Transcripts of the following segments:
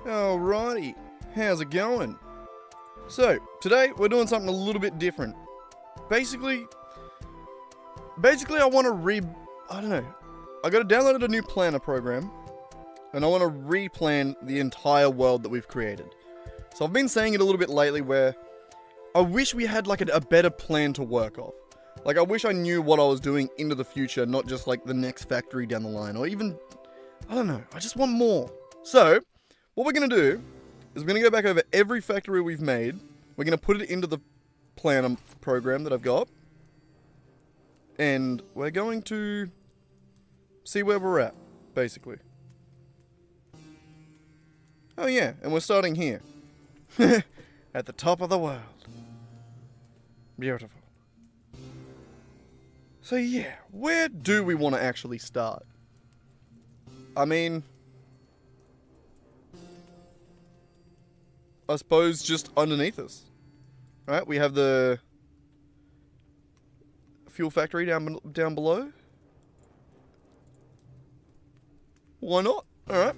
Alrighty, how's it going? So, today we're doing something a little bit different. Basically I want to I don't know. I got downloaded a new planner program, and I want to replan the entire world that we've created. So I've been saying it a little bit lately where I wish we had like a better plan to work off. Like I wish I knew what I was doing into the future, not just like the next factory down the line, or even, I don't know, I just want more. So, what we're going to do is we're going to go back over every factory we've made. We're going to put it into the planner program that I've got. And we're going to see where we're at, basically. Oh yeah, and we're starting here. At the top of the world. Beautiful. So yeah, where do we want to actually start? I mean, I suppose just underneath us. Right, we have the fuel factory down below. Why not? Alright.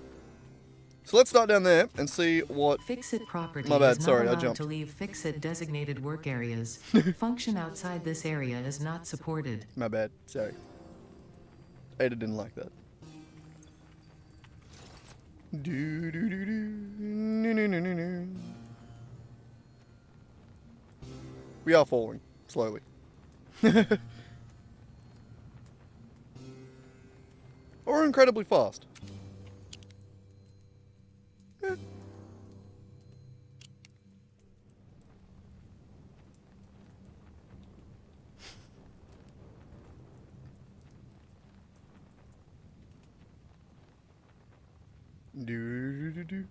So let's start down there and see what... Fix-It property My bad, is sorry, not I allowed jumped. to leave Fix-It designated work areas. Function outside this area is not supported. My bad, sorry. Ada didn't like that. We are falling, slowly. Or incredibly fast. Eh. Do.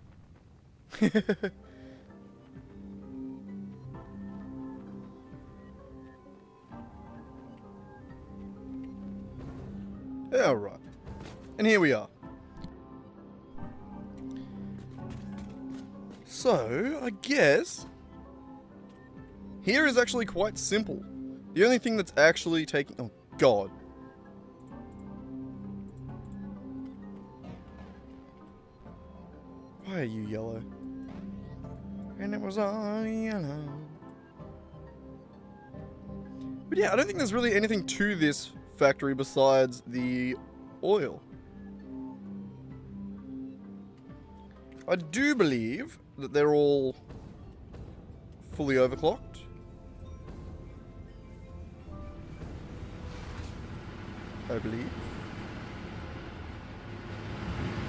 Alright. And here we are. So, I guess here is actually quite simple. The only thing that's actually taking... Oh, God. Why are you yellow? And it was all yellow. But yeah, I don't think there's really anything to this factory besides the oil. I do believe that they're all fully overclocked. I believe.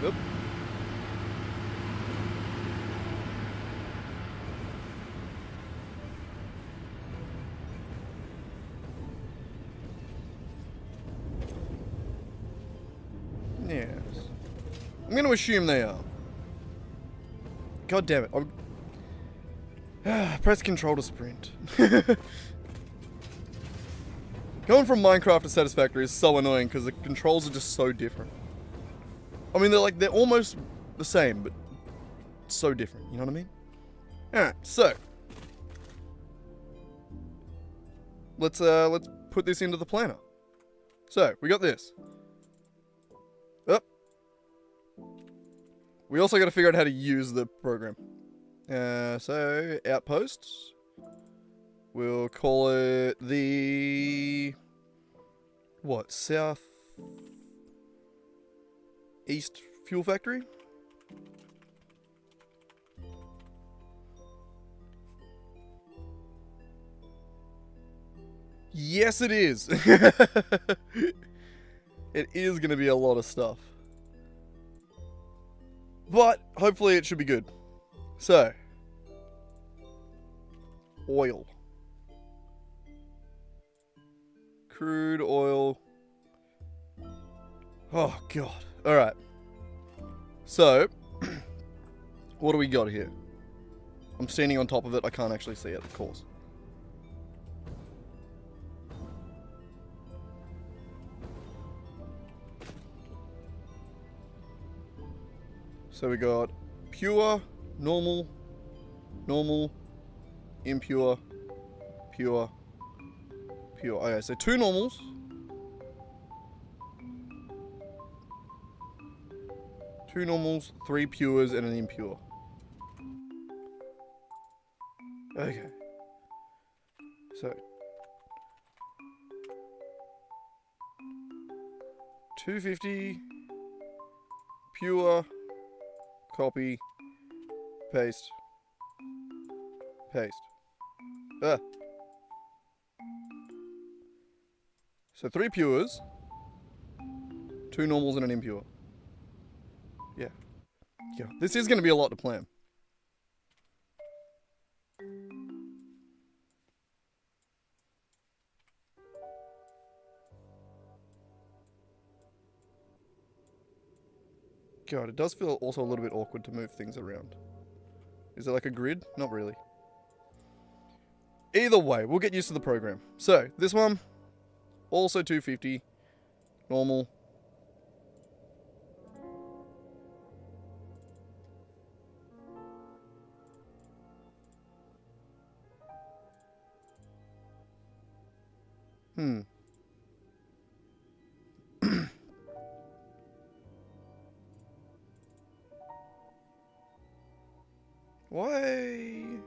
Yep. Yes. I'm going to assume they are. God damn it. Press control to sprint. Going from Minecraft to Satisfactory is so annoying because the controls are just so different. I mean, they're almost the same, but so different. You know what I mean? Alright, so let's put this into the planner. So, we got this. Up. We also got to figure out how to use the program. So, outposts. We'll call it the... What? South... East Fuel Factory? Yes, it is! It is going to be a lot of stuff. But, hopefully it should be good. So. Oil. Crude oil. Oh, God. Alright. So. What do we got here? I'm standing on top of it. I can't actually see it, of course. So we got pure, normal, impure, pure, pure. Okay, so 2 normals. 2 normals, 3 pures, and an impure. Okay. So 250 pure copy paste paste. Ah. So 3 pures, 2 normals and an impure. Yeah. Yeah. This is going to be a lot to plan. God, it does feel also a little bit awkward to move things around. Is it like a grid? Not really. Either way, we'll get used to the program. So, this one, also 250. Normal. Why?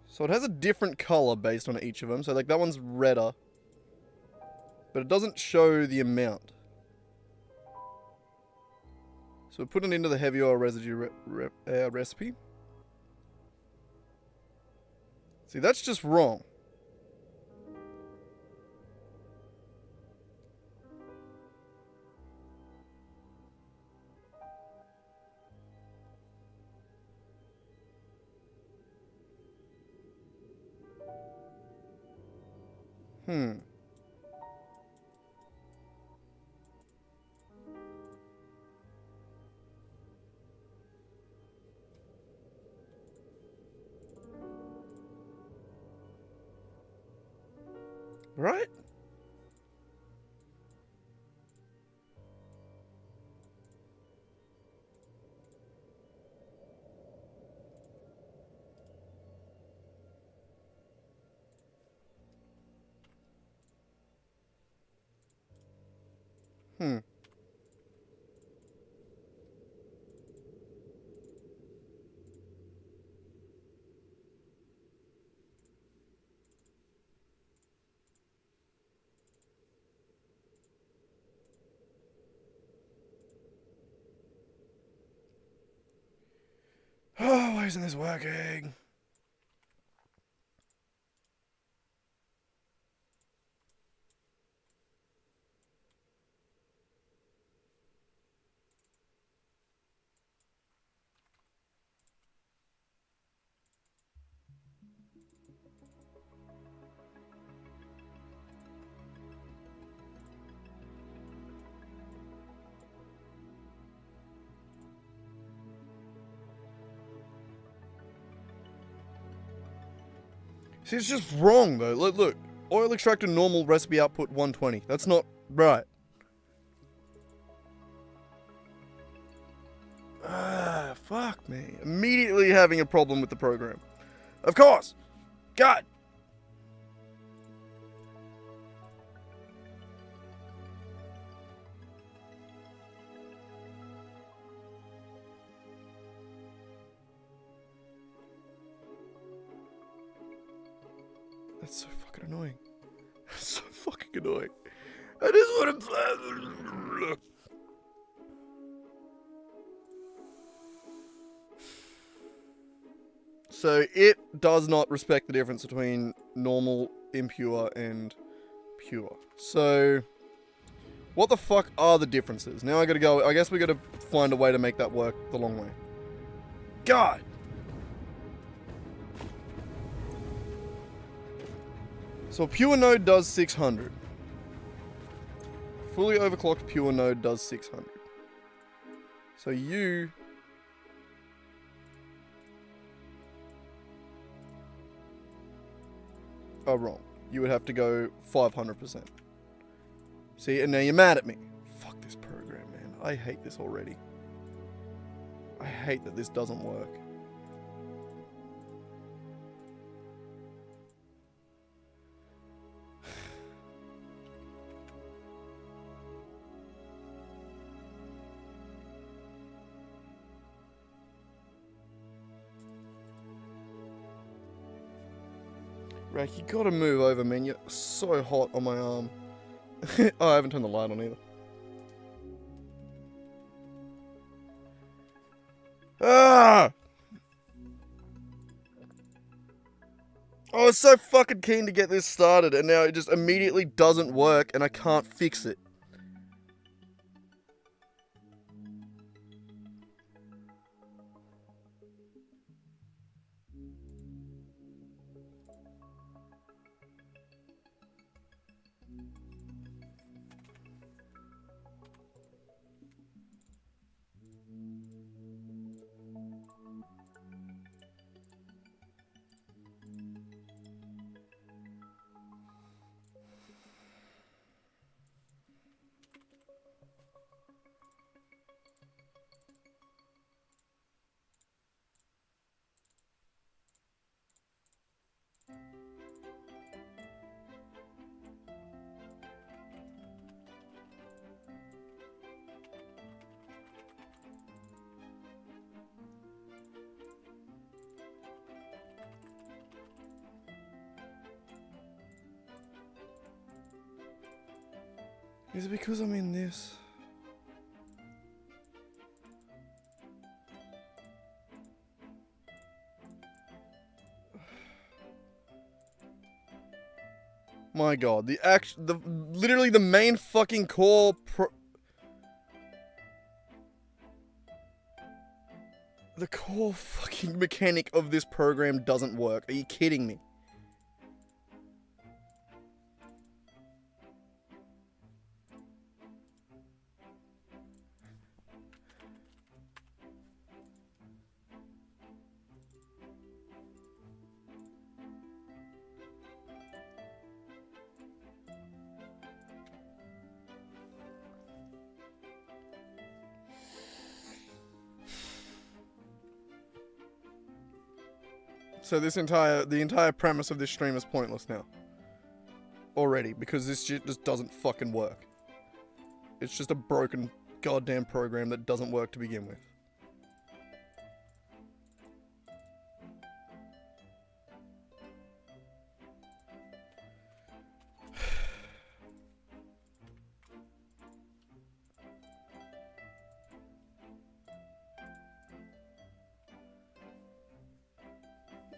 So it has a different color based on each of them. So like that one's redder, but it doesn't show the amount. So we put it into the heavy oil residue recipe. See, that's just wrong. Right? Oh, why isn't this working? See, it's just wrong though. Look, oil extractor normal recipe output 120. That's not right. Ah, fuck me. Immediately having a problem with the program. Of course. God. That's so fucking annoying. That's so fucking annoying. I just want to. So it does not respect the difference between normal, impure, and pure. So what the fuck are the differences? Now I gotta go. I guess we gotta find a way to make that work the long way. God. So a pure node does 600. Fully overclocked pure node does 600. So you are wrong. You would have to go 500%. See, and now you're mad at me. Fuck this program, man. I hate this already. I hate that this doesn't work. Rack, you gotta move over, man. You're so hot on my arm. Oh, I haven't turned the light on either. Ah! I was so fucking keen to get this started, and now it just immediately doesn't work, and I can't fix it. Is it because I'm in this? My god, literally the main fucking core the core fucking mechanic of this program doesn't work. Are you kidding me? So the entire premise of this stream is pointless now. Already, because this shit just doesn't fucking work. It's just a broken goddamn program that doesn't work to begin with.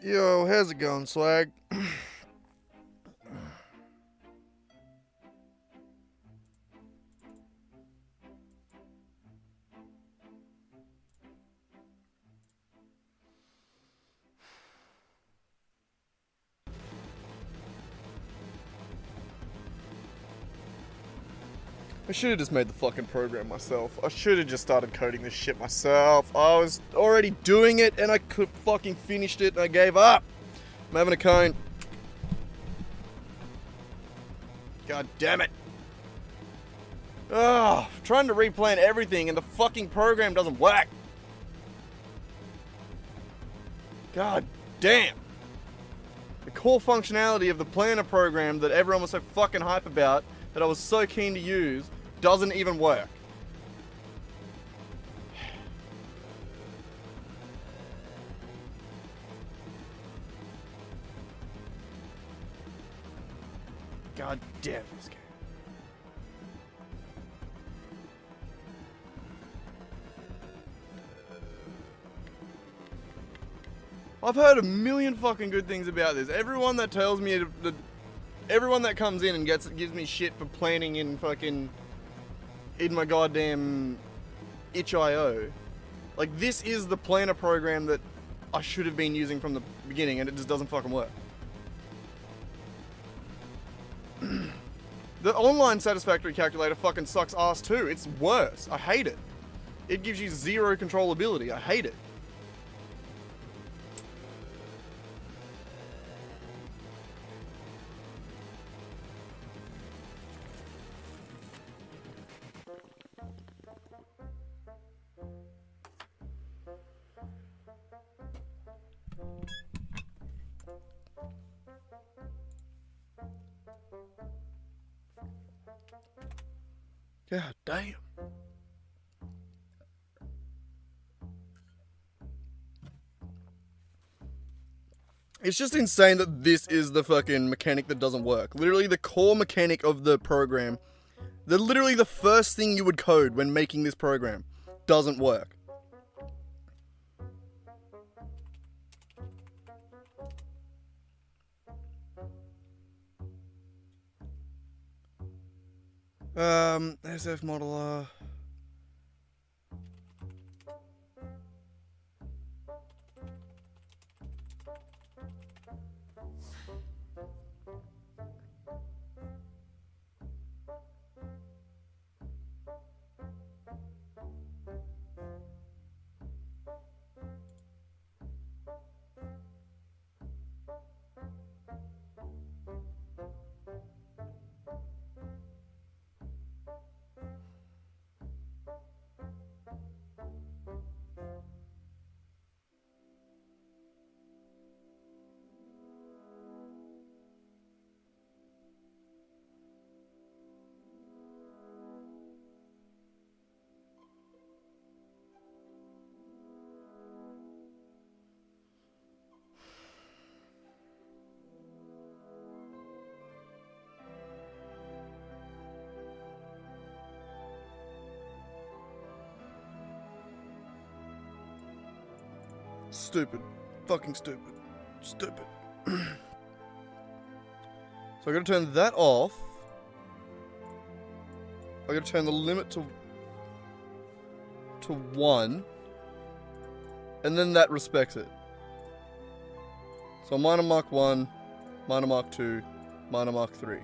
Yo, how's it going, Swag? I should have just made the fucking program myself. I should have just started coding this shit myself. I was already doing it and I could fucking finished it and I gave up. I'm having a cone. God damn it. Ugh, trying to replan everything and the fucking program doesn't work. God damn. The core functionality of the planner program that everyone was so fucking hype about, that I was so keen to use, doesn't even work. God damn this game. I've heard a million fucking good things about this. Everyone that tells me, everyone that comes in and gives me shit for planning in fucking, in my goddamn itch.io. Like, this is the planner program that I should have been using from the beginning, and it just doesn't fucking work. The online Satisfactory calculator fucking sucks ass too. It's worse. I hate it. It gives you zero controllability. I hate it. God damn. It's just insane that this is the fucking mechanic that doesn't work. Literally the core mechanic of the program. Literally the first thing you would code when making this program doesn't work. SF modeler. Stupid. Fucking stupid. Stupid. So I gotta turn that off. I gotta turn the limit to 1. And then that respects it. So minor mark 1, minor mark 2, minor mark 3.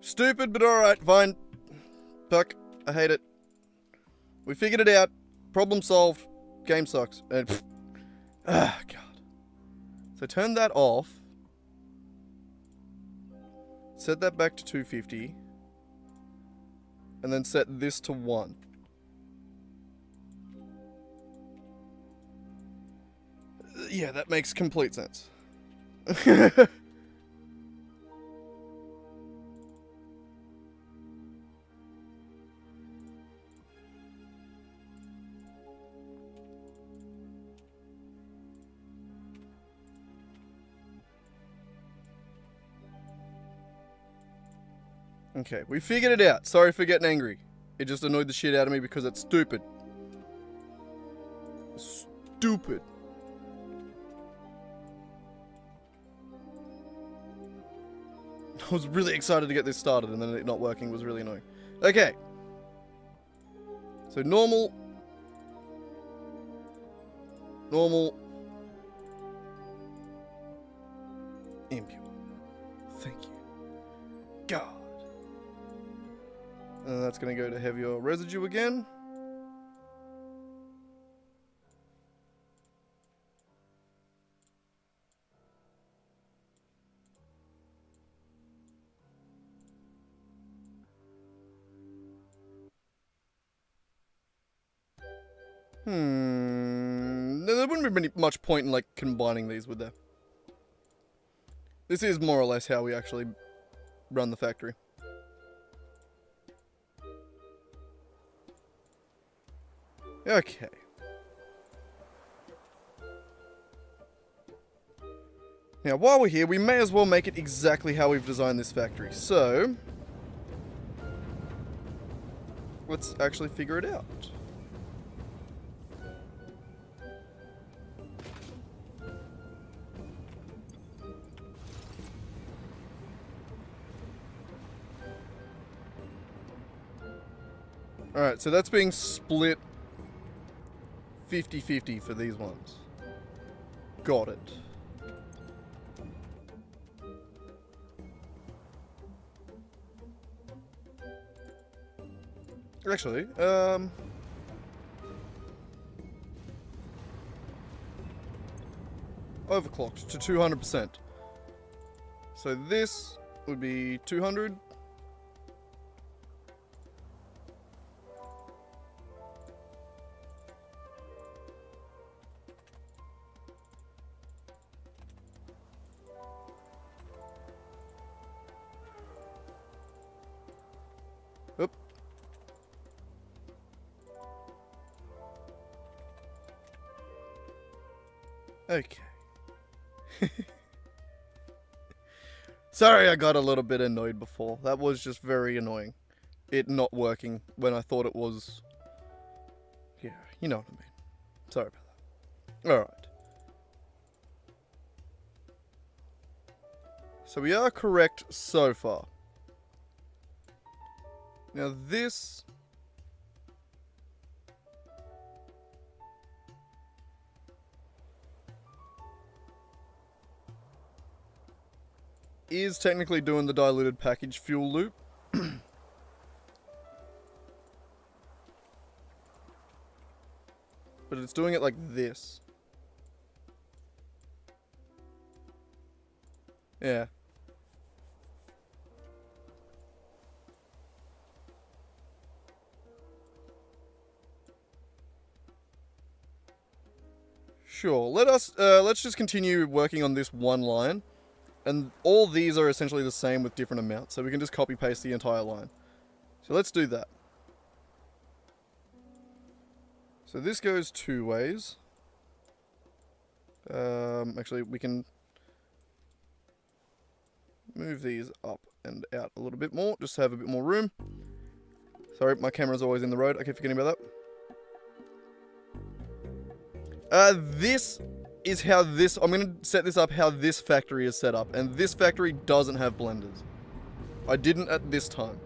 Stupid, but alright, fine. Fuck, I hate it. We figured it out. Problem solved. Game sucks. God. So turn that off. Set that back to 250. And then set this to 1. Yeah, that makes complete sense. Okay, we figured it out. Sorry for getting angry. It just annoyed the shit out of me because it's stupid. Stupid. I was really excited to get this started and then it not working was really annoying. Okay. So normal. Normal. Impure. Thank you. God. And that's going to go to heavier residue again. There wouldn't be much point in like combining these, would there? This is more or less how we actually run the factory. Okay. Now, while we're here, we may as well make it exactly how we've designed this factory. So, let's actually figure it out. Alright, so that's being split 50-50 for these ones. Got it. Actually, overclocked to 200%. So this would be 200. Oop. Okay. Sorry I got a little bit annoyed before. That was just very annoying. It not working when I thought it was... Yeah, you know what I mean. Sorry about that. Alright. So we are correct so far. Now this... is technically doing the diluted package fuel loop. But it's doing it like this. Yeah. Sure. Let's just continue working on this one line. And all these are essentially the same with different amounts. So we can just copy paste the entire line. So let's do that. So this goes two ways. Actually, we can move these up and out a little bit more, just to have a bit more room. Sorry, my camera's always in the road. I keep forgetting about that. This is how this... I'm going to set this up how this factory is set up. And this factory doesn't have blenders. I didn't at this time.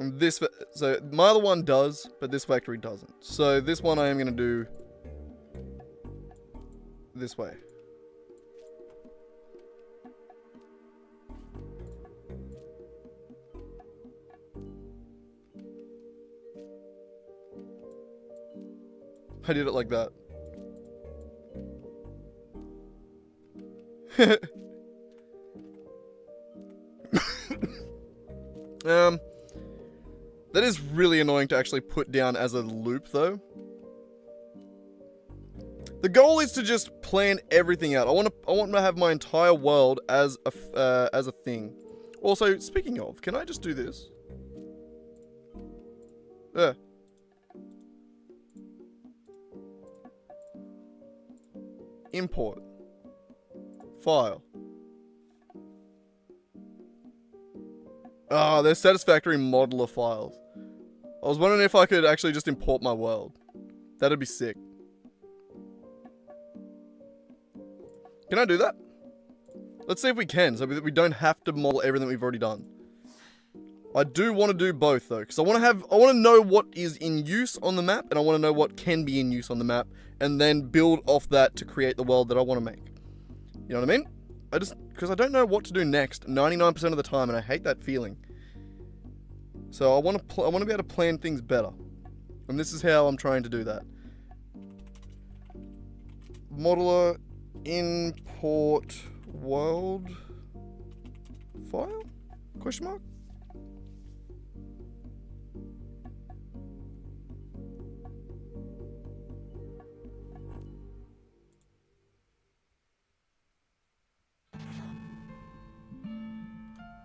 And this... So, my other one does, but this factory doesn't. So, this one I am going to do... this way. I did it like that. That is really annoying to actually put down as a loop, though. The goal is to just plan everything out. I want to have my entire world as a thing. Also, speaking of, can I just do this? Yeah. Import. File. Ah, they're Satisfactory modeler files. I was wondering if I could actually just import my world. That'd be sick. Can I do that? Let's see if we can, so we don't have to model everything we've already done. I do want to do both though, because I want to know what is in use on the map, and I want to know what can be in use on the map, and then build off that to create the world that I want to make. You know what I mean? Because I don't know what to do next 99% of the time, and I hate that feeling. So I want to be able to plan things better, and this is how I'm trying to do that. Modeler import world file? Question mark?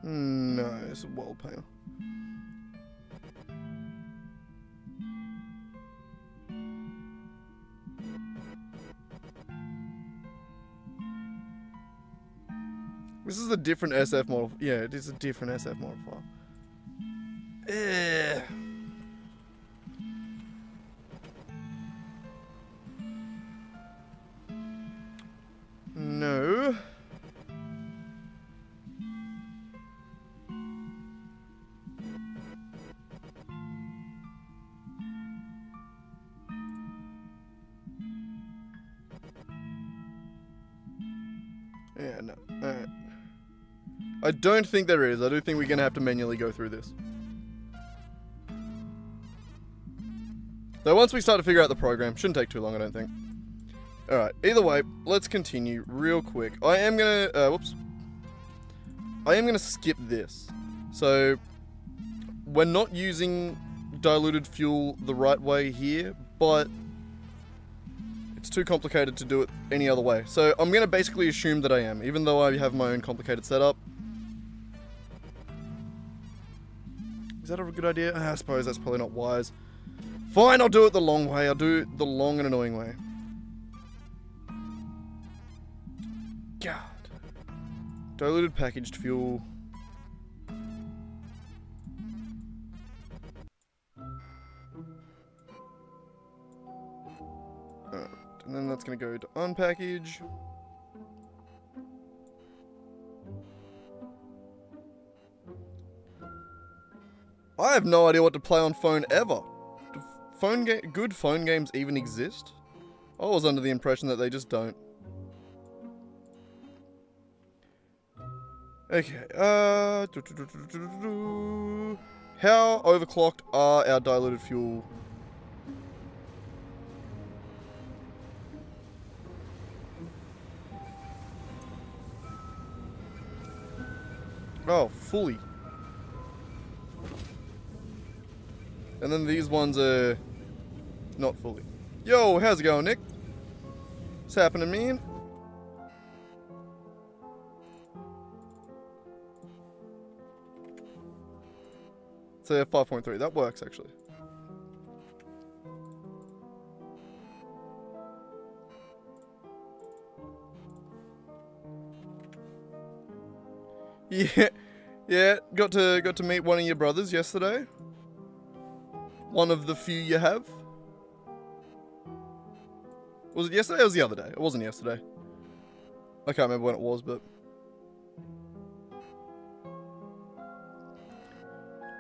No, it's a world panel. This is a different SF model. Yeah, it is a different SF model file. No. Yeah, no. Alright. I don't think there is. I do think we're going to have to manually go through this. Though once we start to figure out the program, shouldn't take too long, I don't think. Alright, either way, let's continue real quick. I am going to... whoops. I am going to skip this. So, we're not using diluted fuel the right way here, but it's too complicated to do it any other way. So I'm going to basically assume that I am, even though I have my own complicated setup. Is that a good idea? I suppose that's probably not wise. Fine, I'll do it the long way. I'll do it the long and annoying way. God. Diluted packaged fuel. And then that's going to go to unpackage. I have no idea what to play on phone ever. Do good phone games even exist? I was under the impression that they just don't. Okay, how overclocked are our diluted fuel? Oh, fully. And then these ones are not fully. Yo, how's it going, Nick? What's happening, man? So 5.3, that works actually. Yeah, got to meet one of your brothers yesterday. One of the few you have. Was it yesterday or was it the other day? It wasn't yesterday. I can't remember when it was, but...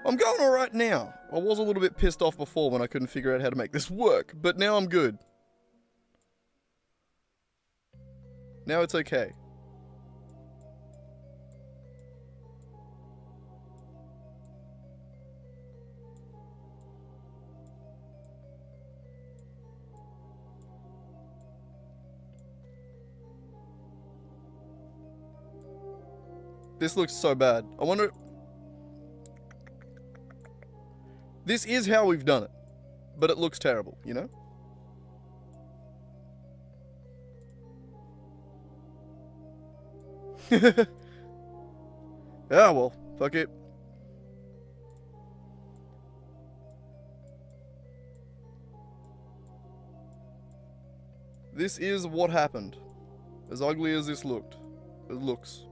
I'm going alright now. I was a little bit pissed off before when I couldn't figure out how to make this work, but now I'm good. Now it's okay. This looks so bad. I wonder... This is how we've done it. But it looks terrible, you know? Yeah, well, fuck it. This is what happened. As ugly as this looked. It looks.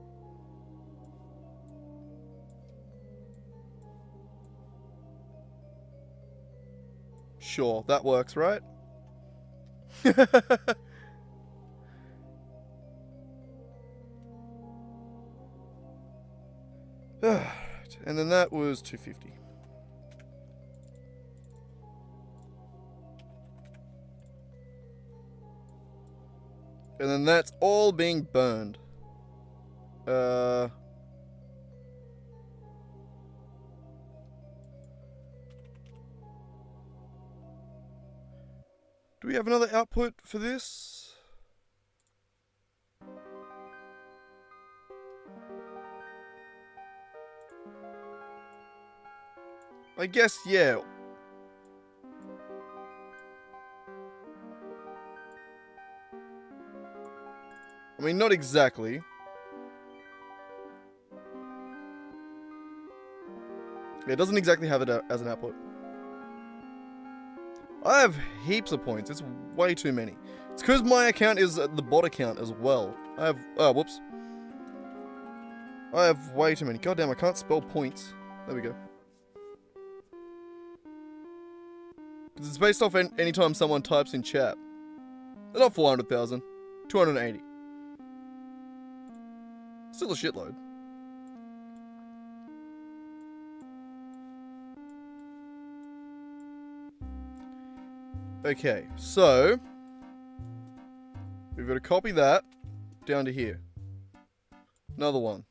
Sure, that works, right? And then that was 250. And then that's all being burned. Do we have another output for this? I guess, yeah. I mean, not exactly. Yeah, it doesn't exactly have it as an output. I have heaps of points. It's way too many. It's because my account is the bot account as well. I have... Oh, whoops. I have way too many. Goddamn, I can't spell points. There we go. It's based off anytime someone types in chat. Not 400,000. 280. Still a shitload. Okay, so we've got to copy that down to here. Another one.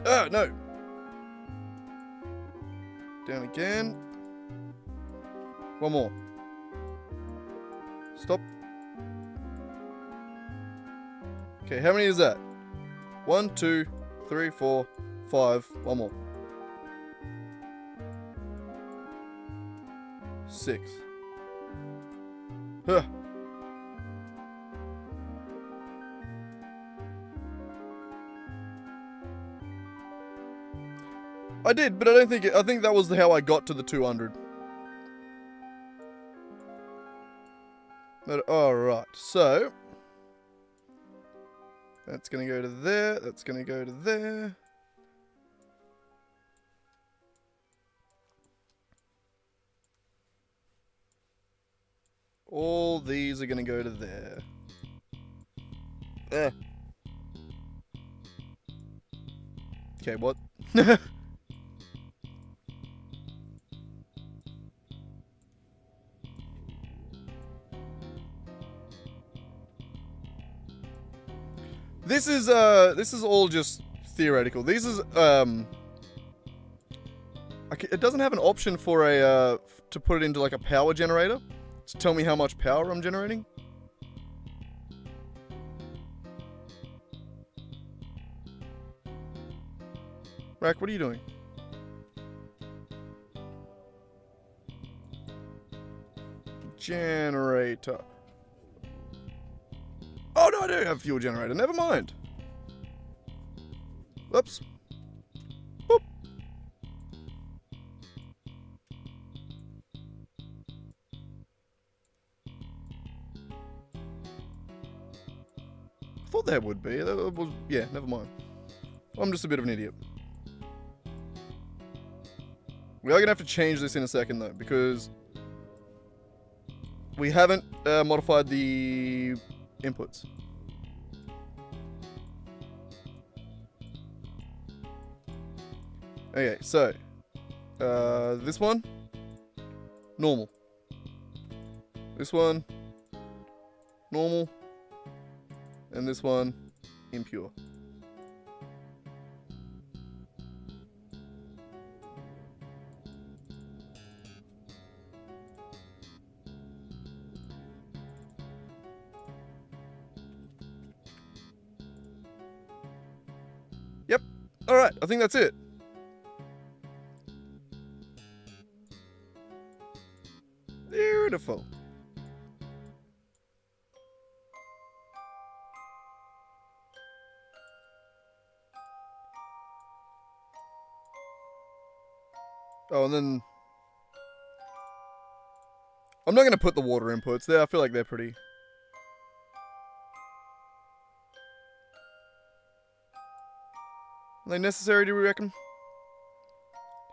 Oh, no. Down again. One more. Stop. Okay, how many is that? 1, 2, 3, 4, 5. One more. 6. Huh. I did, but I don't think I think that was how I got to the 200. But alright, so that's gonna go to there, that's gonna go to there. All these are gonna go to there. Okay, what? This is all just theoretical. This is it doesn't have an option for a to put it into like a power generator to tell me how much power I'm generating. Rack, what are you doing? Generator. Oh no, I do have a fuel generator. Never mind. Whoops. Boop. I thought there would be. That was, yeah, never mind. I'm just a bit of an idiot. We are going to have to change this in a second though, because we haven't modified the inputs. Okay, so this one, normal. This one, normal. And this one, impure. Yep. Alright, I think that's it. Beautiful. Oh, and then I'm not going to put the water inputs there. I feel like they're pretty. Are they necessary, do we reckon?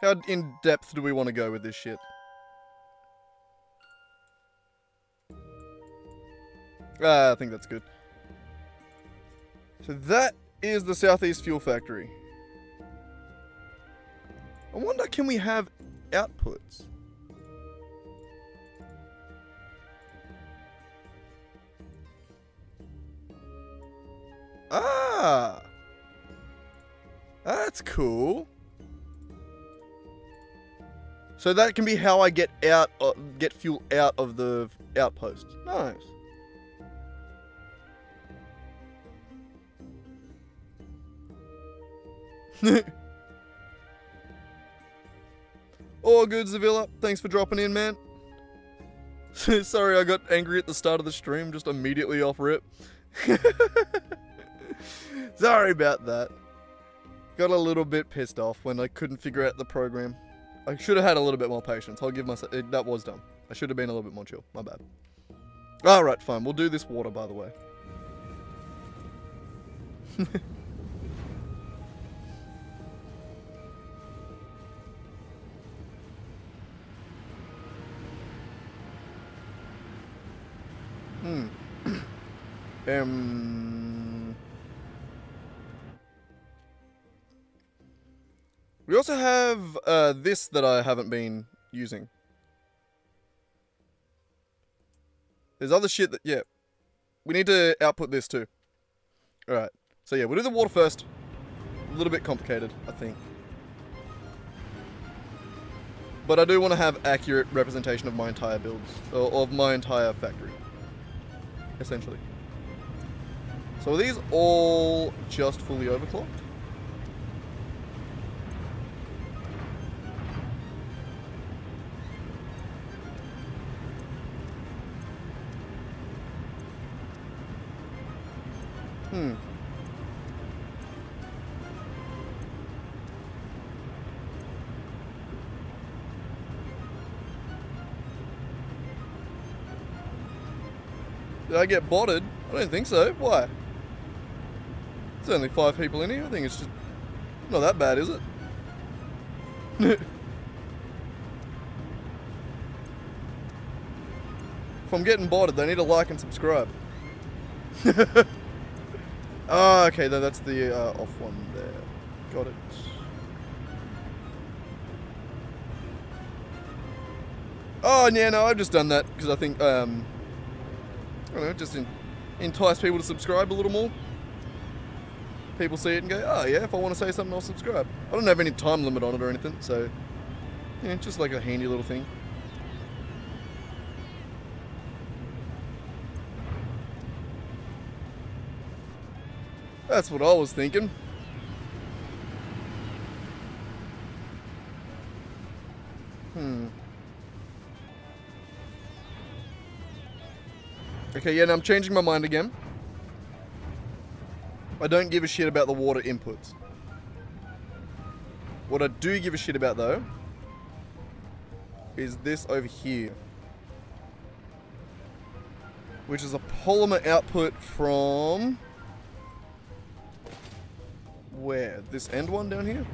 How in depth do we want to go with this shit? I think that's good. So that is the Southeast Fuel Factory. I wonder, can we have outputs? Ah! That's cool. So that can be how I get fuel out of the outpost. Nice. All good, Zavilla. Thanks for dropping in, man. Sorry I got angry at the start of the stream, just immediately off rip. Sorry about that. Got a little bit pissed off when I couldn't figure out the program. I should have had a little bit more patience. I'll give myself... that was dumb. I should have been a little bit more chill. My bad. Alright, fine. We'll do this water, by the way. We also have this that I haven't been using. There's other shit that, yeah. We need to output this too. Alright. So yeah, we'll do the water first. A little bit complicated, I think. But I do want to have accurate representation of my entire builds. Or of my entire factory. Essentially. So are these all just fully overclocked? Hmm. Did I get botted? I don't think so. Why? There's only 5 people in here. I think it's just not that bad, is it? If I'm getting botted, they need to like and subscribe. Oh, okay, that's the off one there. Got it. Oh, yeah, no, I've just done that because I think, I don't know, just entice people to subscribe a little more. People see it and go, oh, yeah, if I want to say something, I'll subscribe. I don't have any time limit on it or anything, so, yeah, just like a handy little thing. That's what I was thinking. Okay, yeah, now I'm changing my mind again. I don't give a shit about the water inputs. What I do give a shit about, though, is this over here. Which is a polymer output from... where? This end one down here?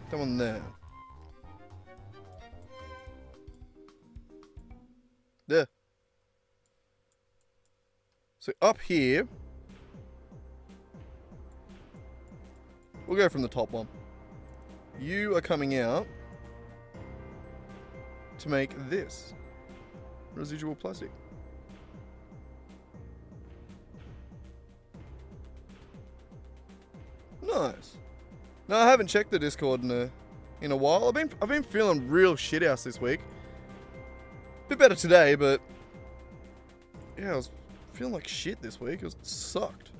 That one there. There. So up here, we'll go from the top one. You are coming out to make this residual plastic. Nice. No, I haven't checked the Discord in a while. I've been feeling real shithouse this week. Bit better today, but yeah, I was feeling like shit this week. It sucked.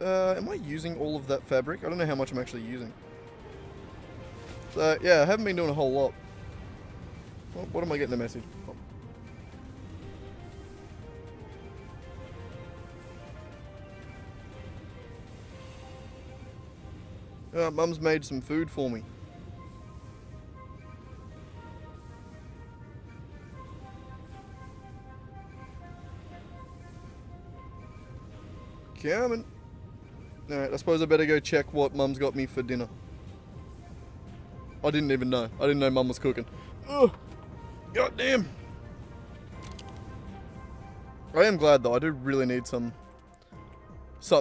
Am I using all of that fabric? I don't know how much I'm actually using. So yeah, I haven't been doing a whole lot. What am I getting a message? Mum's made some food for me. Coming. Alright, I suppose I better go check what Mum's got me for dinner. I didn't even know. I didn't know Mum was cooking. Ugh. God damn. I am glad though. I do really need something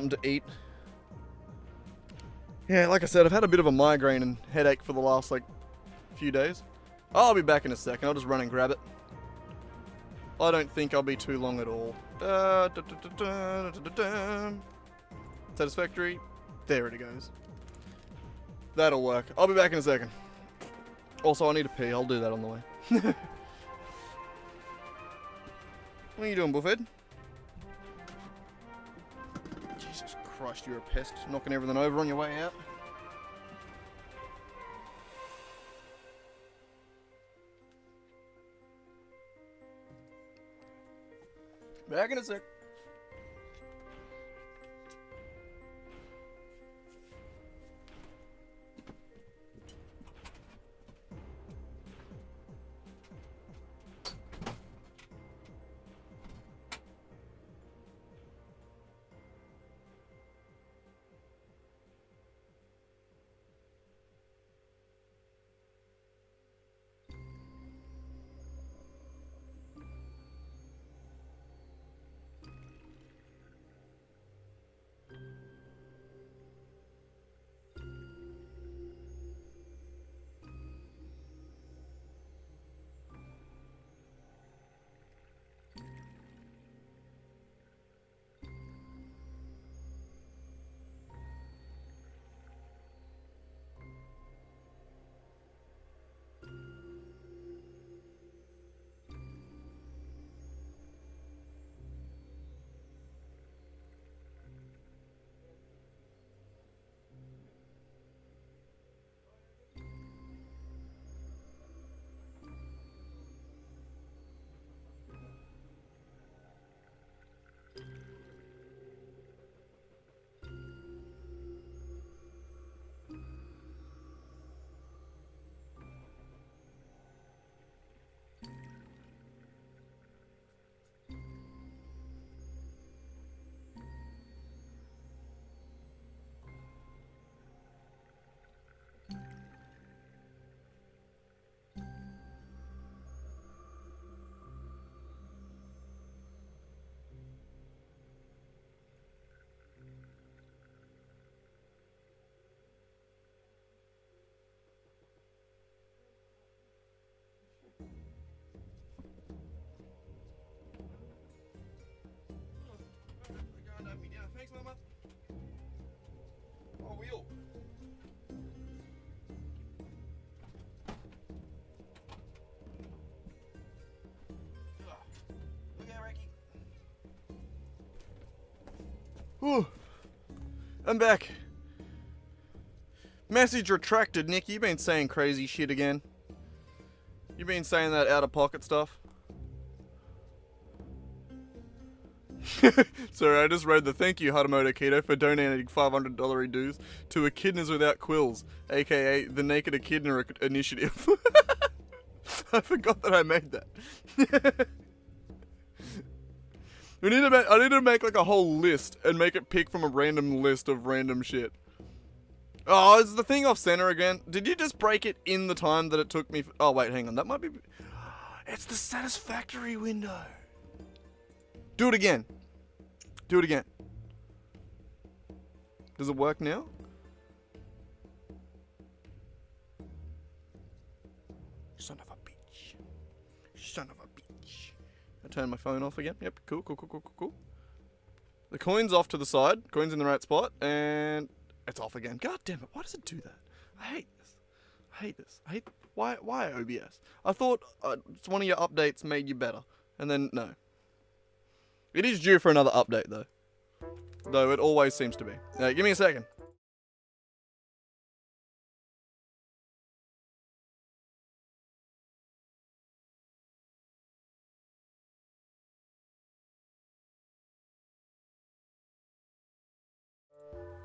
to eat. Yeah, like I said, I've had a bit of a migraine and headache for the last, few days. I'll be back in a second. I'll just run and grab it. I don't think I'll be too long at all. Satisfactory. There it goes. That'll work. I'll be back in a second. Also, I need to pee. I'll do that on the way. What are you doing, Buffhead? Jesus Christ, you're a pest. Knocking everything over on your way out. Back in a sec. Whew. I'm back. Message retracted, Nick. You been saying crazy shit again. You been saying that out of pocket stuff. Sorry, I just read the thank you Hatamoto Keto for donating $500 dues to Echidnas Without Quills, aka the Naked Echidna Initiative. I forgot that I made that. I need to make like a whole list and make it pick from a random list of random shit. Oh, is the thing off center again? Did you just break it in the time that it took me? Oh wait, hang on. That might be. It's the Satisfactory window. Do it again. Do it again. Does it work now? Son of a bitch. Son of a bitch. I turn my phone off again. Yep, cool. The coin's off to the side. Coin's in the right spot. And it's off again. God damn it. Why does it do that? I hate this. Why OBS? I thought one of your updates made you better. And then, no. It is due for another update, though. Though it always seems to be. Give me a second.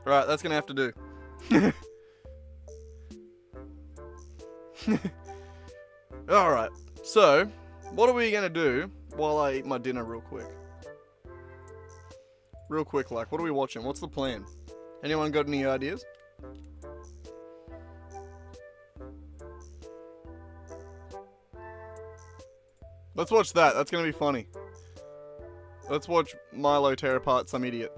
Right, that's gonna have to do. Alright, so, what are we gonna do while I eat my dinner real quick? Real quick, like, what are we watching? What's the plan? Anyone got any ideas? Let's watch that. That's gonna be funny. Let's watch Milo tear apart some idiot.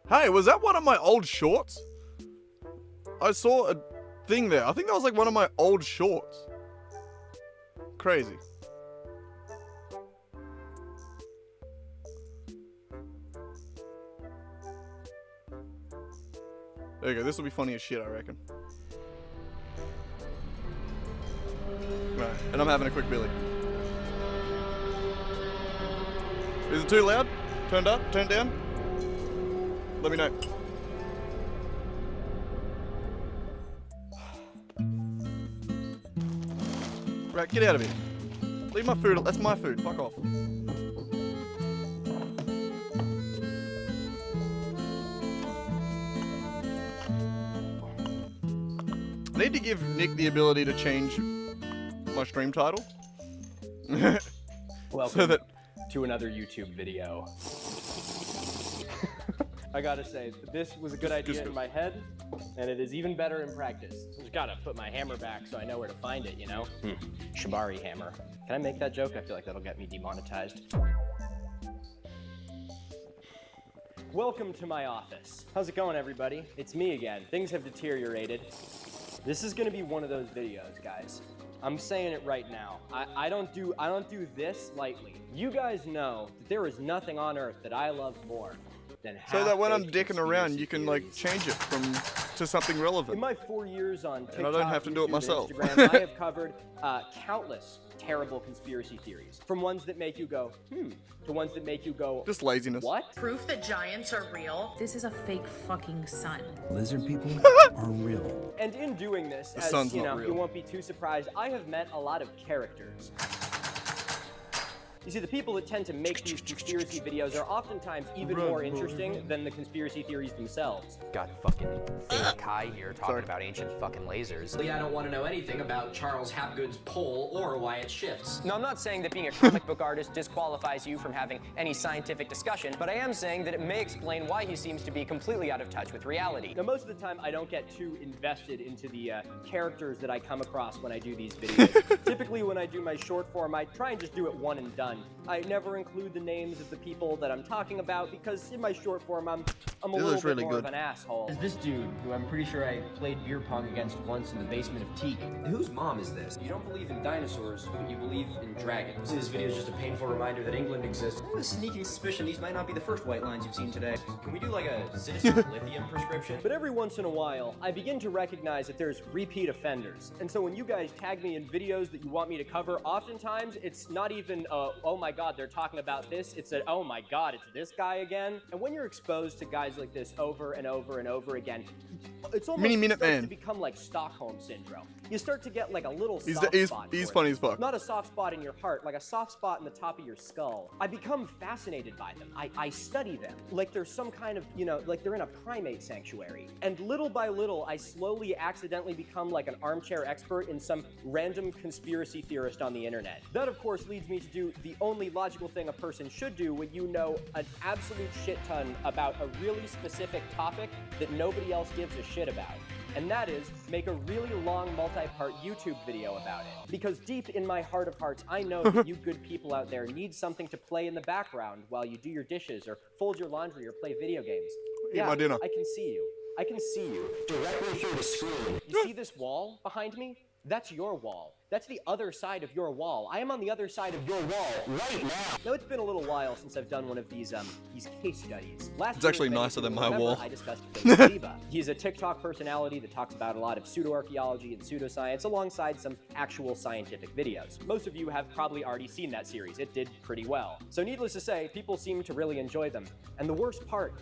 Hey, was that one of my old shorts? I saw a thing there. I think that was like one of my old shorts. Crazy. There you go. This will be funny as shit, I reckon. Right, and I'm having a quick Billy. Is it too loud? Turned up? Turned down? Let me know. Right, get out of here. Leave my food. That's my food. Fuck off. I need to give Nick the ability to change my stream title. Welcome to another YouTube video. I gotta say, this was a good idea in my head, and it is even better in practice. Just gotta put my hammer back so I know where to find it, you know? Shibari hammer. Can I make that joke? I feel like that'll get me demonetized. Welcome to my office. How's it going, everybody? It's me again. Things have deteriorated. This is gonna be one of those videos, guys. I'm saying it right now. I don't do this lightly. You guys know that there is nothing on earth that I love more than so that when I'm dicking around, you can like change it to something relevant. In my 4 years on TikTok, and I don't have to do it myself. Instagram, I have covered countless terrible conspiracy theories. From ones that make you go, to ones that make you go, just laziness. What? Proof that giants are real. This is a fake fucking sun. Lizard people are real. And in doing this, the sun's as you know, not real. You won't be too surprised, I have met a lot of characters. You see, the people that tend to make these conspiracy videos are oftentimes even more interesting than the conspiracy theories themselves. Got fucking fake Kai here talking about ancient fucking lasers. I don't want to know anything about Charles Hapgood's pole or why it shifts. No, I'm not saying that being a comic book artist disqualifies you from having any scientific discussion, but I am saying that it may explain why he seems to be completely out of touch with reality. Now, most of the time, I don't get too invested into the characters that I come across when I do these videos. Typically, when I do my short form, I try and just do it one and done. I never include the names of the people that I'm talking about because in my short form, I'm I'm a This little looks bit really more good. of an asshole. Is this dude who I'm pretty sure I played beer pong against once in the basement of Teak. Whose mom is this? You don't believe in dinosaurs, but you believe in dragons. This video is just a painful reminder that England exists. I have a sneaking suspicion these might not be the first white lines you've seen today. Can we do like a citizen lithium prescription? But every once in a while, I begin to recognize that there's repeat offenders. And so when you guys tag me in videos that you want me to cover, oftentimes it's not even, oh my god, they're talking about this. It's a, oh my god, it's this guy again. And when you're exposed to guys like this over and over and over again, it's almost Minute starts Man. to become like Stockholm Syndrome. You start to get like a little He's soft spot he's for funny it. as fuck. Not a soft spot in your heart, like a soft spot in the top of your skull. I become fascinated by them. I study them. Like there's some kind of, you know, like they're in a primate sanctuary. And little by little, I slowly accidentally become like an armchair expert in some random conspiracy theorist on the internet. That, of course, leads me to do the only logical thing a person should do when you know an absolute shit ton about a really specific topic that nobody else gives a shit about. And that is make a really long multi-part YouTube video about it. Because deep in my heart of hearts, I know that you good people out there need something to play in the background while you do your dishes or fold your laundry or play video games. Eat my dinner. I can see you. I can see you. Directly through the screen. You see this wall behind me? That's your wall. That's the other side of your wall. I am on the other side of your wall right now. Now, it's been a little while since I've done one of these case studies. Last It's year, actually if nicer you than my remember, wall. I discussed Ziva. He's a TikTok personality that talks about a lot of pseudo-archaeology and pseudoscience alongside some actual scientific videos. Most of you have probably already seen that series. It did pretty well. So needless to say, people seem to really enjoy them. And the worst part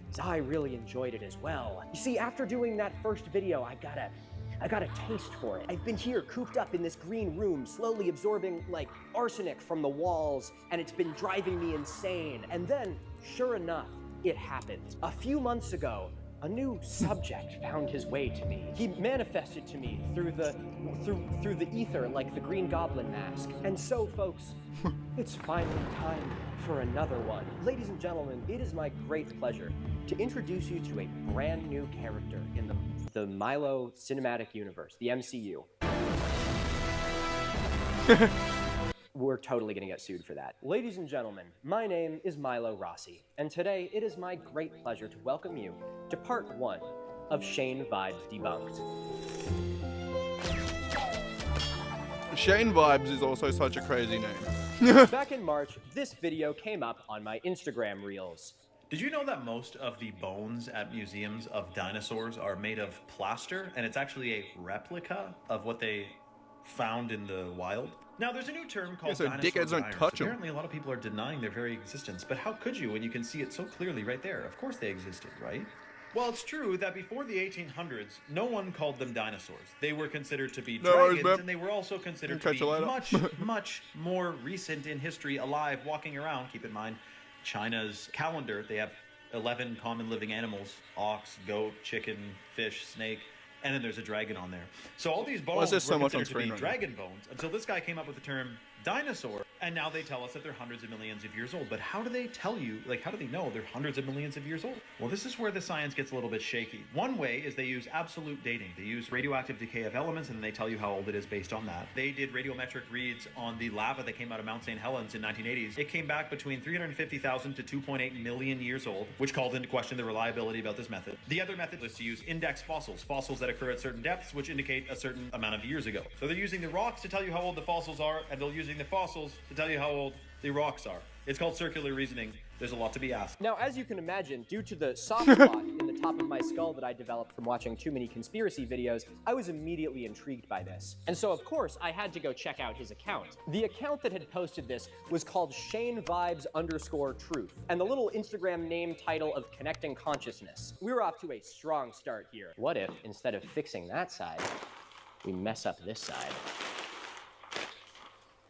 is I really enjoyed it as well. You see, after doing that first video, I got a taste for it. I've been here cooped up in this green room, slowly absorbing like arsenic from the walls, and it's been driving me insane. And then, sure enough, it happened. A few months ago, a new subject found his way to me. He manifested to me through the ether like the Green Goblin mask. And so, folks, it's finally time for another one. Ladies and gentlemen, it is my great pleasure to introduce you to a brand new character in the Milo Cinematic Universe, the MCU. We're totally gonna get sued for that. Ladies and gentlemen, my name is Milo Rossi, and today it is my great pleasure to welcome you to part 1 of Shane Vibes Debunked. Shane Vibes is also such a crazy name. Back in March, this video came up on my Instagram Reels. Did you know that most of the bones at museums of dinosaurs are made of plaster, and it's actually a replica of what they found in the wild? Now, there's a new term called so dinosaur dickheads don't deniers. touch 'em. Apparently, a lot of people are denying their very existence, but how could you when you can see it so clearly right there? Of course they existed, right? Well, it's true that before the 1800s, no one called them dinosaurs. They were considered to be No worries, dragons, babe. and they were also considered to Catch be you later. much more recent in history, alive, walking around. Keep in mind, China's calendar, they have 11 common living animals: ox, goat, chicken, fish, snake, and then there's a dragon on there. So all these bones there were so much on considered to screen be right now? dragon bones until this guy came up with the term dinosaur, and now they tell us that they're hundreds of millions of years old. But how do they tell you, like, how do they know they're hundreds of millions of years old? Well, this is where the science gets a little bit shaky. One way is they use absolute dating. They use radioactive decay of elements, and they tell you how old it is based on that. They did radiometric reads on the lava that came out of Mount St. Helens in 1980s. It came back between 350,000 to 2.8 million years old, which called into question the reliability about this method. The other method is to use index fossils, fossils that occur at certain depths, which indicate a certain amount of years ago. So they're using the rocks to tell you how old the fossils are, and they're using the fossils to tell you how old the rocks are. It's called circular reasoning. There's a lot to be asked. Now, as you can imagine, due to the soft spot in the top of my skull that I developed from watching too many conspiracy videos, I was immediately intrigued by this. And so, of course, I had to go check out his account. The account that had posted this was called ShaneVibes_truth, and the little Instagram name title of Connecting Consciousness. We were off to a strong start here. What if, instead of fixing that side, we mess up this side?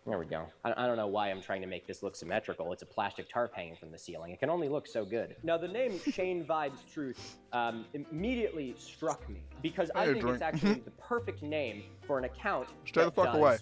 There we go. I don't know why I'm trying to make this look symmetrical. It's a plastic tarp hanging from the ceiling. It can only look so good. Now, the name Shane Vibes Truth immediately struck me because I think it's actually the perfect name for an account Stay the that fuck does away.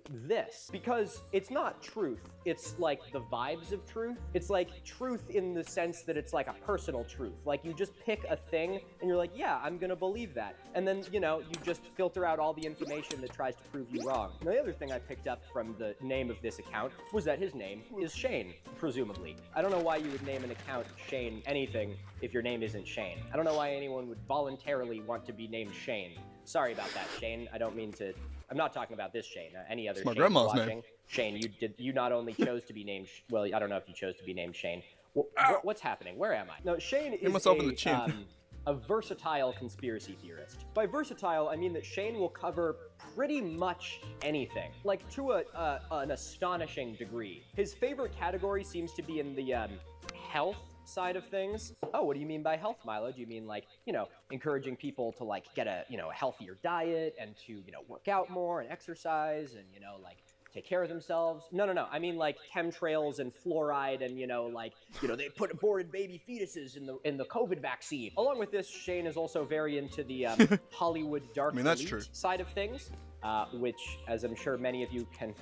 this, because it's not truth. It's like the vibes of truth. It's like truth in the sense that it's like a personal truth. Like you just pick a thing and you're like, yeah, I'm gonna believe that. And then, you know, you just filter out all the information that tries to prove you wrong. Now, the other thing I picked up from the name of this account was that his name is Shane, presumably. I don't know why you would name an account Shane anything if your name isn't Shane. I don't know why anyone would voluntarily want to be named Shane. Sorry about that, Shane. I don't mean to... I'm not talking about this Shane. Any other my Shane grandma's watching. name. Shane, you not only chose to be named... Well, I don't know if you chose to be named Shane. What's happening? Where am I? No, Shane is myself in the chin. A versatile conspiracy theorist. By versatile, I mean that Shane will cover pretty much anything, like to an astonishing degree. His favorite category seems to be in the health side of things. Oh, what do you mean by health, Milo? Do you mean like, you know, encouraging people to like get a, you know, a healthier diet and to, you know, work out more and exercise and, you know, like take care of themselves? No. I mean like chemtrails and fluoride and, you know, like, you know, they put aborted baby fetuses in the COVID vaccine. Along with this, Shane is also very into the Hollywood dark elite side of things, which, as I'm sure many of you can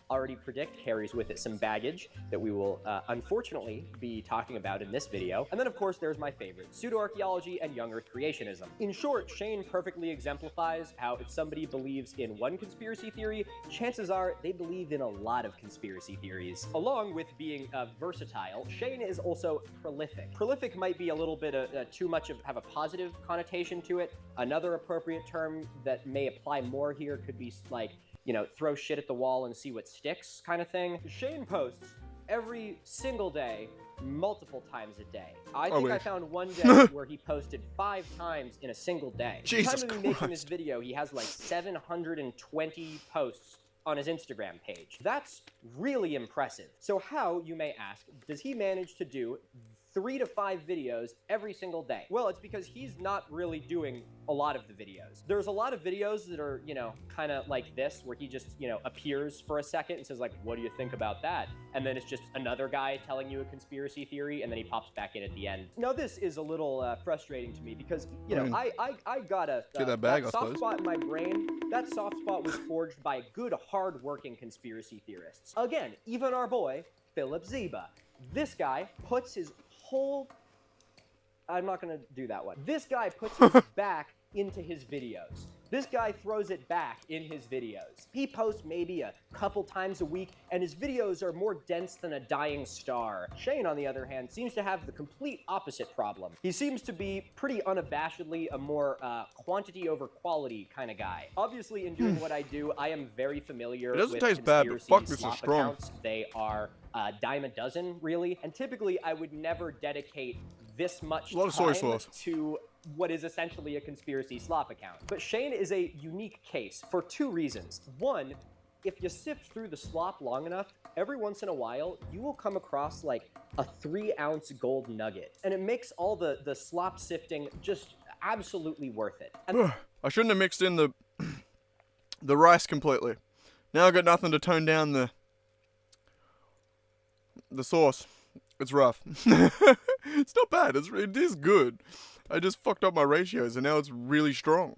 already predict, carries with it some baggage that we will unfortunately be talking about in this video. And then of course there's my favorite, pseudo-archaeology and young earth creationism. In short, Shane perfectly exemplifies how if somebody believes in one conspiracy theory, chances are they believe in a lot of conspiracy theories. Along with being versatile, Shane is also prolific. Prolific might be a little bit too much of have a positive connotation to it. Another appropriate term that may apply more here could be like, you know, throw shit at the wall and see what sticks kind of thing. Shane posts every single day, multiple times a day. I think I found one day where he posted 5 times in a single day. Jesus At the time of me making this video, he has like 720 posts on his Instagram page. That's really impressive. So how, you may ask, does he manage to do 3 to 5 videos every single day? Well, it's because he's not really doing a lot of the videos. There's a lot of videos that are, you know, kind of like this, where he just, you know, appears for a second and says like, what do you think about that? And then it's just another guy telling you a conspiracy theory, and then he pops back in at the end. Now, this is a little frustrating to me because, you know, I got a soft spot in my brain. That soft spot was forged by good, hard-working conspiracy theorists. Again, even our boy, Philip Zeba. This guy puts his whole... I'm not gonna do that one. This guy puts his back into his videos. This guy throws it back in his videos. He posts maybe a couple times a week, and his videos are more dense than a dying star. Shane, on the other hand, seems to have the complete opposite problem. He seems to be pretty unabashedly a more quantity over quality kind of guy. Obviously, in doing what I do, I am very familiar with taste bad, but fuck, this is strong. accounts. They are a dime a dozen, really. And typically, I would never dedicate this much time to what is essentially a conspiracy slop account. But Shane is a unique case for 2 reasons. One, if you sift through the slop long enough, every once in a while, you will come across like a 3-ounce gold nugget. And it makes all the slop sifting just absolutely worth it. And I shouldn't have mixed in the rice completely. Now I've got nothing to tone down the sauce. It's rough. It's not bad. It is good. I just fucked up my ratios and now it's really strong.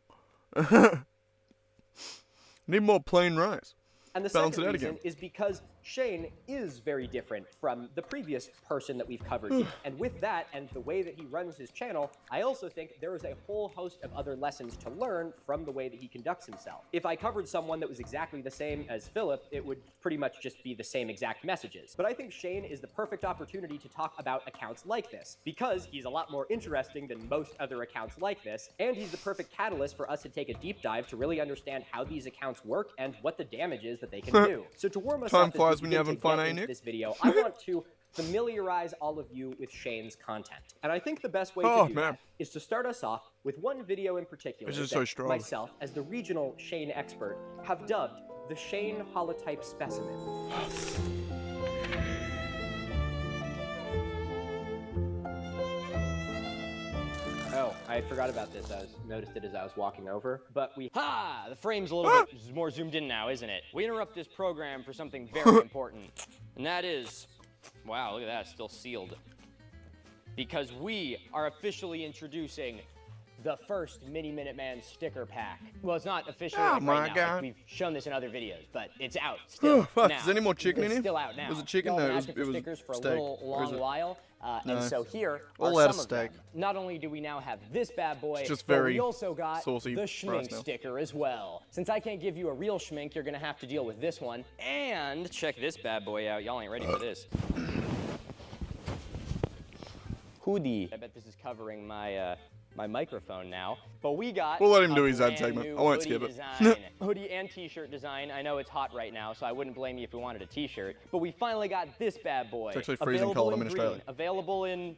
Need more plain rice. And the second reason is because Shane is very different from the previous person that we've covered here. And with that, and the way that he runs his channel, I also think there is a whole host of other lessons to learn from the way that he conducts himself. If I covered someone that was exactly the same as Philip, it would pretty much just be the same exact messages. But I think Shane is the perfect opportunity to talk about accounts like this, because he's a lot more interesting than most other accounts like this, and he's the perfect catalyst for us to take a deep dive to really understand how these accounts work and what the damage is that they can do. So to warm us up when you're having fun, ain't it? This video, I want to familiarize all of you with Shane's content. And I think the best way to do that is to start us off with one video in particular that myself, as the regional Shane expert, have dubbed the Shane holotype specimen. Oh, I forgot about this. I noticed it as I was walking over, but the frame's a little bit more zoomed in now, isn't it? We interrupt this program for something very important, and that is, wow, look at that, it's still sealed. Because we are officially introducing the first Mini Minuteman sticker pack. Well, it's not officially Oh like my right now. God. Like, we've shown this in other videos, but it's out still. Fuck, now. is there any more chicken in It's here? still out now. Was it chicken? Y'all No, been it was- asking for it was stickers for steak. a little Or is long it- while, No. and so here All are out of some of steak. them. Not only do we now have this bad boy, Just but very we also got saucy the rice schmink now. sticker as well. Since I can't give you a real schmink, you're gonna have to deal with this one. And check this bad boy out. Y'all ain't ready for this. Hoodie. I bet this is covering my my microphone now. But we got We'll let him a do his ad brand segment. new I won't hoodie skip it. design. Hoodie and t-shirt design. I know it's hot right now, so I wouldn't blame you if we wanted a t-shirt. But we finally got this bad boy. It's actually freezing Available cold. I'm in green, Australia. Available in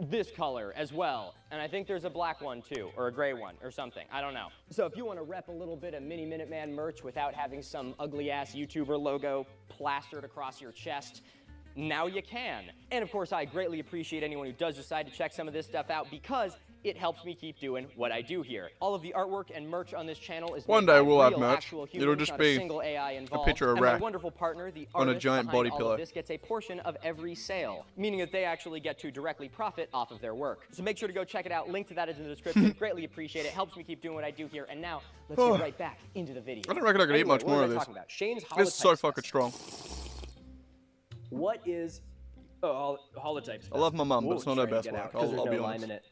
this color as well. And I think there's a black one too, or a gray one, or something. I don't know. So if you want to rep a little bit of Mini Minuteman merch without having some ugly-ass YouTuber logo plastered across your chest, now you can. And of course, I greatly appreciate anyone who does decide to check some of this stuff out because it helps me keep doing what I do here. All of the artwork and merch on this channel is One made day by we'll have real, merch. actual It'll humans, just not be a single AI involved. picture of and my Rack wonderful partner, the on a artist giant behind body all pillow. of this, gets a portion of every sale, meaning that they actually get to directly profit off of their work. So make sure to go check it out. Link to that is in the description. Greatly appreciate it. Helps me keep doing what I do here. And now let's get right back into the video. I don't reckon I could eat much what more was of I this. talking about? Shane's It's so holotype fucking strong. What is holotype? I love my mum, but Ooh, it's not her trying to best get work. out 'cause there's I'll be no lime honest. in it.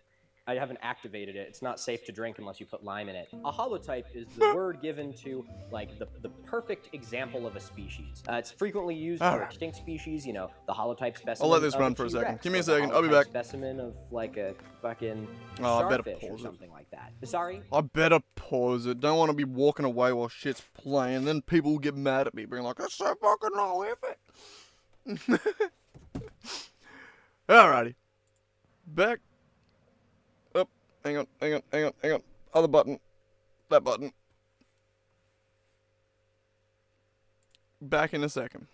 I haven't activated it. It's not safe to drink unless you put lime in it. A holotype is the word given to like the perfect example of a species. It's frequently used for Alright. extinct species. You know, the holotype specimen. I'll let this of run for a second. T-Rex, Give me a or the second. I'll be holotype back. Specimen of like a fucking Oh, I better starfish or pause it. something like that. Sorry. I better pause it. Don't want to be walking away while shit's playing. Then people will get mad at me, being like, "That's so fucking low effort." Alrighty. Back. Up. Hang on. Other button. That button. Back in a second.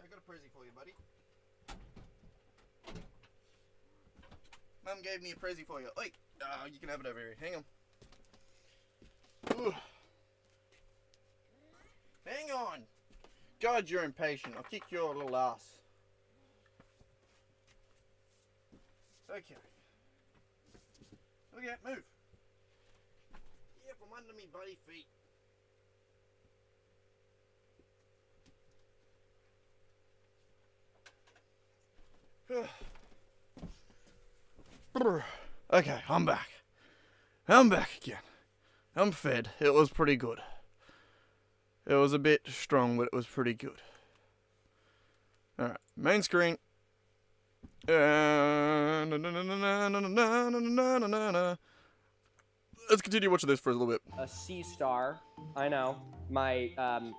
I got a present for you, buddy. Mum gave me a present for you. Oi! You can have it over here. Hang on. Ooh. Hang on! God, you're impatient. I'll kick your little ass. Okay. Okay, move. Yeah, from under me bloody feet. Okay, I'm back. I'm back again. I'm fed. It was pretty good. It was a bit strong, but it was pretty good. Alright, main screen. Let's continue watching this for a little bit. A sea star. I know. My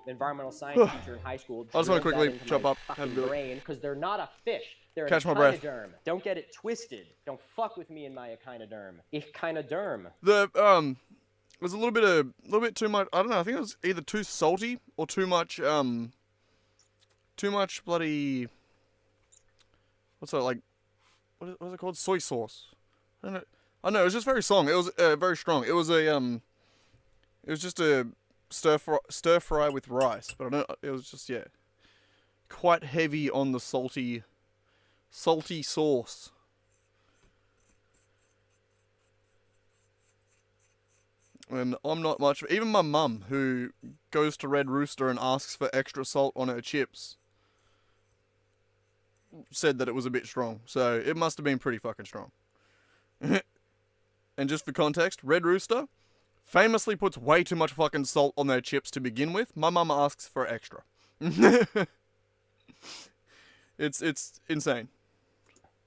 environmental science teacher in high school. I just want to drilled that quickly into chop my up. fucking brain because they're not a fish. They're Catch an my breath. echinoderm. Don't get it twisted. Don't fuck with me in my echinoderm. Echinoderm. The was a little bit too much. I don't know. I think it was either too salty or too much bloody. What's that like? What was it called? Soy sauce. I don't know. I know. It was just very strong. It was very strong. It was a It was just a stir fry with rice, but I don't. It was just quite heavy on the salty sauce. And I'm not much. Even my mum, who goes to Red Rooster and asks for extra salt on her chips, said that it was a bit strong. So it must have been pretty fucking strong. And just for context, Red Rooster famously puts way too much fucking salt on their chips to begin with. My mum asks for extra. It's insane.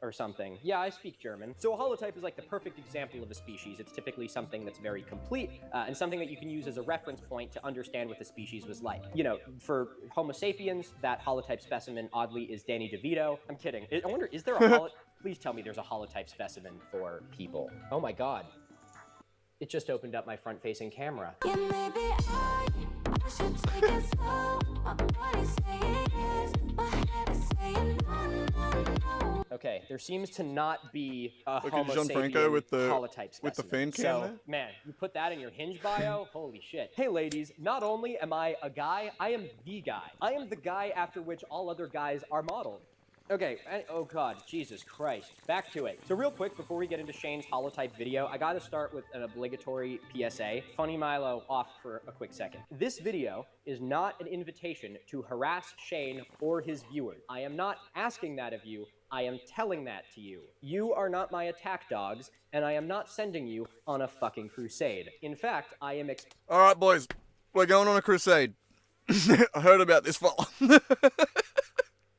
Or something. Yeah, I speak German. So a holotype is like the perfect example of a species. It's typically something that's very complete and something that you can use as a reference point to understand what the species was like. You know, for Homo sapiens, that holotype specimen, oddly, is Danny DeVito. I'm kidding. I wonder, is there a holotype? Please tell me there's a holotype specimen for people. Oh my god. It just opened up my front-facing camera. Yeah, maybe I should take it slow. My body's saying yes, my head is saying no, no, no. Okay, there seems to not be a Look at Homo Gianfranco sapien with the- holotype specimen. with the fan cam So, there. man, you put that in your Hinge bio? Holy shit. Hey, ladies, not only am I a guy, I am the guy. I am the guy after which all other guys are modeled. Okay, oh god, Jesus Christ. Back to it. So real quick, before we get into Shane's holotype video, I gotta start with an obligatory PSA. Funny Milo off for a quick second. This video is not an invitation to harass Shane or his viewers. I am not asking that of you. I am telling that to you. You are not my attack dogs, and I am not sending you on a fucking crusade. In fact, I am Alright, boys. We're going on a crusade. I heard about this fella.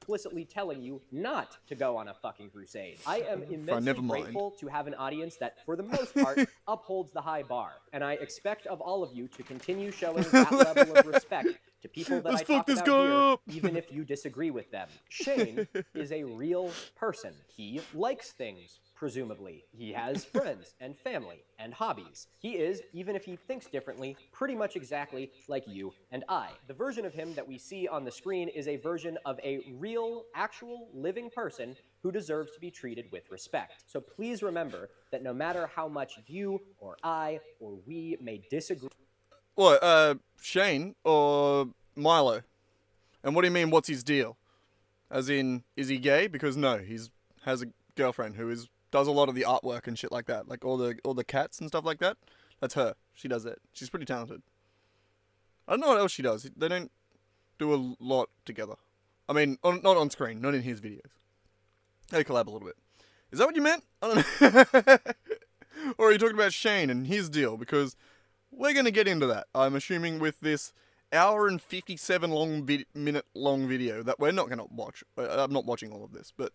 explicitly telling you not to go on a fucking crusade. I am never immensely mind. grateful to have an audience that, for the most part, upholds the high bar. And I expect of all of you to continue showing that level of respect to people that Let's I fuck talk this about guy here, up. even if you disagree with them. Shane is a real person. He likes things. Presumably. He has friends and family and hobbies. He is, even if he thinks differently, pretty much exactly like you and I. The version of him that we see on the screen is a version of a real, actual, living person who deserves to be treated with respect. So please remember that no matter how much you or I or we may disagree. What, Shane or Milo? And what do you mean, what's his deal? As in, is he gay? Because no, has a girlfriend who does a lot of the artwork and shit like that. Like all the cats and stuff like that. That's her. She does that. She's pretty talented. I don't know what else she does. They don't do a lot together. I mean, not on screen, not in his videos. They collab a little bit. Is that what you meant? I don't know. Or are you talking about Shane and his deal? Because we're going to get into that. I'm assuming with this hour and 57 minute long video that we're not going to watch. I'm not watching all of this, but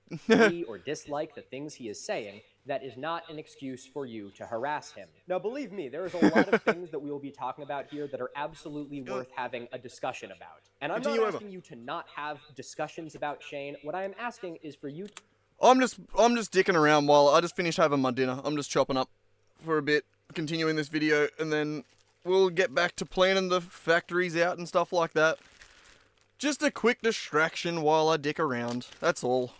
or dislike the things he is saying, that is not an excuse for you to harass him. Now, believe me, there is a lot of things that we will be talking about here that are absolutely worth having a discussion about. And I'm not asking you to not have discussions about Shane. What I am asking is for you to... I'm just dicking around while I just finished having my dinner. I'm just chopping up for a bit, continuing this video, and then we'll get back to planning the factories out and stuff like that. Just a quick distraction while I dick around. That's all.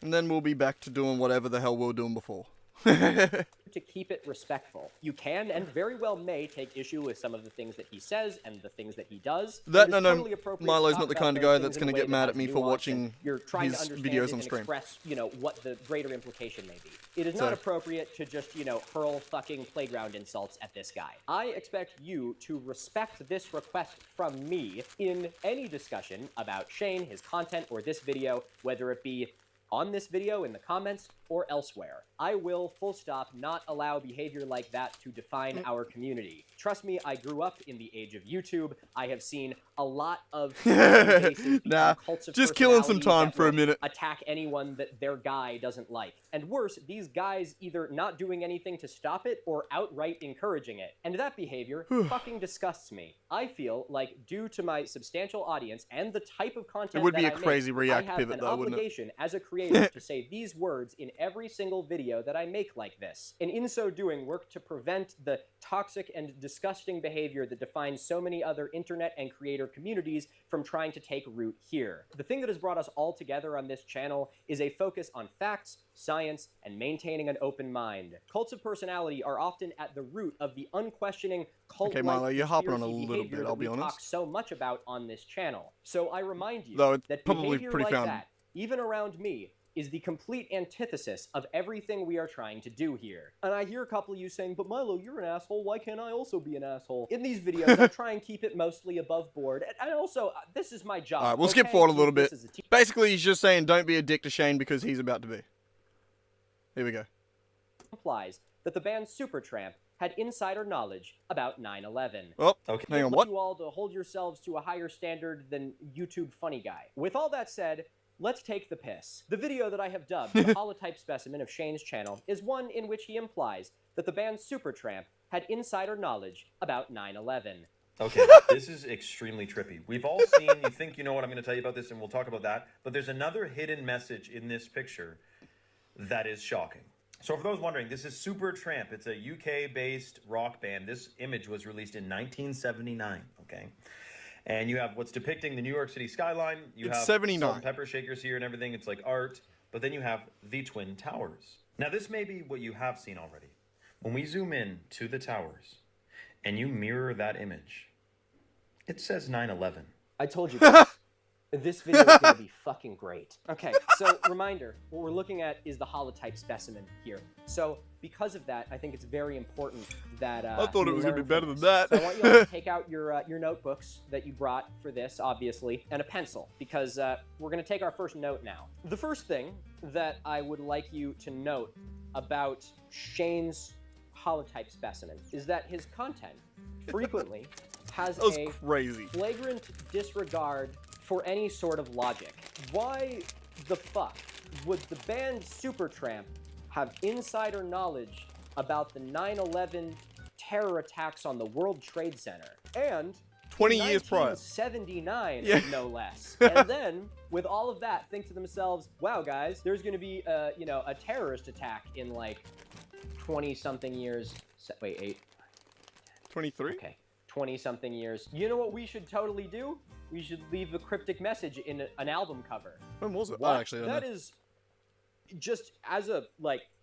And then we'll be back to doing whatever the hell we were doing before. to keep it respectful. You can and very well may take issue with some of the things that he says and the things that he does. That, It is no, totally appropriate to Milo's talk not the about kind of those guy things that's in going a to way get that mad has at me for nuance, and watching you're trying his to understand videos it on and stream. express, what the greater implication may be. It is So- not appropriate to just, hurl fucking playground insults at this guy. I expect you to respect this request from me in any discussion about Shane, his content, or this video, whether it be on this video, in the comments, or elsewhere. I will, full stop, not allow behavior like that to define our community. Trust me, I grew up in the age of YouTube. I have seen a lot of Nah, cults of just killing some personality time that for a will minute. attack anyone that their guy doesn't like. And worse, these guys either not doing anything to stop it or outright encouraging it. And that behavior fucking disgusts me. I feel like, due to my substantial audience and the type of content It would be that a I crazy make, React I have pivot an though, wouldn't it? obligation as a creator to say these words in every single video that I make like this. And in so doing, work to prevent the toxic and disgusting behavior that defines so many other internet and creator communities from trying to take root here. The thing that has brought us all together on this channel is a focus on facts, science, and maintaining an open mind. Cults of personality are often at the root of the unquestioning cult-like Okay, Milo, you're hopping on a conspiracy little behavior bit, that I'll be we talk honest. so much about on this channel. So I remind you Though it's that probably behavior pretty like found- that, even around me, is the complete antithesis of everything we are trying to do here. And I hear a couple of you saying, but Milo, you're an asshole, why can't I also be an asshole? In these videos, I try and keep it mostly above board, and also, this is my job. Alright, we'll skip okay? forward a little This bit. is a team. Basically, he's just saying don't be a dick to Shane because he's about to be. Here we go. Implies that the band Supertramp had insider knowledge about 9/11. Oh, Okay. hang on, Want what? you all to hold yourselves to a higher standard than YouTube funny guy. With all that said, let's take the piss. The video that I have dubbed the holotype specimen of Shane's channel is one in which he implies that the band Supertramp had insider knowledge about 9/11. Okay, this is extremely trippy. We've all seen, you think you know what I'm going to tell you about this, and we'll talk about that, but there's another hidden message in this picture that is shocking. So for those wondering, this is Supertramp. It's a UK-based rock band. This image was released in 1979, okay? And you have what's depicting the New York City skyline. You It's have 79. salt and pepper shakers here and everything. It's like art. But then you have the Twin Towers. Now, this may be what you have seen already. When we zoom in to the towers and you mirror that image, it says 9/11. I told you guys, this video is going to be fucking great. Okay, so reminder, what we're looking at is the holotype specimen here. So because of that, I think it's very important that I thought it you was gonna be learn better from than that. this. So I want you all to take out your notebooks that you brought for this, obviously, and a pencil, because we're going to take our first note now. The first thing that I would like you to note about Shane's holotype specimen is that his content frequently has That was a crazy. flagrant disregard for any sort of logic. Why the fuck would the band Supertramp have insider knowledge about the 9/11 terror attacks on the World Trade Center? And 20 years prior. 1979, Yeah. no less. And then, with all of that, think to themselves, wow, guys, there's going to be, a terrorist attack in, 20-something years. Wait, 8? 23? Okay, 20-something years. You know what we should totally do? We should leave a cryptic message in an album cover. When was it? What? Oh, actually, I don't That know. is just as a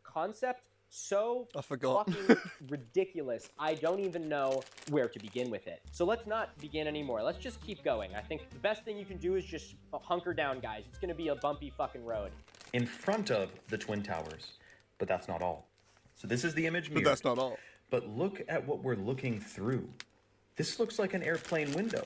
concept so I forgot. fucking ridiculous. I don't even know where to begin with it. So let's not begin anymore. Let's just keep going. I think the best thing you can do is just hunker down, guys. It's gonna be a bumpy fucking road. In front of the Twin Towers. But that's not all. So this is the image But mirrored. that's not all. But look at what we're looking through. This looks like an airplane window.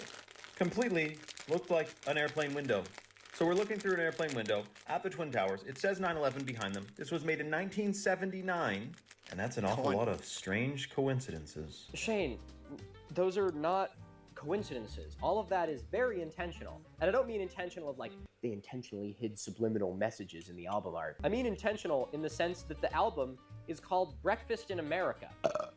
Completely looked like an airplane window. So we're looking through an airplane window at the Twin Towers. It says 9/11 behind them. This was made in 1979. And that's an awful lot of strange coincidences. Shane, those are not coincidences. All of that is very intentional. And I don't mean intentional of they intentionally hid subliminal messages in the album art. I mean intentional in the sense that the album is called Breakfast in America.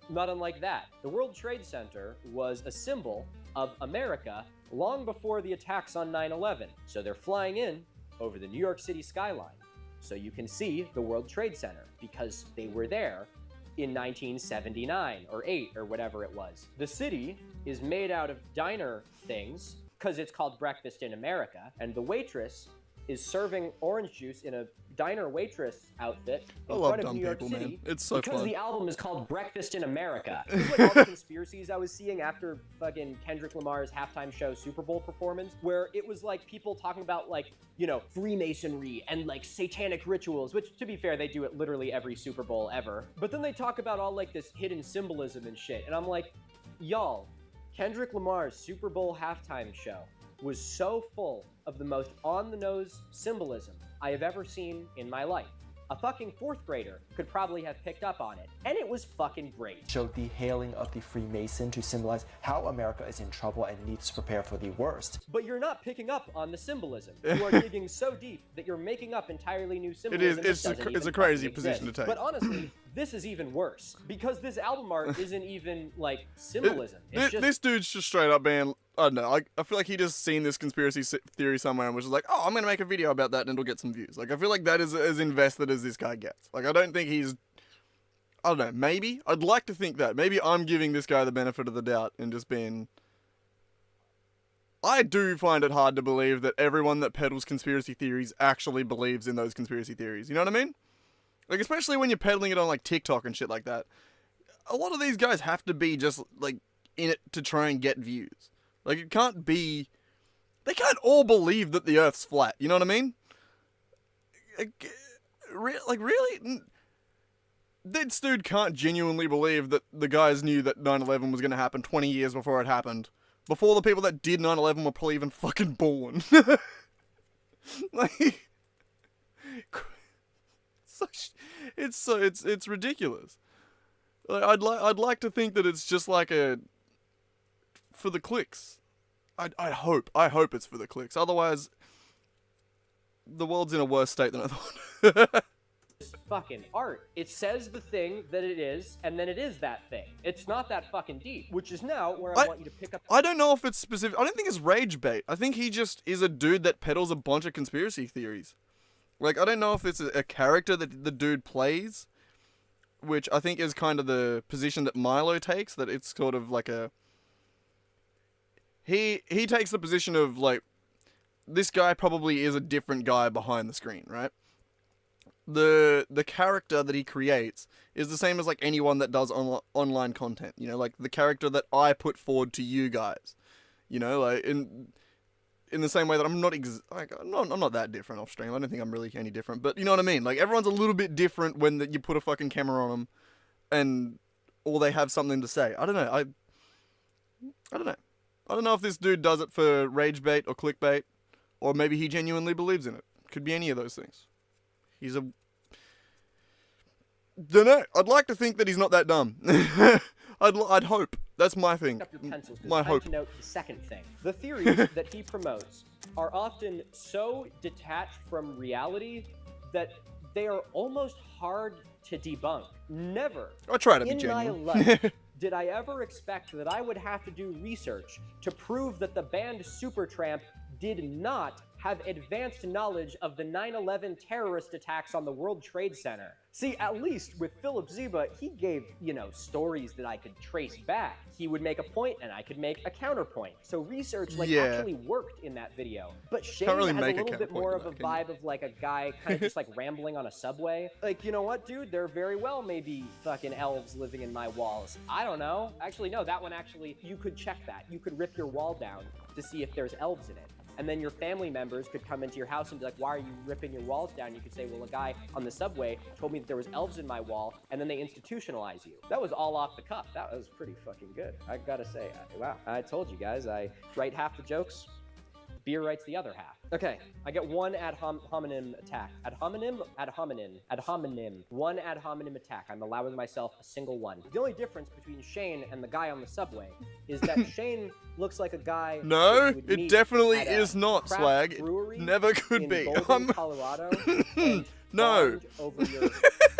Not unlike that. The World Trade Center was a symbol of America long before the attacks on 9/11. So they're flying in over the New York City skyline. So you can see the World Trade Center because they were there in 1979 or 8 or whatever it was. The city is made out of diner things because it's called Breakfast in America, and the waitress is serving orange juice in a diner waitress outfit I in love front of dumb New York people, City. man. It's so because fun. the album is called Breakfast in America. It's like all the conspiracies I was seeing after fucking Kendrick Lamar's halftime show Super Bowl performance, where it was like people talking about like, you know, Freemasonry and like satanic rituals, which to be fair, they do it literally every Super Bowl ever. But then they talk about all like this hidden symbolism and shit. And I'm like, y'all, Kendrick Lamar's Super Bowl halftime show was so full of the most on-the-nose symbolism I have ever seen in my life. A fucking fourth grader could probably have picked up on it, and it was fucking great. Showed the hailing of the Freemason to symbolize how America is in trouble and needs to prepare for the worst. But you're not picking up on the symbolism. You are digging so deep that you're making up entirely new symbolism. It's a crazy position to take. But honestly, this is even worse, because this album art isn't even like symbolism. It's just... This dude's just straight up being, I don't know, I feel like he just seen this conspiracy theory somewhere and was just like, oh, I'm going to make a video about that and it'll get some views. Like, I feel like that is as invested as this guy gets. Like, I don't think he's, I don't know, maybe? I'd like to think that. Maybe I'm giving this guy the benefit of the doubt and just being... I do find it hard to believe that everyone that peddles conspiracy theories actually believes in those conspiracy theories. You know what I mean? Like, especially when you're peddling it on, like, TikTok and shit like that. A lot of these guys have to be just, like, in it to try and get views. Like, it can't be... They can't all believe that the Earth's flat, you know what I mean? Like, really? This dude can't genuinely believe that the guys knew that 9/11 was going to happen 20 years before it happened. Before the people that did 9/11 were probably even fucking born. Like... It's ridiculous. Like, I'd like to think that it's just like a for the clicks. I hope it's for the clicks. Otherwise, the world's in a worse state than I thought. Fucking art. It says the thing that it is, and then it is that thing. It's not that fucking deep, which is now where I want you to pick up. I don't know if it's specific. I don't think it's rage bait. I think he just is a dude that peddles a bunch of conspiracy theories. Like, I don't know if it's a character that the dude plays, which I think is kind of the position that Milo takes, that it's sort of like a... He takes the position of, like, this guy probably is a different guy behind the screen, right? The character that he creates is the same as, like, anyone that does online content, you know? Like, the character that I put forward to you guys, you know? Like, in the same way that I'm not that different off stream. I don't think I'm really any different, but you know what I mean? Like, everyone's a little bit different when you put a fucking camera on them and or they have something to say. I don't know. I don't know. I don't know if this dude does it for rage bait or clickbait, or maybe he genuinely believes in it. Could be any of those things. He's a... Dunno. I'd like to think that he's not that dumb. I'd hope. That's my thing. Up your pencils, my hope. To note the second thing. The theories that he promotes are often so detached from reality that they are almost hard to debunk. Never I try to be in genuine. my life did I ever expect that I would have to do research to prove that the band Supertramp did not have advanced knowledge of the 9/11 terrorist attacks on the World Trade Center. See, at least with Philip Ziba, he gave, you know, stories that I could trace back. He would make a point and I could make a counterpoint. So research, like, actually worked in that video. But Shane really has a make a little bit more of a counterpoint in that, vibe of like a guy kind of just like rambling on a subway. Like, you know what, dude? There very well may be fucking elves living in my walls. I don't know. Actually, no, that one actually, you could check that. You could rip your wall down to see if there's elves in it. And then your family members could come into your house and be like, why are you ripping your walls down? You could say, well, a guy on the subway told me that there was elves in my wall, and then they institutionalize you. That was all off the cuff. That was pretty fucking good. I gotta say, wow. I told you guys, I write half the jokes, Beer writes the other half. Okay, I get one ad hominem attack. Ad hominem? Ad hominem. Ad hominem. One ad hominem attack. I'm allowing myself a single one. The only difference between Shane and the guy on the subway is that Shane looks like a guy. No, it definitely is not, Swag. It never could in be. Golden, Colorado. And no. Over your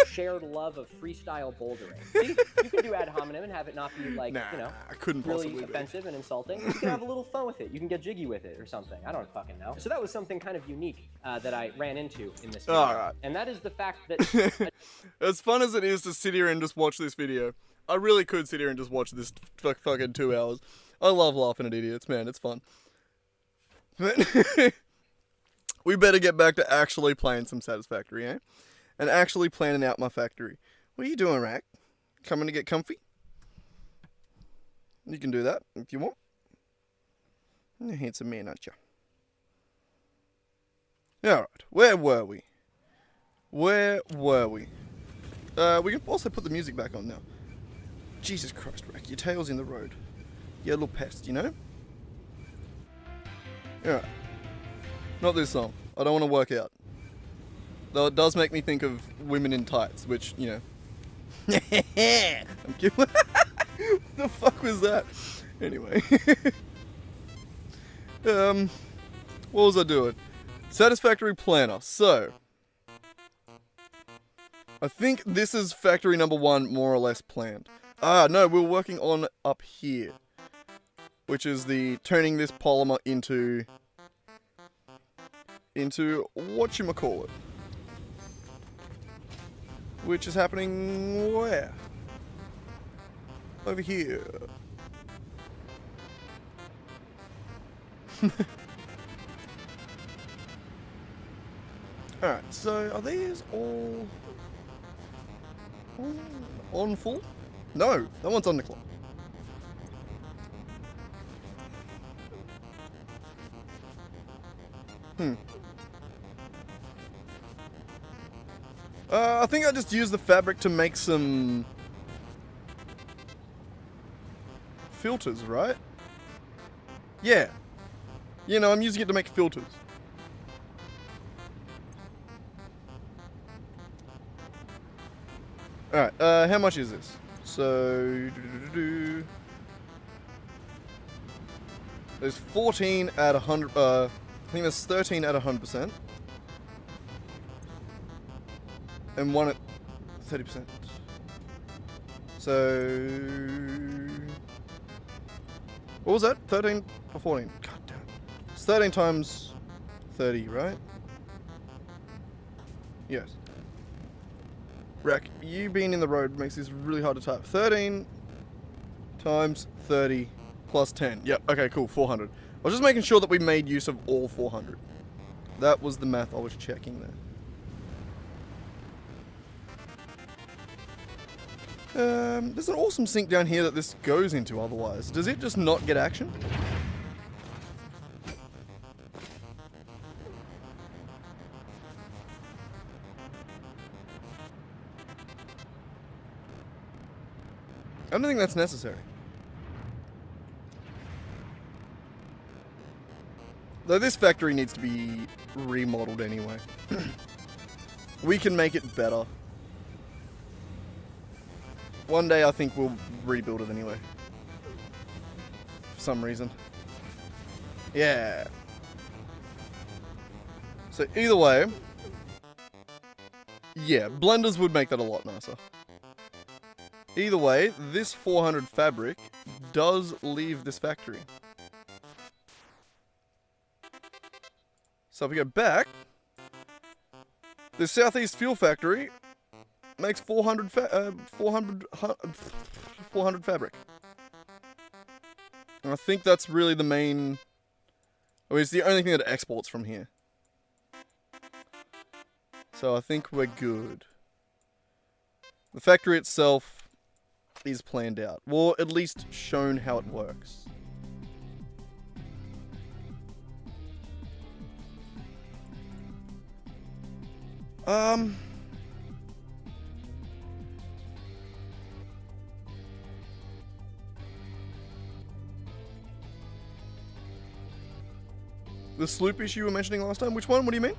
shared love of freestyle bouldering. See, you can do ad hominem and have it not be like, you know, I couldn't really possibly offensive and insulting. You can have a little fun with it. You can get jiggy with it or something. I don't fucking know. So that was something kind of unique that I ran into in this video. Alright. And that is the fact that... As fun as it is to sit here and just watch this video, I really could sit here and just watch this fucking 2 hours. I love laughing at idiots, man. It's fun. we better get back to actually playing some Satisfactory, eh? And actually planning out my factory. What are you doing, Rack? Coming to get comfy? You can do that if you want. You're a handsome man, aren't you? Alright, where were we? We can also put the music back on now. Jesus Christ, Rack, your tail's in the road. You little pest, you know? Alright. Not this song. I don't want to work out. Though it does make me think of women in tights, which, you know. I'm kidding. What the fuck was that? Anyway. What was I doing? Satisfactory planner. So, I think this is factory number 1 more or less planned. Ah, no, we're working on up here. Which is the turning this polymer into whatchamacallit. Which is happening where? Over here. Alright, so are these all on full? No, that one's on the clock. I think I just used the fabric to make some filters, right? Yeah. You know, I'm using it to make filters. Alright, how much is this? So, there's 14 at 100, I think there's 13 at 100%. And 1 at 30%. So, what was that? 13 or 14? God damn it. It's 13 times 30, right? Yes. Rack, you being in the road makes this really hard to type. 13 times 30 plus 10. Yep, okay, cool, 400. I was just making sure that we made use of all 400. That was the math I was checking there. There's an awesome sink down here that this goes into otherwise. Does it just not get action? I don't think that's necessary. Though this factory needs to be remodeled anyway. We can make it better. One day I think we'll rebuild it anyway. For some reason. Yeah. So either way. Yeah, blenders would make that a lot nicer. Either way, this 400 fabric does leave this factory. So if we go back, the Southeast Fuel Factory makes 400 fabric. And I think that's really the main... Oh, it's the only thing that exports from here. So I think we're good. The factory itself is planned out. Well, at least shown how it works. The sloop issue you were mentioning last time? Which one? What do you mean?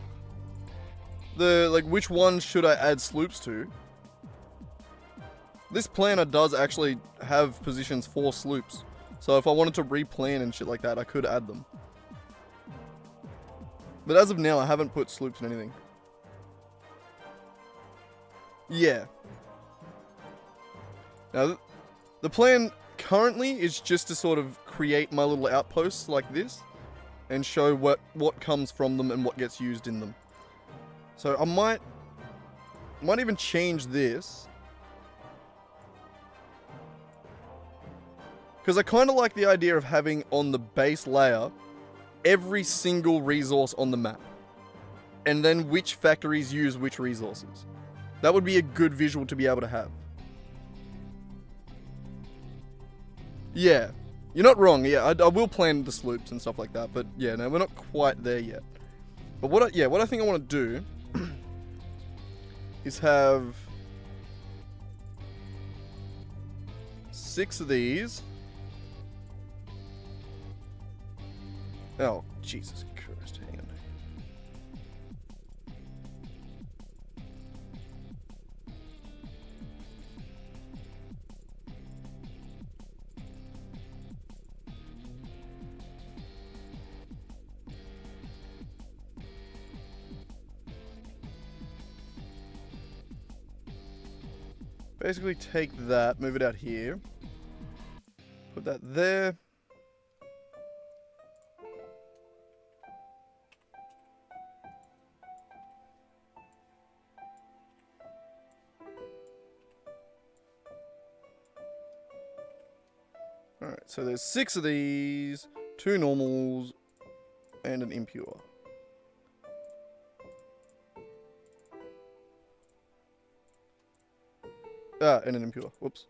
Which one should I add sloops to? This planner does actually have positions for sloops. So if I wanted to replan and shit like that, I could add them. But as of now, I haven't put sloops in anything. Yeah. Now, the plan currently is just to sort of create my little outposts like this. And show what comes from them and what gets used in them. So I might even change this. Because I kind of like the idea of having on the base layer every single resource on the map. and then which factories use which resources. That would be a good visual to be able to have. Yeah, you're not wrong. Yeah, I will plan the sloops and stuff like that, but yeah, no, we're not quite there yet. But what I think I want to do is have 6 of these. Oh, Jesus Christ, hang on. Basically take that, move it out here. Put that there. Alright, so there's 6 of these, 2 normals, and an impure. And an impure. Whoops.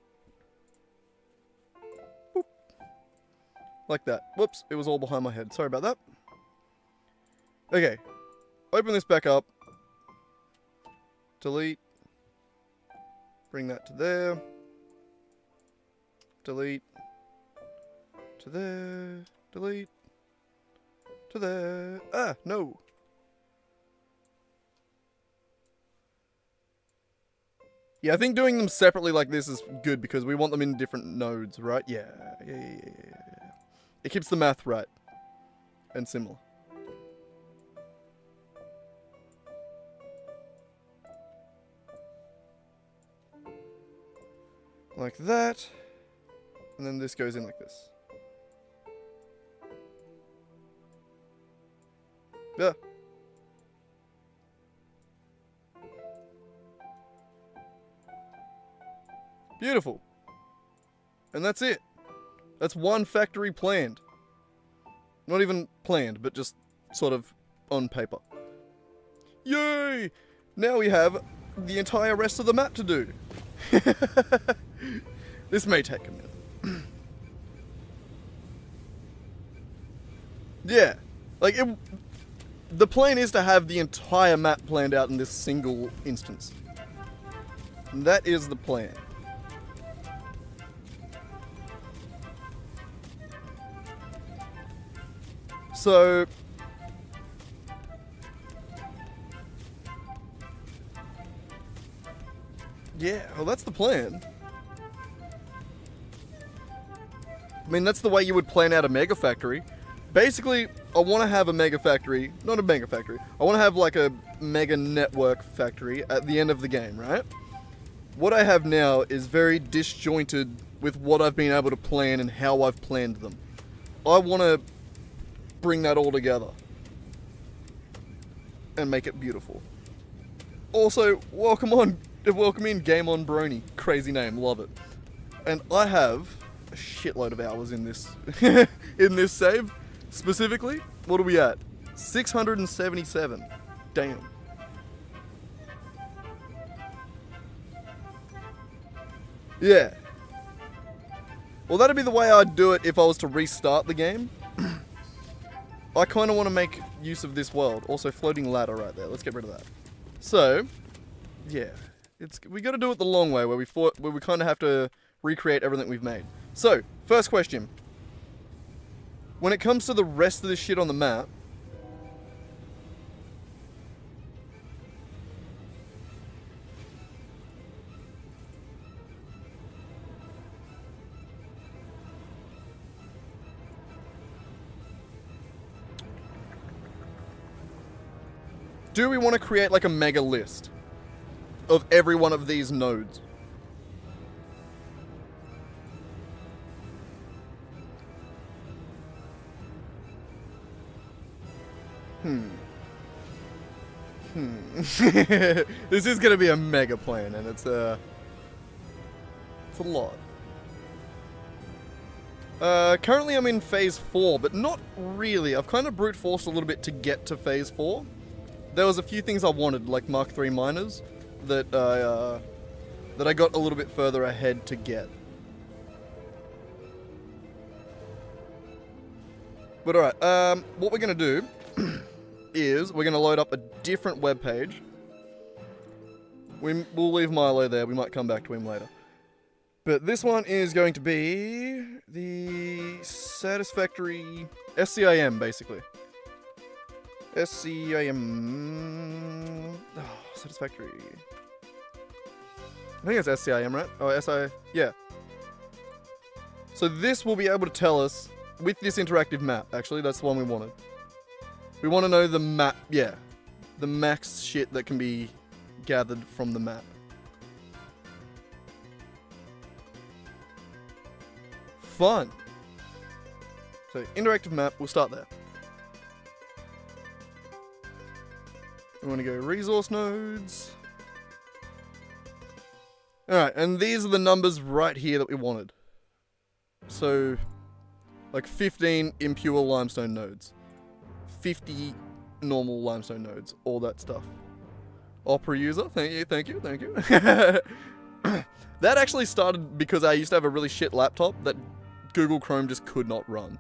Boop. Like that. Whoops, it was all behind my head. Sorry about that. Okay. Open this back up. Delete. Bring that to there. Delete. To there. Delete. To there. Ah, no. Yeah, I think doing them separately like this is good because we want them in different nodes, right? Yeah. It keeps the math right. And similar. Like that. And then this goes in like this. Yeah. Beautiful. And that's it. That's one factory planned. Not even planned, but just sort of on paper. Yay! Now we have the entire rest of the map to do. This may take a minute. Yeah. Like, the plan is to have the entire map planned out in this single instance. And that is the plan. So, yeah, well, that's the plan. I mean, that's the way you would plan out a mega factory. Basically, I want to have a mega factory, not a mega factory. I want to have like a mega network factory at the end of the game, right? What I have now is very disjointed with what I've been able to plan and how I've planned them. I want to bring that all together and make it beautiful. Also, welcome in Game On Brony. Crazy name, love it. And I have a shitload of hours in this in this save. Specifically, what are we at? 677. Damn. Yeah. Well, that'd be the way I'd do it if I was to restart the game. I kind of want to make use of this world. Also, floating ladder right there. Let's get rid of that. So, yeah, we got to do it the long way, where we kind of have to recreate everything we've made. So, first question: when it comes to the rest of this shit on the map, do we want to create like a mega list of every one of these nodes? This is going to be a mega plan, and it's a lot. Currently I'm in phase 4, but not really. I've kind of brute forced a little bit to get to phase 4. there was a few things I wanted, like Mark III miners, that I got a little bit further ahead to get. But alright, what we're gonna do is we're gonna load up a different web page. We'll leave Milo there, we might come back to him later. But this one is going to be the Satisfactory SCIM, basically. SCIM. Oh, Satisfactory. I think it's SCIM, right? Oh, SI. Yeah. So this will be able to tell us with this interactive map. Actually, that's the one we wanted. We want to know the map. Yeah, the max shit that can be gathered from the map. Fun. So interactive map. We'll start there. We want to go resource nodes. Alright, and these are the numbers right here that we wanted. So, like 15 impure limestone nodes. 50 normal limestone nodes. All that stuff. Opera user, thank you, thank you, thank you. That actually started because I used to have a really shit laptop that Google Chrome just could not run.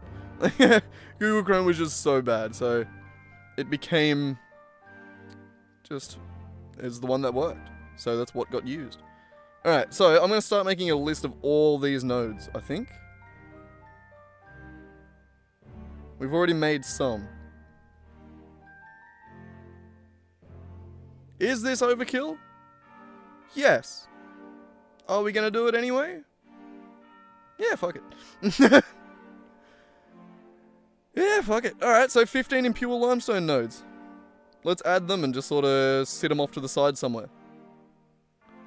Google Chrome was just so bad, so it became just is the one that worked. So that's what got used. Alright, so I'm going to start making a list of all these nodes, I think. We've already made some. Is this overkill? Yes. Are we going to do it anyway? Yeah, fuck it. Yeah, fuck it. Alright, so 15 impure limestone nodes. Let's add them and just sort of sit them off to the side somewhere.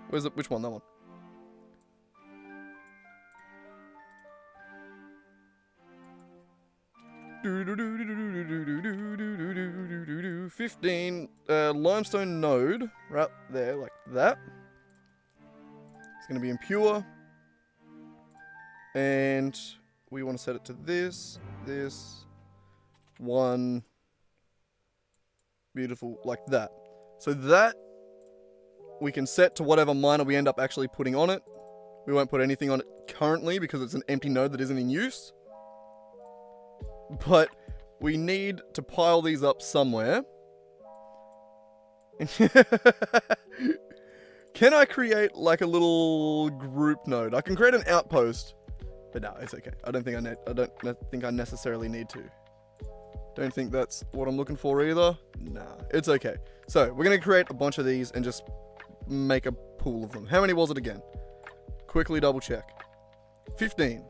Where's it? Which one? That one. Do 15 limestone node right there, like that. It's going to be impure, and we want to set it to this one. Beautiful, like that. So that we can set to whatever miner we end up actually putting on it. We won't put anything on it currently because it's an empty node that isn't in use. But we need to pile these up somewhere. Can I create like a little group node? I can create an outpost, but no, it's okay. I don't think I necessarily need to. Don't think that's what I'm looking for either. Nah, it's okay. So we're gonna create a bunch of these and just make a pool of them. How many was it again? Quickly double check. 15.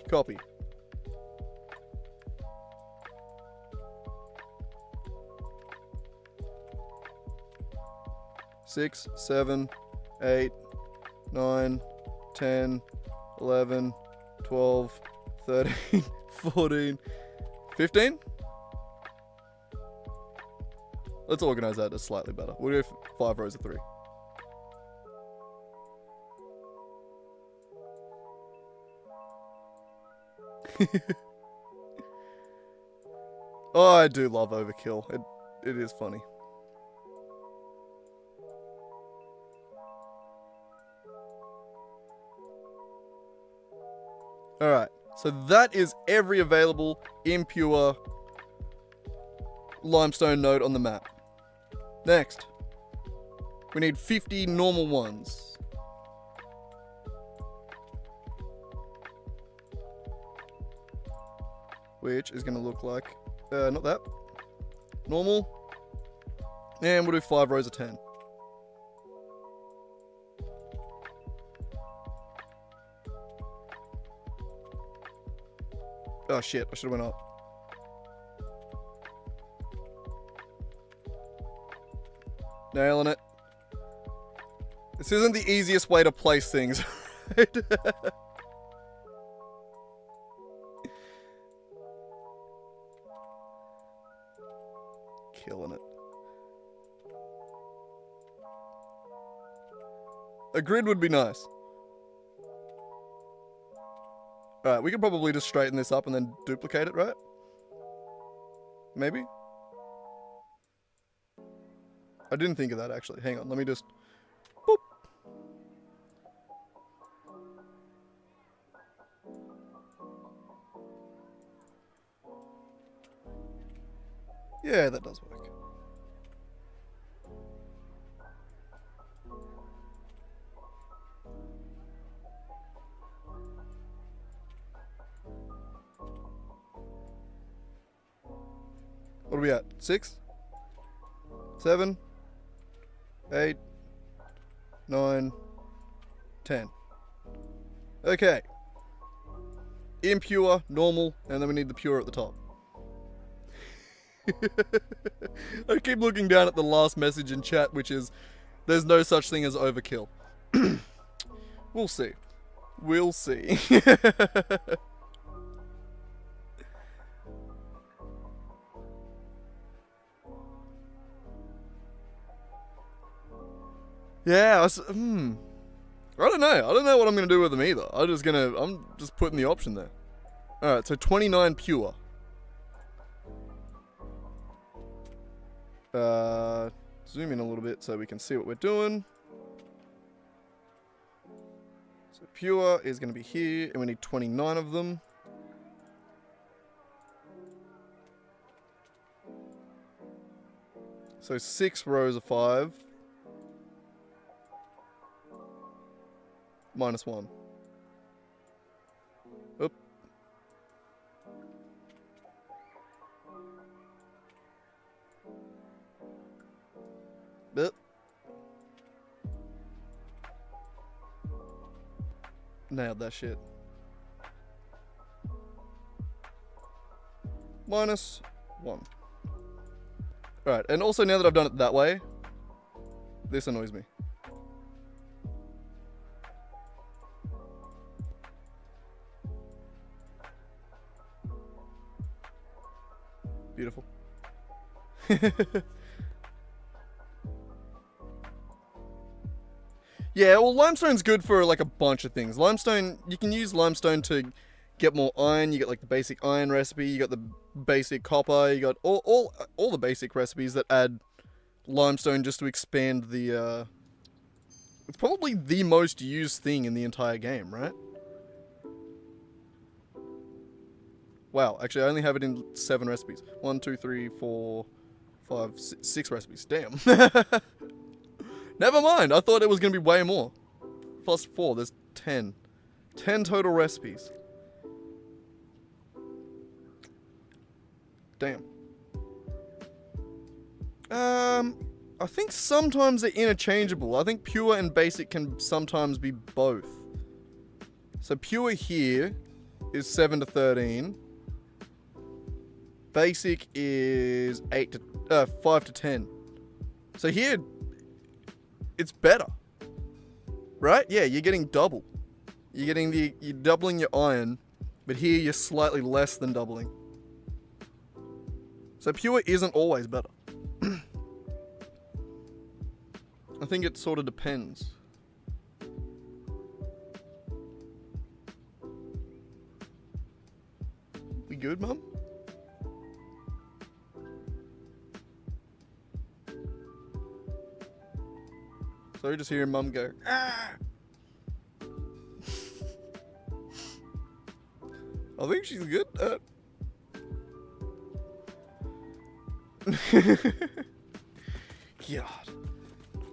Copy. Six, 7, 8, 9, 10, 11, 12, 13, 14, 15? Let's organize that just slightly better. We'll do 5 rows of 3. Oh, I do love overkill. It is funny. Alright, so that is every available impure limestone node on the map. Next, we need 50 normal ones. Which is going to look like, not that, normal, and we'll do 5 rows of 10. Oh shit, I should have went up. Nailing it. This isn't the easiest way to place things, right? Killing it. A grid would be nice. Alright, we could probably just straighten this up and then duplicate it, right? Maybe? I didn't think of that actually. Hang on, let me just... Boop. Yeah, that does work. What are we at? 6? 7? 8? 9? 10. Okay. Impure, normal, and then we need the pure at the top. I keep looking down at the last message in chat, which is, there's no such thing as overkill. We'll see. We'll see. Yeah, I don't know. I don't know what I'm gonna do with them either. I'm just putting the option there. Alright, so 29 pure. Zoom in a little bit so we can see what we're doing. So pure is gonna be here, and we need 29 of them. So 6 rows of 5. Minus 1. Oop. Oop. Nailed that shit. Minus 1. Alright, and also now that I've done it that way, this annoys me. Beautiful. Yeah, well, limestone's good for like a bunch of things. Limestone, you can use limestone to get more iron. You get like the basic iron recipe. You got the basic copper. You got all the basic recipes that add limestone just to expand the. It's probably the most used thing in the entire game, right? Wow, actually I only have it in 7 recipes. 1, 2, 3, 4, 5, 6 recipes. Damn. Never mind, I thought it was going to be way more. Plus 4, there's 10. 10 total recipes. Damn. I think sometimes they're interchangeable. I think pure and basic can sometimes be both. So pure here is 7 to 13. Basic is 5 to 10. So here, it's better, right? Yeah, you're getting double. You're doubling your iron, but here you're slightly less than doubling. So pure isn't always better. I think it sort of depends. We good, Mum? So you just hear Mum go, ah! I think she's good at... God.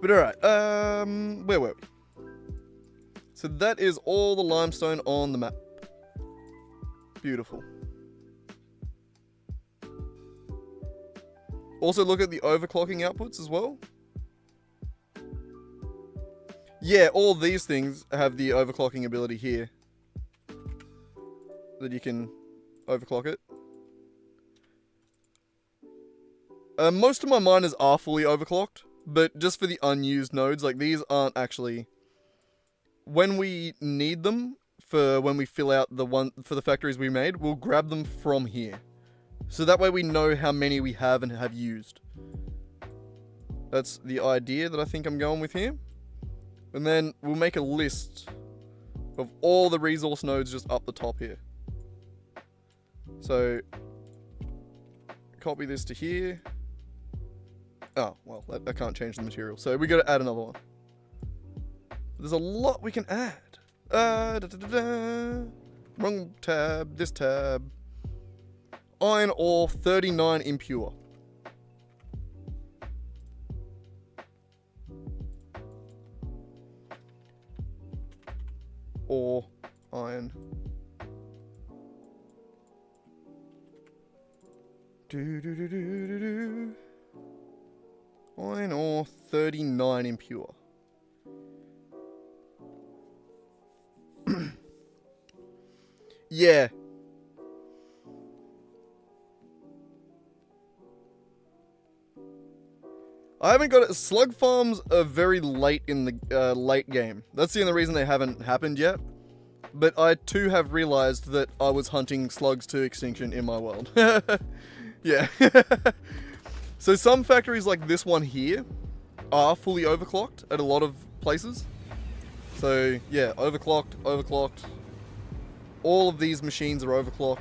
But alright, where were we? So that is all the limestone on the map. Beautiful. Also look at the overclocking outputs as well. Yeah, all these things have the overclocking ability here. That you can overclock it. Most of my miners are fully overclocked, but just for the unused nodes, like these aren't actually... When we need them, for when we fill out the one for the factories we made, we'll grab them from here. So that way we know how many we have and have used. That's the idea that I think I'm going with here. And then we'll make a list of all the resource nodes just up the top here. So, copy this to here. Oh, well, I can't change the material. So we got to add another one. There's a lot we can add. Wrong tab, this tab. Iron ore, 39 impure. Ore, iron. Iron ore, 39 impure. Yeah. I haven't got it. Slug farms are very late in the late game. That's the only reason they haven't happened yet. But I too have realized that I was hunting slugs to extinction in my world. Yeah. So some factories like this one here are fully overclocked at a lot of places. So yeah, overclocked. All of these machines are overclocked.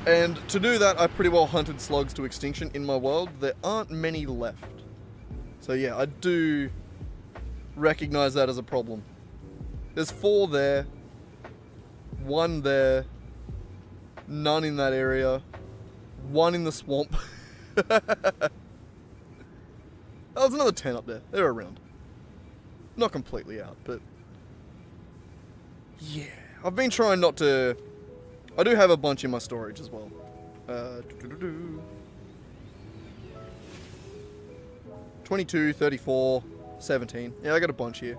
And to do that, I pretty well hunted slugs to extinction in my world. There aren't many left. So yeah, I do recognize that as a problem. There's 4 there, 1 there, none in that area, 1 in the swamp. Oh, there's another 10 up there. They're around. Not completely out, but yeah. I've been trying not to... I do have a bunch in my storage as well. 22, 34, 17. Yeah, I got a bunch here.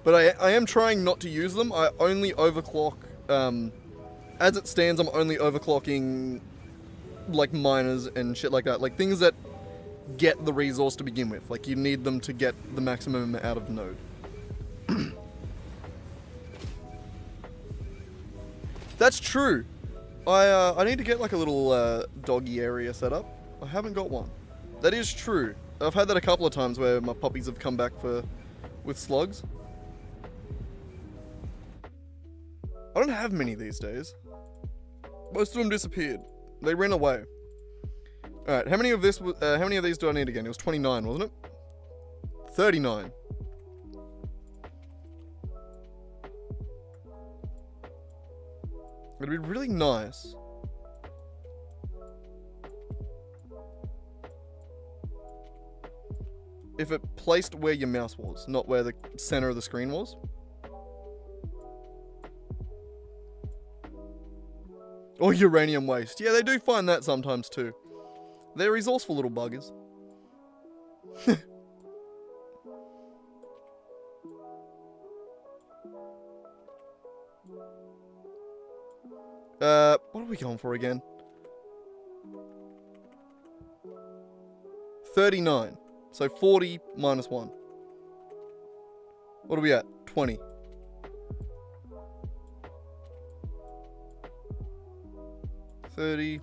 But I am trying not to use them. I only overclock... as it stands, I'm only overclocking like miners and shit like that. Like things that get the resource to begin with. Like you need them to get the maximum out of the node. That's true. I need to get like a little doggy area set up. I haven't got one. That is true. I've had that a couple of times where my puppies have come back with slugs. I don't have many these days. Most of them disappeared. They ran away. All right, how many of these do I need again? It was 29, wasn't it? 39. It'd be really nice if it placed where your mouse was, not where the center of the screen was. Or uranium waste. Yeah, they do find that sometimes too. They're resourceful little buggers. What are we going for again? 39. So 40 minus 1. What are we at? 20. 30.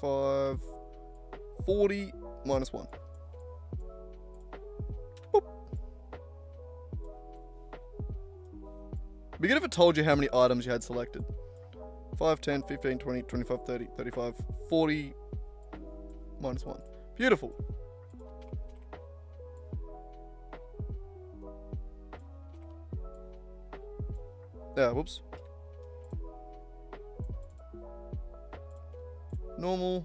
5. 40 minus 1. Boop. Be good if it told you how many items you had selected. 5, 10, 15, 20, 25, 30, 35, 40 minus 1. Beautiful. Whoops. Normal.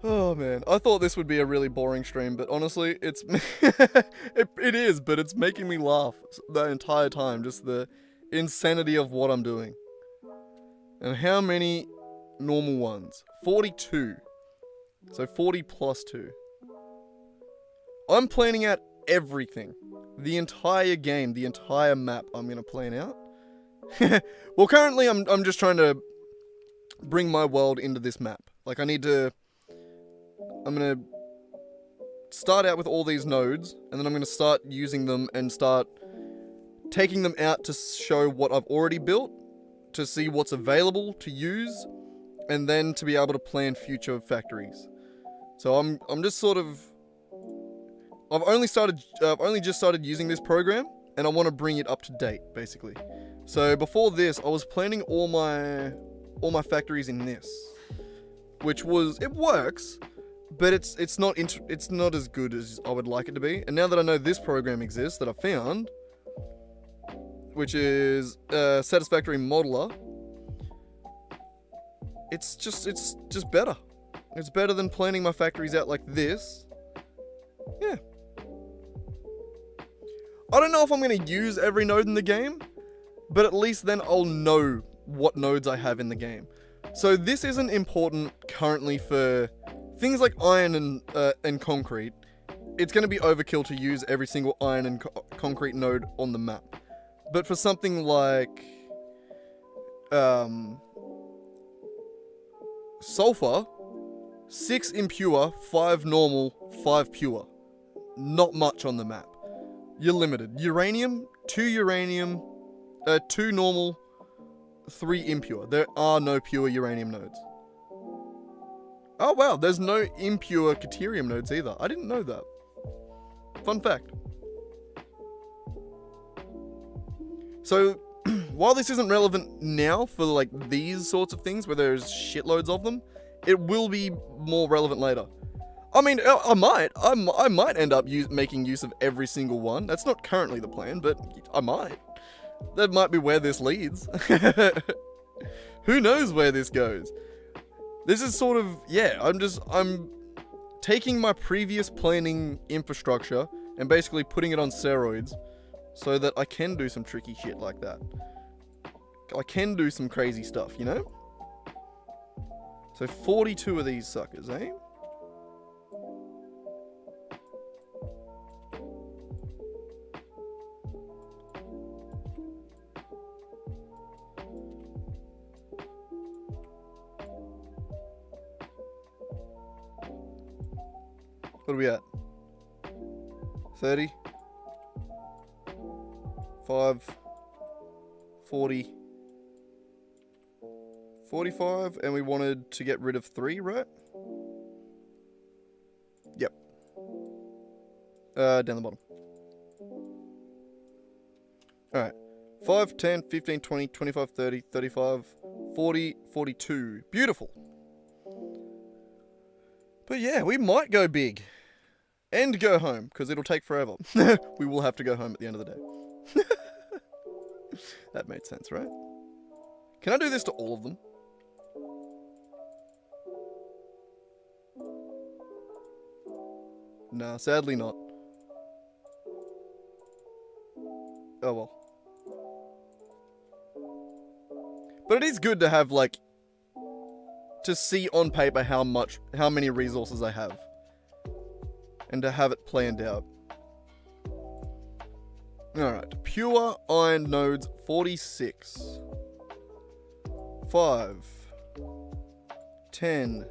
Oh man, I thought this would be a really boring stream, but honestly, it's it is, but it's making me laugh the entire time, just the insanity of what I'm doing. And how many normal ones? 42. So 40 plus 2. I'm planning out everything. The entire game, the entire map I'm going to plan out. Well, currently I'm just trying to bring my world into this map. Like I'm going to start out with all these nodes, and then I'm going to start using them and start taking them out to show what I've already built, to see what's available to use, and then to be able to plan future factories. So I'm just sort of I've only just started using this program, and I want to bring it up to date, basically. So before this, I was planning all my factories in this, which it works, but it's not as good as I would like it to be. And now that I know this program exists that I found, which is Satisfactory Modeler, it's just better. It's better than planning my factories out like this. Yeah. I don't know if I'm going to use every node in the game, but at least then I'll know what nodes I have in the game. So this isn't important currently for things like iron and concrete. It's going to be overkill to use every single iron and concrete node on the map. But for something like sulfur, 6 impure, 5 normal, 5 pure. Not much on the map. You're limited. Uranium, 2 normal, 3 impure. There are no pure uranium nodes. Oh wow, there's no impure deuterium nodes either. I didn't know that. Fun fact. So, while this isn't relevant now for like these sorts of things where there's shitloads of them, it will be more relevant later. I mean, I might end up making use of every single one. That's not currently the plan, but I might. That might be where this leads. Who knows where this goes? This is sort of, yeah, I'm taking my previous planning infrastructure and basically putting it on steroids so that I can do some tricky shit like that. I can do some crazy stuff, you know? So 42 of these suckers, eh? What are we at? 30? 5? 40? 45? And we wanted to get rid of 3, right? Yep. Down the bottom. Alright. 5, 10, 15, 20, 25, 30, 35, 40, 42. Beautiful. But yeah, we might go big. And go home, because it'll take forever. We will have to go home at the end of the day. That made sense, right? Can I do this to all of them? Nah, sadly not. Oh well. But it is good to have, like, to see on paper how many resources I have. And to have it planned out. Alright, pure iron nodes 46. 5. 10.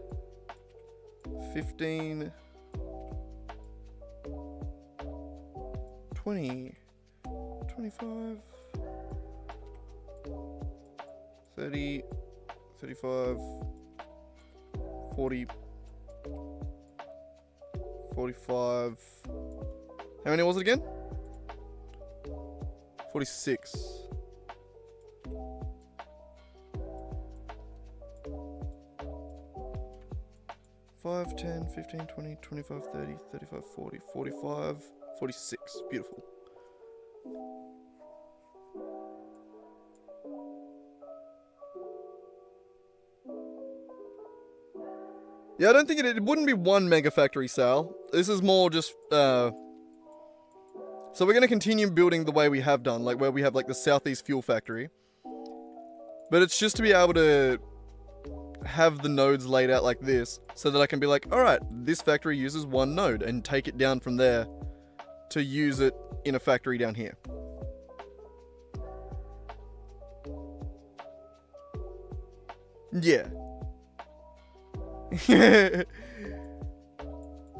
15. 20. 25. 30. 35. 40. 45. How many was it again? 46. Five, 10, 15, 20, 25, 30, 35, 40, 45, 46. Beautiful. Yeah, I don't think it wouldn't be one mega factory sale. This is more just, so we're going to continue building the way we have done, like where we have like the Southeast Fuel Factory. But it's just to be able to have the nodes laid out like this, so that I can be like, alright, this factory uses one node, and take it down from there to use it in a factory down here. Yeah.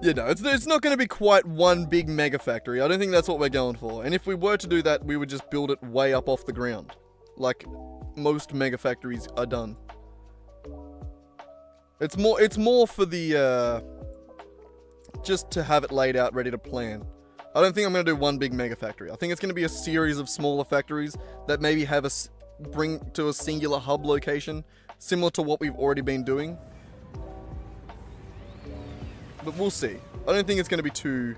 You know, it's not going to be quite one big mega factory. I don't think that's what we're going for. And if we were to do that, we would just build it way up off the ground. Like most mega factories are done. It's more for the, just to have it laid out, ready to plan. I don't think I'm going to do one big mega factory. I think it's going to be a series of smaller factories that maybe have bring to a singular hub location, similar to what we've already been doing. But we'll see. I don't think it's going to be too...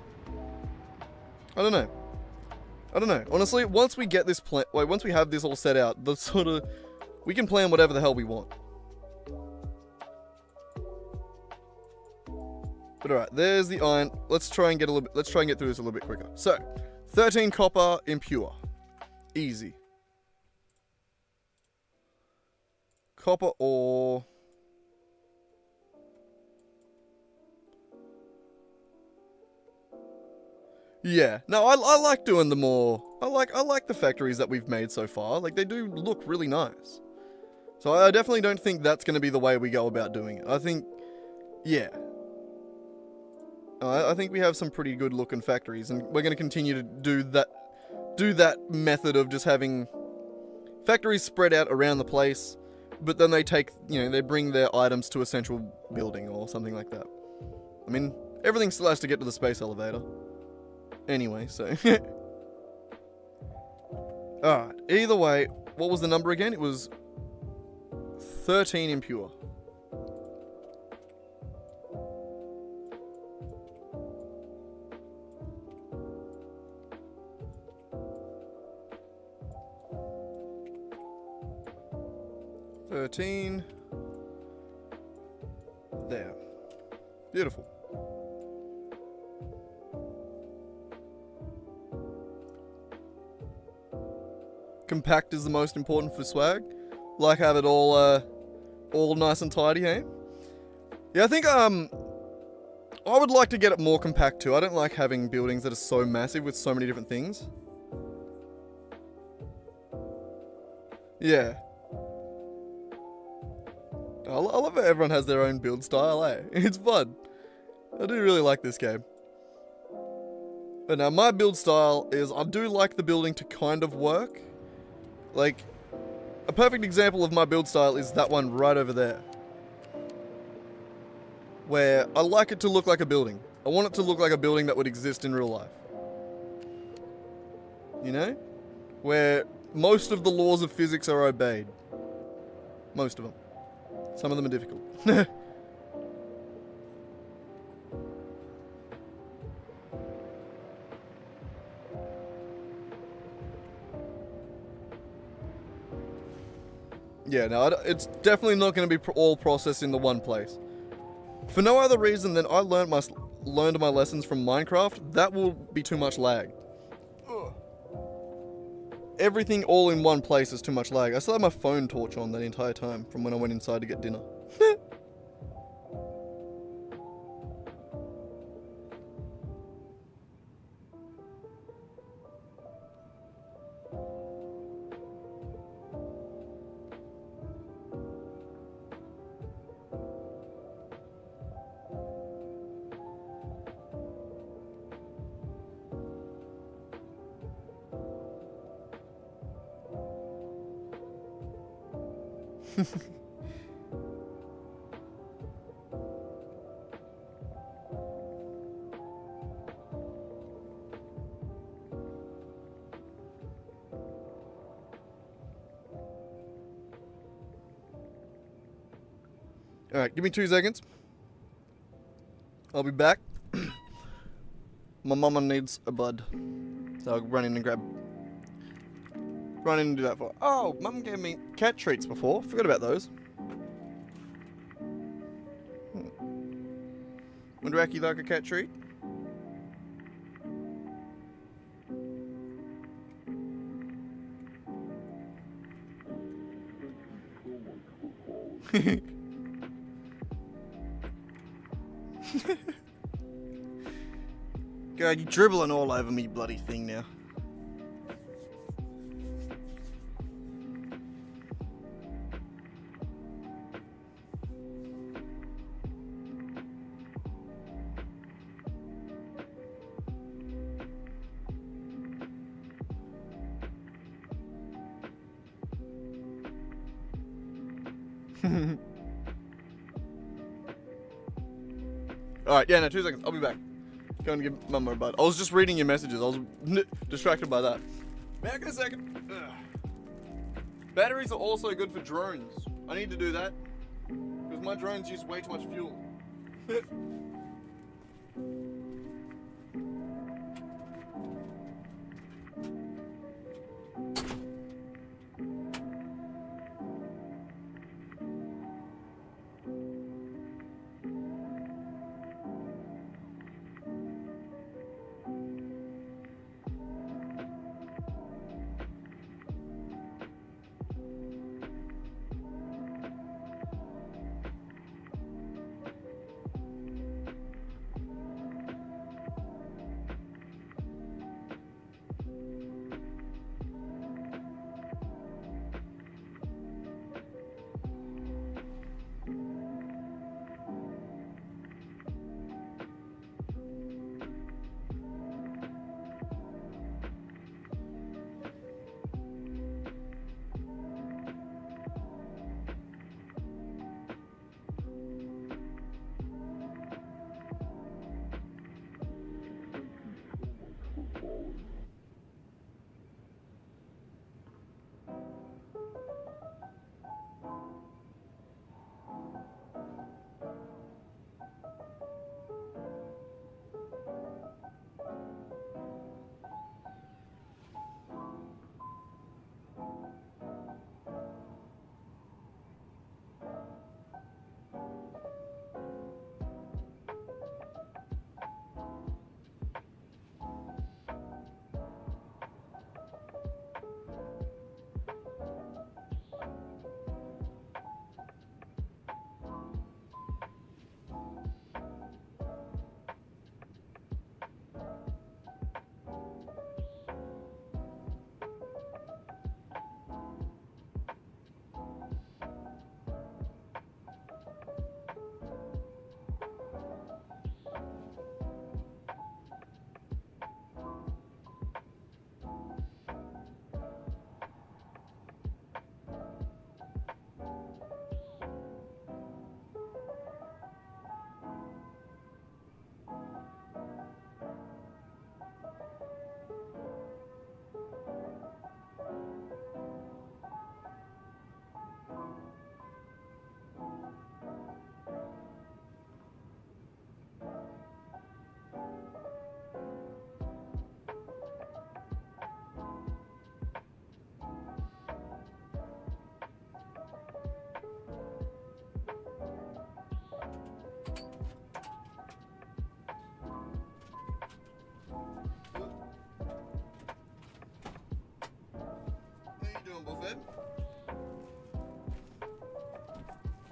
I don't know. Honestly, once we get this once we have this all set out, we can plan whatever the hell we want. But alright, there's the iron. Let's try and get through this a little bit quicker. So, 13 copper impure. Easy. Copper ore. Yeah. No, I like doing the more... I like the factories that we've made so far. Like, they do look really nice. So I definitely don't think that's going to be the way we go about doing it. I think... Yeah. I think we have some pretty good looking factories, and we're going to continue to do that method of just having factories spread out around the place, but then they take, they bring their items to a central building or something like that. I mean, everything still has to get to the space elevator. Anyway, so... Alright, either way, what was the number again? It was 13 impure. There. Beautiful. Compact is the most important for swag. Like have it all nice and tidy, hey? Yeah, I think I would like to get it more compact too. I don't like having buildings that are so massive with so many different things. Yeah. I love how everyone has their own build style, eh? It's fun. I do really like this game. But now my build style is, I do like the building to kind of work. Like, a perfect example of my build style is that one right over there. Where I like it to look like a building. I want it to look like a building that would exist in real life. You know? Where most of the laws of physics are obeyed. Most of them. Some of them are difficult. Yeah, no, it's definitely not going to be all processed into one place. For no other reason than I learned my lessons from Minecraft, that will be too much lag. Ugh. Everything all in one place is too much lag. I still had my phone torch on that entire time from when I went inside to get dinner. Alright, give me 2 seconds. I'll be back. My mama needs a bud. So I'll run in and do that for... Oh, mum gave me cat treats before. Forgot about those. Would Racky like a cat treat? God, you're dribbling all over me bloody thing now. Alright, yeah, no, 2 seconds. I'll be back. Go and give Mum a bud. I was just reading your messages. I was distracted by that. Back in a second. Ugh. Batteries are also good for drones. I need to do that. Because my drones use way too much fuel.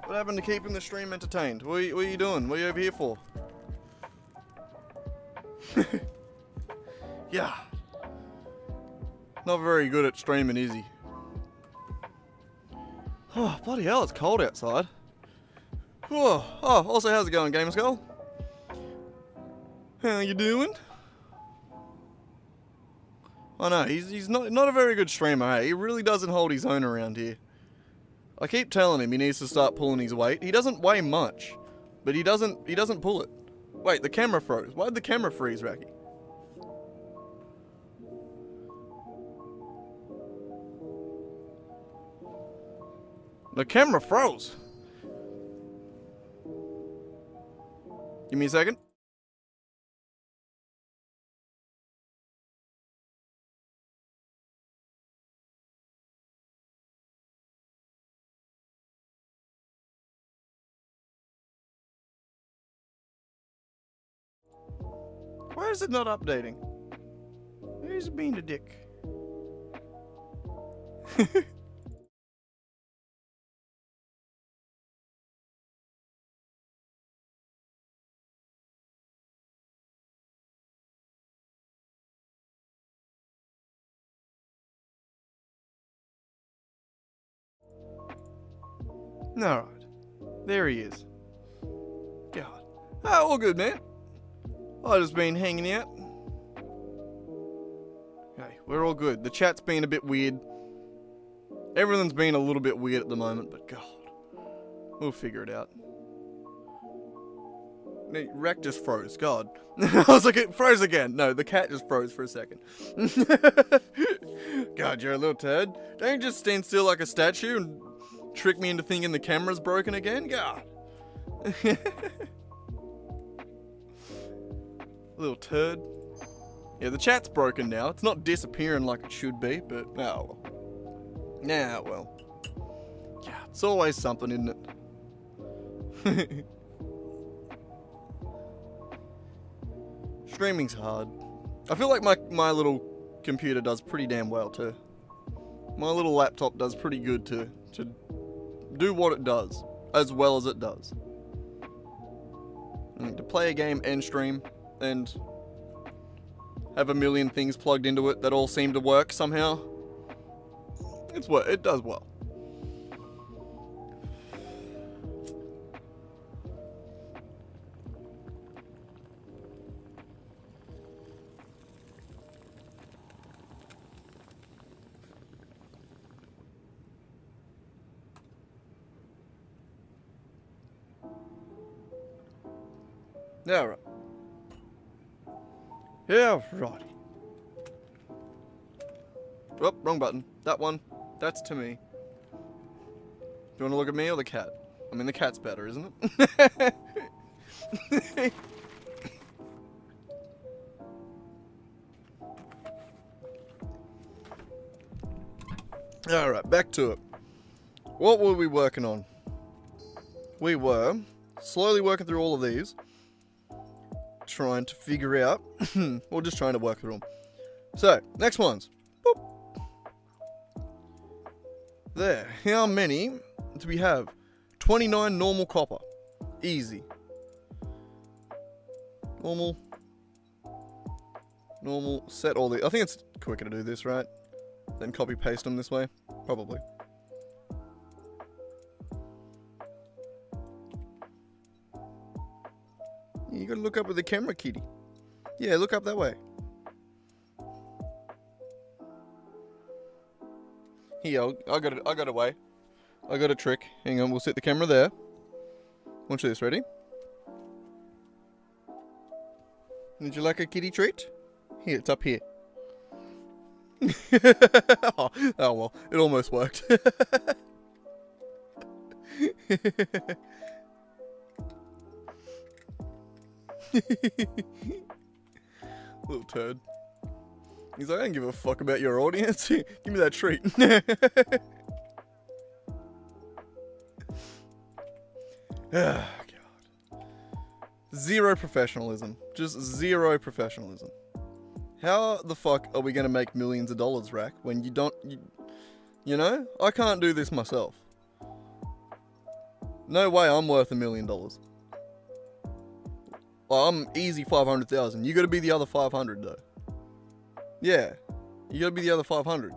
What happened to keeping the stream entertained? What are you doing? What are you over here for? Yeah. Not very good at streaming, is he? Oh, bloody hell, it's cold outside. Oh, also, how's it going, Gamer Skull? How you doing? I know, he's not a very good streamer, hey? He really doesn't hold his own around here. I keep telling him he needs to start pulling his weight. He doesn't weigh much, but he doesn't pull it. Wait, the camera froze. Why'd the camera freeze, Racky? The camera froze. Give me a second. Why is it not updating? Who's being a dick? Alright. There he is. God. Oh, all good, man. I just been hanging out. Okay, we're all good. The chat's been a bit weird. Everything's been a little bit weird at the moment, but God. We'll figure it out. No, Rec just froze. God. I was like, it froze again. No, the cat just froze for a second. God, you're a little turd. Don't you just stand still like a statue and trick me into thinking the camera's broken again? God. Little turd. Yeah, the chat's broken now. It's not disappearing like it should be, but oh well. Nah, well. Yeah, it's always something, isn't it? Streaming's hard. I feel like my little computer does pretty damn well too. My little laptop does pretty good to do what it does, as well as it does. And to play a game and stream, and have a million things plugged into it that all seem to work somehow. It does well. Yeah, right. Yeah, right. Oh, wrong button. That one. That's to me. Do you want to look at me or the cat? I mean, the cat's better, isn't it? Alright, back to it. What were we working on? We were slowly working through all of these. Trying to figure out, or just trying to work through them. So, next ones. Boop. There. How many do we have? 29 normal copper. Easy. Normal. Set all the... I think it's quicker to do this, right? Then copy paste them this way. Probably. You gotta look up with the camera, kitty. Yeah, look up that way. Here, I got a way. I got a trick. Hang on, we'll set the camera there. Watch this, ready? Would you like a kitty treat? Here, it's up here. Oh well, it almost worked. Little turd. He's like, I don't give a fuck about your audience. Give me that treat. Oh, God. Zero professionalism. Just zero professionalism. How the fuck are we going to make millions of dollars, Rack, when you don't... You know? I can't do this myself. No way I'm worth $1 million. Oh, I'm easy 500,000. You gotta be the other 500 though. Yeah. You gotta be the other 500.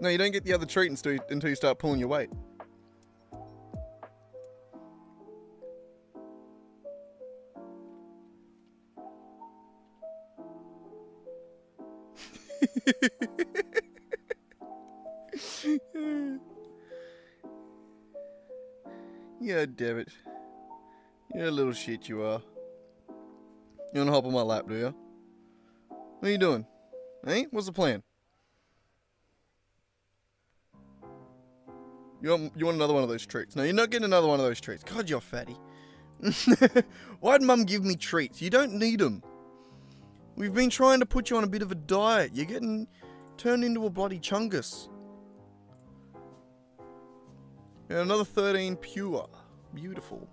No, you don't get the other treat until you start pulling your weight. Yeah, damn it. You're a little shit, you are. You wanna hop on my lap, do you? What are you doing? Eh? What's the plan? You want another one of those treats? No, you're not getting another one of those treats. God, you're fatty. Why'd Mum give me treats? You don't need them. We've been trying to put you on a bit of a diet. You're getting turned into a bloody chungus. And another 13 pure. Beautiful.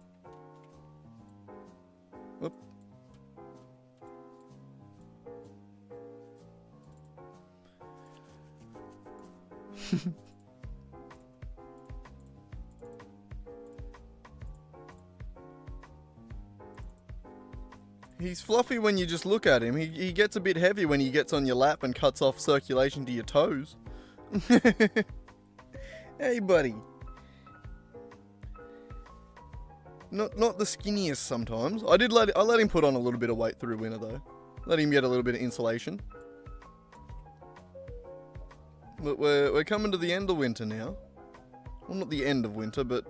Whoop. He's fluffy when you just look at him. He gets a bit heavy when he gets on your lap and cuts off circulation to your toes. Hey, buddy. Not the skinniest sometimes. I let him put on a little bit of weight through winter though. Let him get a little bit of insulation. But we're coming to the end of winter now. Well, not the end of winter, but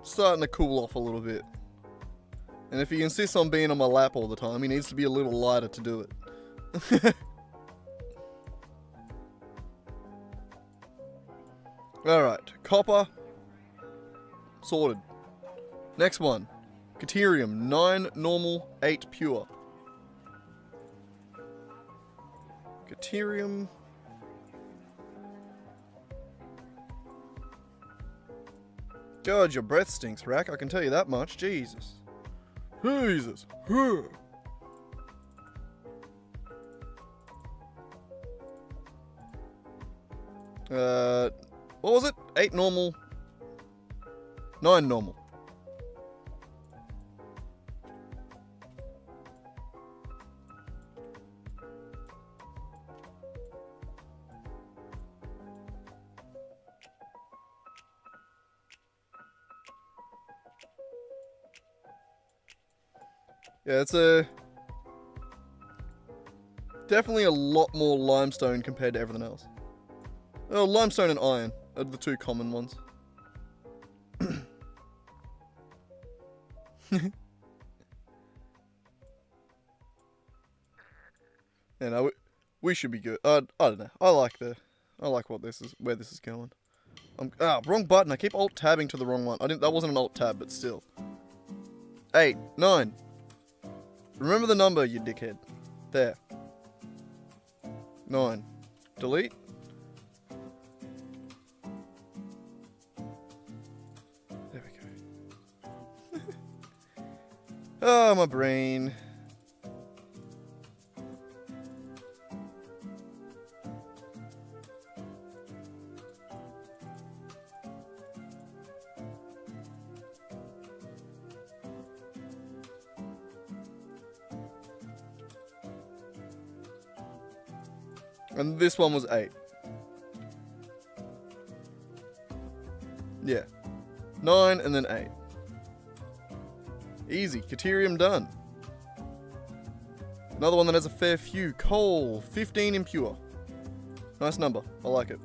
starting to cool off a little bit. And if he insists on being on my lap all the time, he needs to be a little lighter to do it. Alright, copper. Sorted. Next one. Caterium, 9 normal, 8 pure. Caterium. God, your breath stinks, Rack. I can tell you that much. Jesus. Jesus. What was it? 8 normal. 9 normal. Yeah, it's definitely a lot more limestone compared to everything else. Oh, limestone and iron are the two common ones. Yeah, no, we should be good. I don't know. I like what this is, where this is going. Wrong button. I keep alt tabbing to the wrong one. That wasn't an alt tab, but still. 8, 9. Remember the number, you dickhead. There. 9. Delete. There we go. Oh, my brain. And this one was 8. Yeah. 9 and then 8. Easy. Caterium done. Another one that has a fair few. Coal. 15 impure. Nice number. I like it.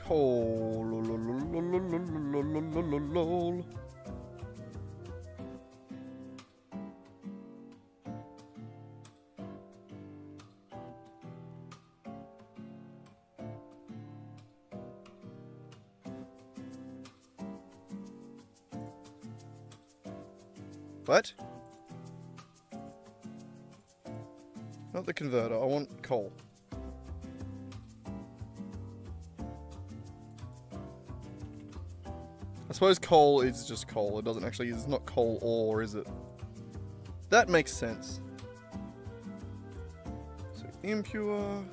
Coal. What? Not the converter, I want coal. I suppose coal is just coal, it doesn't actually, it's not coal ore, is it? That makes sense. So impure,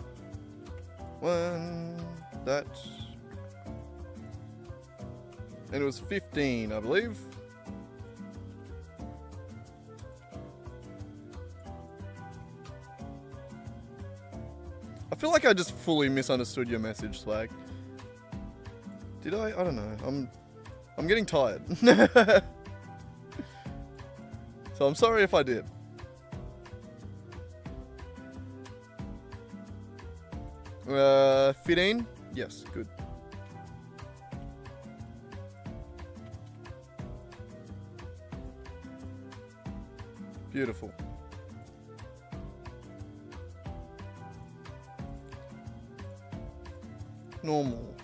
1, that, and it was 15, I believe. I feel like I just fully misunderstood your message, Swag. Did I? I don't know. I'm getting tired. So I'm sorry if I did. Fitting? Yes, good. Beautiful. Normal.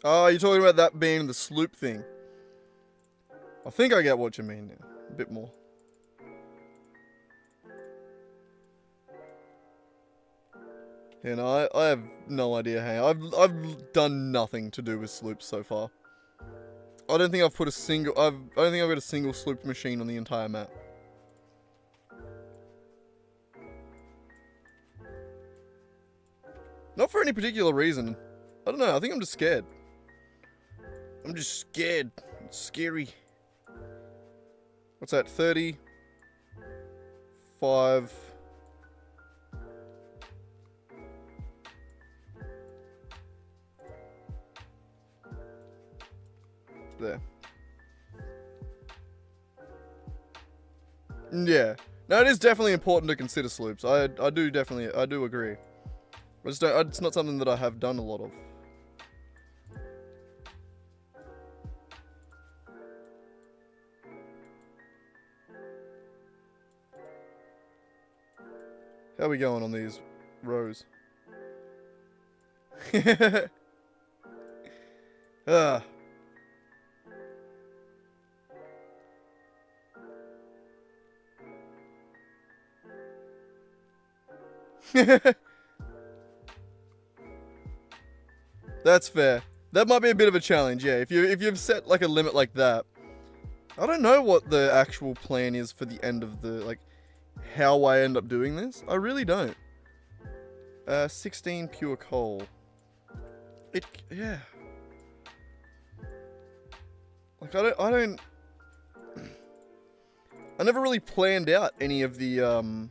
Oh, you're talking about that being the sloop thing. I think I get what you mean now. A bit more. Yeah, no, I have no idea how. I've done nothing to do with sloops so far. I don't think I've put a single. I don't think I've got a single sloop machine on the entire map. Not for any particular reason. I don't know. I think I'm just scared. I'm just scared. It's scary. What's that? 30. 5. there. Yeah. No, it is definitely important to consider sloops. I do agree. I just don't, it's not something that I have done a lot of. How are we going on these rows? Ah. That's fair. That might be a bit of a challenge, yeah. If you've set like a limit like that, I don't know what the actual plan is for the end of the like how I end up doing this. I really don't. 16 pure coal. Yeah. Like I never really planned out any of the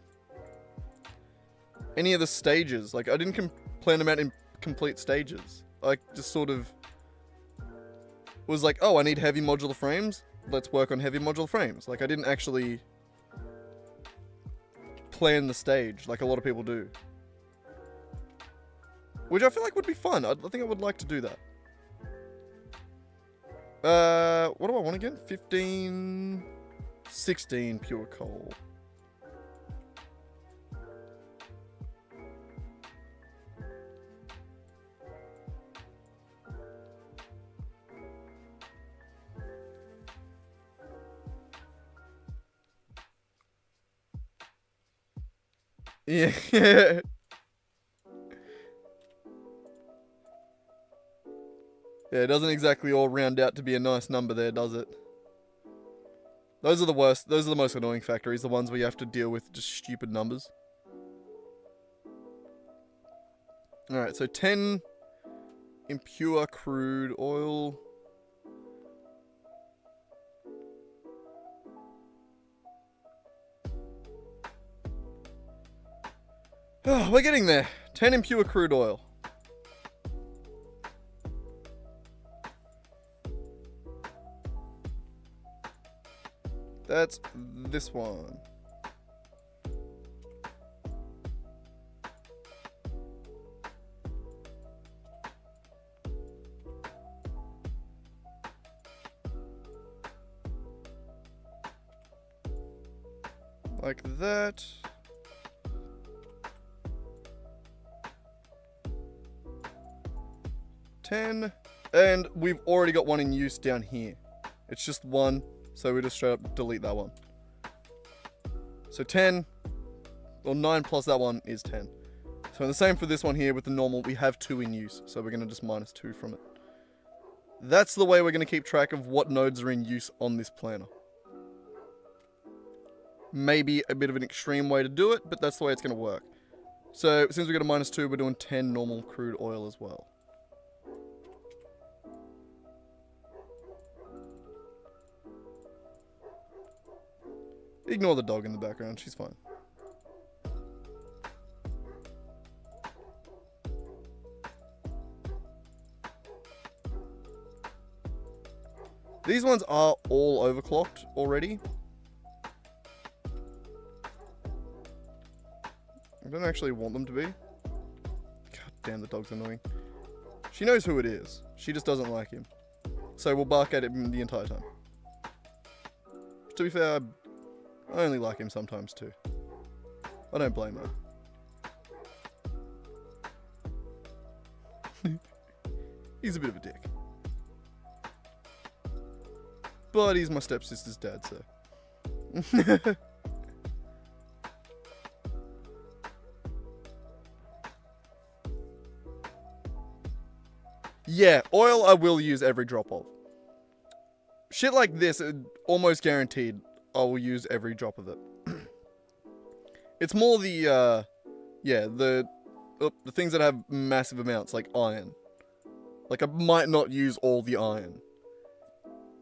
stages. Like I didn't plan them out in complete stages. I just sort of was like, oh, I need heavy modular frames. Let's work on heavy modular frames. Like I didn't actually plan the stage like a lot of people do. Which I feel like would be fun. I think I would like to do that. What do I want again? 16 pure coal. Yeah. Yeah, it doesn't exactly all round out to be a nice number there, does it? Those are the worst. Those are the most annoying factories, the ones where you have to deal with just stupid numbers. Alright, so 10 impure crude oil. Oh, we're getting there. 10 impure crude oil. That's this one. Like that. $10. And we've already got one in use down here. It's just one. So we just straight up delete that one. So 10, or 9 plus that one is 10. So the same for this one here with the normal, we have 2 in use. So we're going to just minus 2 from it. That's the way we're going to keep track of what nodes are in use on this planner. Maybe a bit of an extreme way to do it, but that's the way it's going to work. So since we got a minus 2, we're doing 10 normal crude oil as well. Ignore the dog in the background, she's fine. These ones are all overclocked already. I don't actually want them to be. God damn, the dog's annoying. She knows who it is. She just doesn't like him. So we'll bark at him the entire time. To be fair, I only like him sometimes too. I don't blame her. He's a bit of a dick. But he's my stepsister's dad, so. Yeah, oil I will use every drop of. Shit like this, almost guaranteed I will use every drop of it. It's more the, the things that have massive amounts, like iron. Like, I might not use all the iron.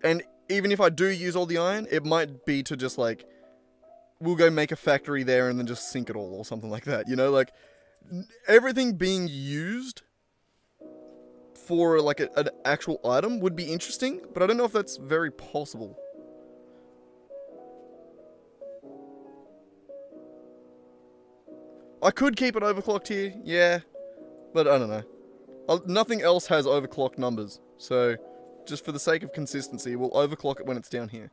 And even if I do use all the iron, it might be to just, like, we'll go make a factory there and then just sink it all or something like that, you know? Like, everything being used for like an actual item would be interesting, but I don't know if that's very possible. I could keep it overclocked here, yeah, but I don't know. Nothing else has overclocked numbers, so just for the sake of consistency, we'll overclock it when it's down here.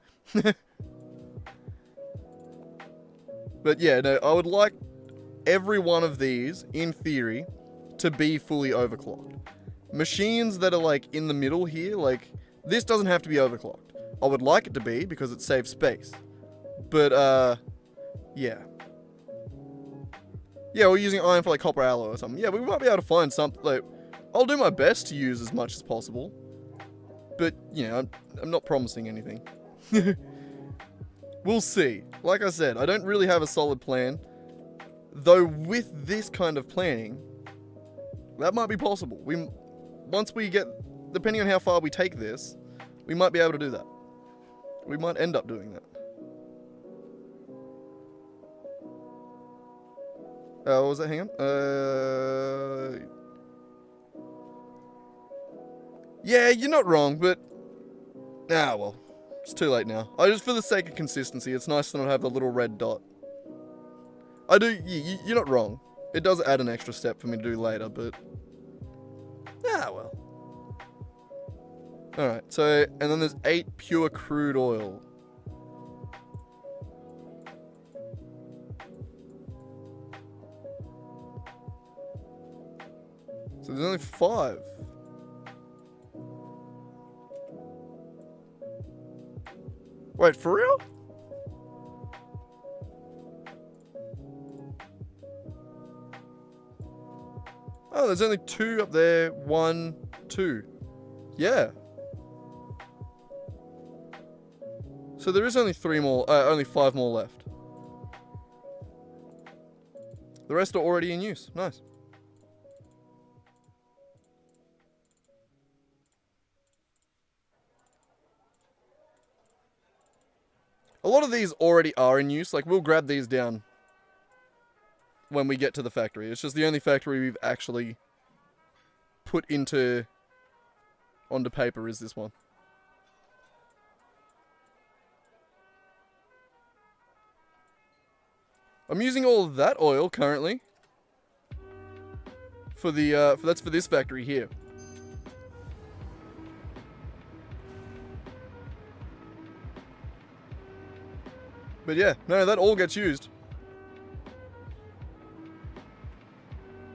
But yeah, no, I would like every one of these, in theory, to be fully overclocked. Machines that are like in the middle here, like this doesn't have to be overclocked. I would like it to be because it saves space. But yeah. Yeah, we're using iron for like copper alloy or something. Yeah, we might be able to find something. Like, I'll do my best to use as much as possible. But, you know, I'm not promising anything. We'll see. Like I said, I don't really have a solid plan. Though with this kind of planning, that might be possible. Once we get, depending on how far we take this, we might be able to do that. We might end up doing that. What was that? Hang on. Yeah, you're not wrong, but... Ah, well. It's too late now. Just for the sake of consistency, it's nice to not have the little red dot. I do... You're not wrong. It does add an extra step for me to do later, but... Ah, well. Alright, so... And then there's 8 pure crude oil. So there's only 5. Wait, for real? Oh, there's only 2 up there. 1, 2. Yeah. So there is only 3 more, only 5 more left. The rest are already in use. Nice. A lot of these already are in use. Like, we'll grab these down when we get to the factory. It's just the only factory we've actually put onto paper is this one. I'm using all of that oil currently for the that's for this factory here. But yeah, no, that all gets used.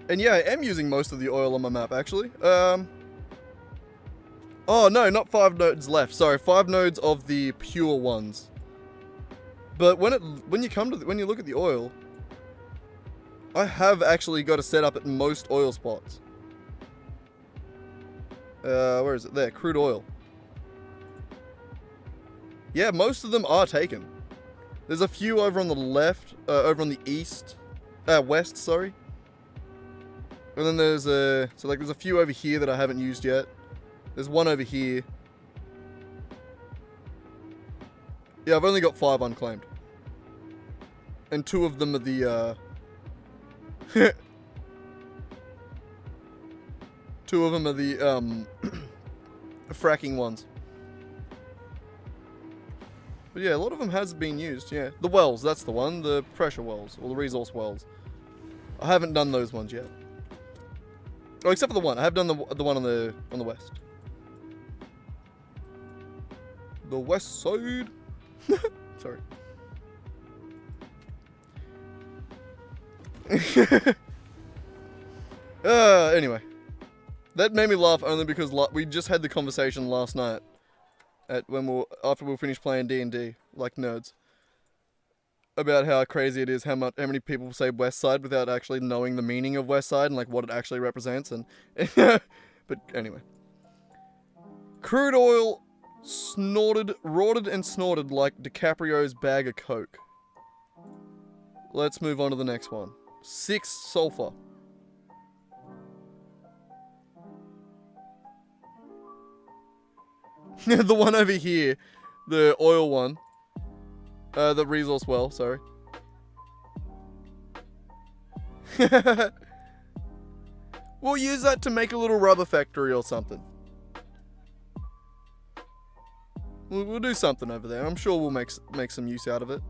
And yeah, I am using most of the oil on my map, actually. Oh, no, not 5 nodes left. Sorry, 5 nodes of the pure ones. But when you look at the oil, I have actually got a setup at most oil spots. Where is it? There, crude oil. Yeah, most of them are taken. There's a few over on the left, over on the west, sorry. And then there's there's a few over here that I haven't used yet. There's one over here. Yeah, I've only got 5 unclaimed. And 2 of them are the, 2 of them are the, fracking ones. But yeah, a lot of them has been used, yeah. The wells, that's the one. The pressure wells, or the resource wells. I haven't done those ones yet. Oh, except for the one. I have done the one on the west. The west side. Sorry. Anyway. That made me laugh only because we just had the conversation last night. After we finished playing D&D, like nerds, about how crazy it is, how many people say West Side without actually knowing the meaning of West Side and like what it actually represents, and but anyway, crude oil rotted and snorted like DiCaprio's bag of coke. Let's move on to the next one. 6 sulfur. The one over here, the oil one, the resource well, sorry. We'll use that to make a little rubber factory or something. We'll do something over there. I'm sure we'll make some use out of it.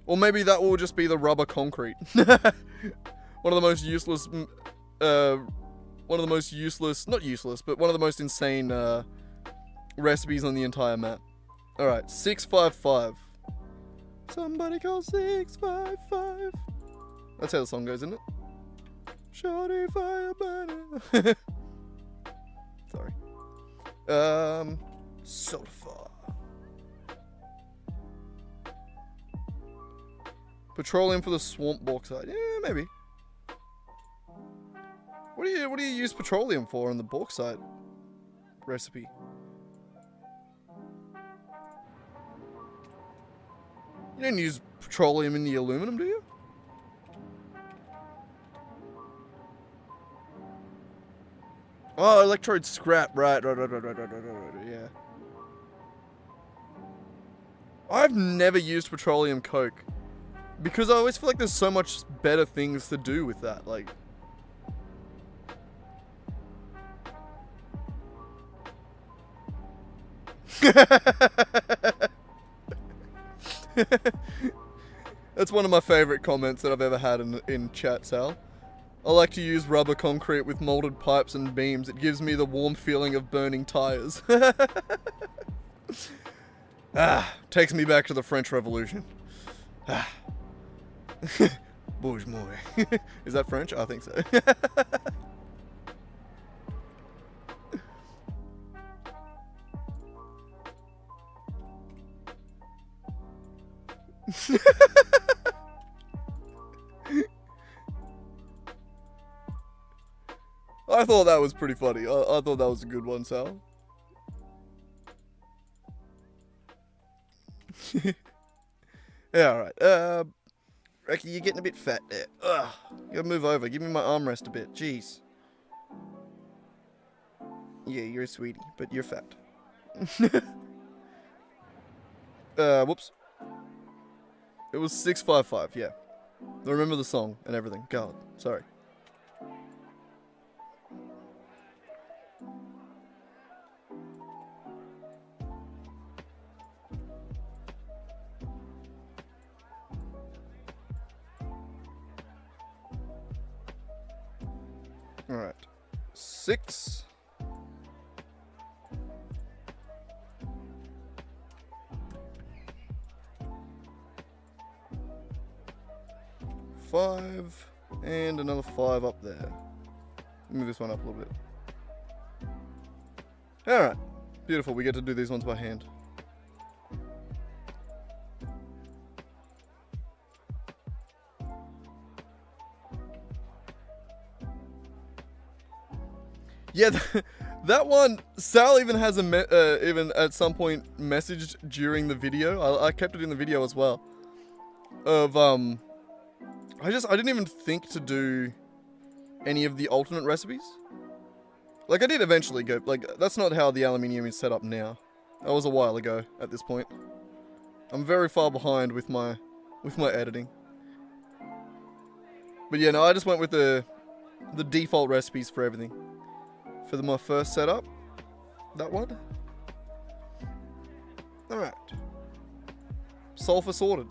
Or maybe that will just be the rubber concrete. One of the most useless, not useless, but one of the most insane recipes on the entire map. Alright, 655. Somebody call 655. That's how the song goes, isn't it? Shorty fire burner. Sorry. Sulfur. Petroleum for the swamp bauxite. Yeah, maybe. What do you use petroleum for in the bauxite recipe? You don't use petroleum in the aluminum, do you? Oh, electrode scrap. Right, yeah. I've never used petroleum coke. Because I always feel like there's so much better things to do with that, like... That's one of my favorite comments that I've ever had in chat, Sal. I like to use rubber concrete with molded pipes and beams. It gives me the warm feeling of burning tires. Takes me back to the French Revolution. Bourgeois. Is that French? I think so. I thought that was pretty funny. I thought that was a good one, Sal. Yeah, alright. Reki, you're getting a bit fat there. Ugh. You gotta move over. Give me my armrest a bit. Jeez. Yeah, you're a sweetie, but you're fat. Whoops. It was 655, yeah. I remember the song and everything. God, sorry. Alright. 6. Five. And another 5 up there. Move this one up a little bit. Alright. Beautiful. We get to do these ones by hand. Yeah, that one, Sal even has even at some point messaged during the video. I kept it in the video as well. Of, I didn't even think to do any of the alternate recipes. Like, I did eventually go, like, that's not how the aluminium is set up now. That was a while ago at this point. I'm very far behind with my editing. But yeah, no, I just went with the default recipes for everything. For my first setup, that one. Alright. Sulfur sorted.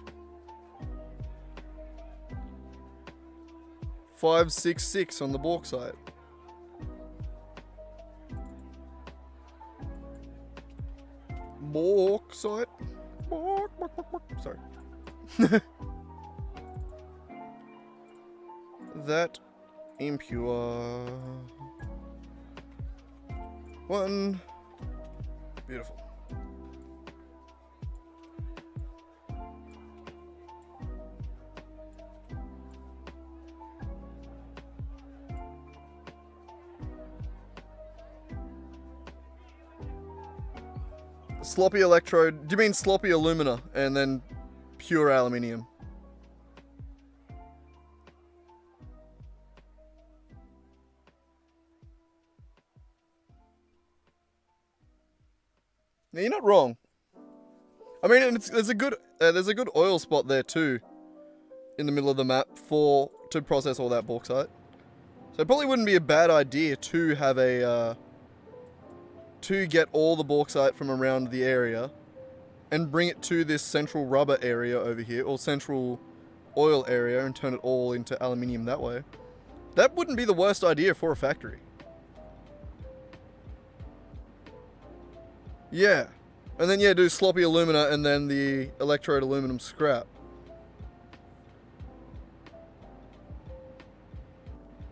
566 on the bauxite. Bauxite. Sorry. That impure. 1. Beautiful. Sloppy electrode. Do you mean sloppy alumina and then pure aluminium? Yeah, you're not wrong. I mean, there's a good oil spot there too, in the middle of the map to process all that bauxite. So it probably wouldn't be a bad idea to have a, to get all the bauxite from around the area and bring it to this central rubber area over here, or central oil area, and turn it all into aluminium that way. That wouldn't be the worst idea for a factory. Yeah. And then, yeah, do sloppy alumina and then the electrode aluminum scrap.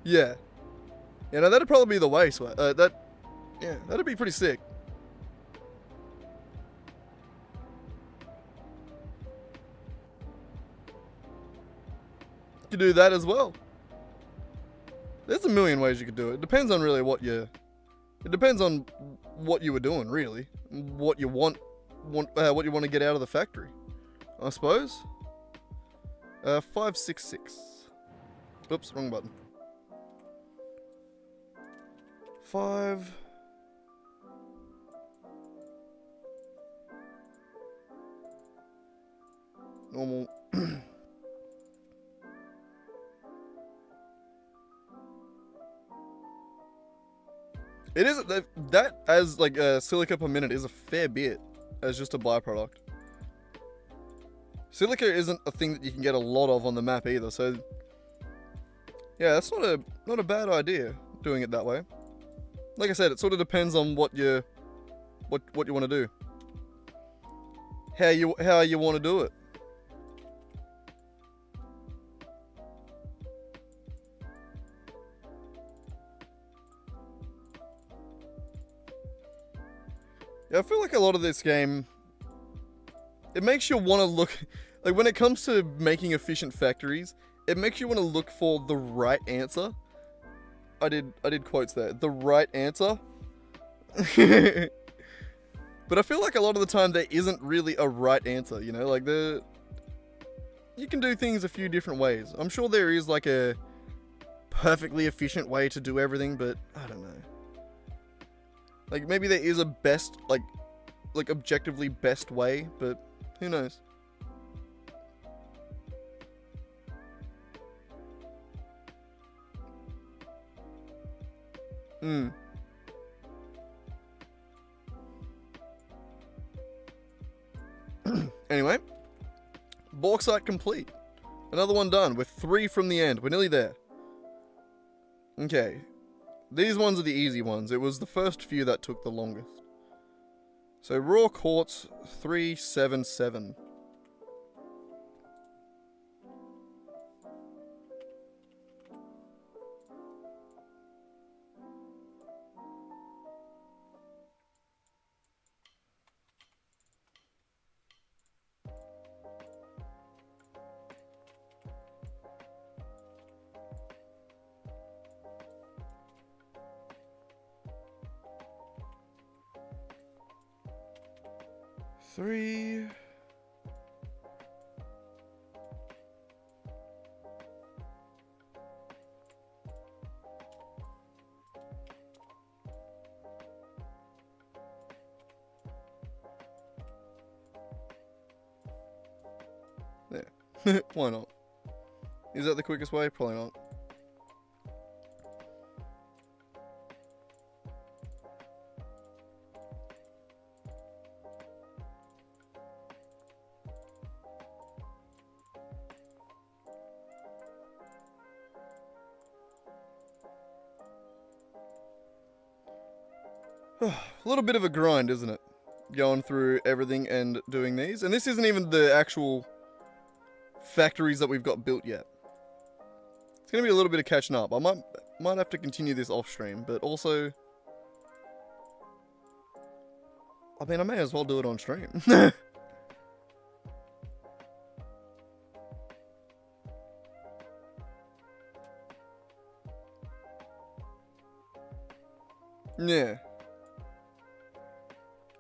Yeah. Yeah, no, that'd probably be the way, yeah, that'd be pretty sick. You could do that as well. There's a million ways you could do it. It depends on really what you... It depends on what you were doing, really. What you want what you want to get out of the factory, I suppose. 566. Oops, wrong button. 5. Normal. It is that as like silica per minute is a fair bit as just a byproduct. Silica isn't a thing that you can get a lot of on the map either, so yeah, that's not a bad idea doing it that way. Like I said, it sort of depends on what you want to do, how you want to do it. Yeah, I feel like a lot of this game, it makes you want to look, like when it comes to making efficient factories, it makes you want to look for the right answer. I did quotes there. The right answer. But I feel like a lot of the time there isn't really a right answer, you know? Like you can do things a few different ways. I'm sure there is like a perfectly efficient way to do everything, but I don't know. Like, maybe there is a best, like objectively best way, but who knows? Anyway, bauxite complete. Another one done, with 3 from the end. We're nearly there. Okay. These ones are the easy ones. It was the first few that took the longest. So raw quartz 377. Three. There. Why not? Is that the quickest way? Probably not. A little bit of a grind, isn't it? Going through everything and doing these. And this isn't even the actual factories that we've got built yet. It's going to be a little bit of catching up. I might have to continue this off stream, but also, I mean, I may as well do it on stream. Yeah.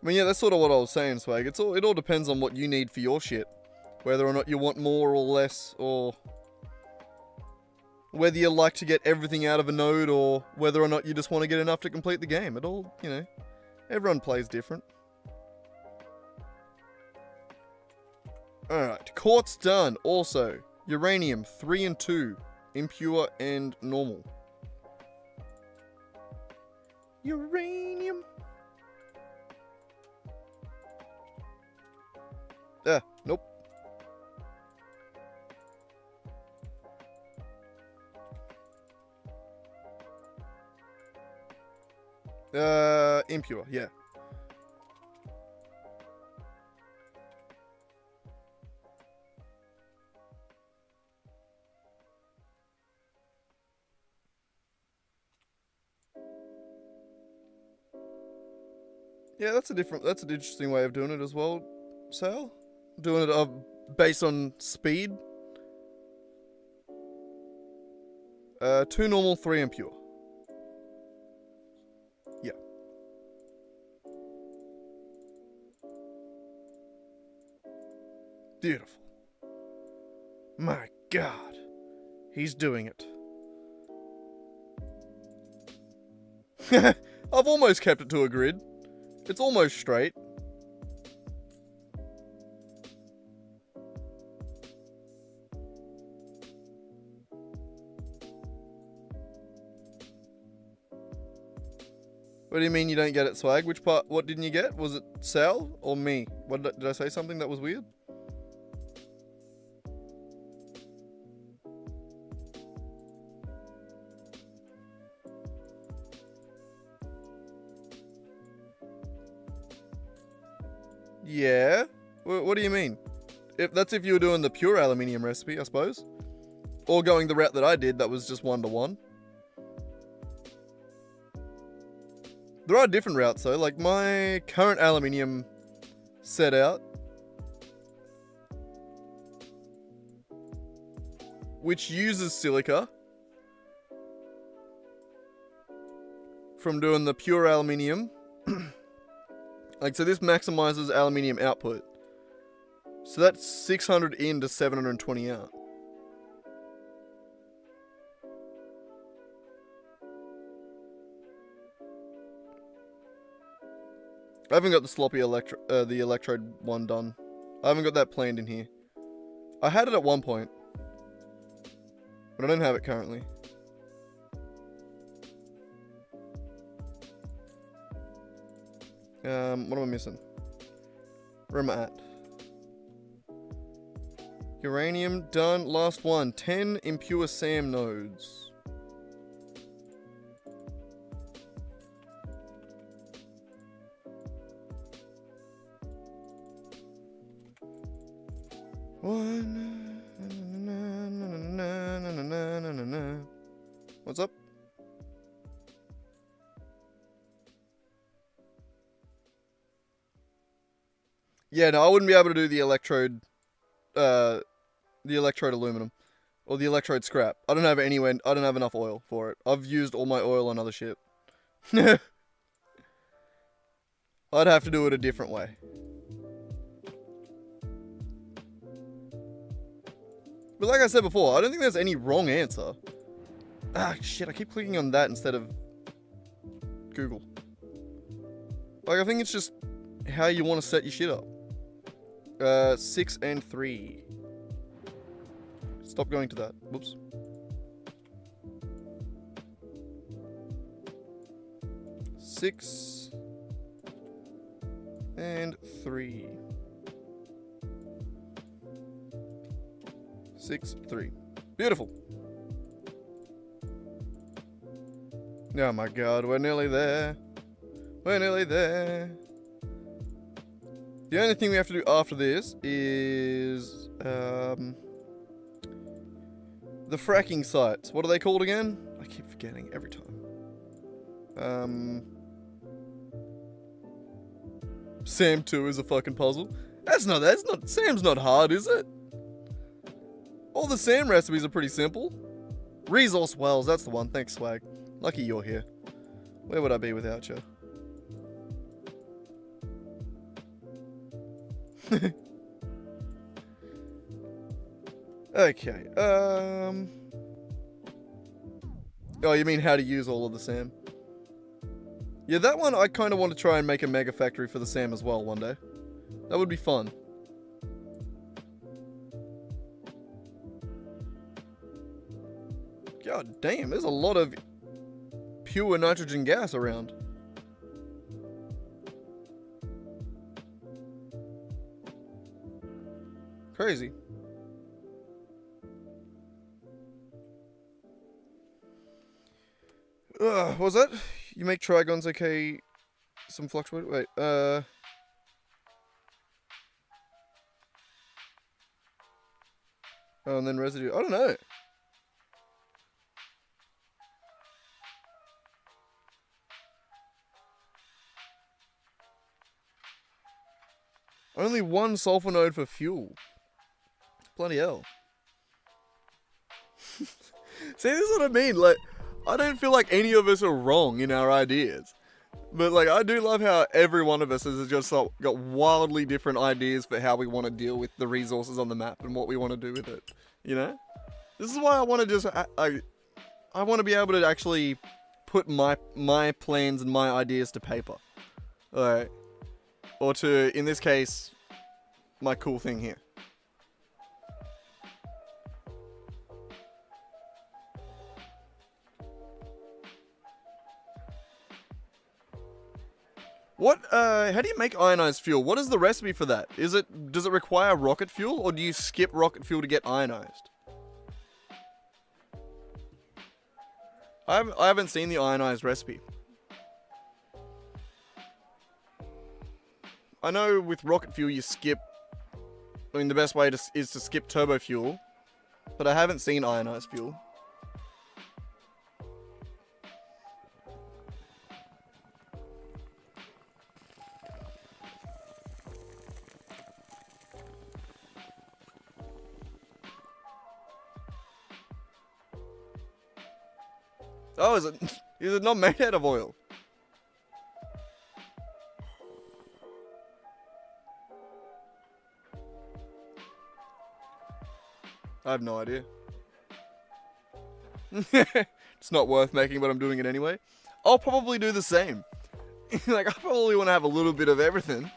I mean, yeah, that's sort of what I was saying, Swag. It all depends on what you need for your shit. Whether or not you want more or less, or whether you like to get everything out of a node, or whether or not you just want to get enough to complete the game. It all, you know, everyone plays different. Alright, quartz done. Also, uranium 3 and 2, impure and normal. Uranium. Nope. Impure, yeah. Yeah, that's an interesting way of doing it as well, Sal. Doing it based on speed. 2 normal, 3 impure. Yeah. Beautiful. My God. He's doing it. I've almost kept it to a grid. It's almost straight. What do you mean you don't get it, Swag? Which part? What didn't you get? Was it Sal or me? What did I say something that was weird? Yeah. What do you mean? If you were doing the pure aluminium recipe, I suppose, or going the route that I did, that was just 1-to-1. There are different routes though, like my current aluminium set out, which uses silica from doing the pure aluminium. Like, so this maximizes aluminium output. So that's 600 in to 720 out. I haven't got the sloppy the electrode one done. I haven't got that planned in here. I had it at one point, but I don't have it currently. What am I missing? Where am I at? Uranium done. Last one. 10 impure SAM nodes. What's up? Yeah, no, I wouldn't be able to do the electrode aluminum or the electrode scrap. I don't have enough oil for it. I've used all my oil on other shit. I'd have to do it a different way. But like I said before, I don't think there's any wrong answer. Ah, shit, I keep clicking on that instead of Google. Like, I think it's just how you want to set your shit up. 6 and 3. Stop going to that. Whoops. Six and 3. 6, 3. Beautiful. Oh my God, we're nearly there. We're nearly there. The only thing we have to do after this is the fracking sites. What are they called again? I keep forgetting every time. Sam 2 is a fucking puzzle. Sam's not hard, is it? All the SAM recipes are pretty simple. Resource wells, that's the one. Thanks, Swag. Lucky you're here. Where would I be without you? Okay. Oh, you mean how to use all of the SAM? Yeah, that one I kind of want to try and make a mega factory for the SAM as well one day. That would be fun. God damn, there's a lot of pure nitrogen gas around. Crazy. What was that? You make trigons okay, some fluctuate. Wait, oh, and then residue. I don't know. Only one sulfur node for fuel. Bloody hell. See, this is what I mean. Like, I don't feel like any of us are wrong in our ideas. But, like, I do love how every one of us has just got wildly different ideas for how we want to deal with the resources on the map and what we want to do with it. You know? This is why I want to just... I want to be able to actually put my plans and my ideas to paper. Alright. Or to, in this case, my cool thing here. What, how do you make ionized fuel? What is the recipe for that? Does it require rocket fuel, or do you skip rocket fuel to get ionized? I haven't seen the ionized recipe. I know with rocket fuel you skip... I mean, the best way is to skip turbo fuel, but I haven't seen ionized fuel. Oh, is it not made out of oil? I have no idea. It's not worth making, but I'm doing it anyway. I'll probably do the same. Like, I probably want to have a little bit of everything.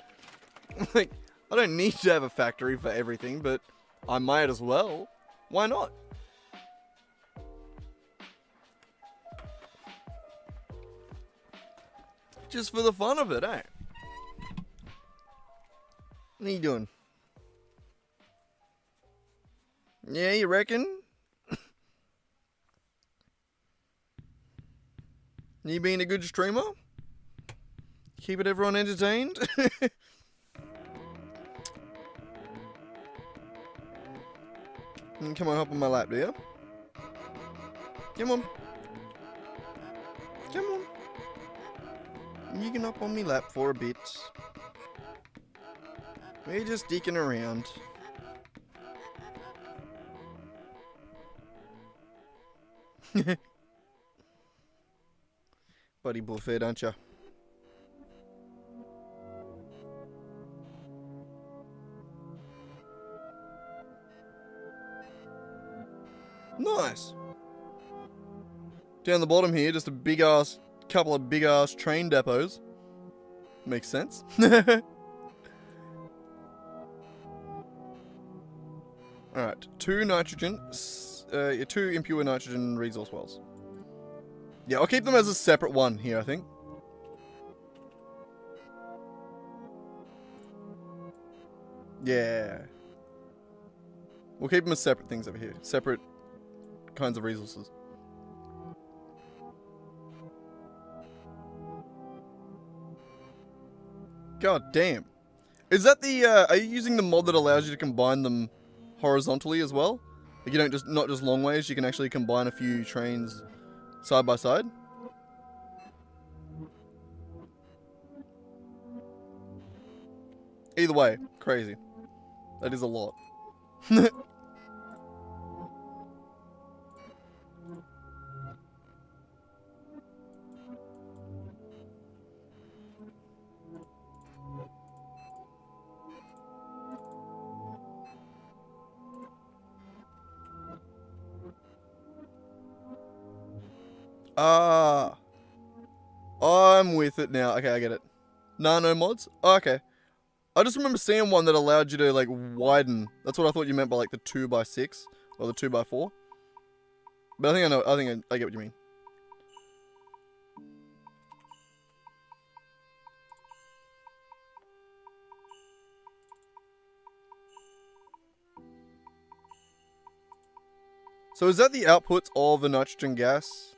Like, I don't need to have a factory for everything, but I might as well. Why not? Just for the fun of it, eh? What are you doing? Yeah, you reckon? You being a good streamer? Keeping everyone entertained? Come on, hop on my lap, do you? Come on. Come on. You can hop on me lap for a bit. We're just dicking around. Buddy bullfed, aren't ya? Nice. Down the bottom here, just couple of big ass train depots. Makes sense. Alright, 2 nitrogen, 2 impure nitrogen resource wells. Yeah, I'll keep them as a separate one here, I think. Yeah. We'll keep them as separate things over here. Separate kinds of resources. God damn. Is that the, are you using the mod that allows you to combine them horizontally as well? Like you don't not just long ways, you can actually combine a few trains side by side? Either way, crazy. That is a lot. Ah, I'm with it now. Okay, I get it. Nano mods? Oh, okay. I just remember seeing one that allowed you to like widen. That's what I thought you meant by like the 2x6 or the 2x4. But I think I know. I get what you mean. So is that the outputs of a nitrogen gas?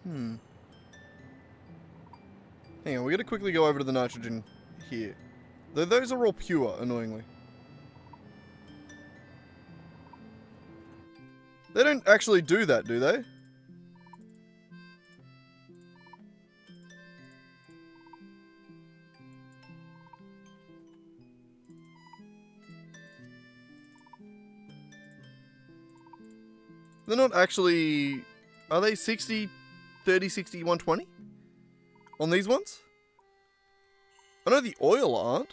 Hang on, we gotta quickly go over to the nitrogen here. Though those are all pure, annoyingly. They don't actually do that, do they? They're not actually... Are they 60, 30, 60, 120? On these ones? I know the oil aren't.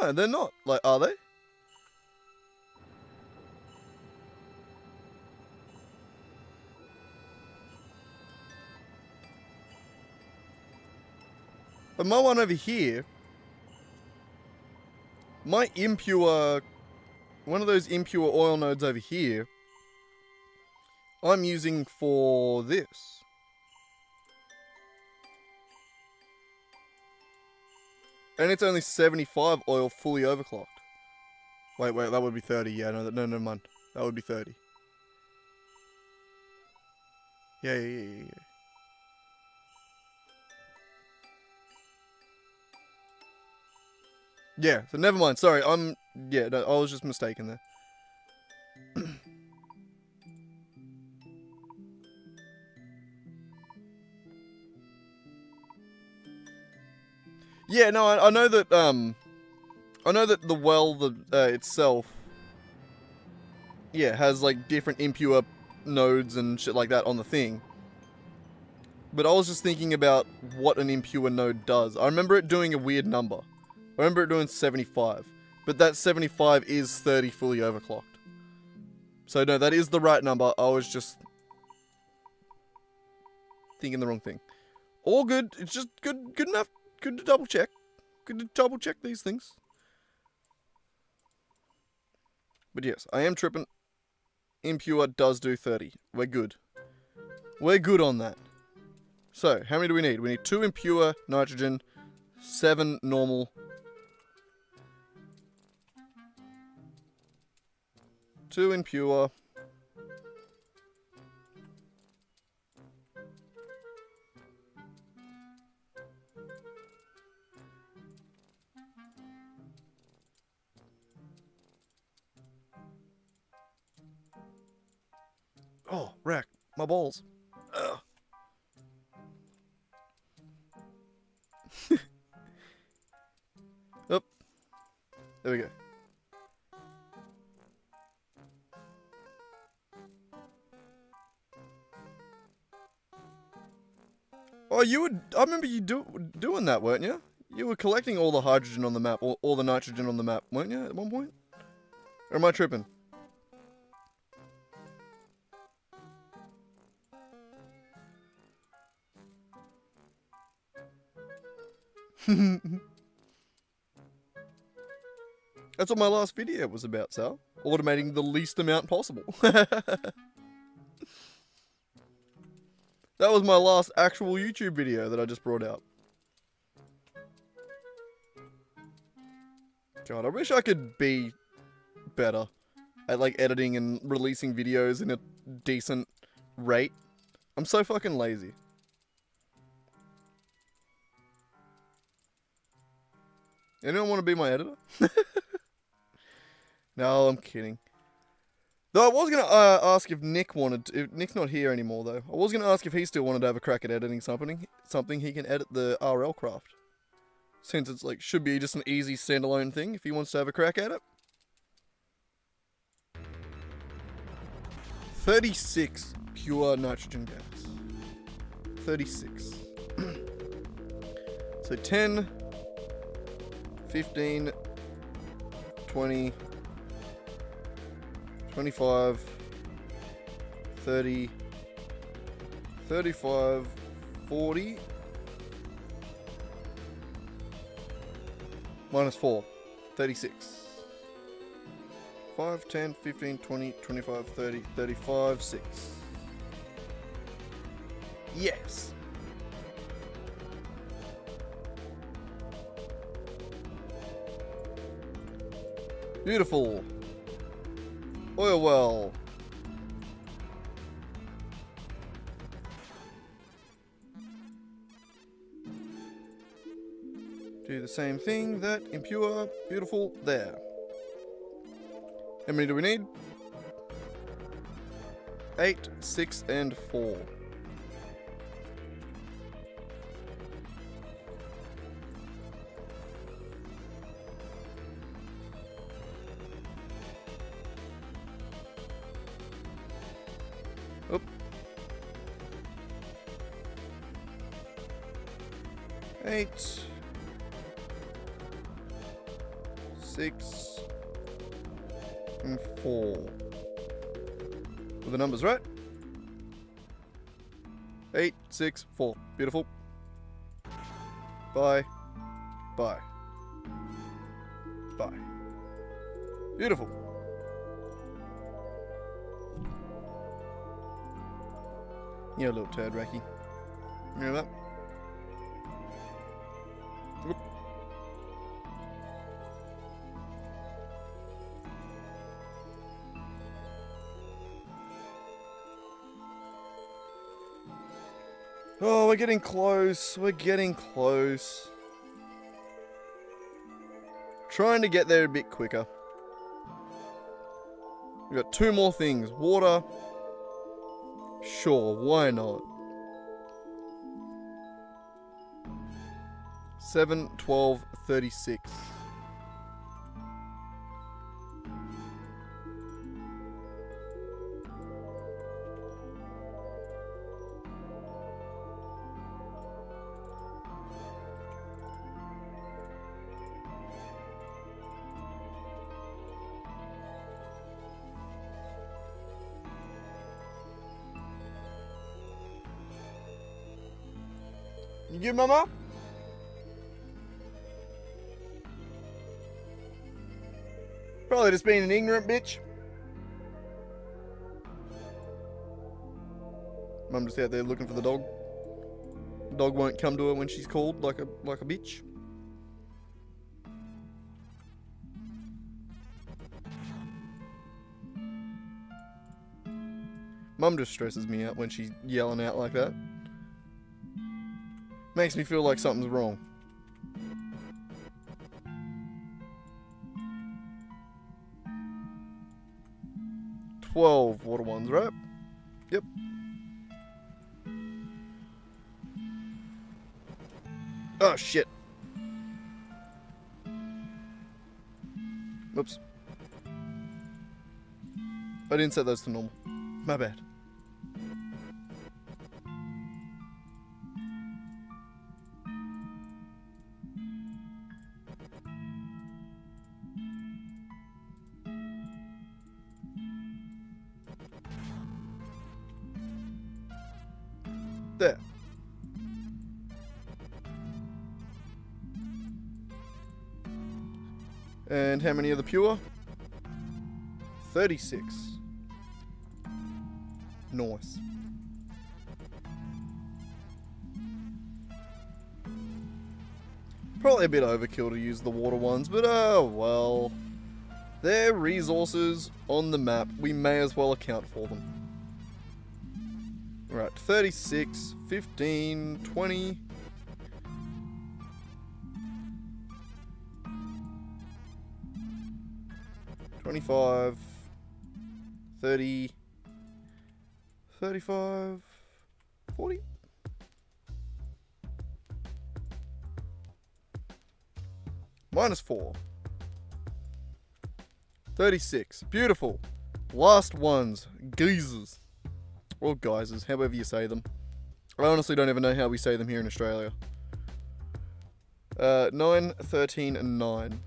No, they're not. Like, are they? But my one over here, my impure, one of those impure oil nodes over here, I'm using for this. And it's only 75 oil fully overclocked. Wait, that would be 30. Yeah, no, never mind. That would be 30. Yeah. Yeah, so never mind. Sorry, yeah, no, I was just mistaken there. Yeah, no, I know that, the well, itself, yeah, has, like, different impure nodes and shit like that on the thing. But I was just thinking about what an impure node does. I remember it doing a weird number. I remember it doing 75. But that 75 is 30 fully overclocked. So no, that is the right number. I was just thinking the wrong thing. All good. It's just good enough. Good to double check. Good to double check these things. But yes, I am tripping. Impure does do 30. We're good. We're good on that. So, how many do we need? We need 2 impure nitrogen, 7 normal. 2 impure. Oh, wreck. My balls. Ugh. Oh. There we go. Oh, I remember you doing that, weren't you? You were collecting all the hydrogen on the map, or all the nitrogen on the map, weren't you, at one point? Or am I tripping? That's what my last video was about, Sal. Automating the least amount possible. That was my last actual YouTube video that I just brought out. God, I wish I could be better at, like, editing and releasing videos in a decent rate. I'm so fucking lazy. Anyone want to be my editor? No, I'm kidding. Though I was going to ask if Nick wanted to, Nick's not here anymore though. I was going to ask if he still wanted to have a crack at editing something he can edit the RL craft. Since it's like, should be just an easy standalone thing if he wants to have a crack at it. 36 pure nitrogen gas. 36. So 10, 15, 20, 25, 30, 35, 40, Minus 4. 36. 5, 10, 15, 20, 25, 30, 35, 6. Yes. Beautiful. Oil well. Do the same thing, that impure, beautiful, there. How many do we need? 8, 6, and 4. Oop. 8. 6 and 4. Were the numbers right? 8, 6, 4. Beautiful. Bye. Bye. Bye. Beautiful. You're a little turd, Racky. You know that? Whoop. Oh, we're getting close. We're getting close. Trying to get there a bit quicker. We've got 2 more things. Water. Sure, why not? 7, 12, 36. You good, Mama? Probably just being an ignorant bitch. Mum just out there looking for the dog. The dog won't come to her when she's called like a bitch. Mum just stresses me out when she's yelling out like that. Makes me feel like something's wrong. $12 water ones, right? Yep. Oh shit. Whoops. I didn't set those to normal. My bad. There. And how many are the pure? 36. Nice. Probably a bit overkill to use the water ones, but oh well. They're resources on the map. We may as well account for them. Right, 36, 15, 20. $25, 30, 35, 40. Minus 4. 36. Beautiful. Last ones. Geezers. Or geysers, however you say them. I honestly don't even know how we say them here in Australia. 9, 13, and 9.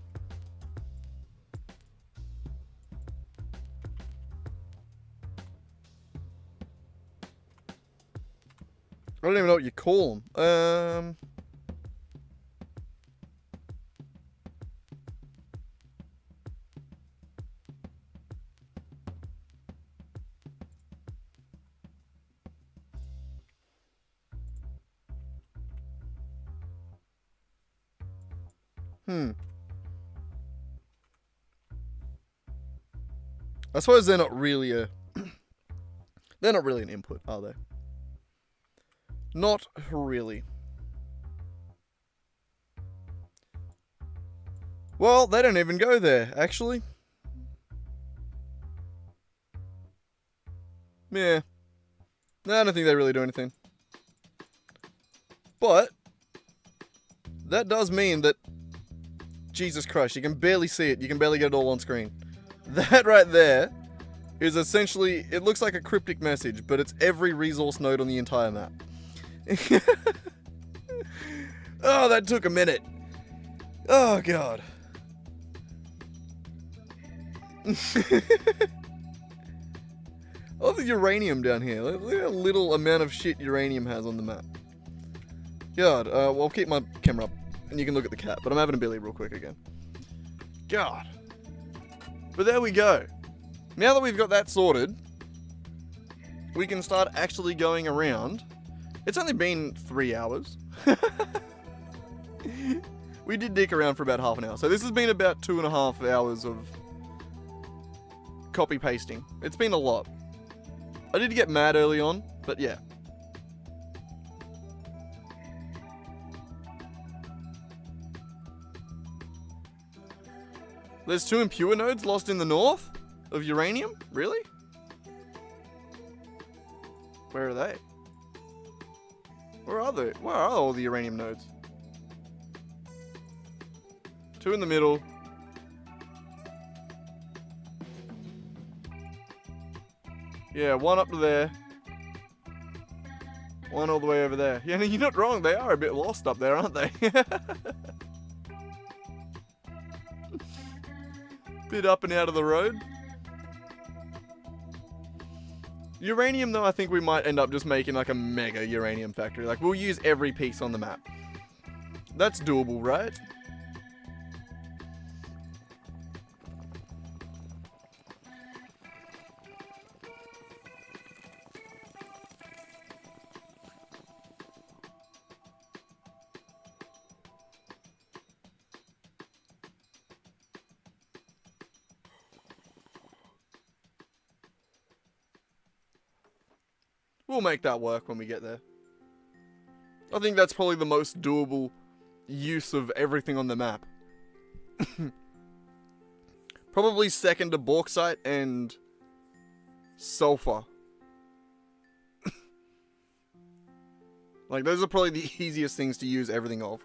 I don't even know what you call them. I suppose they're not really a... they're not really an input, are they? Not really. Well, they don't even go there, actually. Yeah. No, I don't think they really do anything. But that does mean that... Jesus Christ, you can barely see it. You can barely get it all on screen. That right there is essentially... It looks like a cryptic message, but it's every resource node on the entire map. Oh, that took a minute. Oh, God. Oh, the uranium down here. Look at how little amount of shit uranium has on the map. God, well, I'll keep my camera up, and you can look at the cat, but I'm having a billy real quick again. God. But there we go. Now that we've got that sorted, we can start actually going around. It's only been 3 hours. We did dick around for about half an hour, so this has been about 2.5 hours of copy pasting. It's been a lot. I did get mad early on, but yeah. There's 2 impure nodes lost in the north of uranium? Really? Where are they? Where are they? Where are all the uranium nodes? 2 in the middle. Yeah, 1 up to there. 1 all the way over there. Yeah, no, you're not wrong. They are a bit lost up there, aren't they? Bit up and out of the road. Uranium, though, I think we might end up just making like a mega uranium factory. Like, we'll use every piece on the map. That's doable, right? We'll make that work when we get there. I think that's probably the most doable use of everything on the map. Probably second to bauxite and sulfur. Like, those are probably the easiest things to use everything of.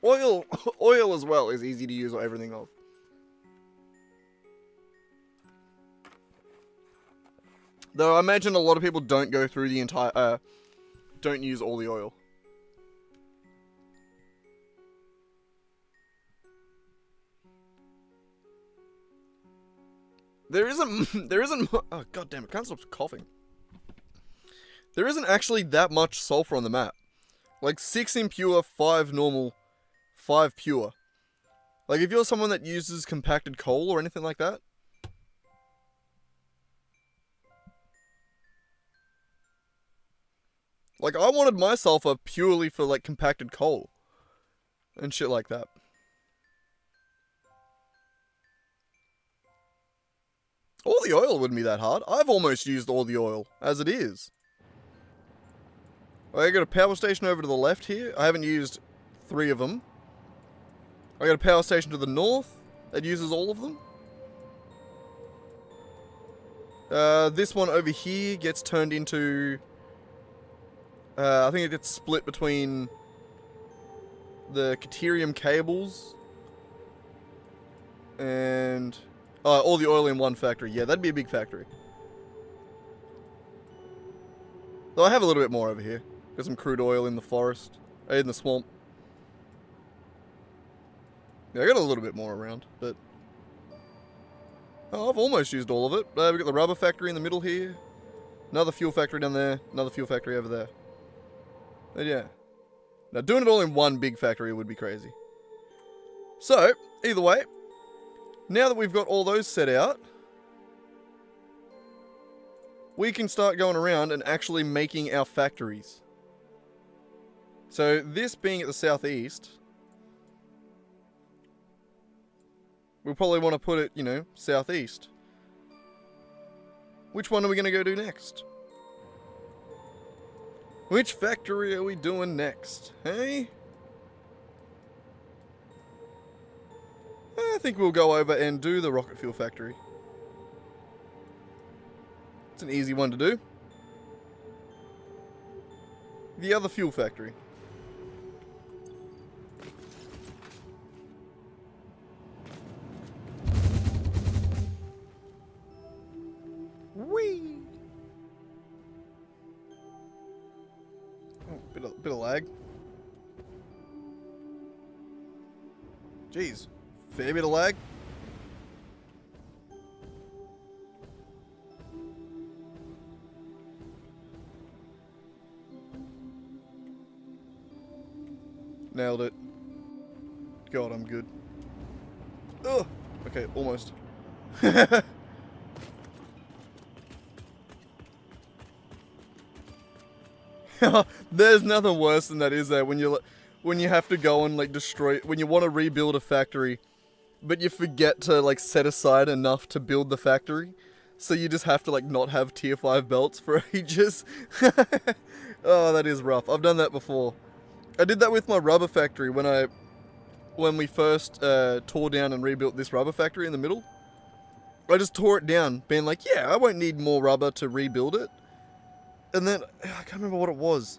Oil as well is easy to use everything of. Though I imagine a lot of people don't go through the entire, don't use all the oil. There isn't, oh god damn it, can't stop coughing. There isn't actually that much sulfur on the map. Like 6 impure, 5 normal, 5 pure. Like if you're someone that uses compacted coal or anything like that, like, I wanted my sulfur purely for, like, compacted coal. And shit like that. All the oil wouldn't be that hard. I've almost used all the oil, as it is. I got a power station over to the left here. I haven't used 3 of them. I got a power station to the north that uses all of them. This one over here gets turned into... I think it gets split between the Caterium cables and all the oil in one factory. Yeah, that'd be a big factory. Though I have a little bit more over here. Got some crude oil in the forest, in the swamp. Yeah, I got a little bit more around, but I've almost used all of it. We got the rubber factory in the middle here, another fuel factory down there, another fuel factory over there. But yeah. Now, doing it all in one big factory would be crazy. So, either way, now that we've got all those set out, we can start going around and actually making our factories. So this being at the southeast, we'll probably want to put it, you know, southeast. Which one are we going to go to next? Which factory are we doing next? Hey? I think we'll go over and do the rocket fuel factory. It's an easy one to do. The other fuel factory. Whee! Oh, bit of lag. Jeez, fair bit of lag. Nailed it. God, I'm good. Ugh. Okay, almost. There's nothing worse than that, is there? When you have to go and like destroy, when you want to rebuild a factory, but you forget to like set aside enough to build the factory, so you just have to like not have tier 5 belts for ages. Oh, that is rough. I've done that before. I did that with my rubber factory when we first tore down and rebuilt this rubber factory in the middle. I just tore it down, being like, yeah, I won't need more rubber to rebuild it. And then, I can't remember what it was.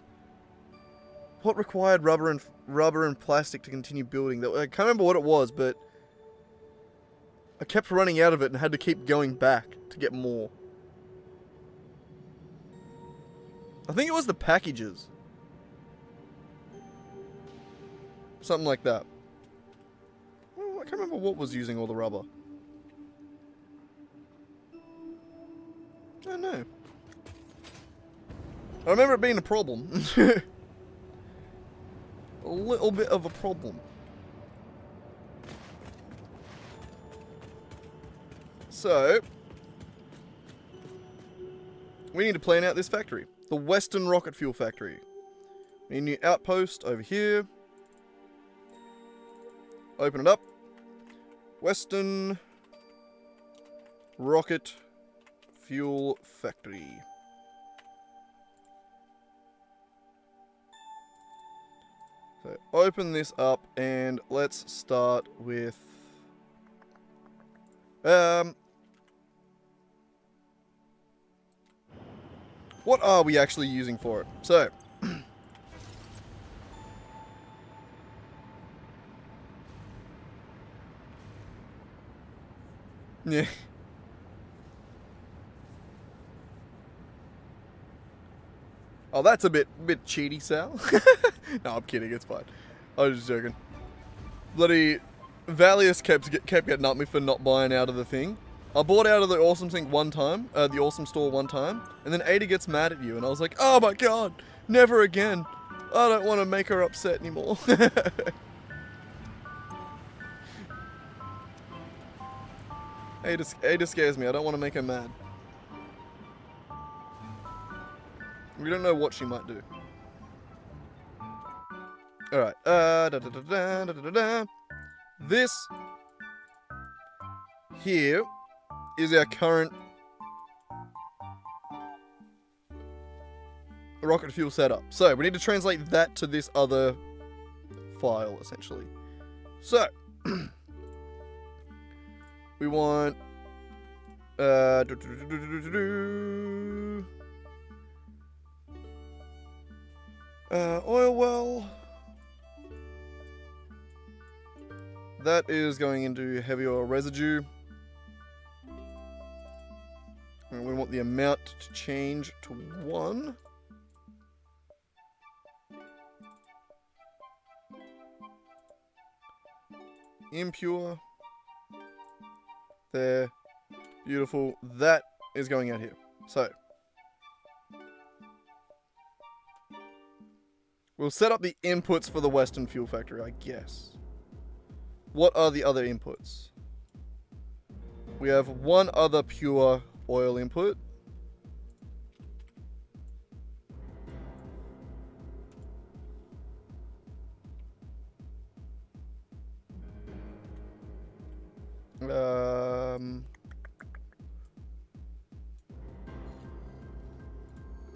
What required rubber and plastic to continue building? I can't remember what it was, but I kept running out of it and had to keep going back to get more. I think it was the packages. Something like that. Well, I can't remember what was using all the rubber. I don't know. I remember it being a problem. A little bit of a problem. So, we need to plan out this factory. The Western Rocket Fuel Factory. We need a new outpost over here. Open it up. Western Rocket Fuel Factory. So open this up and let's start with what are we actually using for it? So yeah. Oh, that's a bit cheaty, Sal. No, I'm kidding. It's fine. I was just joking. Bloody Valius kept getting at me for not buying out of the thing. I bought out of the Awesome thing one time, the Awesome store one time, and then Ada gets mad at you, and I was like, oh my god, never again. I don't want to make her upset anymore. Ada scares me. I don't want to make her mad. We don't know what she might do. Alright. This here is our current rocket fuel setup. So, we need to translate that to this other file, essentially. So, we want oil well. That is going into heavy oil residue. And we want the amount to change to 1. Impure. There. Beautiful. That is going out here. So, we'll set up the inputs for the Western Fuel Factory, I guess. What are the other inputs? We have one other pure oil input.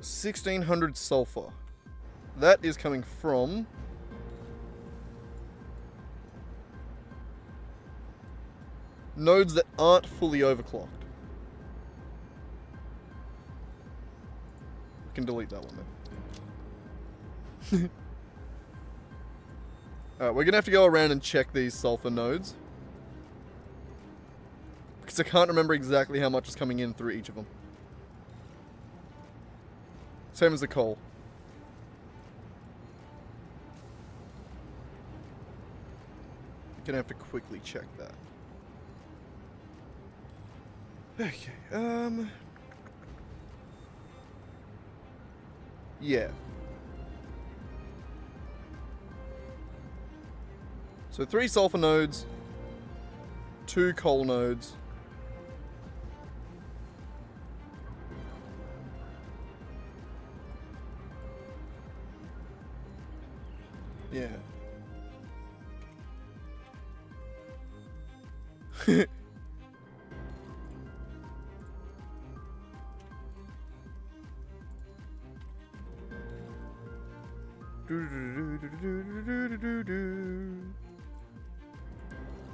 1600 sulfur. That is coming from... nodes that aren't fully overclocked. We can delete that one then. Alright, we're gonna have to go around and check these sulfur nodes. Because I can't remember exactly how much is coming in through each of them. Same as the coal. Gonna have to quickly check that. Okay, yeah. So 3 sulfur nodes, 2 coal nodes. Yeah.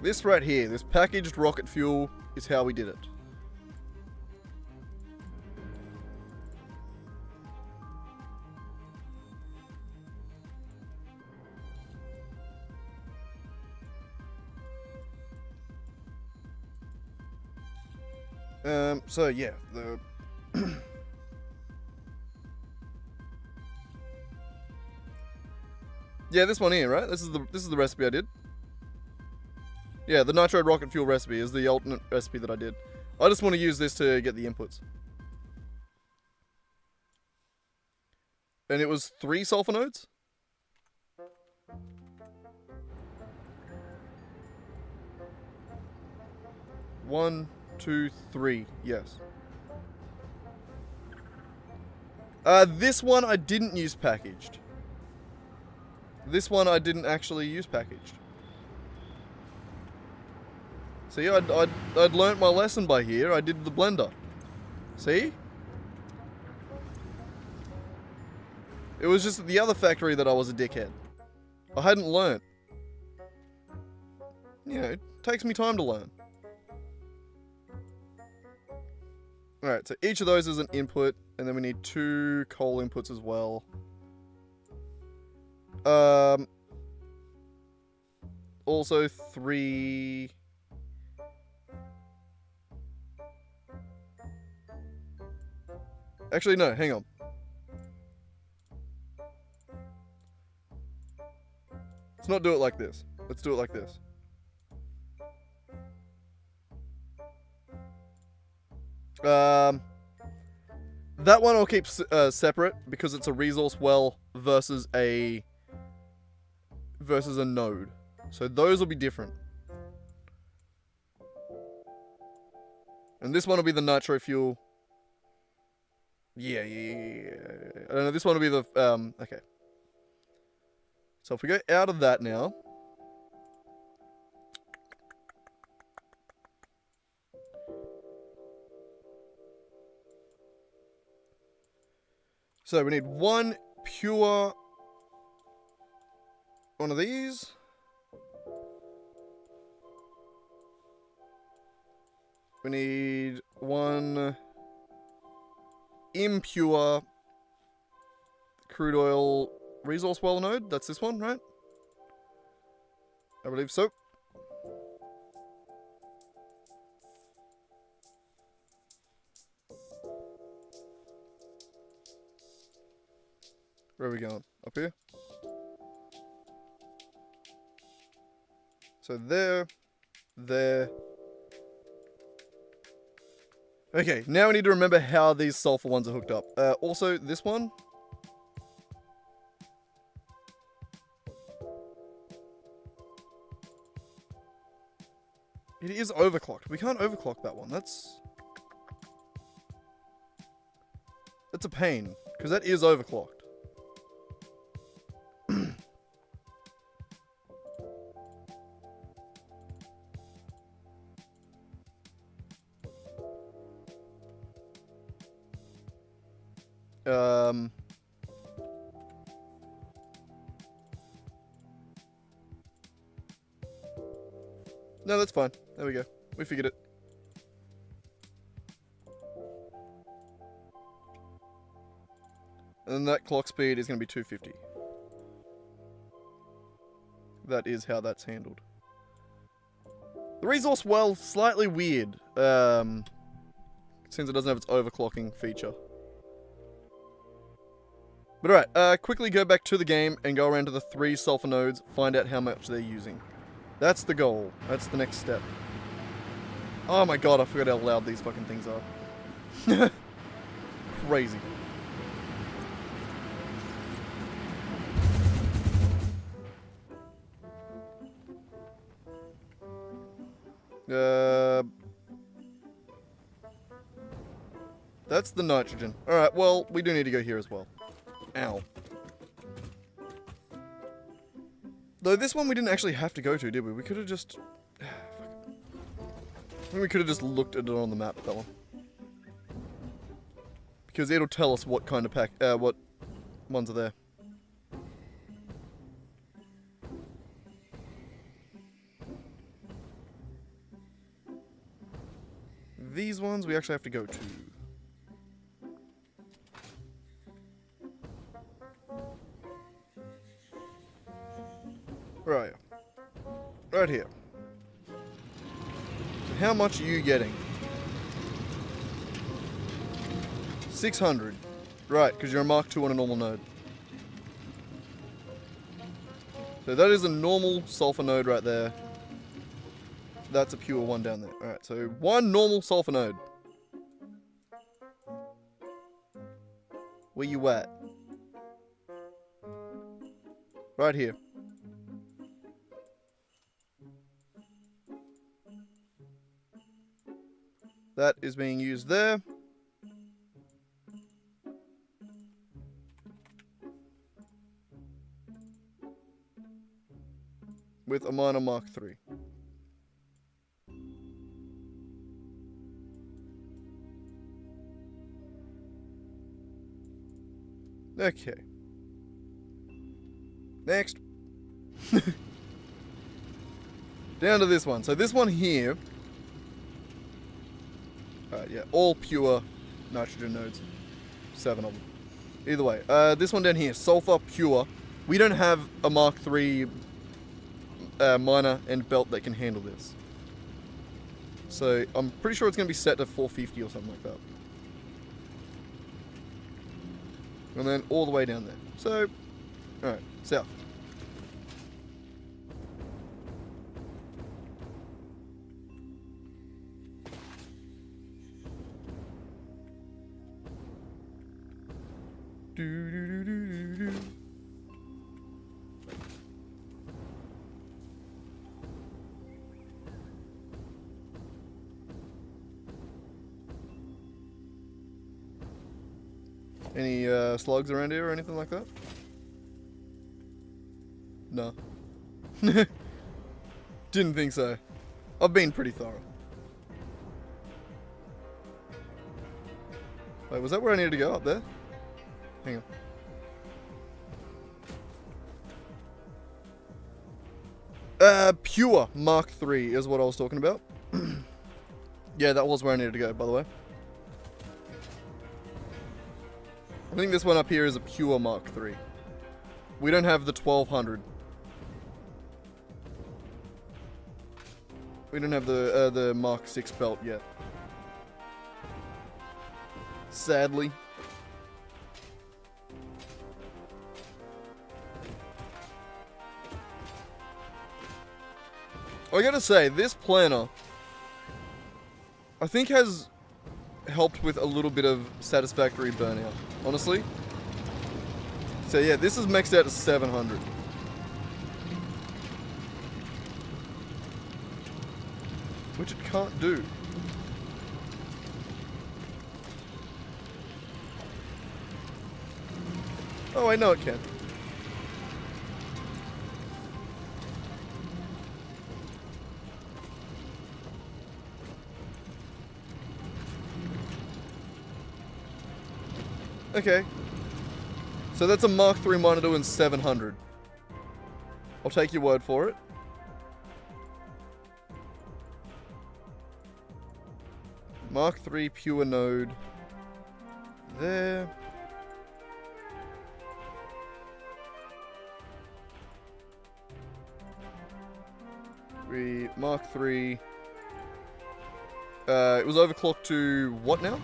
This right here, this packaged rocket fuel, is how we did it. So yeah, the yeah, this one here, right? This is the recipe I did. Yeah, the nitro rocket fuel recipe is the alternate recipe that I did. I just want to use this to get the inputs. And it was 3 sulfur nodes? One, 2, 3, yes. This one I didn't use packaged. This one I didn't actually use packaged. See, I'd learnt my lesson by here. I did the blender. See? It was just at the other factory that I was a dickhead. I hadn't learnt. You know, it takes me time to learn. Alright, so each of those is an input, and then we need 2 coal inputs as well. Also 3... Actually, no, hang on. Let's not do it like this. Let's do it like this. That one I'll keep separate because it's a resource well versus a node. So those will be different. And this one will be the nitro fuel. Yeah. I don't know, this one will be the, okay. So if we go out of that now. So we need one pure one of these. We need one impure crude oil resource well node. That's this one, right? I believe so. Where are we going? Up here? So there. Okay, now we need to remember how these sulfur ones are hooked up. Also, this one. It is overclocked. We can't overclock that one. That's a pain, because that is overclocked. No, that's fine. There we go. We figured it. And that clock speed is going to be 250. That is how that's handled. The resource well, slightly weird. Since it doesn't have its overclocking feature. But alright, quickly go back to the game and go around to the 3 sulfur nodes, find out how much they're using. That's the goal. That's the next step. Oh my god, I forgot how loud these fucking things are. Crazy. That's the nitrogen. Alright, well, we do need to go here as well. Ow. Though this one we didn't actually have to go to, did we? We could have just... I think we could have just looked at it on the map, that one. Because it'll tell us what kind of pack... what ones are there. These ones we actually have to go to. Right. Right here. So how much are you getting? 600. Right, because you're a Mark II on a normal node. So that is a normal sulfur node right there. That's a pure one down there. Alright, so 1 normal sulfur node. Where you at? Right here. That is being used there. With a minor Mark III. Okay. Next. Down to this one. So this one here. Yeah, all pure nitrogen nodes. 7 of them. Either way. This one down here, sulfur pure. We don't have a Mark III miner and belt that can handle this. So I'm pretty sure it's going to be set to 450 or something like that. And then all the way down there. So, alright, south. Do, do, do, do, do, do. Any slugs around here or anything like that? No. Didn't think so. I've been pretty thorough. Wait, was that where I needed to go? Up there? Hang on. Pure Mark III is what I was talking about. Yeah, that was where I needed to go, by the way. I think this one up here is a pure Mark III. We don't have the 1200. We don't have the Mark VI belt yet. Sadly. I gotta say, this planner, I think has helped with a little bit of Satisfactory burnout, honestly. So yeah, this is maxed out to 700. Which it can't do. Oh, I know it can. Okay. So that's a Mark III miner doing 700. I'll take your word for it. Mark III pure node. There. Mark III. It was overclocked to what now?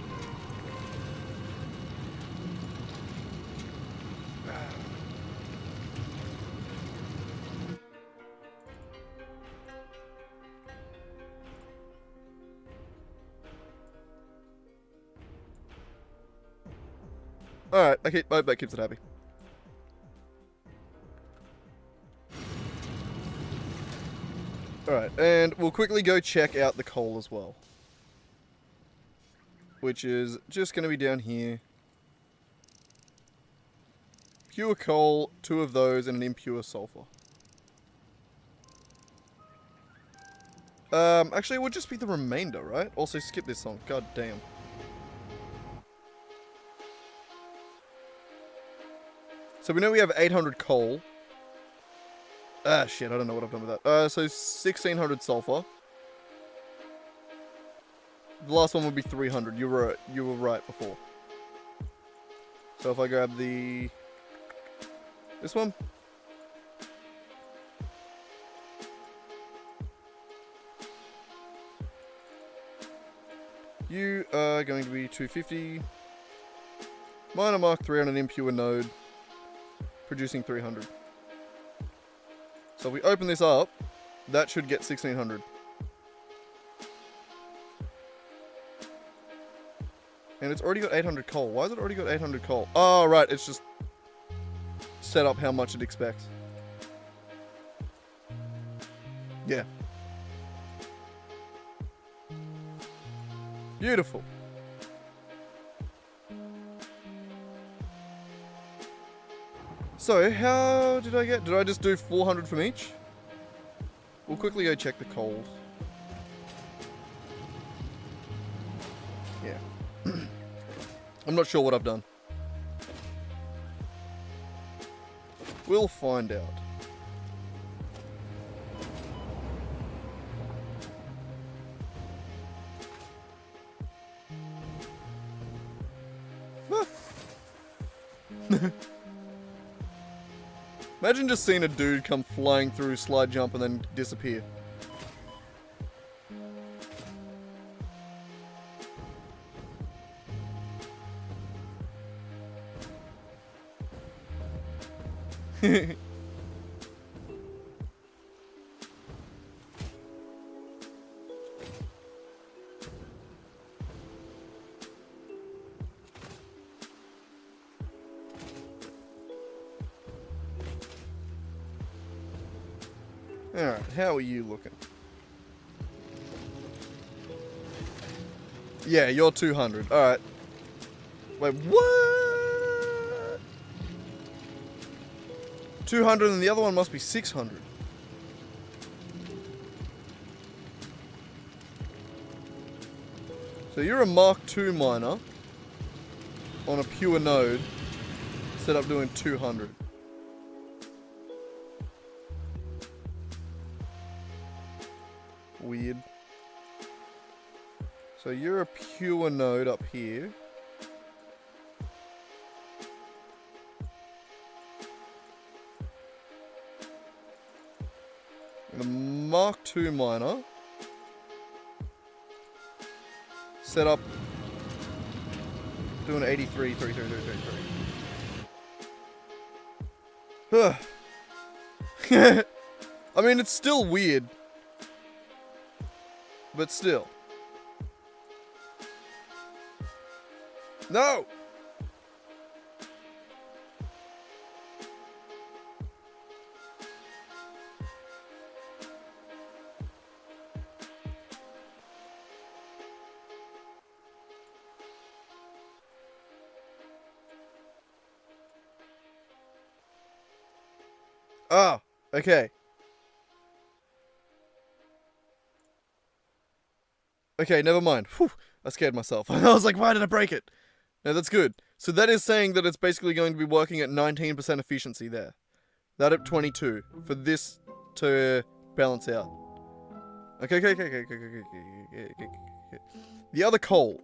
Alright, okay, that keeps it happy. Alright, and we'll quickly go check out the coal as well. Which is just going to be down here. Pure coal, 2 of those, and an impure sulfur. Actually, it would just be the remainder, right? Also, skip this song. God damn. So we know we have 800 coal. Ah, shit, I don't know what I've done with that. So 1600 sulfur. The last one would be 300. You were right before. So if I grab this one. You are going to be 250. Miner Mark III on an impure node. Producing 300. So if we open this up, that should get 1600. And it's already got 800 coal. Why has it already got 800 coal? Oh, right. It's just set up how much it expects. Yeah. Beautiful. So, how did I get? Did I just do 400 from each? We'll quickly go check the coals. Yeah. I'm not sure what I've done. We'll find out. Imagine just seeing a dude come flying through, slide jump, and then disappear. Alright, how are you looking? Yeah, you're 200. Alright. Wait, what? 200 and the other one must be 600. So you're a Mark II miner on a pure node set up doing 200. Weird. So you're a pure node up here. And a Mark II miner set up doing 83, 33, 33. I mean, it's still weird. But still. No! Ah, okay. Okay, never mind. Whew, I scared myself. I was like, why did I break it? Now that's good. So that is saying that it's basically going to be working at 19% efficiency there. That at 22 for this to balance out. Okay. The other coal.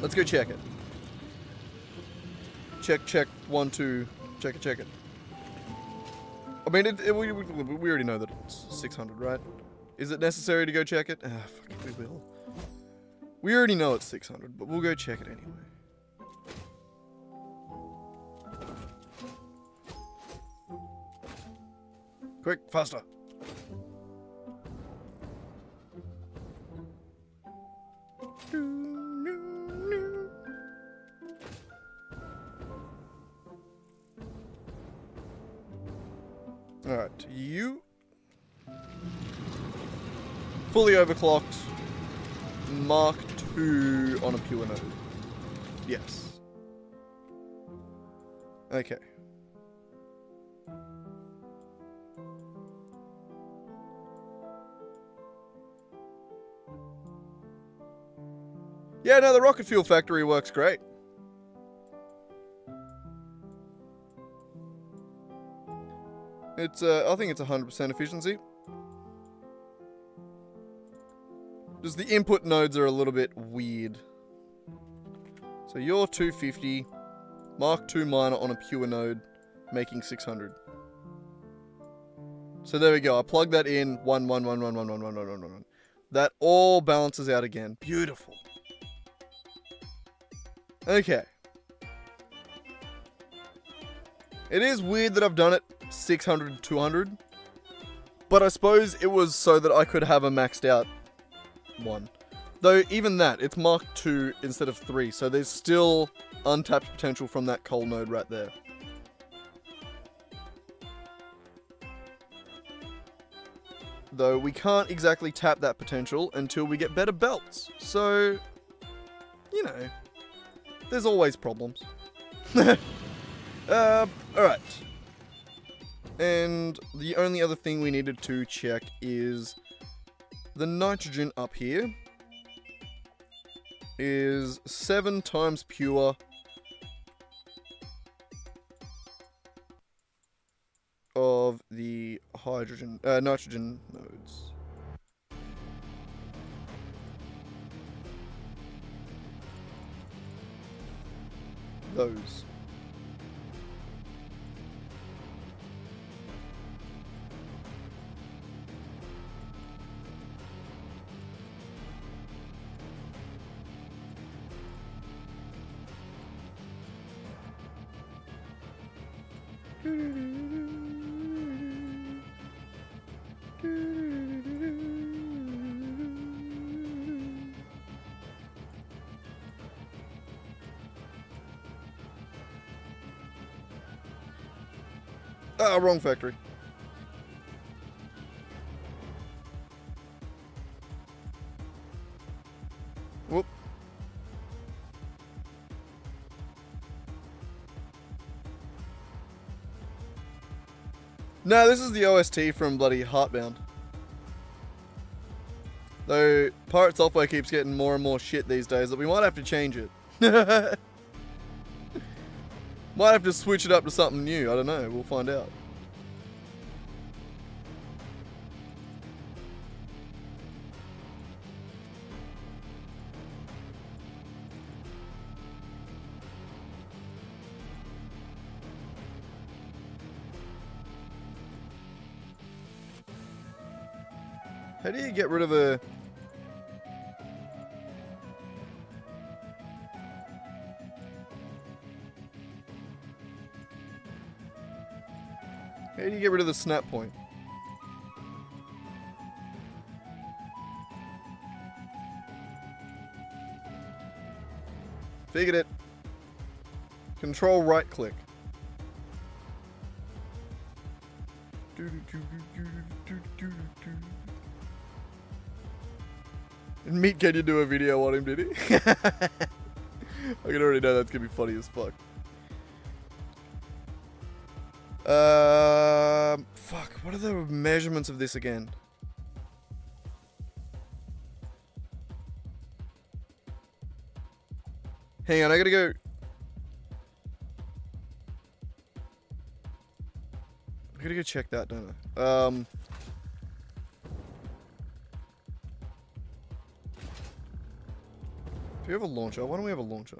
Let's go check it. Check. 1, 2. Check it. I mean, we already know that it's 600, right? Is it necessary to go check it? Ah, fuck it, we will. We already know it's 600, but we'll go check it anyway. Quick, faster. Alright, you fully overclocked Mark II on a pure node. Yes. Okay. Yeah, no, the rocket fuel factory works great. It's, I think it's 100% efficiency. Just the input nodes are a little bit weird. So you're 250, Mark II minor on a pure node, making 600. So there we go, I plug that in, 1. That all balances out again. Beautiful. Okay. It is weird that I've done it 600 to 200, but I suppose it was so that I could have a maxed out one. Though even that, it's Mark II instead of 3, so there's still untapped potential from that coal node right there. Though we can't exactly tap that potential until we get better belts, so, you know, there's always problems. Alright. And the only other thing we needed to check is the nitrogen up here is 7 times pure of the nitrogen nodes. Those. Ah, wrong factory. Whoop. No, this is the OST from bloody Heartbound. Though Pirate Software keeps getting more and more shit these days that we might have to change it. Might have to switch it up to something new. I don't know. We'll find out. How do you get rid of a... How do you get rid of the snap point? Figured it. Control right click. And Meat, can you do a video on him, did he? I can already know that's gonna be funny as fuck. Fuck, what are the measurements of this again? Hang on, I gotta go. I gotta go check that, don't I? Do we have a launcher? Why don't we have a launcher?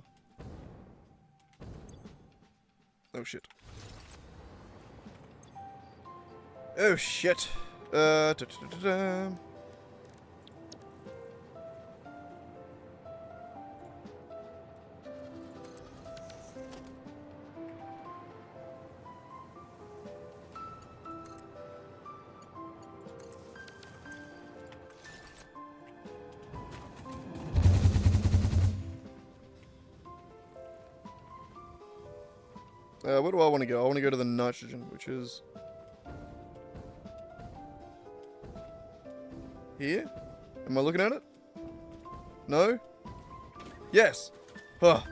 Oh shit. Oh shit. Da-da-da-da. Where do I want to go? I want to go to the nitrogen, which is here. Am I looking at it? No? Yes. Huh.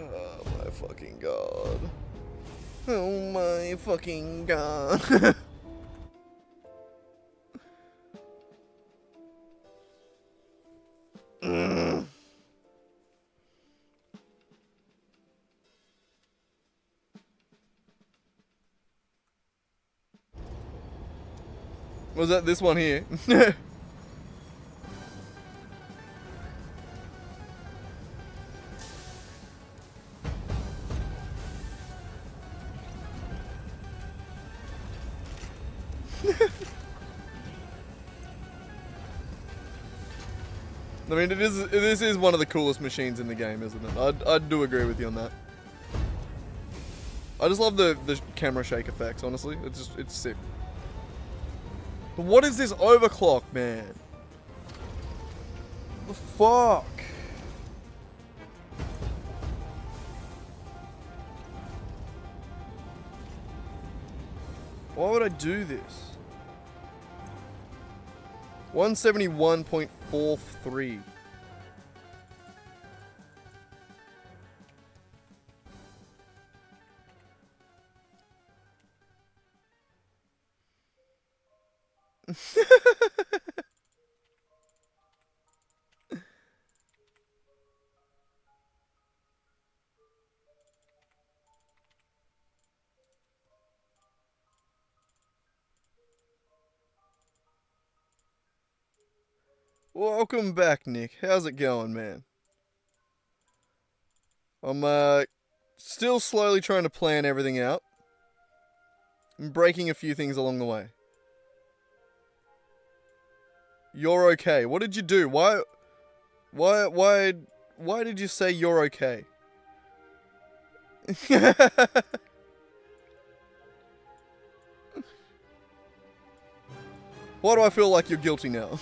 Oh my fucking god. Oh my fucking god. Was that this one here? I mean, this is one of the coolest machines in the game, isn't it? I do agree with you on that. I just love the camera shake effects, honestly. It's sick. But what is this overclock, man? The fuck? Why would I do this? 171.43. Welcome back, Nick. How's it going, man? I'm still slowly trying to plan everything out. I'm breaking a few things along the way. You're okay. What did you do? Why did you say you're okay? Why do I feel like you're guilty now?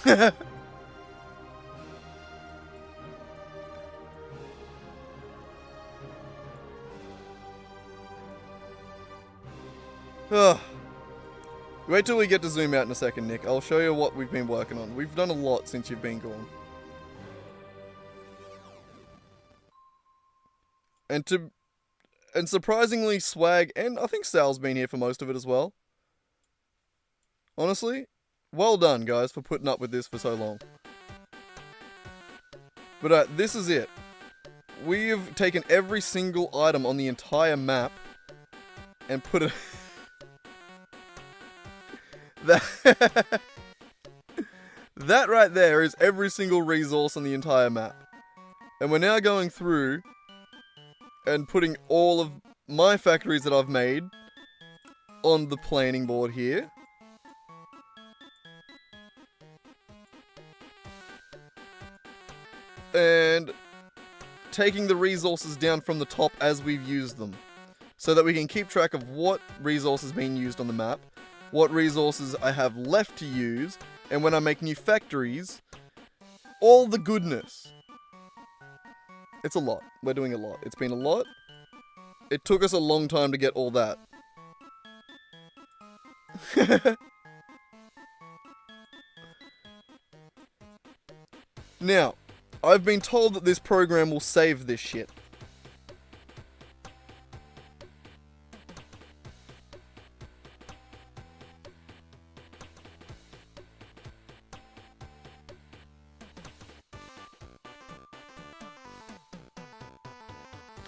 Wait till we get to zoom out in a second, Nick. I'll show you what we've been working on. We've done a lot since you've been gone. And surprisingly, Swag, and I think Sal's been here for most of it as well. Honestly, well done, guys, for putting up with this for so long. But this is it. We've taken every single item on the entire map and put it... That right there is every single resource on the entire map. And we're now going through and putting all of my factories that I've made on the planning board here. And taking the resources down from the top as we've used them. So that we can keep track of what resources being used on the map, what resources I have left to use, and when I make new factories, all the goodness. It's a lot. We're doing a lot. It's been a lot. It took us a long time to get all that. Now, I've been told that this program will save this shit.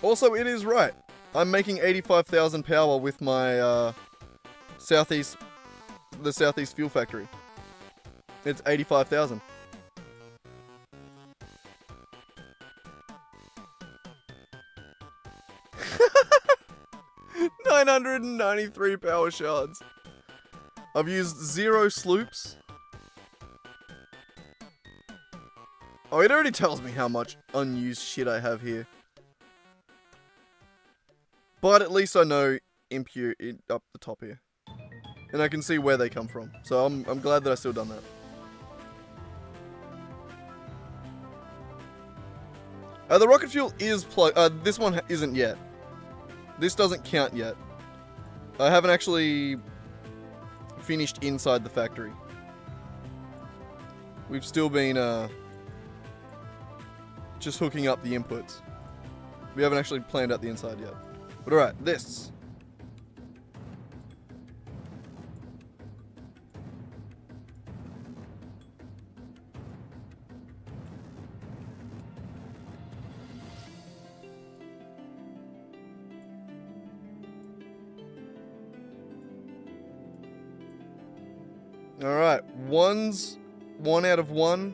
Also, it is right. I'm making 85,000 power with my the Southeast Fuel Factory. It's 85,000. $993 power shards. I've used 0 sloops. Oh, it already tells me how much unused shit I have here. But at least I know impure up the top here. And I can see where they come from. So I'm glad that I still done that. The rocket fuel is plugged. This one isn't yet. This doesn't count yet. I haven't actually finished inside the factory. We've still been just hooking up the inputs. We haven't actually planned out the inside yet. But alright, this. Alright, 1 out of 1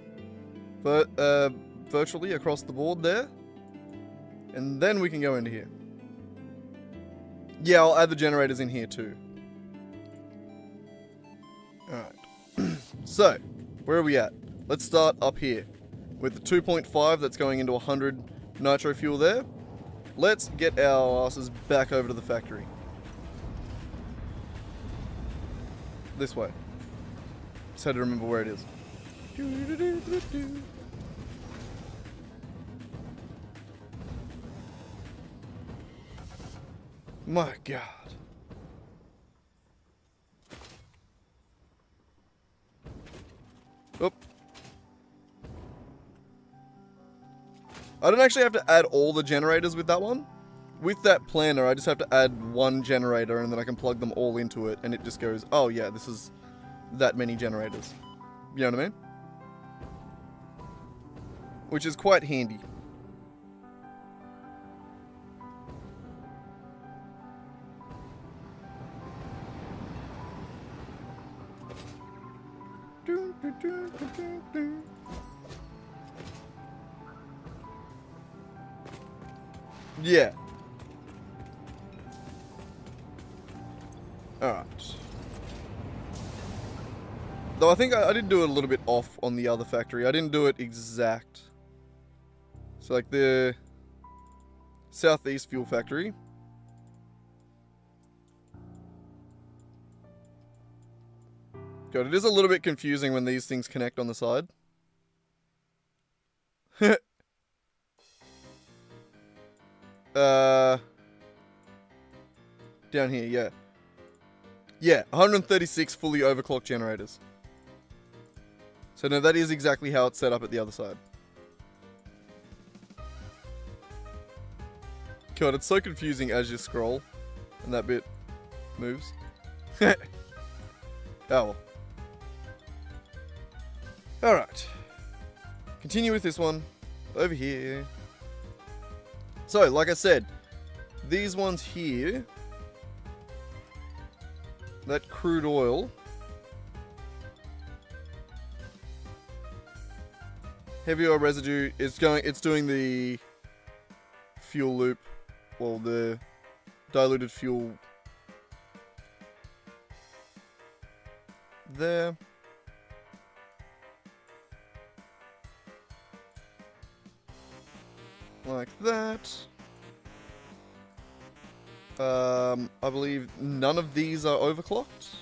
virtually across the board there. And then we can go into here. Yeah, I'll add the generators in here too. Alright. So, where are we at? Let's start up here. With the 2.5 that's going into 100 nitro fuel there. Let's get our asses back over to the factory. This way. Just had to remember where it is. My God. Oop. I don't actually have to add all the generators with that one. With that planner, I just have to add 1 generator and then I can plug them all into it and it just goes, oh yeah, this is that many generators. You know what I mean? Which is quite handy. Yeah. Alright. Though I think I did do it a little bit off on the other factory. I didn't do it exact. So like the Southeast Fuel Factory. God, it is a little bit confusing when these things connect on the side. Down here, yeah. Yeah, 136 fully overclocked generators. So no, that is exactly how it's set up at the other side. God, it's so confusing as you scroll. And that bit moves. Oh well. Alright. Continue with this one. Over here. So, like I said, these ones here, that crude oil, heavy oil residue, it's doing the fuel loop, well, the diluted fuel there. Like that. I believe none of these are overclocked.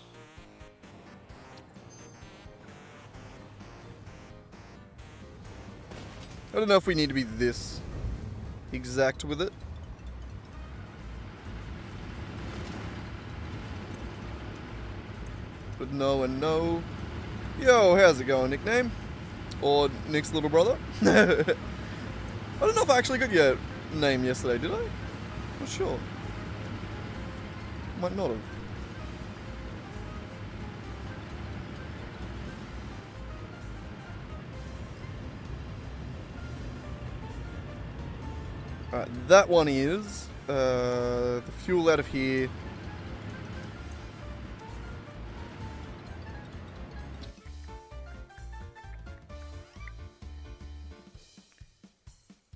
I don't know if we need to be this exact with it. But no and no. Yo, how's it going, nickname? Or Nick's little brother. I don't know if I actually got your name yesterday, did I? Not sure. Might not have. Alright, that one is the fuel out of here.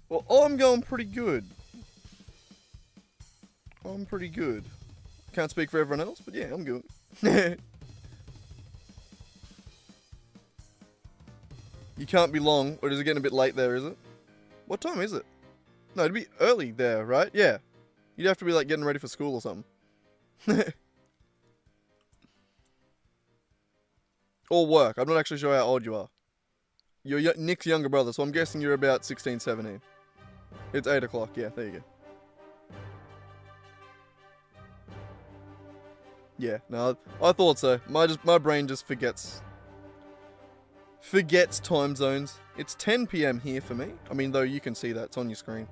Well, I'm going pretty good. I'm pretty good. Can't speak for everyone else, but yeah, I'm good. You can't be long, or is it getting a bit late there, is it? What time is it? No, it'd be early there, right? Yeah. You'd have to be like getting ready for school or something. Or work. I'm not actually sure how old you are. You're Nick's younger brother, so I'm guessing you're about 16, 17. It's 8 o'clock, yeah, there you go. Yeah, no, I thought so. My brain just forgets time zones. It's 10 p.m. here for me. I mean, though you can see that, it's on your screen.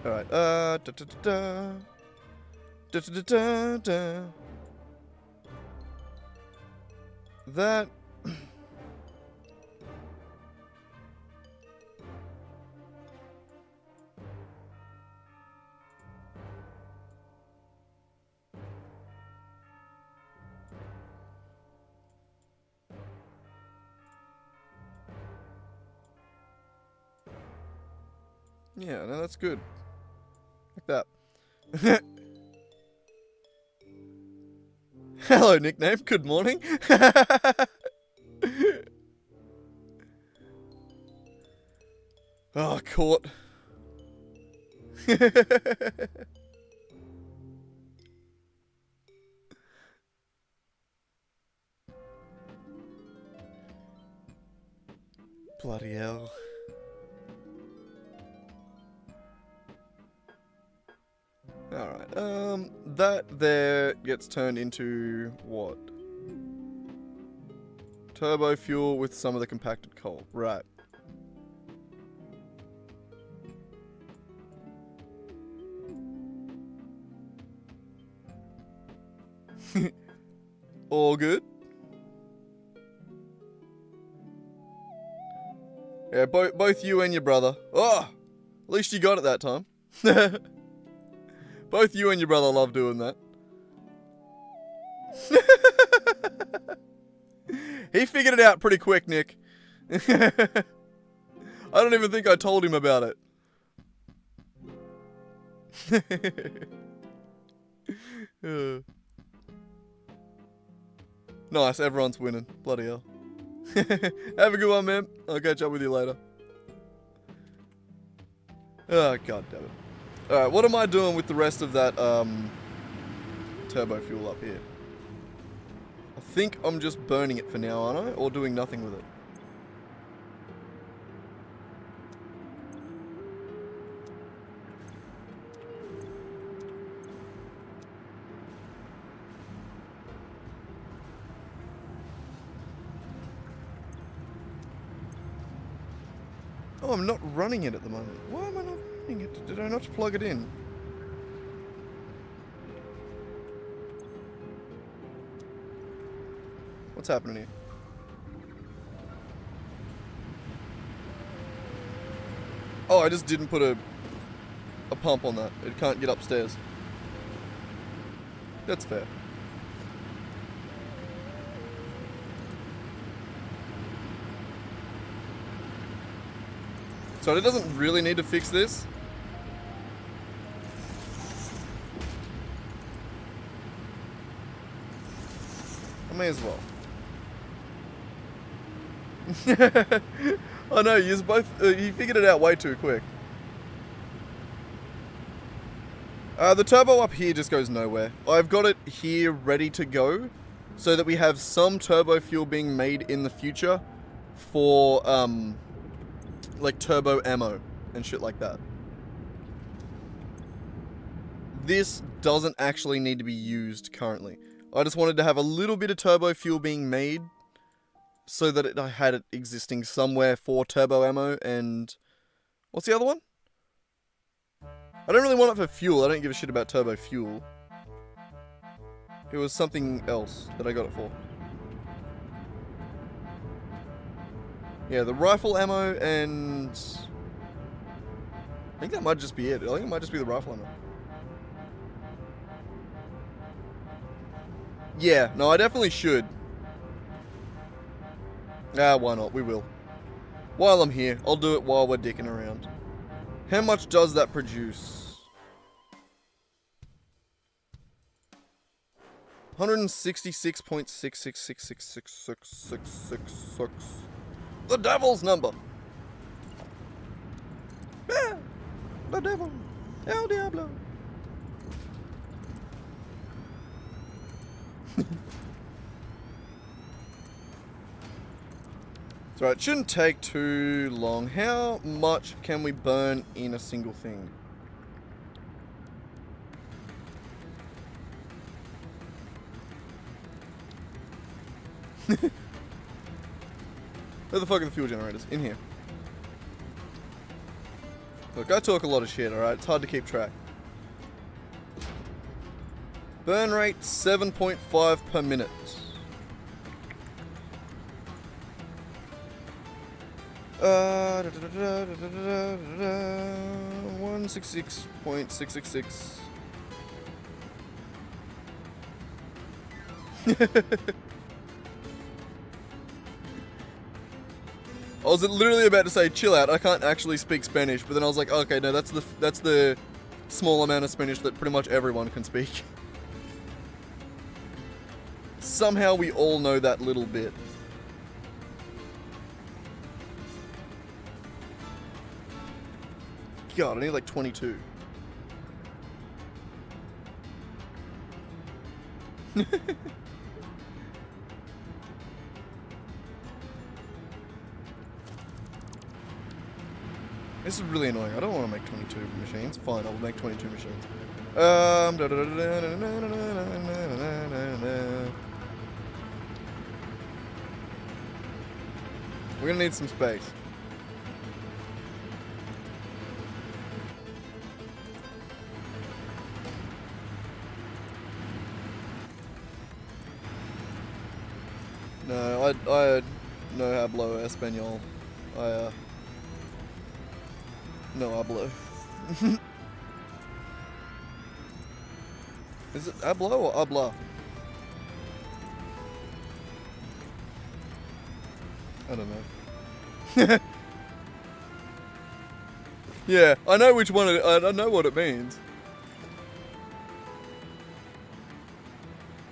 Alright, That... Yeah, no, that's good. Like that. Hello, nickname. Good morning. Oh, caught. Bloody hell. Alright, that there gets turned into what? Turbo fuel with some of the compacted coal. Right. All good? Yeah, both you and your brother. Oh! At least you got it that time. Both you and your brother love doing that. He figured it out pretty quick, Nick. I don't even think I told him about it. Nice, everyone's winning. Bloody hell. Have a good one, man. I'll catch up with you later. Oh, god damn it. Alright, what am I doing with the rest of that, turbo fuel up here? I think I'm just burning it for now, aren't I? Or doing nothing with it? Oh, I'm not running it at the moment. Why am I not running it? Did I not plug it in? What's happening here? Oh, I just didn't put a pump on that. It can't get upstairs. That's fair. So it doesn't really need to fix this. I may as well. I know, you both you figured it out way too quick. The turbo up here just goes nowhere. I've got it here ready to go so that we have some turbo fuel being made in the future for like turbo ammo and shit like that. This doesn't actually need to be used currently. I just wanted to have a little bit of turbo fuel being made so that I had it existing somewhere for turbo ammo and... What's the other one? I don't really want it for fuel. I don't give a shit about turbo fuel. It was something else that I got it for. Yeah, the rifle ammo and... I think that might just be it. I think it might just be the rifle ammo. Yeah, no, I definitely should. Ah, why not? We will. While I'm here, I'll do it while we're dicking around. How much does that produce? 166.6666666666. The devil's number. Ah, the devil. El Diablo. So it shouldn't take too long. How much can we burn in a single thing? Where the fuck are the fuel generators? In here. Look, I talk a lot of shit, alright? It's hard to keep track. Burn rate 7.5 per minute. 166.666. I was literally about to say, chill out, I can't actually speak Spanish, but then I was like, okay, no, that's the small amount of Spanish that pretty much everyone can speak. Somehow we all know that little bit. God, I need like 22. This is really annoying. I don't want to make 22 machines. Fine, I'll make 22 machines. We're gonna need some space. No, I no hablo español. No hablo. Is it hablo or habla? I don't know. Yeah, I know which one I know what it means.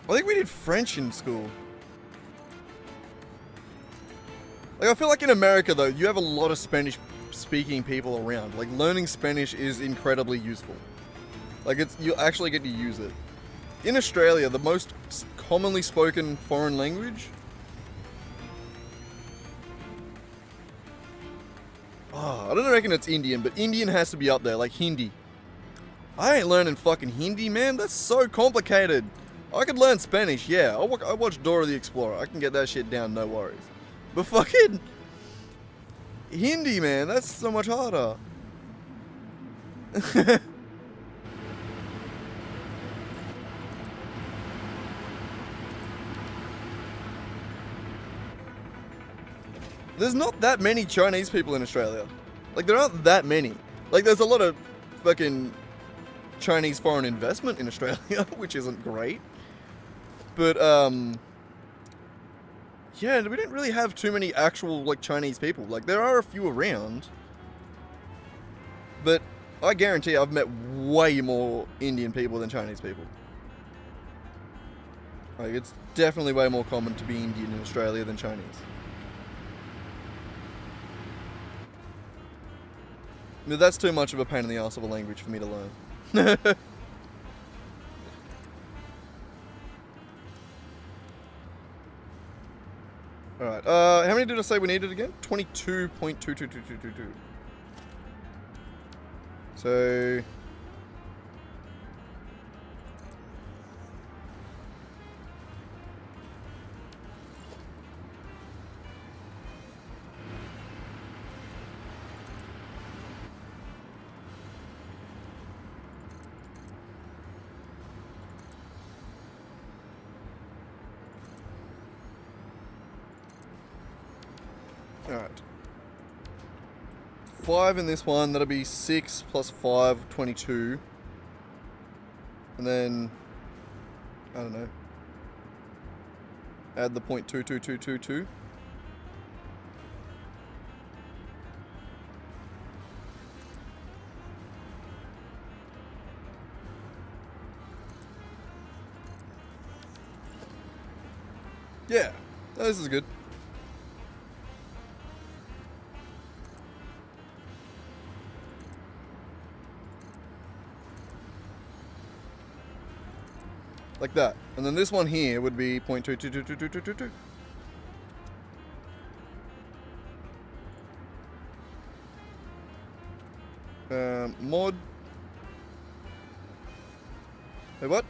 I think we did French in school. Like, I feel like in America, though, you have a lot of Spanish-speaking people around. Like, learning Spanish is incredibly useful. Like, you actually get to use it. In Australia, the most commonly spoken foreign language... Oh, I don't reckon it's Indian, but Indian has to be up there, like Hindi. I ain't learning fucking Hindi, man. That's so complicated. I could learn Spanish, yeah. I watched Dora the Explorer. I can get that shit down, no worries. But fucking Hindi, man, that's so much harder. There's not that many Chinese people in Australia. Like, there aren't that many. Like, there's a lot of fucking Chinese foreign investment in Australia, which isn't great. But, yeah, we don't really have too many actual, like, Chinese people. Like, there are a few around. But I guarantee I've met way more Indian people than Chinese people. Like, it's definitely way more common to be Indian in Australia than Chinese. But that's too much of a pain in the ass of a language for me to learn. Alright, how many did I say we needed again? 22.22222. So... Alright. 5 in this one, that'll be 6 plus 5, 22. And then, I don't know. Add the 0.22222. Yeah, this is good. Like that. And then this one here would be 0.2222222. Mod. Wait, what?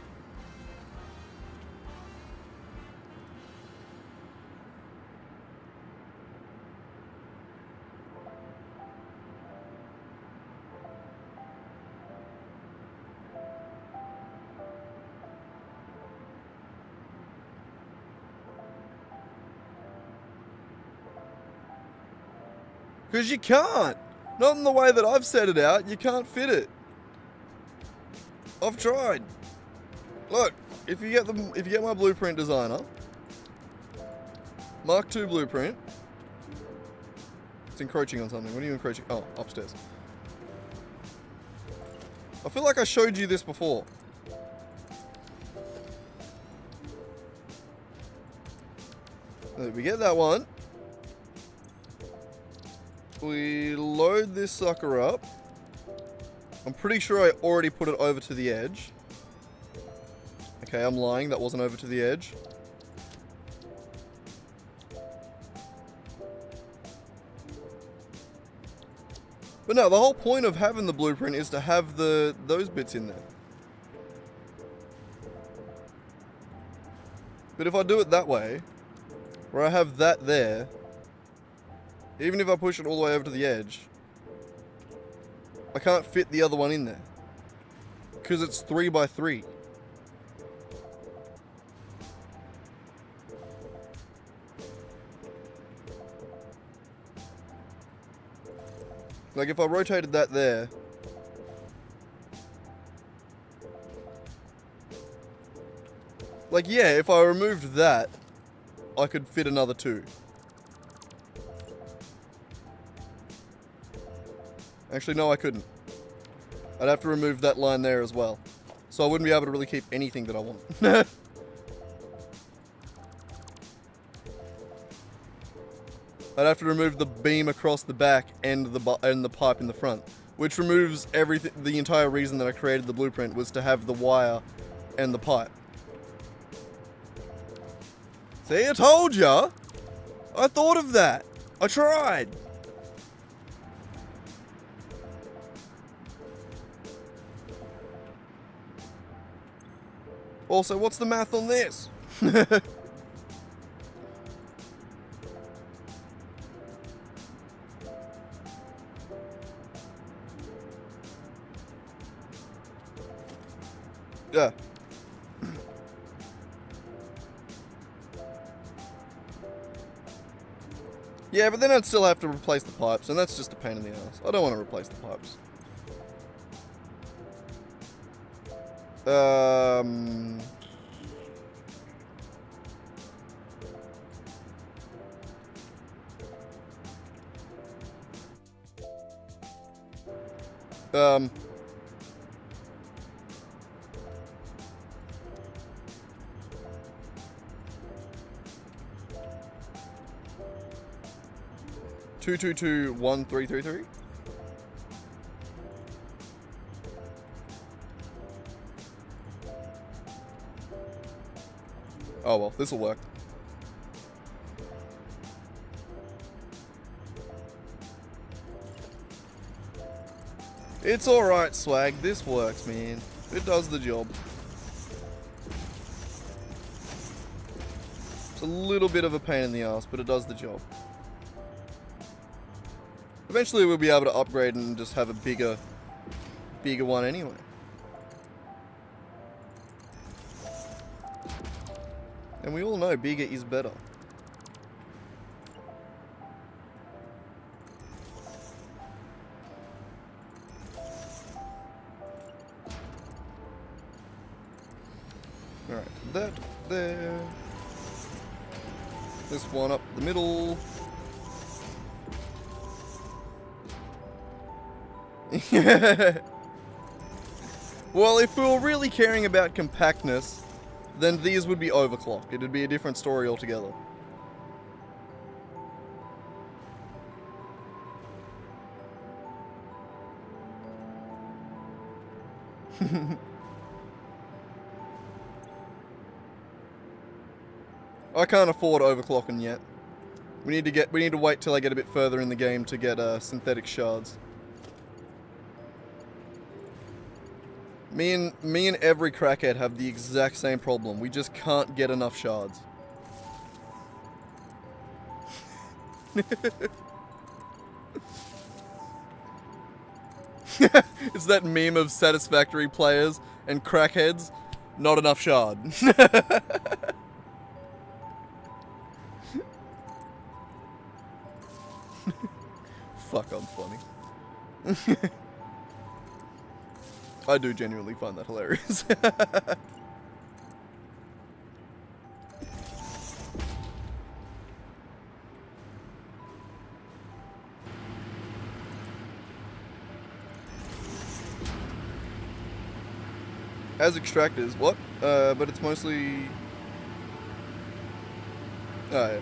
Because you can't. Not in the way that I've set it out. You can't fit it. I've tried. Look, if you get my blueprint designer, Mark II blueprint. It's encroaching on something. What are you encroaching? Oh, upstairs. I feel like I showed you this before. We get that one. We load this sucker up. I'm pretty sure I already put it over to the edge. Okay, I'm lying. That wasn't over to the edge. But no, the whole point of having the blueprint is to have those bits in there. But if I do it that way, where I have that there, even if I push it all the way over to the edge, I can't fit the other one in there. Because it's 3 by 3. Like if I rotated that there, like yeah, if I removed that, I could fit another 2. Actually, no, I couldn't. I'd have to remove that line there as well. So I wouldn't be able to really keep anything that I want. I'd have to remove the beam across the back and the pipe in the front, which removes everything. The entire reason that I created the blueprint was to have the wire and the pipe. See, I told ya! I thought of that! I tried! Also, what's the math on this? Yeah. Yeah, but then I'd still have to replace the pipes, and that's just a pain in the ass. I don't want to replace the pipes. Two two two 1333. Oh well, this'll work. It's alright, Swag. This works, man. It does the job. It's a little bit of a pain in the ass, but it does the job. Eventually we'll be able to upgrade and just have a bigger one anyway. And we all know bigger is better. that there. This one up the middle. Well, if we were really caring about compactness, then these would be overclocked. It'd be a different story altogether. I can't afford overclocking yet. We need to wait till I get a bit further in the game to get synthetic shards. Me and every crackhead have the exact same problem. We just can't get enough shards. It's that meme of Satisfactory players and crackheads. Not enough shard. Fuck, I'm funny. I do genuinely find that hilarious. As extractors, what? But it's mostly... Oh, yeah.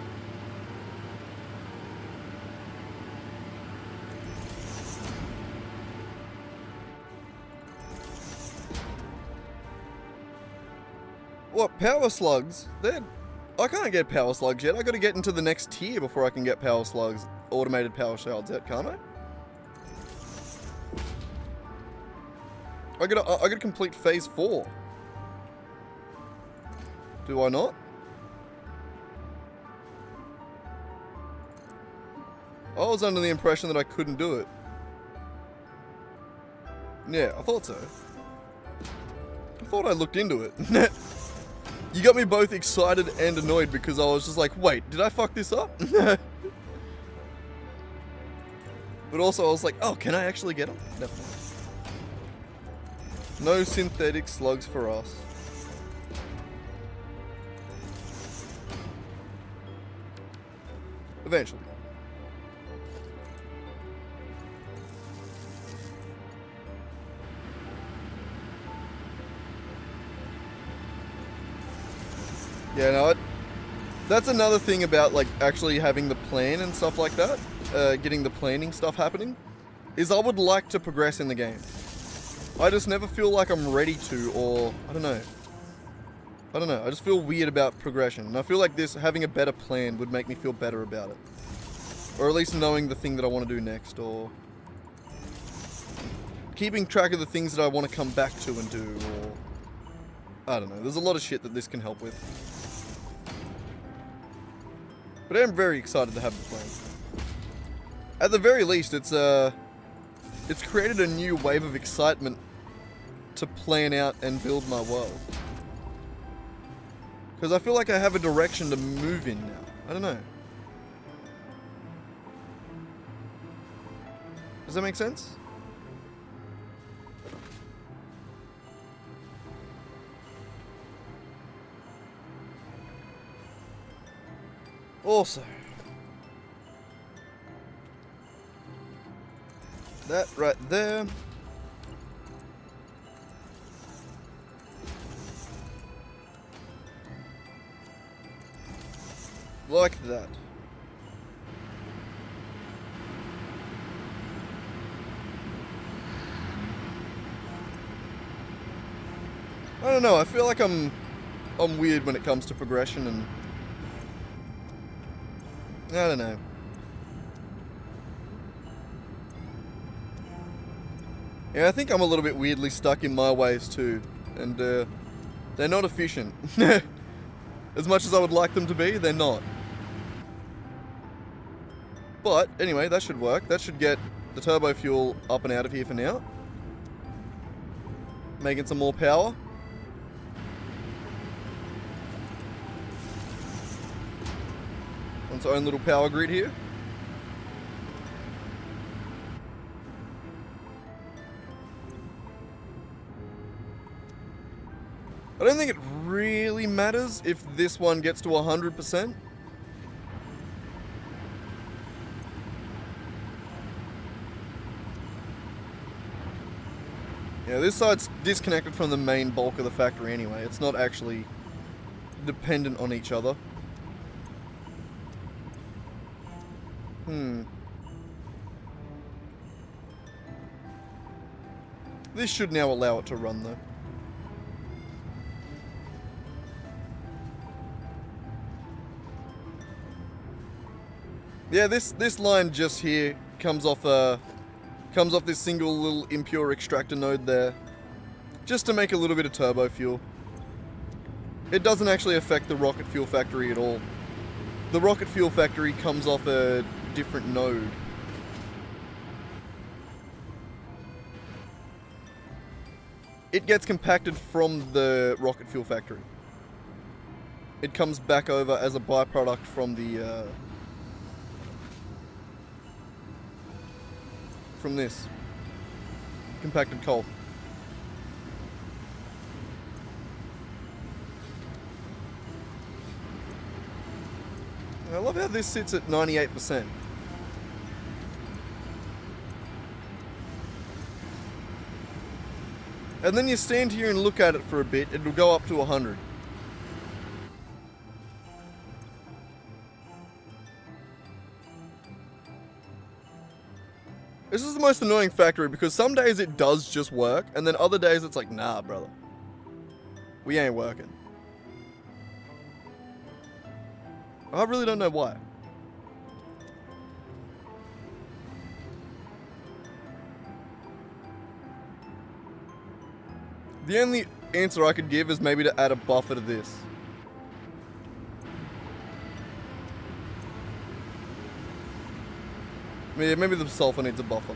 What, power slugs? I can't get power slugs yet. I gotta get into the next tier before I can get power slugs, automated power shards out, can't I? I gotta complete phase 4. Do I not? I was under the impression that I couldn't do it. Yeah, I thought so. I thought I looked into it. You got me both excited and annoyed because I was just like, wait, did I fuck this up? But also I was like, oh, can I actually get them? Never mind. No synthetic slugs for us. Eventually. Yeah, no, that's another thing about, like, actually having the plan and stuff like that, getting the planning stuff happening, is I would like to progress in the game. I just never feel like I'm ready to, or, I don't know, I just feel weird about progression, and I feel like this, having a better plan would make me feel better about it. Or at least knowing the thing that I want to do next, or keeping track of the things that I want to come back to and do, or, I don't know, there's a lot of shit that this can help with. But I am very excited to have the plan. At the very least, it's created a new wave of excitement to plan out and build my world. Because I feel like I have a direction to move in now. I don't know. Does that make sense? Also, that right there. Like that. I don't know, I feel like I'm weird when it comes to progression, and I don't know. Yeah, I think I'm a little bit weirdly stuck in my ways too, and they're not efficient. As much as I would like them to be, they're not. But anyway, that should work. That should get the turbo fuel up and out of here for now. Making some more power. Its own little power grid here. I don't think it really matters if this one gets to 100%. Yeah, this side's disconnected from the main bulk of the factory anyway. It's not actually dependent on each other. This should now allow it to run though. Yeah, this line just here comes off this single little impure extractor node there, just to make a little bit of turbo fuel. It doesn't actually affect the rocket fuel factory at all. The rocket fuel factory comes off a different node. It gets compacted from the rocket fuel factory. It comes back over as a byproduct from the from this compacted coal. I love how this sits at 98%. And then you stand here and look at it for a bit, it'll go up to 100. This is the most annoying factory because some days it does just work, and then other days it's like, nah, brother. We ain't working. I really don't know why. The only answer I could give is maybe to add a buffer to this. Yeah, maybe the sulfur needs a buffer.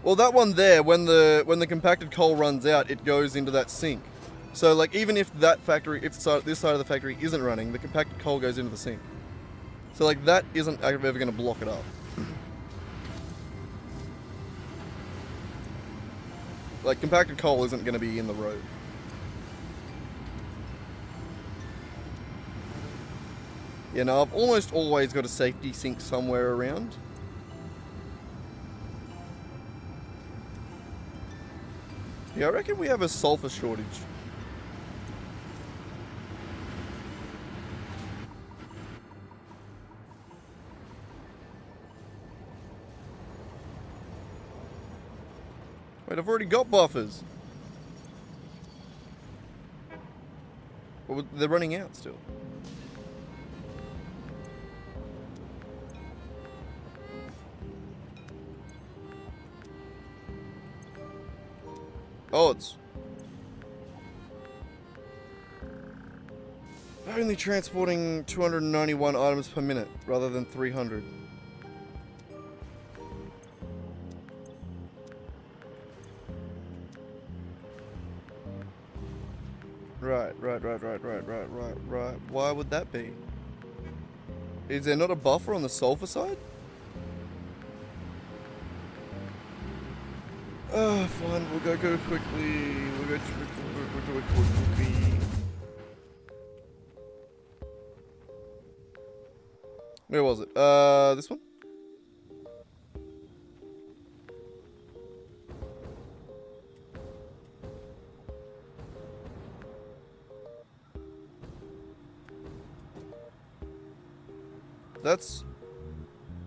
Well, that one there, when the compacted coal runs out, it goes into that sink. So, like, even if that factory, if this side of the factory isn't running, the compacted coal goes into the sink. So, like, that isn't ever going to block it up. Like, compacted coal isn't going to be in the road. Yeah, no, I've almost always got a safety sink somewhere around. Yeah, I reckon we have a sulfur shortage. Wait, I've already got buffers. Well, they're running out still. Oh, it's only transporting 291 items per minute rather than 300. Right. Why would that be? Is there not a buffer on the sulfur side? Fine, we'll go quickly. We'll go quickly. Where was it? This one? That's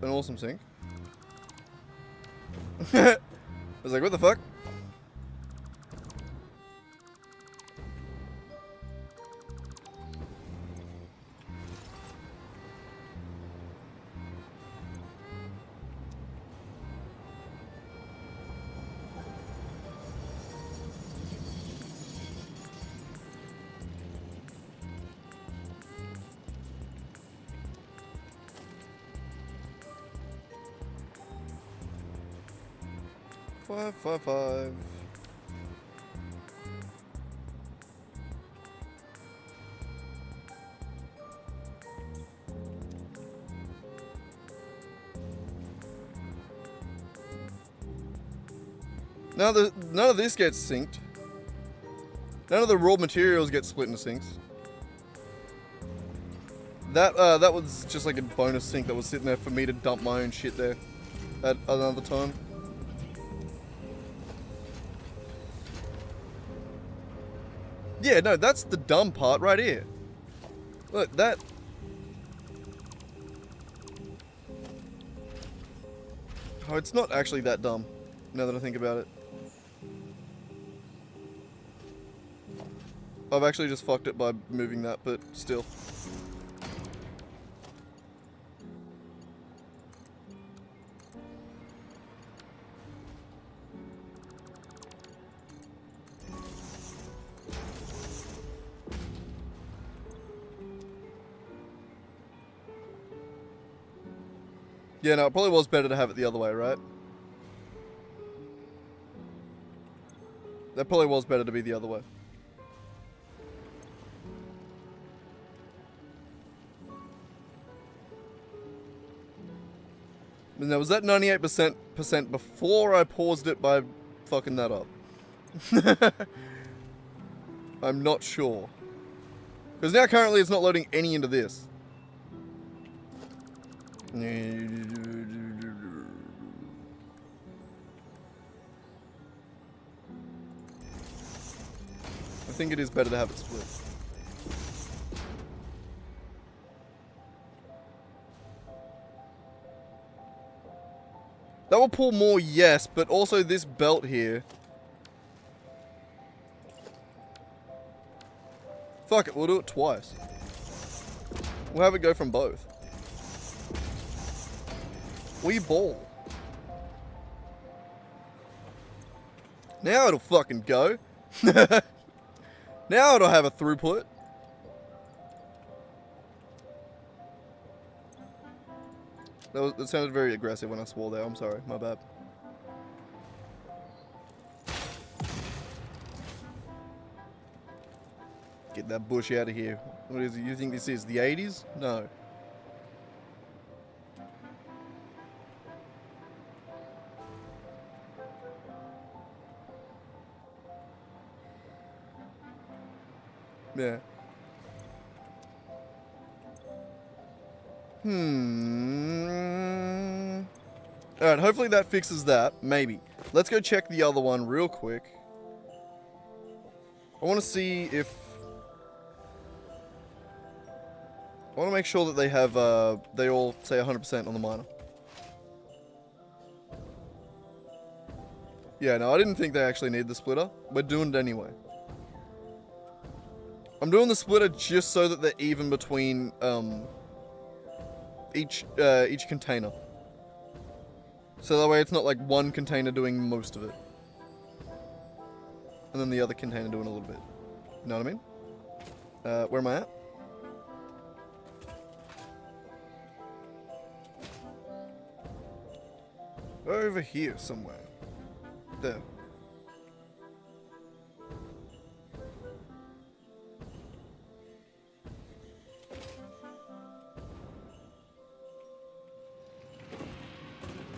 an awesome sink. I was like, what the fuck? Five. None of this gets synced. None of the raw materials get split into sinks. That was just like a bonus sink that was sitting there for me to dump my own shit there at another time. Yeah, no, that's the dumb part right here. Look, that... Oh, it's not actually that dumb, now that I think about it. I've actually just fucked it by moving that, but still. Yeah, no, it probably was better to have it the other way, right? That probably was better to be the other way. Now, was that 98% before I paused it by fucking that up? I'm not sure. Because now currently it's not loading any into this. I think it is better to have it split. That will pull more, yes, but also this belt here. Fuck it, we'll do it twice. We'll have it go from both. We ball. Now it'll fucking go. Now it'll have a throughput. That sounded very aggressive when I swore there. I'm sorry. My bad. Get that bush out of here. What is it? You think this is the 80s? No. Yeah. Alright, hopefully that fixes that. Maybe. Let's go check the other one real quick. I want to see if... I want to make sure that they have, they all say 100% on the miner. Yeah, no, I didn't think they actually need the splitter. We're doing it anyway. I'm doing the splitter just so that they're even between, each container. So that way it's not like one container doing most of it. And then the other container doing a little bit. You know what I mean? Where am I at? Over here somewhere. There.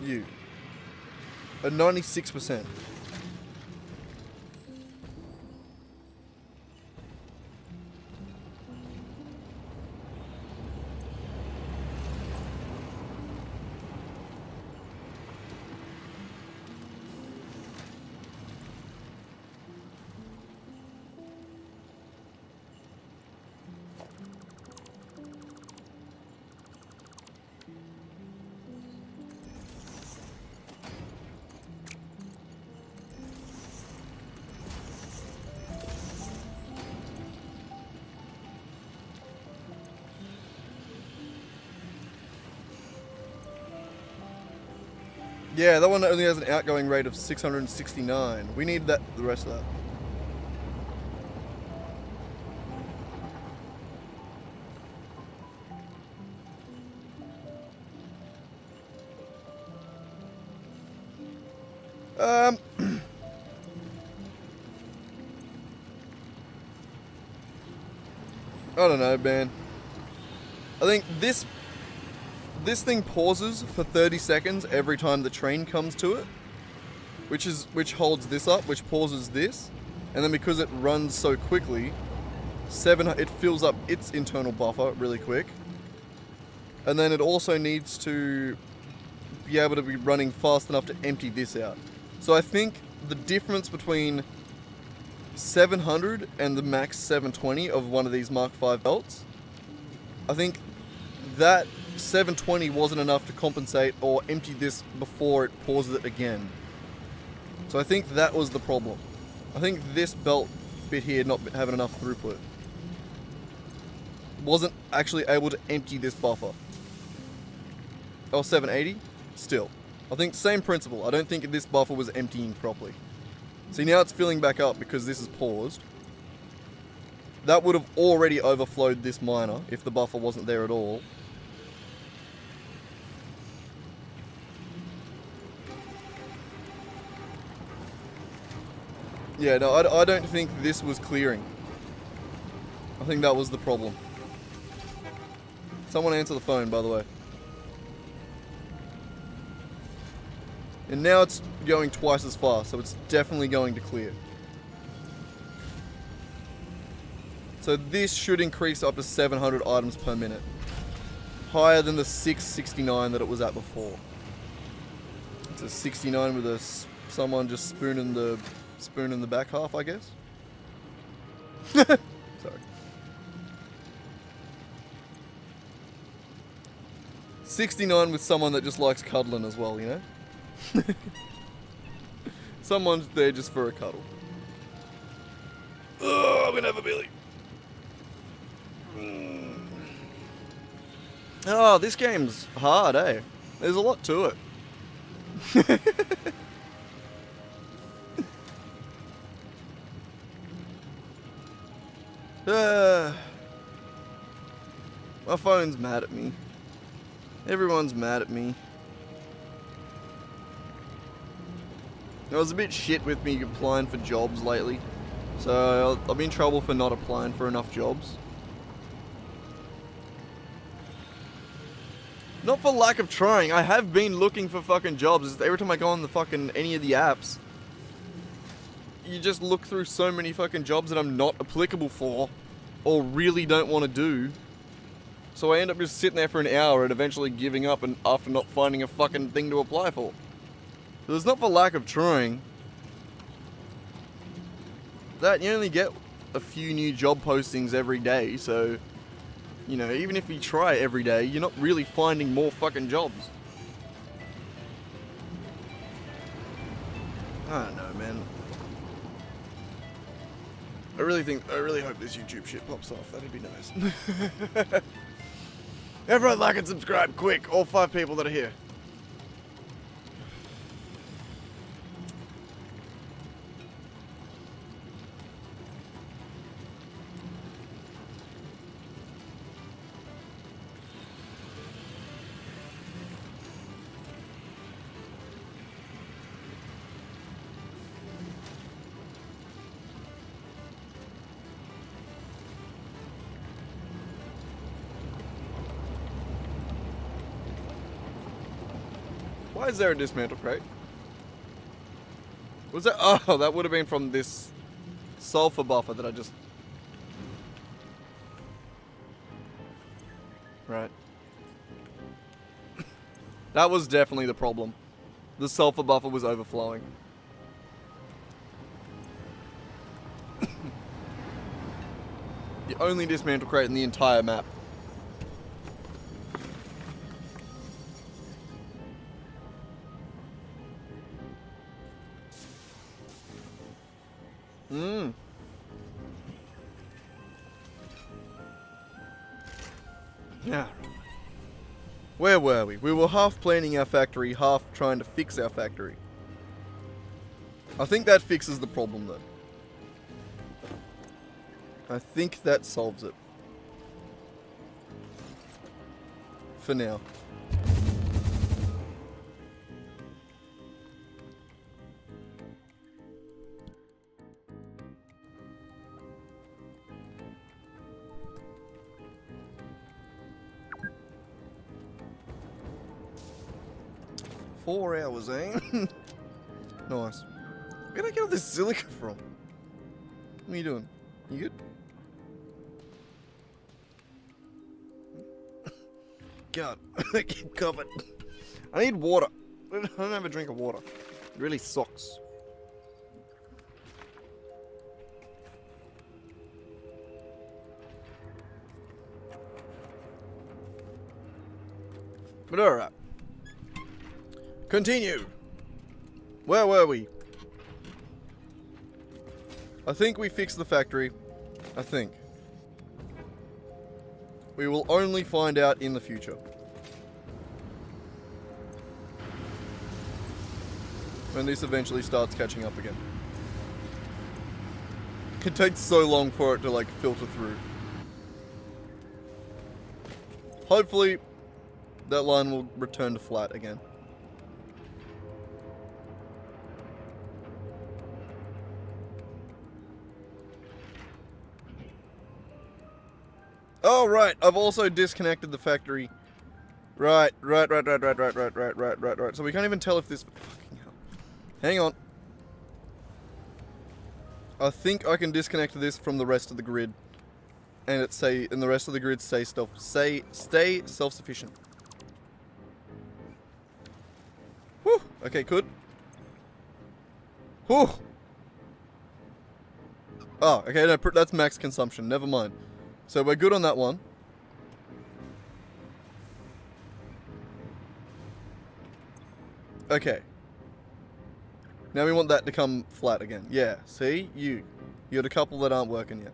You. At 96%. Yeah, that one only has an outgoing rate of 669. We need that, the rest of that. I don't know, man. I think this thing pauses for 30 seconds every time the train comes to it. which holds this up, which pauses this, and then because it runs so quickly, it fills up its internal buffer really quick, and then it also needs to be able to be running fast enough to empty this out. So I think the difference between 700 and the max 720 of one of these Mark V belts, I think that 720 wasn't enough to compensate or empty this before it pauses it again. So I think that was the problem. I think this belt bit here not having enough throughput wasn't actually able to empty this buffer. Oh, 780? Still. I think same principle. I don't think this buffer was emptying properly. See, now it's filling back up because this is paused. That would have already overflowed this miner if the buffer wasn't there at all. Yeah, no, I don't think this was clearing. I think that was the problem. Someone answer the phone, by the way. And now it's going twice as fast, so it's definitely going to clear. So this should increase up to 700 items per minute. Higher than the 669 that it was at before. It's a 69 with someone just spooning the back half, I guess. Sorry. $69 with someone that just likes cuddling as well, you know? Someone's there just for a cuddle. Oh, I'm gonna have a Billy. Oh, this game's hard, eh? There's a lot to it. My phone's mad at me. Everyone's mad at me. I was a bit shit with me applying for jobs lately. So I'm in trouble for not applying for enough jobs. Not for lack of trying. I have been looking for fucking jobs. Every time I go on the fucking any of the apps, you just look through so many fucking jobs that I'm not applicable for or really don't want to do. So I end up just sitting there for an hour and eventually giving up and after not finding a fucking thing to apply for. So it's not for lack of trying. That you only get a few new job postings every day, so you know, even if you try every day, you're not really finding more fucking jobs. I don't know, man. I really hope this YouTube shit pops off. That'd be nice. Everyone like and subscribe, quick. All 5 people that are here. Why is there a dismantle crate? Was that? Oh, that would have been from this sulfur buffer that I just... Right. That was definitely the problem. The sulfur buffer was overflowing. The only dismantle crate in the entire map. Yeah. Where were we? We were half planning our factory, half trying to fix our factory. I think that fixes the problem though. I think that solves it. For now. $4 hours, eh? Nice. Where did I get all this silica from? What are you doing? You good? God, I get covered. I need water. I don't have a drink of water. It really sucks. But alright. Continue. Where were we? I think we fixed the factory. I think. We will only find out in the future. When this eventually starts catching up again. It takes so long for it to like filter through. Hopefully that line will return to flat again. Oh, right. I've also disconnected the factory. Right. So we can't even tell if this... Fucking hell. Hang on. I think I can disconnect this from the rest of the grid. And the rest of the grid stay self-sufficient. Whew. Okay, good. Whew. Oh, okay, no, that's max consumption. Never mind. So we're good on that one. Okay. Now we want that to come flat again. Yeah, see? You got a couple that aren't working yet.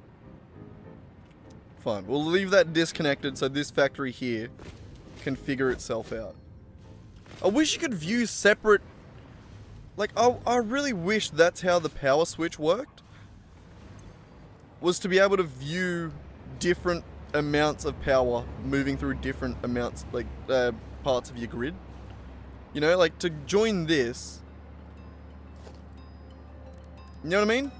Fine. We'll leave that disconnected so this factory here can figure itself out. I wish you could view separate... Like, I really wish that's how the power switch worked. Was to be able to view different amounts of power moving through different amounts, like, parts of your grid. You know, like, to join this... You know what I mean?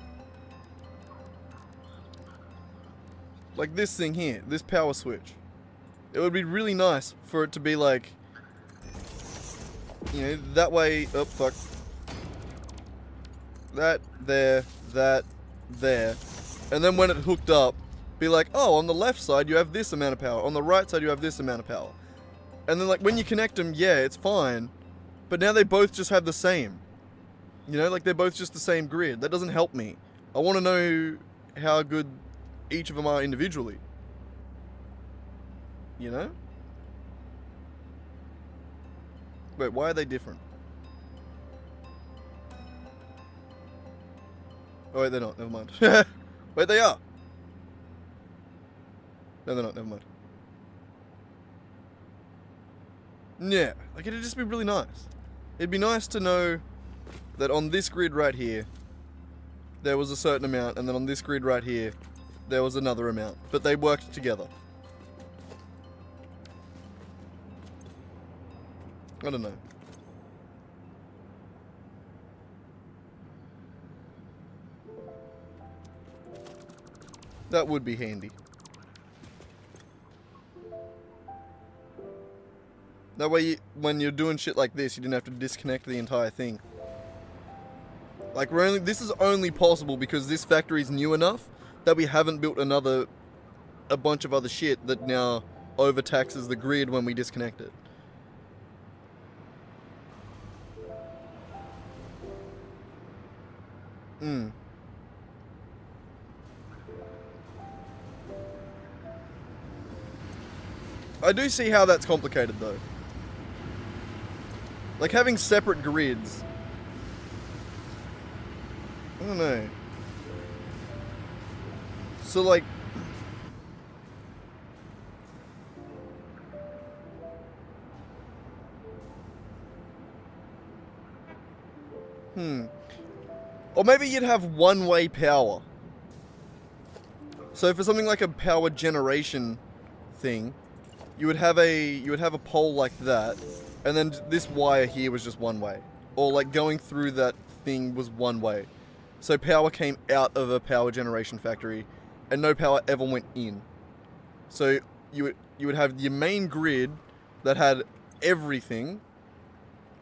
Like this thing here, this power switch. It would be really nice for it to be like... You know, that way... Oh, fuck. That, there, and then when it hooked up, be like, oh, on the left side you have this amount of power, on the right side you have this amount of power. And then like when you connect them, yeah, it's fine, but now they both just have the same. You know, like they're both just the same grid. That doesn't help me. I want to know how good each of them are individually. You know? Wait, why are they different? Oh wait, they're not, never mind. Wait, they are! No, they're not, never mind. Yeah, like it'd just be really nice. It'd be nice to know that on this grid right here, there was a certain amount, and then on this grid right here, there was another amount. But they worked together. I don't know. That would be handy. That way, when you're doing shit like this, you didn't have to disconnect the entire thing. Like, this is only possible because this factory's new enough that we haven't built a bunch of other shit that now overtaxes the grid when we disconnect it. I do see how that's complicated though. Like having separate grids. I don't know. So like... Or maybe you'd have one-way power. So for something like a power generation thing, you would have a pole like that, and then this wire here was just one way. Or like going through that thing was one way. So power came out of a power generation factory, and no power ever went in. So you would have your main grid that had everything,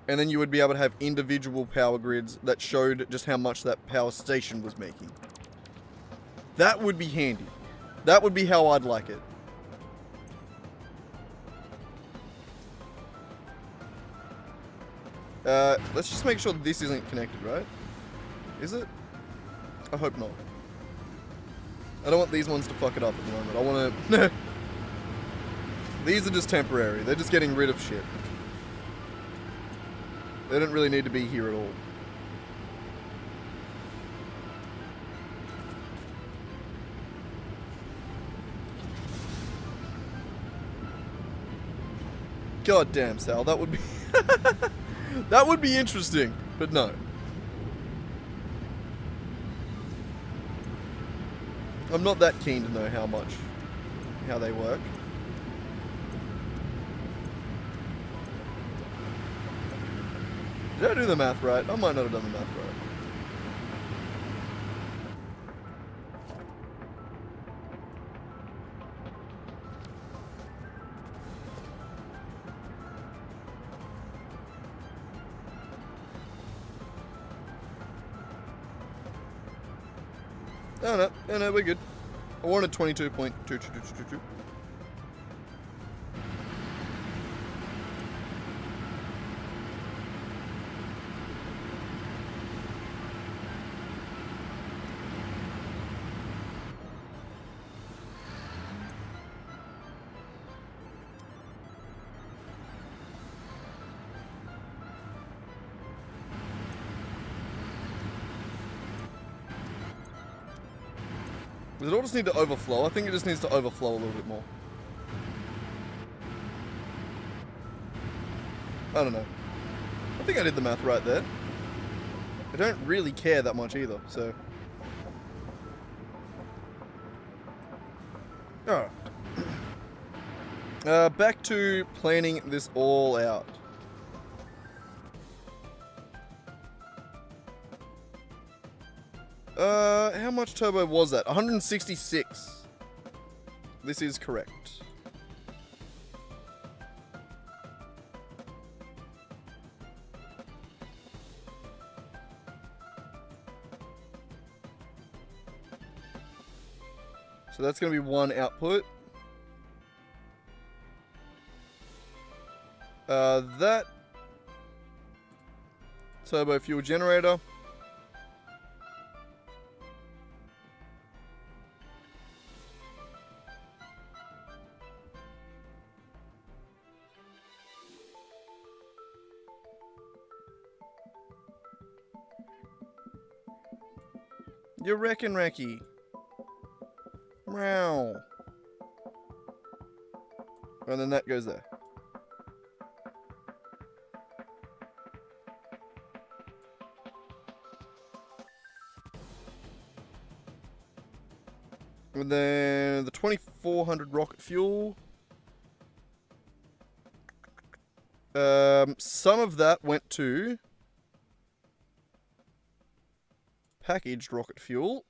and then you would be able to have individual power grids that showed just how much that power station was making. That would be handy. That would be how I'd like it. Let's just make sure this isn't connected, right? Is it? I hope not. I don't want these ones to fuck it up at the moment. I want to... These are just temporary. They're just getting rid of shit. They don't really need to be here at all. God damn, Sal, that would be... that would be interesting, but no. I'm not that keen to know how they work. Did I do the math right? I might not have done the math right. Oh no, we're good. I wanted 22.22222. Does it all just need to overflow? I think it just needs to overflow a little bit more. I don't know. I think I did the math right there. I don't really care that much either, so... Alright. Back to planning this all out. How much turbo was that? 166. This is correct. So that's going to be one output. That turbo fuel generator. You reckon, Reki? Meow. And then that goes there. And then the 2400 rocket fuel. Some of that went to packaged rocket fuel.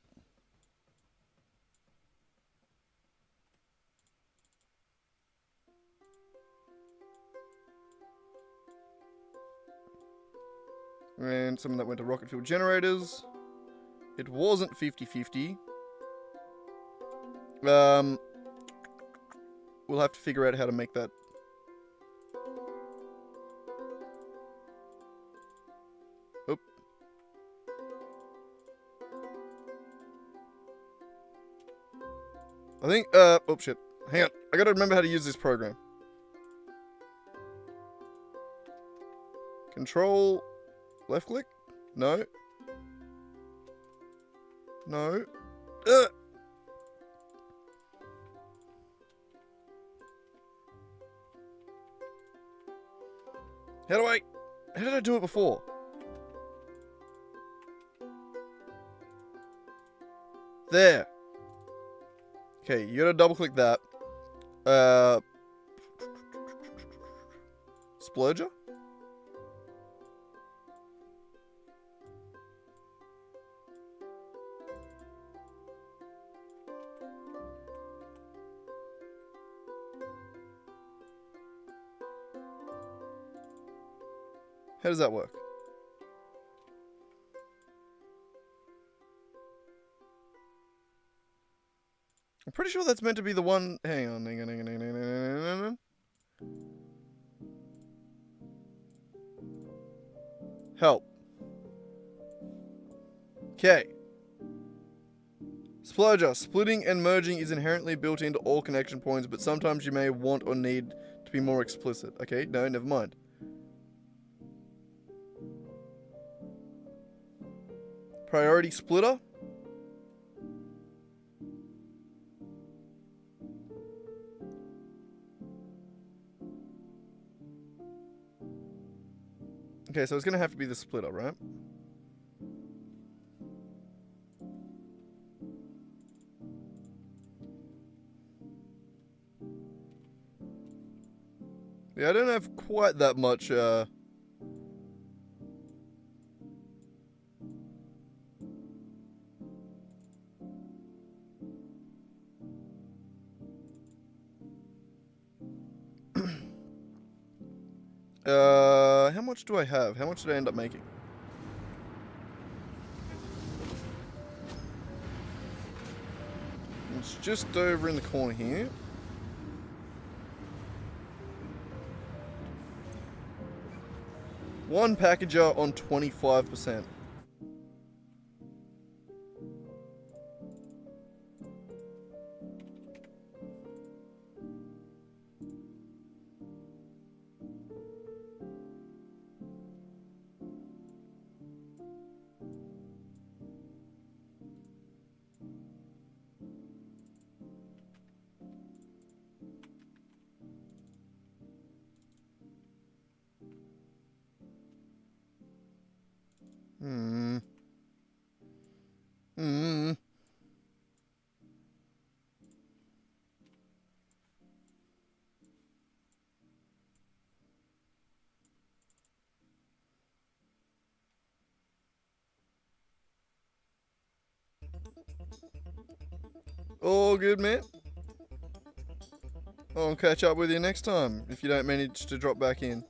And some of that went to rocket fuel generators. It wasn't 50-50. We'll have to figure out how to make that. Oop. I think, oh shit. Hang on. I gotta remember how to use this program. Control, left click? No. No. How did I do it before? There. Okay, you gotta double click that. Splurger? How does that work? I'm pretty sure that's meant to be the one. Hang on. Help. Okay. Sploger, splitting and merging is inherently built into all connection points, but sometimes you may want or need to be more explicit. Okay, no, never mind. Priority splitter? Okay, so it's going to have to be the splitter, right? Yeah, I don't have quite that much, how much do I have? How much did I end up making? It's just over in the corner here. One packager on 25%. All good, man. I'll catch up with you next time if you don't manage to drop back in.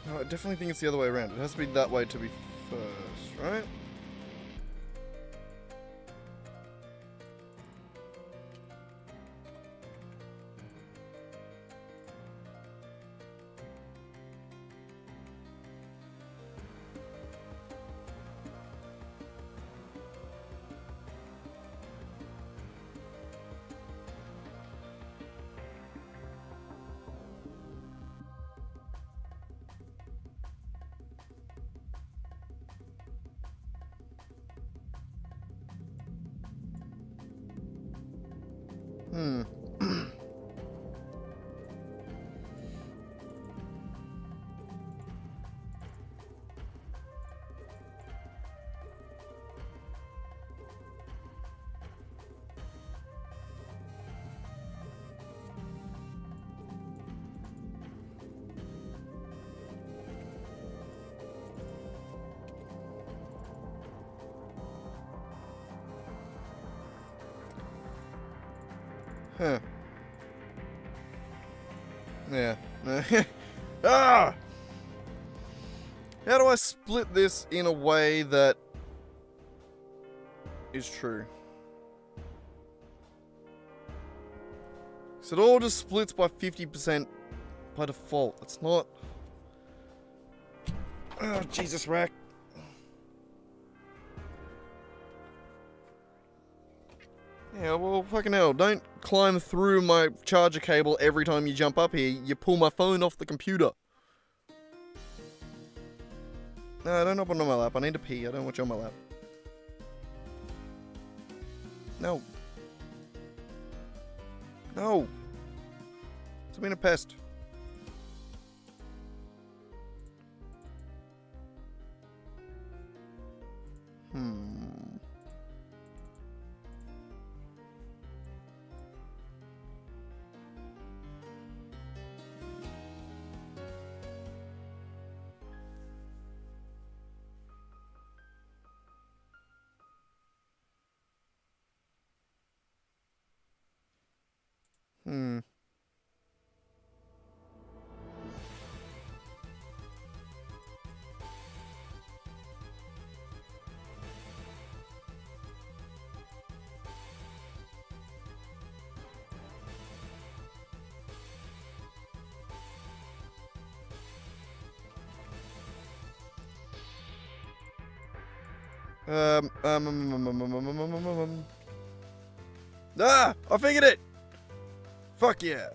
No, I definitely think it's the other way around. It has to be that way to be first, right? Huh. Yeah. Ah! How do I split this in a way that is true? So it all just splits by 50% by default. It's not... Oh, Jesus, Rack. Yeah, well, fucking hell. Don't climb through my charger cable every time you jump up here. You pull my phone off the computer. No, don't open on my lap. I need to pee. I don't want you on my lap. No. No. It's been a pest. Ah! I figured it! Fuck yeah!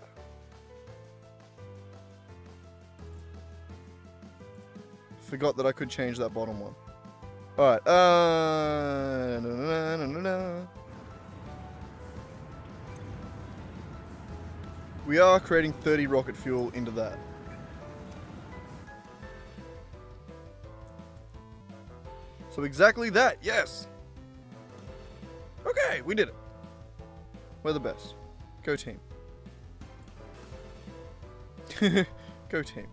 Forgot that I could change that bottom one. Alright, we are creating 30 rocket fuel into that. So exactly that, yes! Okay, we did it. We're the best. Go team. Go team.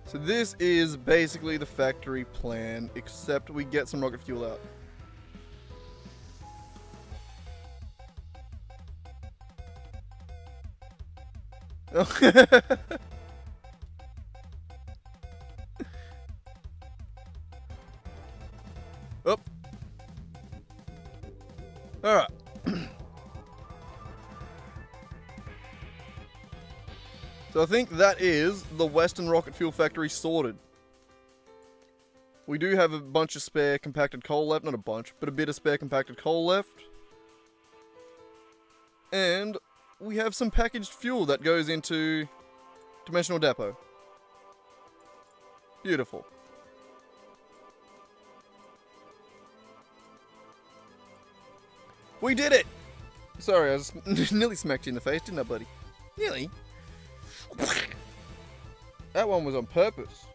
So this is basically the factory plan, except we get some rocket fuel out. Oh. Alright. So I think that is the Western Rocket Fuel Factory sorted. We do have a bunch of spare compacted coal left. Not a bunch, but a bit of spare compacted coal left. And we have some packaged fuel that goes into Dimensional Depot. Beautiful. We did it! Sorry, I just nearly smacked you in the face, didn't I, buddy? Nearly. That one was on purpose.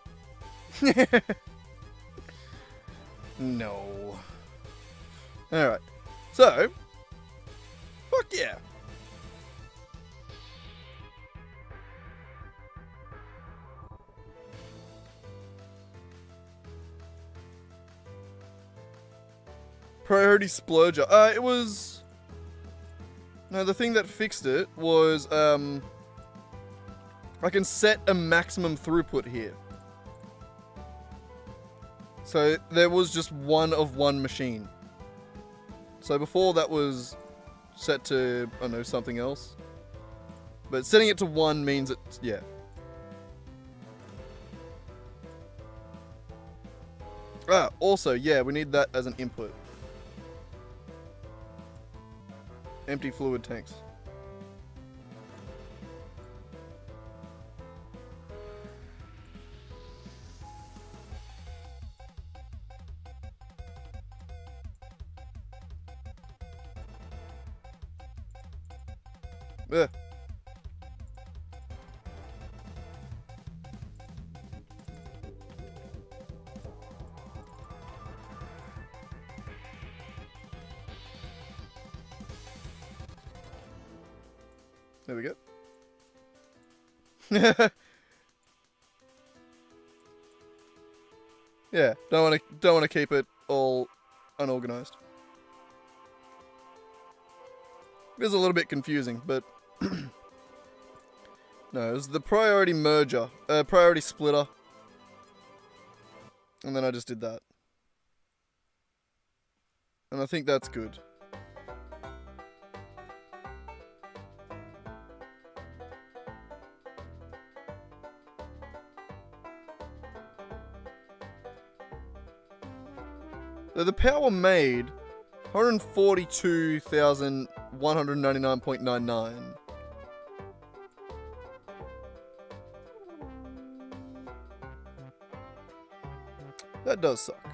No. Alright. So. Fuck yeah. Priority splurger. It was... No, the thing that fixed it was, I can set a maximum throughput here. So there was just one of one machine. So before that was set to, I don't know, something else. But setting it to one means it's, yeah. Also, yeah, we need that as an input. Empty fluid tanks. Yeah. There we go. Yeah, don't want to keep it all unorganized. It was a little bit confusing, but no, it was the priority merger, priority splitter, and then I just did that, and I think that's good. So the power made 142,199.99. That does suck.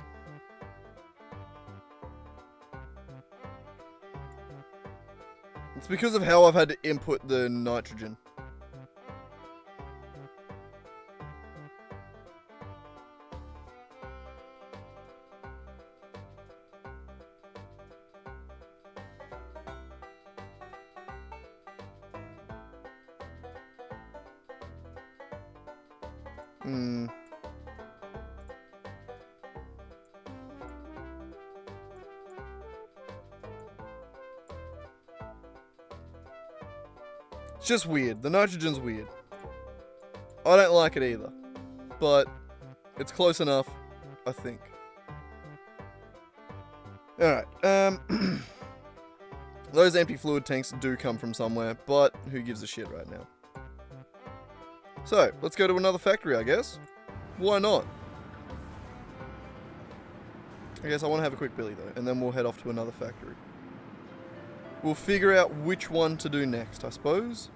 It's because of how I've had to input the nitrogen. It's just weird. The nitrogen's weird. I don't like it either. But it's close enough, I think. Alright, those empty fluid tanks do come from somewhere, but who gives a shit right now? So, let's go to another factory, I guess. Why not? I guess I want to have a quick billy though, and then we'll head off to another factory. We'll figure out which one to do next, I suppose.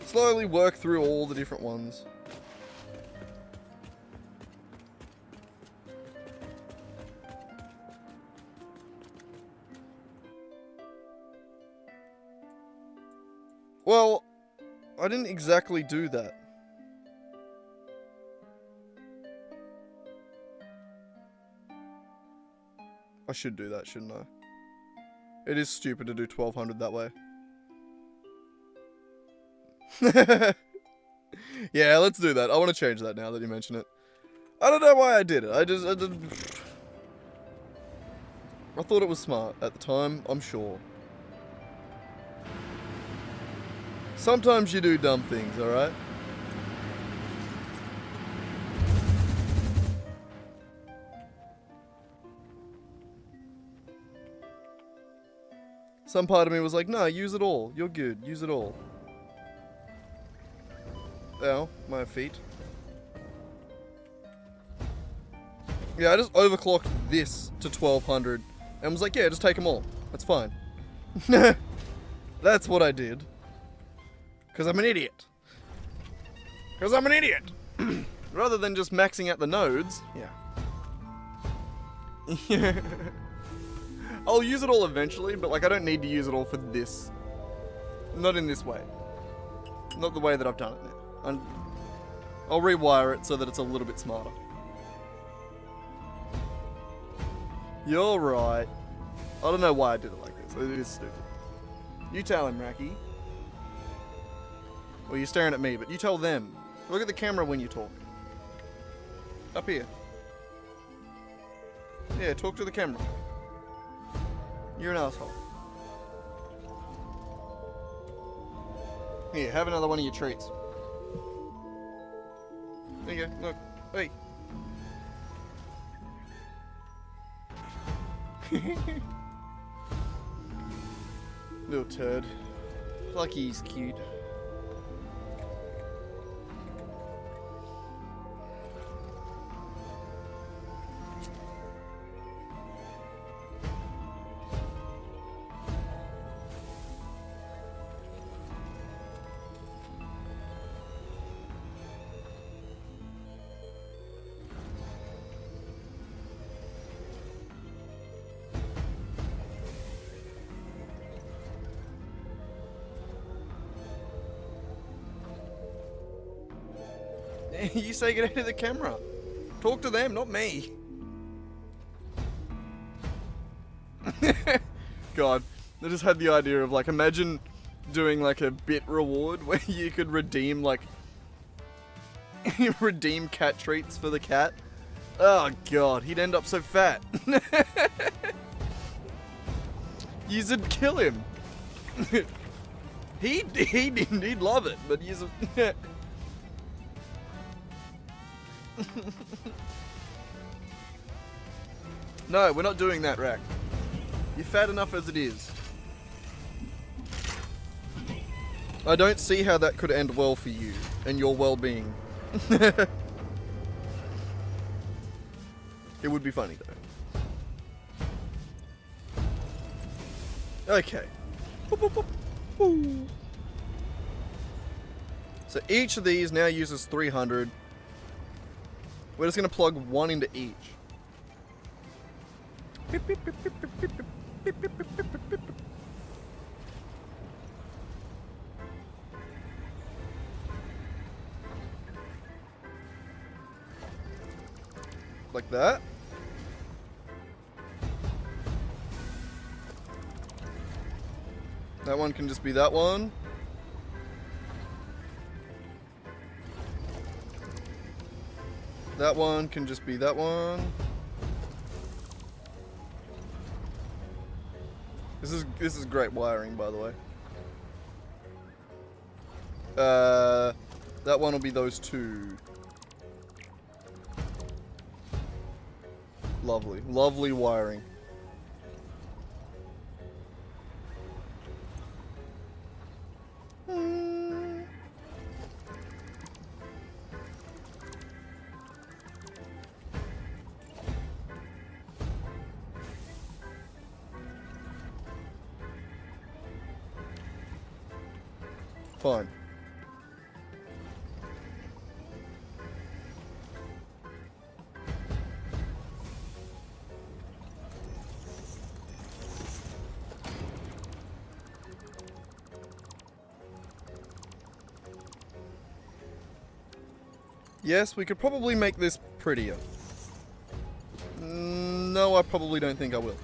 Slowly work through all the different ones. Well, I didn't exactly do that. I should do that, shouldn't I? It is stupid to do 1200 that way. Yeah, let's do that. I want to change that now that you mention it. I don't know why I did it. I thought it was smart at the time, I'm sure. Sometimes you do dumb things, alright? Some part of me was like, no, use it all. You're good. Use it all. Ow, my feet. Yeah, I just overclocked this to 1200 and was like, yeah, just take them all. That's fine. That's what I did. Because I'm an idiot. Because I'm an idiot. Rather than just maxing out the nodes. Yeah. I'll use it all eventually, but like I don't need to use it all for this. Not in this way. Not the way that I've done it now. I'll rewire it so that it's a little bit smarter. You're right. I don't know why I did it like this. It is stupid. You tell him, Raki. Well, you're staring at me, but you tell them. Look at the camera when you talk. Up here. Yeah, talk to the camera. You're an asshole. Here, have another one of your treats. There you go, look. Hey. Little turd. Like he's cute. You say get out of the camera. Talk to them, not me. God, I just had the idea of like, imagine doing like a bit reward where you could redeem like, redeem cat treats for the cat. Oh God, he'd end up so fat. You'd kill him. He'd love it, but you'd... No, we're not doing that, Rack. You're fat enough as it is. I don't see how that could end well for you and your well-being. It would be funny, though. Okay. Boop, boop, boop. Ooh. So each of these now uses 300. We're just going to plug one into each. Beep, beep, beep, beep, beep, beep, beep, beep, beep, beep, beep, beep. Like that. That one can just be that one. That one can just be that one. This is great wiring, by the way. That one will be those two. Lovely, lovely wiring. Fine. Yes, we could probably make this prettier. No, I probably don't think I will.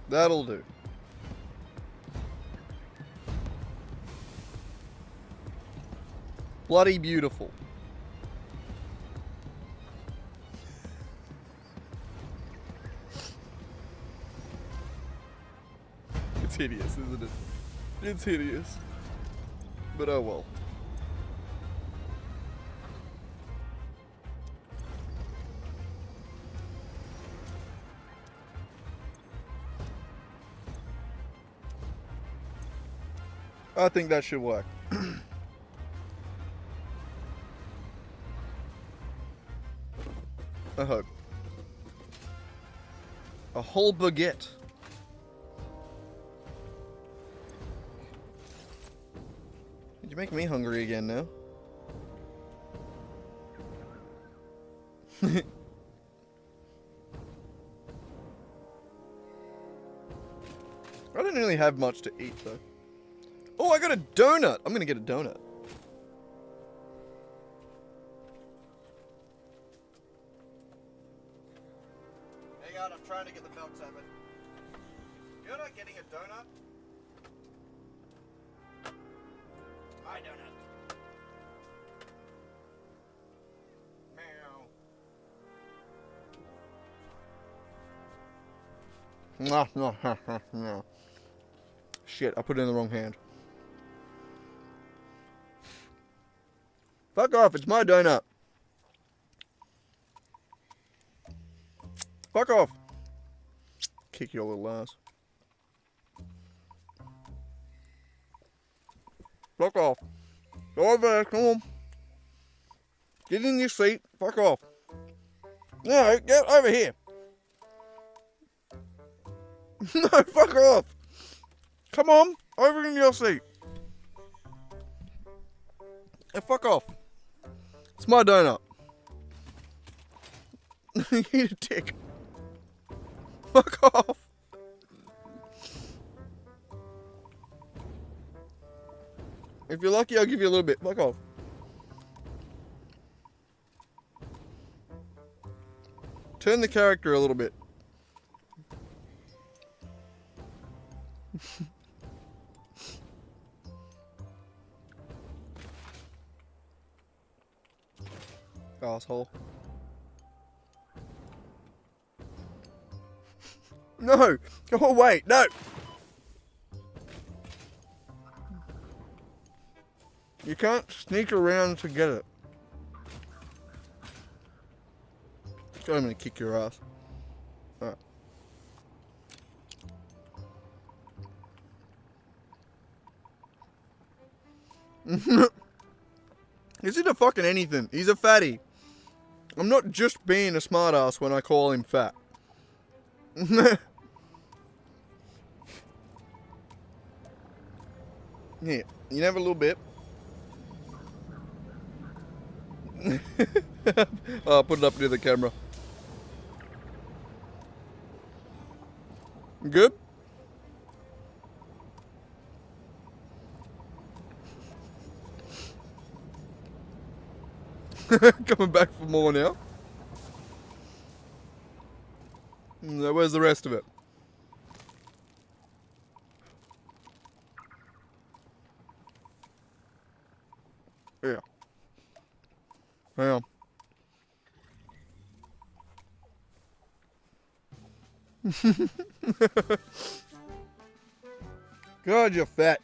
That'll do. Bloody beautiful. It's hideous, isn't it? It's hideous. But oh well. I think that should work. I hope. A whole baguette. You make me hungry again now. I don't really have much to eat though. Oh, I got a donut! I'm gonna get a donut. Hang on, I'm trying to get the milk salmon. You're not getting a donut? My donut. Meow. No. Shit, I put it in the wrong hand. Fuck off, it's my donut. Fuck off. Kick your little ass. Fuck off. Go over there, come on. Get in your seat. Fuck off. No, get over here. No, fuck off. Come on, over in your seat. Hey, fuck off. It's my donut. Eat a dick. Fuck off. If you're lucky, I'll give you a little bit. Fuck off. Turn the character a little bit. Asshole. No! Oh, wait, no! You can't sneak around to get it. I'm gonna kick your ass. Alright. Is it a fucking anything? He's a fatty. I'm not just being a smartass when I call him fat. Here, you have a little bit. I'll put it up near the camera. Good? Coming back for more now. So where's the rest of it? Yeah. Yeah. God, you're fat.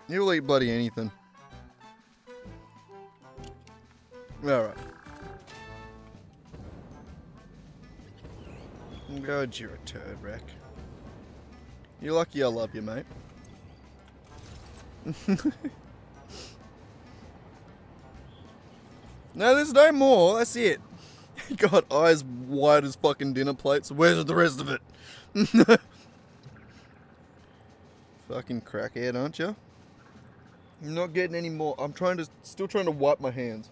You'll eat bloody anything. Alright. God, you're a turd wreck. You're lucky I love you, mate. No, there's no more. That's it. Got eyes wide as fucking dinner plates. Where's the rest of it? Fucking crackhead, aren't you? I'm not getting any more. I'm still trying to wipe my hands.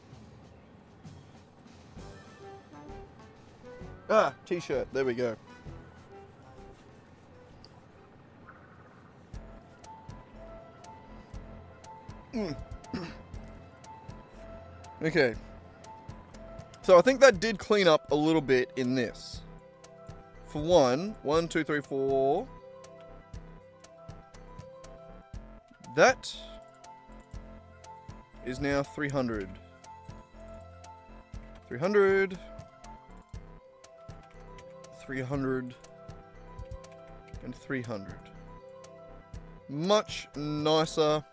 Ah, t-shirt. There we go. Okay. So I think that did clean up a little bit in this. For one, 1, 2, 3, 4. That is now 300. 300. 300. And 300. Much nicer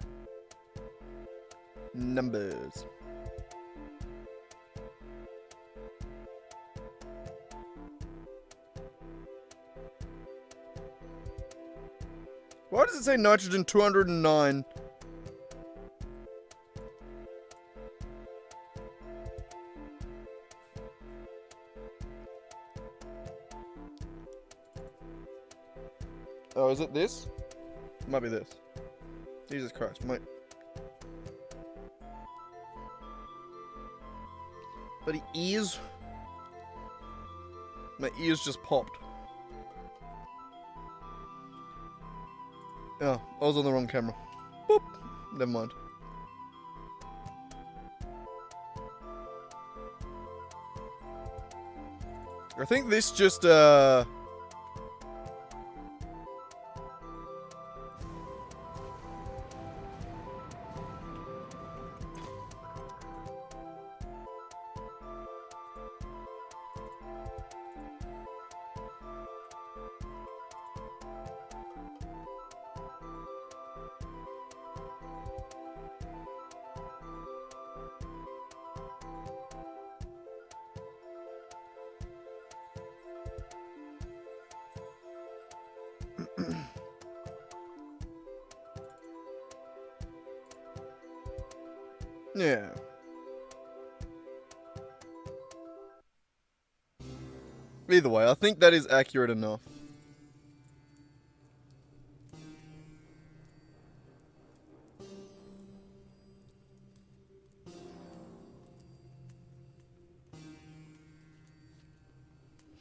numbers. Why does it say nitrogen 209? Oh, is it this? It might be this. Jesus Christ, mate. But ears. My ears just popped. Oh, I was on the wrong camera. Boop. Never mind. I think this just, yeah. Either way, I think that is accurate enough.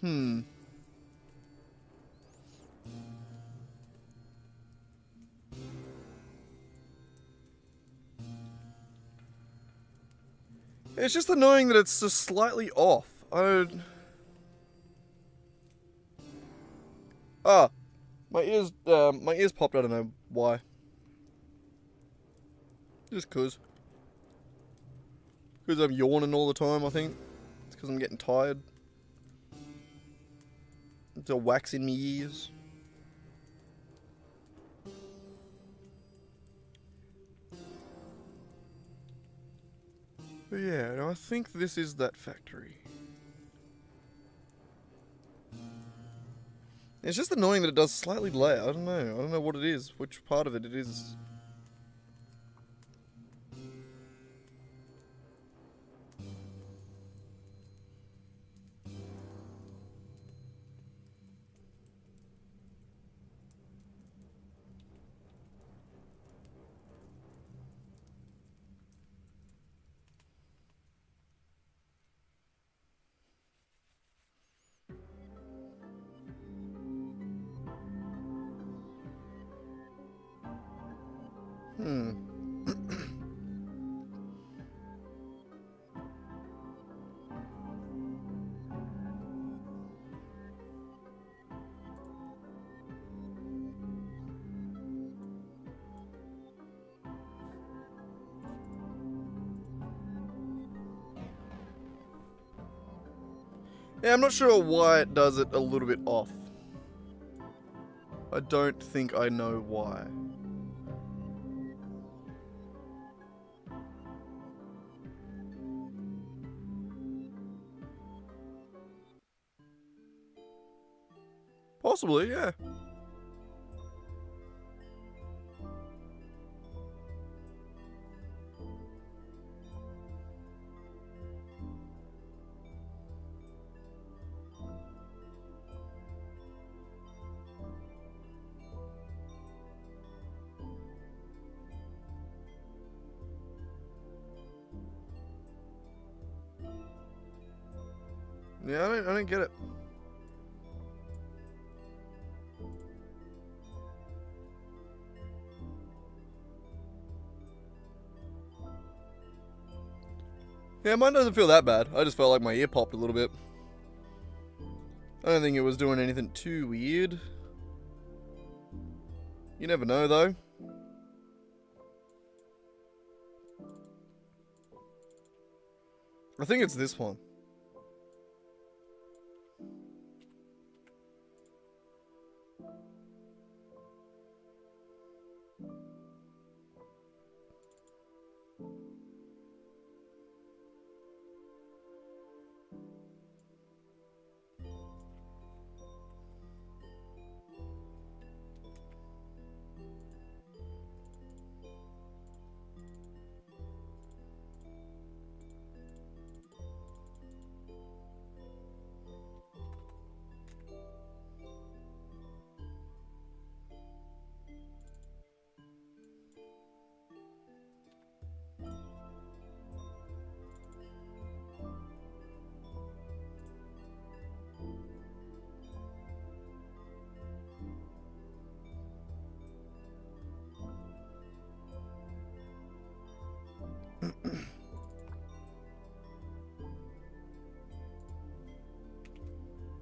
It's just annoying that it's just slightly off. My ears popped. I don't know why. Just cause I'm yawning all the time. I think it's because I'm getting tired. It's a wax in my ears. But yeah, no, I think this is that factory. It's just annoying that it does slightly delay. I don't know. I don't know what it is. Which part of it is. Yeah, I'm not sure why it does it a little bit off. I don't think I know why. Possibly, yeah. Yeah, I don't get it. Yeah, mine doesn't feel that bad. I just felt like my ear popped a little bit. I don't think it was doing anything too weird. You never know, though. I think it's this one.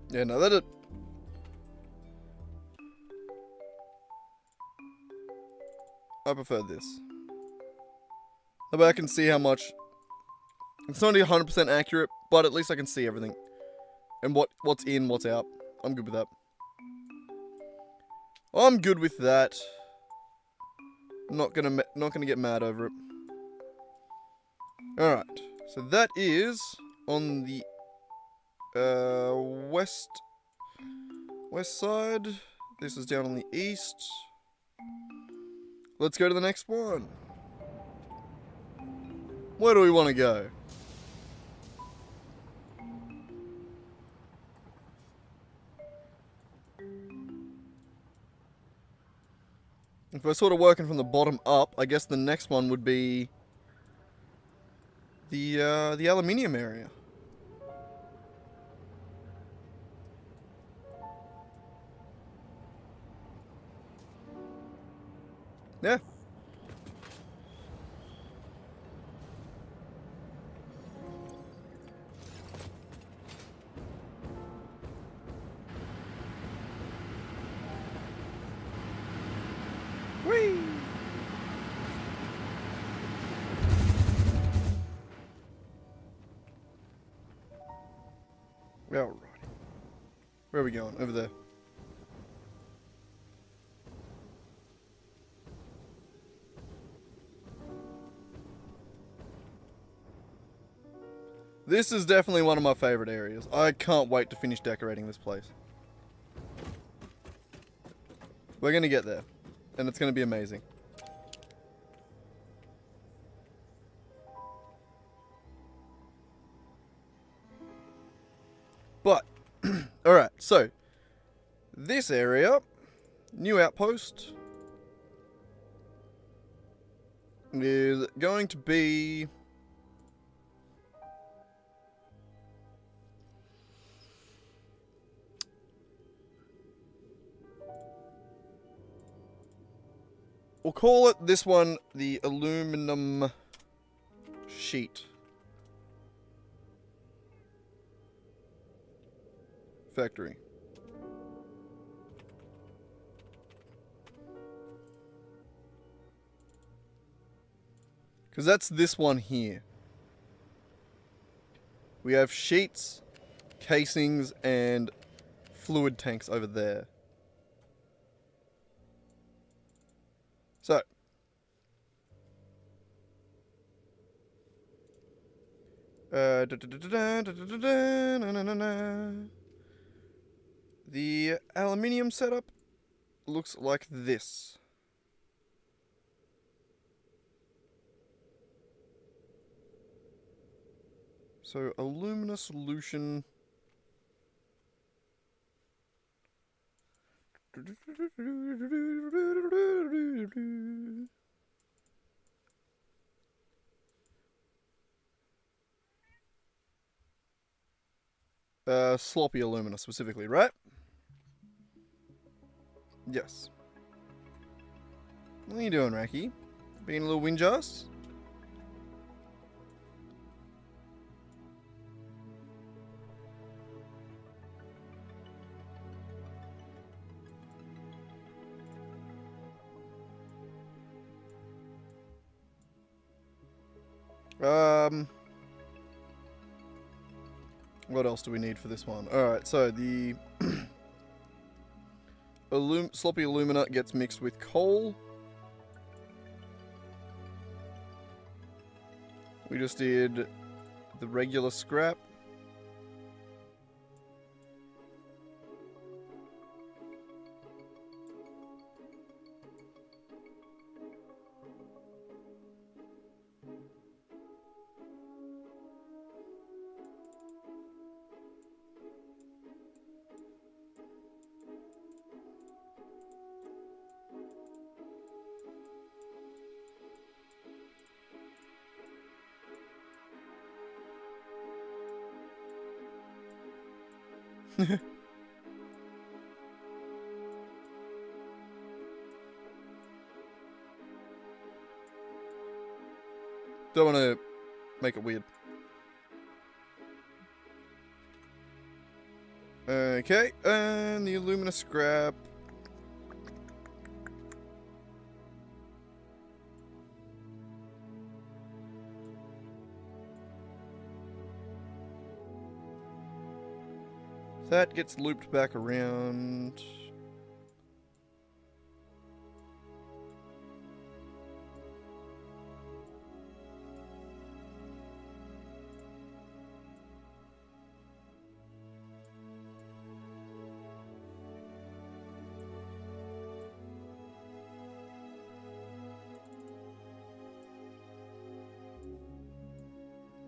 Yeah, no, that it. I prefer this. That way I can see how much. It's not 100% accurate, but at least I can see everything. And what's in, what's out. I'm good with that. I'm good with that. I'm not gonna get mad over it. All right. So that is on the west side. This is down on the east. Let's go to the next one. Where do we want to go? If we're sort of working from the bottom up, I guess the next one would be the aluminium area. Yeah. Whee! Alrighty. Where are we going? Over there. This is definitely one of my favorite areas. I can't wait to finish decorating this place. We're gonna get there, and it's gonna be amazing. But, alright, so, this area, new outpost, is going to be... We'll call it this one the aluminum sheet factory. Because that's this one here. We have sheets, casings, and fluid tanks over there. So, the aluminium setup looks like this. So, alumina solution. Sloppy alumina specifically, right? Yes. What are you doing, Racky? Being a little windjass? What else do we need for this one? Alright, so the sloppy alumina gets mixed with coal. We just did the regular scrap. Don't want to make it weird. Okay, and the alumina scrap. That gets looped back around.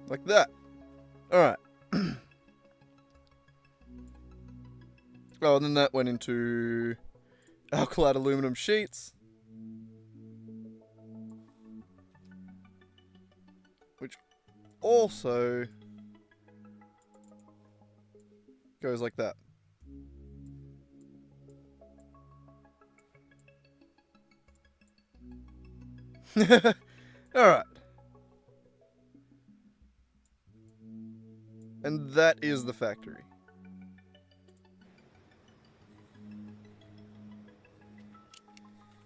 Like that. Alright. Oh, and then that went into alkylate aluminum sheets. Which also goes like that. Alright. And that is the factory.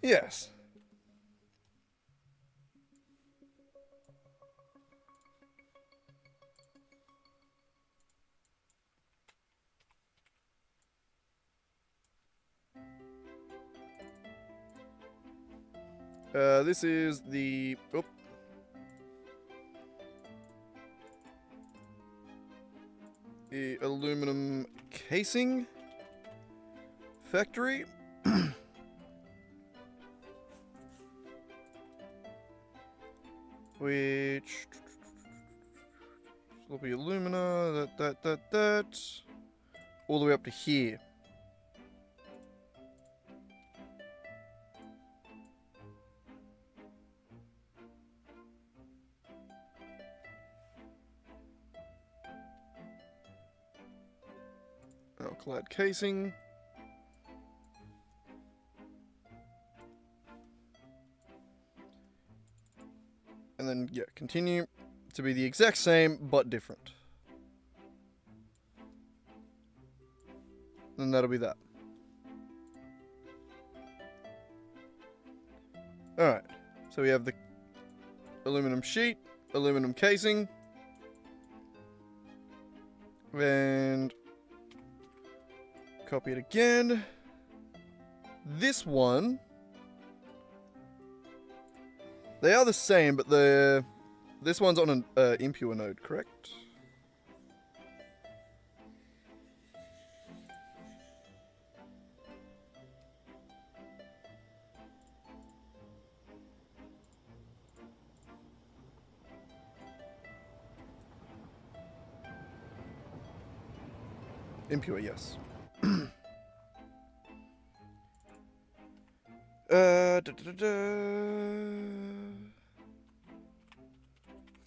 Yes. This is the... Oh. The aluminum casing factory. Which... Sloppy alumina, that. All the way up to here. Alclad casing. And then, yeah, continue to be the exact same, but different. And that'll be that. Alright, so we have the aluminum sheet, aluminum casing, and copy it again. This one, they are the same, but this one's on an impure node, correct? Impure, yes.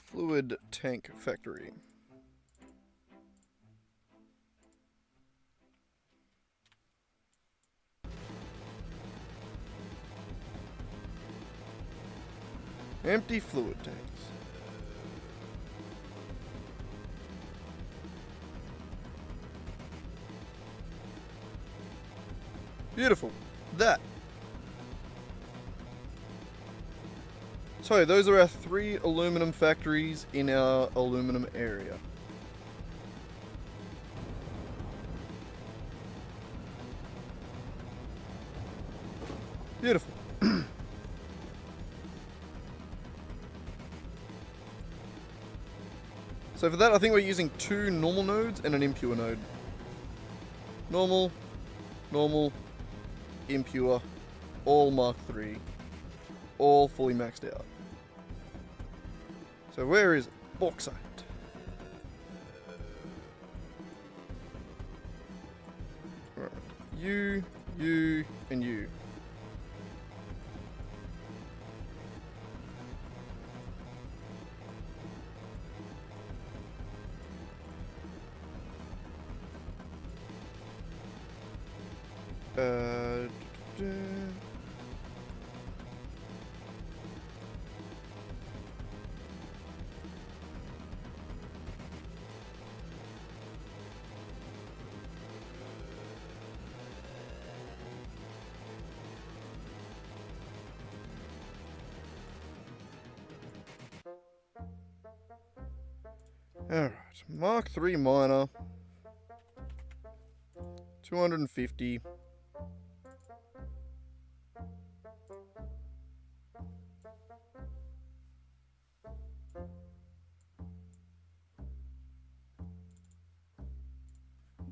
Fluid tank factory. Empty fluid tanks. Beautiful. That. So, those are our 3 aluminum factories in our aluminum area. Beautiful. So for that, I think we're using 2 normal nodes and an impure node. Normal, normal, impure, all Mark III, all fully maxed out. So where is it? Bauxite. Right. You, and you. Alright, Mark III minor, 250.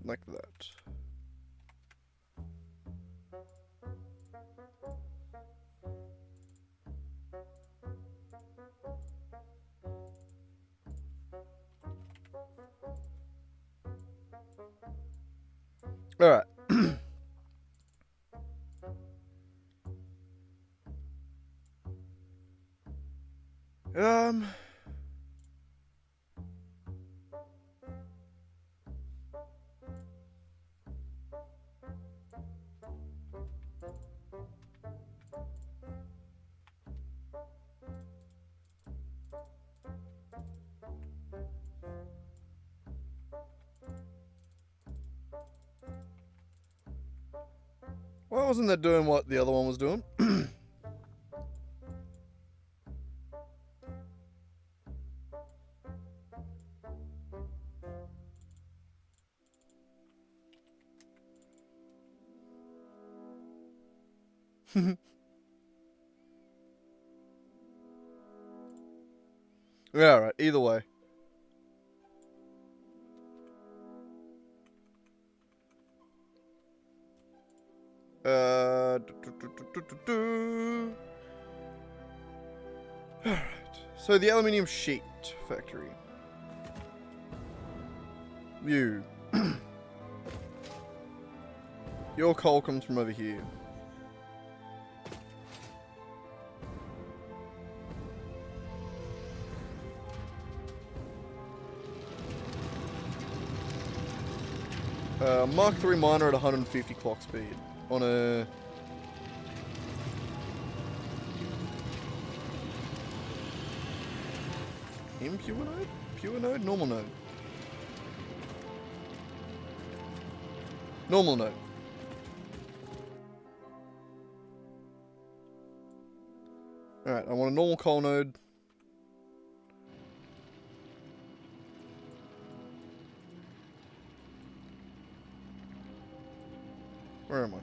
Like that. All right. Why wasn't that doing what the other one was doing? Yeah, alright, either way. Alright, so the aluminium sheet factory. You. Your coal comes from over here. Mark 3 miner at 150 clock speed on a impure node? Pure node? Normal node? Normal node. Alright, I want a normal coal node. Where am I?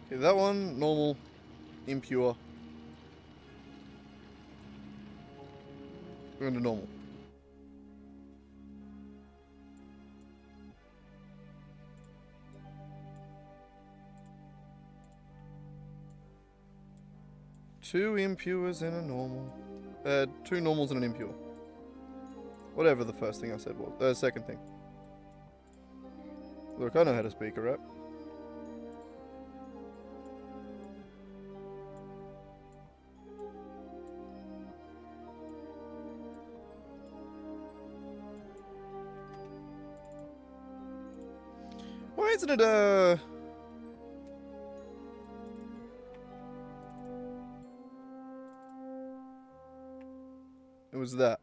Okay, that one, normal, impure. We're going to normal. Two impures and a normal. Two normals and an impure. Whatever the first thing I said was. Second thing. Look, I know how to speak, alright? Why isn't it, It was that.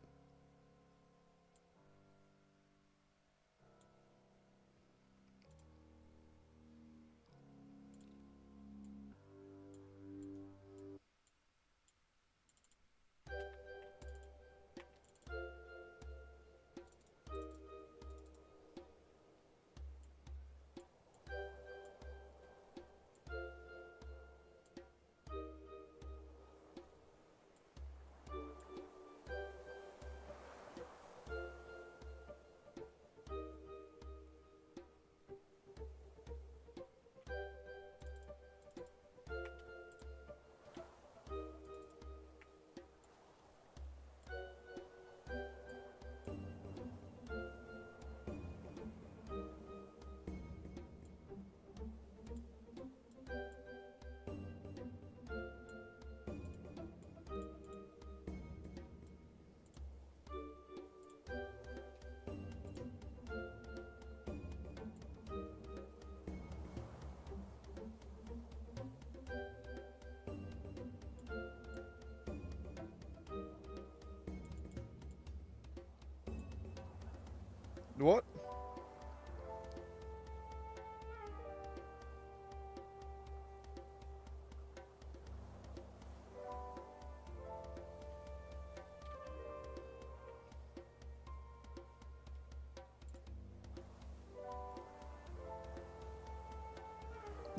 What?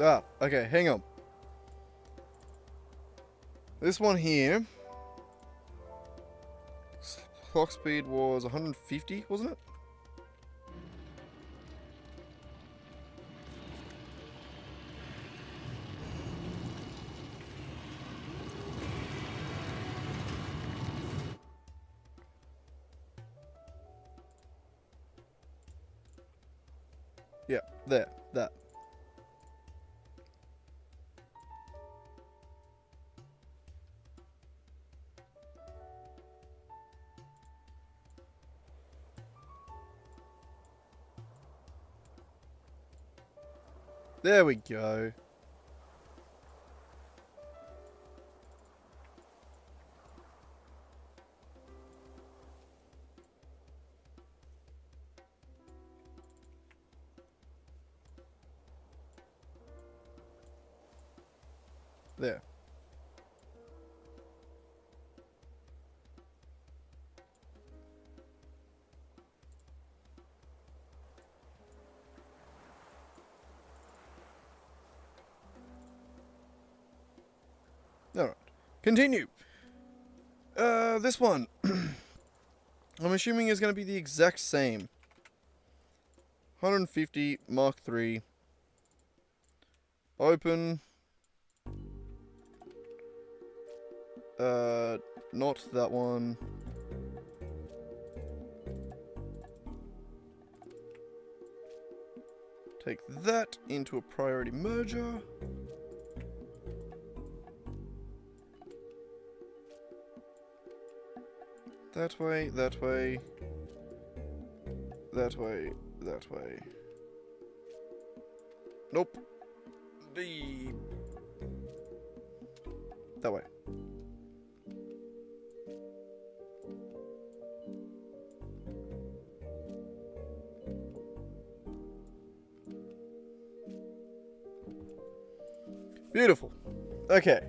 Ah, okay, hang on. This one here, clock speed was 150, wasn't it? Yeah, there, that. There we go. There. Alright. Continue. This one. I'm assuming is going to be the exact same. 150 Mark III. Open. Not that one. Take that into a priority merger. That way, that way. That way, that way. Nope. That way. Beautiful. Okay.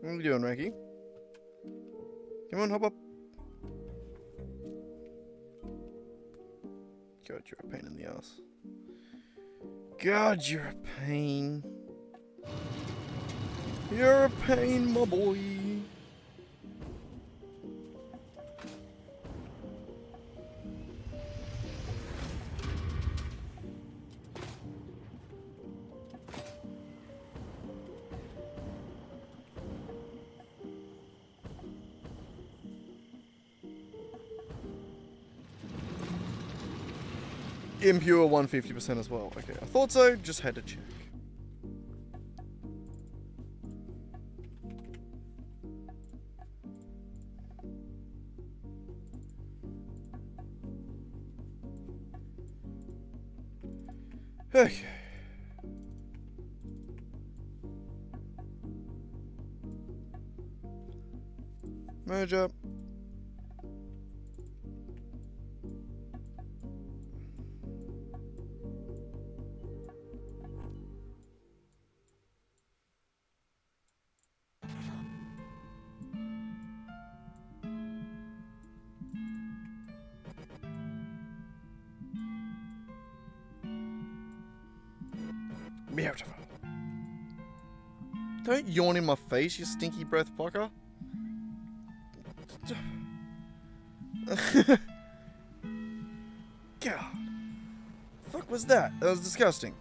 What are you doing, Ranky? Come on, hop up. God, you're a pain in the ass. God, you're a pain. You're a pain, my boy. Impure 150% as well. Okay, I thought so, just had to check. Okay. Merge up. Beautiful. Don't yawn in my face, you stinky breath fucker. God. Fuck was that? That was disgusting.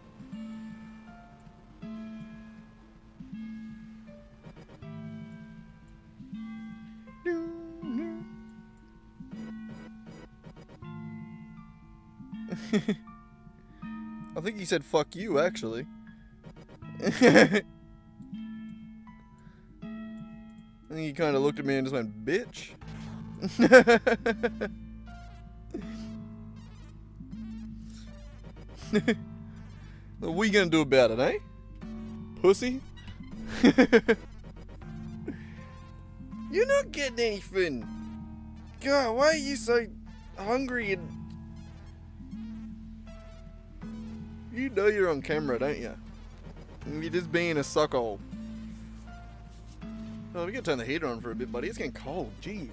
I think he said fuck you, actually. I think he kind of looked at me and just went, bitch. What are we gonna do about it, eh? Pussy? You're not getting anything. God, why are you so hungry and... You know you're on camera, don't you? You're just being a suckhole. Oh, we gotta turn the heater on for a bit, buddy. It's getting cold. Jeez.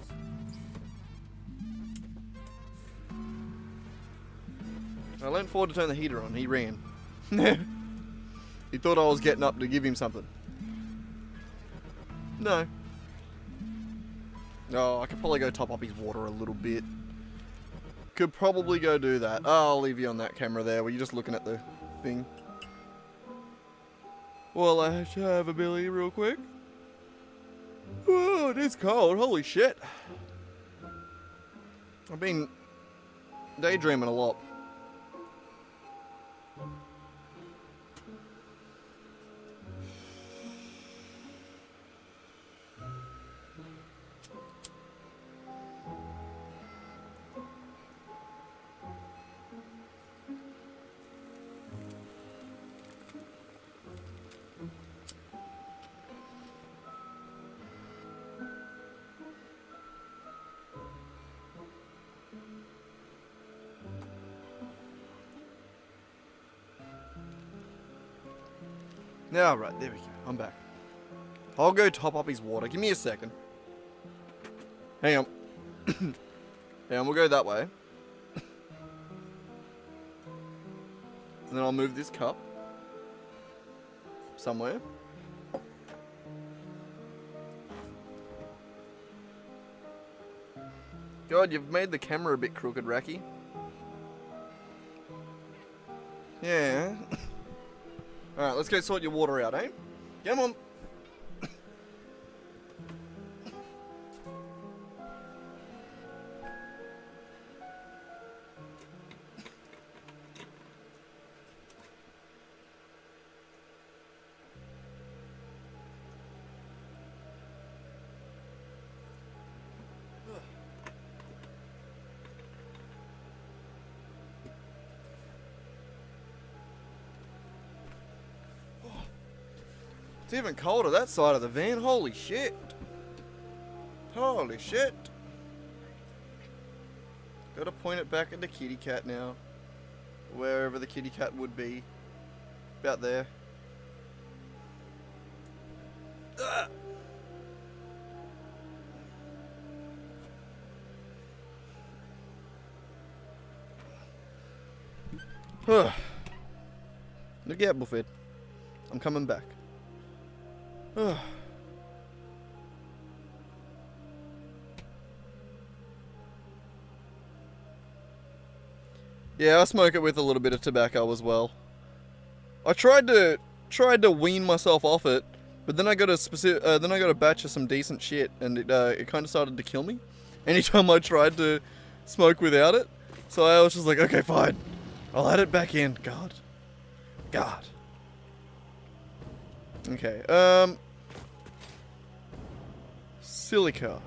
I leaned forward to turn the heater on. He ran. He thought I was getting up to give him something. No. Oh, I could probably go top up his water a little bit. Could probably go do that. Oh, I'll leave you on that camera there. Were you just looking at the thing? Well, I should have a Billy real quick. Whoa, it is cold. Holy shit. I've been daydreaming a lot. Yeah, right, there we go. I'm back. I'll go top up his water. Give me a second. Hang on. Hang on, we'll go that way. And then I'll move this cup somewhere. God, you've made the camera a bit crooked, Racky. Yeah. Alright, let's go sort your water out, eh? Come on. It's even colder that side of the van. Holy shit. Holy shit. Gotta point it back at the kitty cat now. Wherever the kitty cat would be. About there. Ugh. Look out, Buffett. I'm coming back. Yeah, I smoke it with a little bit of tobacco as well. I tried to wean myself off it, but then I got a batch of some decent shit, and it kind of started to kill me. Anytime I tried to smoke without it, so I was just like, okay, fine, I'll add it back in. God. Okay. Silica.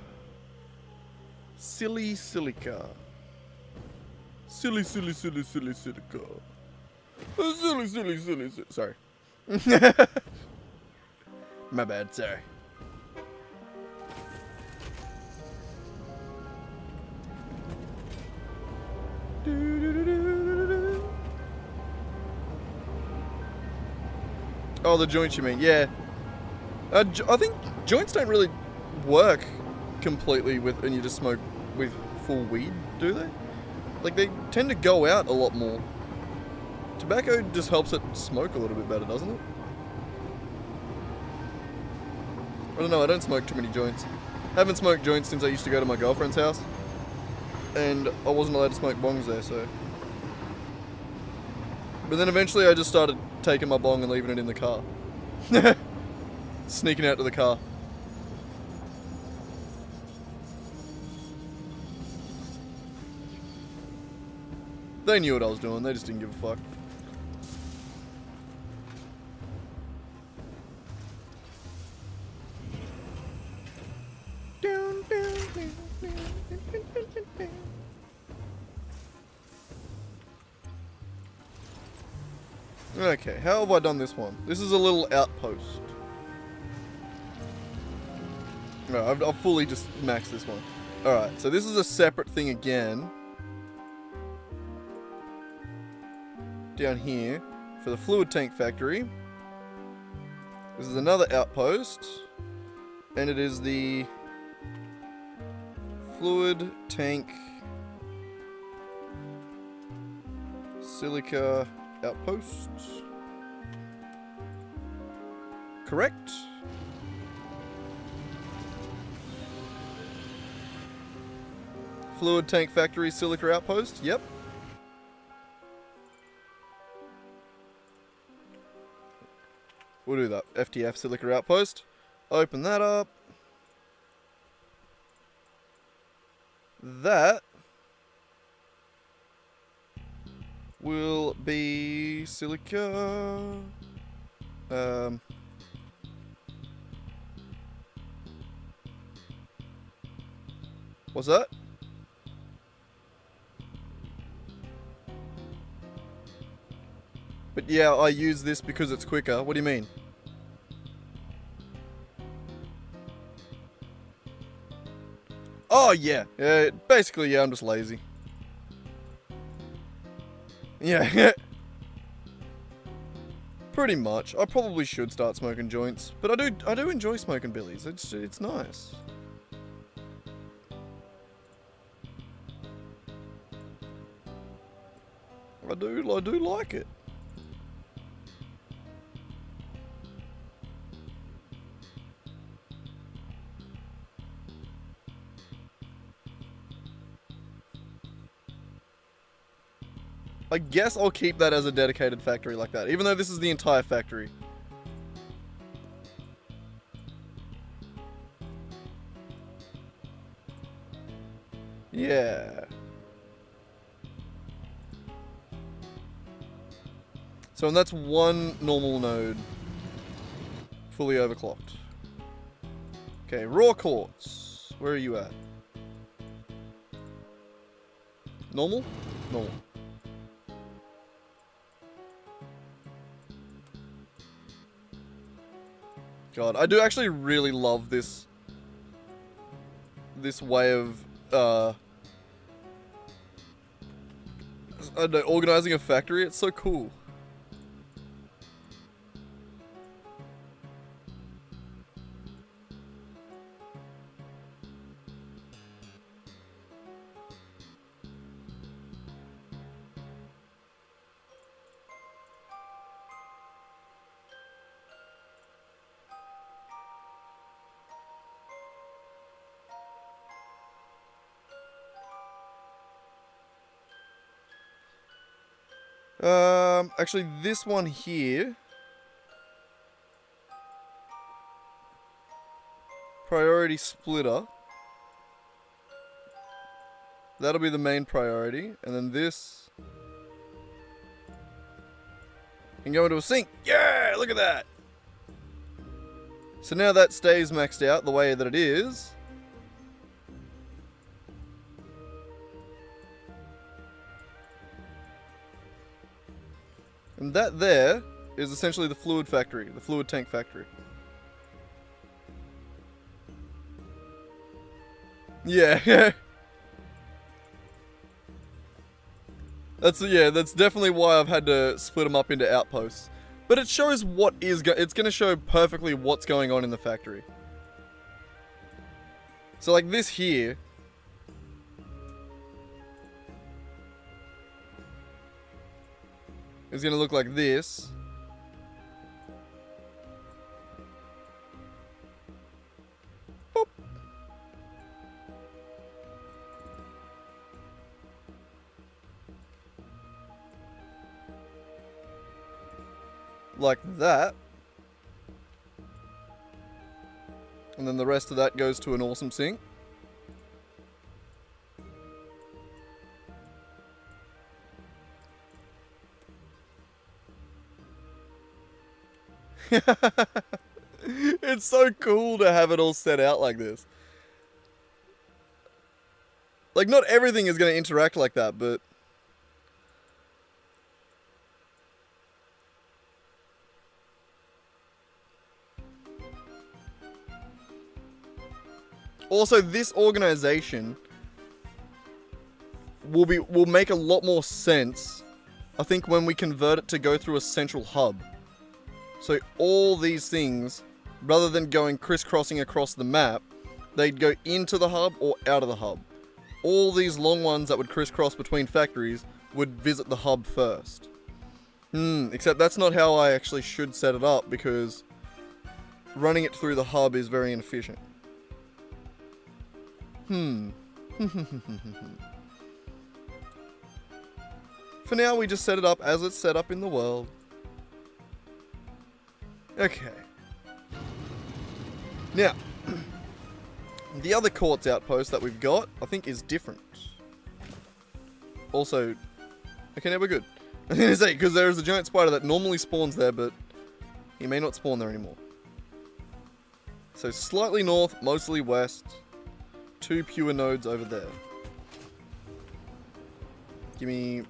Silly silica. Silly silica. Silly. Sorry. My bad, sorry. Oh, the joints you mean? Yeah. I think joints don't really work completely when you just smoke with full weed, do they? Like, they tend to go out a lot more. Tobacco just helps it smoke a little bit better, doesn't it? I don't know, I don't smoke too many joints. I haven't smoked joints since I used to go to my girlfriend's house. And I wasn't allowed to smoke bongs there, so... But then eventually I just started taking my bong and leaving it in the car. Sneaking out to the car. They knew what I was doing, they just didn't give a fuck. Okay, how have I done this one? This is a little outpost. No, I've fully just maxed this one. Alright, so this is a separate thing again. Down here for the fluid tank factory. This is another outpost. And it is the fluid tank silica outpost. Correct? Fluid tank factory silica outpost. Yep. We'll do that. FTF silica outpost. Open that up. That will be silica. What's that? But yeah, I use this because it's quicker. What do you mean? Oh yeah, basically yeah, I'm just lazy. Yeah, Pretty much. I probably should start smoking joints, but I do enjoy smoking billies. It's nice. I do like it. I guess I'll keep that as a dedicated factory like that, even though this is the entire factory. Yeah. So, and that's one normal node. Fully overclocked. Okay, raw quartz. Where are you at? Normal? Normal. God, I do actually really love this way of I don't know, organizing a factory. It's so cool. Actually, this one here. Priority splitter. That'll be the main priority. And then this can go into a sink. Yeah, look at that. So now that stays maxed out the way that it is. And that there is essentially the fluid factory, the fluid tank factory. Yeah. That's definitely why I've had to split them up into outposts. But it shows what is it's going to show perfectly what's going on in the factory. So like this here is going to look like this. Boop. Like that. And then the rest of that goes to an awesome sink. It's so cool to have it all set out like this. Like, not everything is going to interact like that, but... Also, this organization will make a lot more sense, I think, when we convert it to go through a central hub. So all these things, rather than going crisscrossing across the map, they'd go into the hub or out of the hub. All these long ones that would crisscross between factories would visit the hub first. Except that's not how I actually should set it up, because running it through the hub is very inefficient. For now, we just set it up as it's set up in the world. Okay. Now, the other quartz outpost that we've got, I think, is different. Also, okay, now we're good. I was going to say, because there is a giant spider that normally spawns there, but he may not spawn there anymore. So slightly north, mostly west. 2 pure nodes over there. Give me...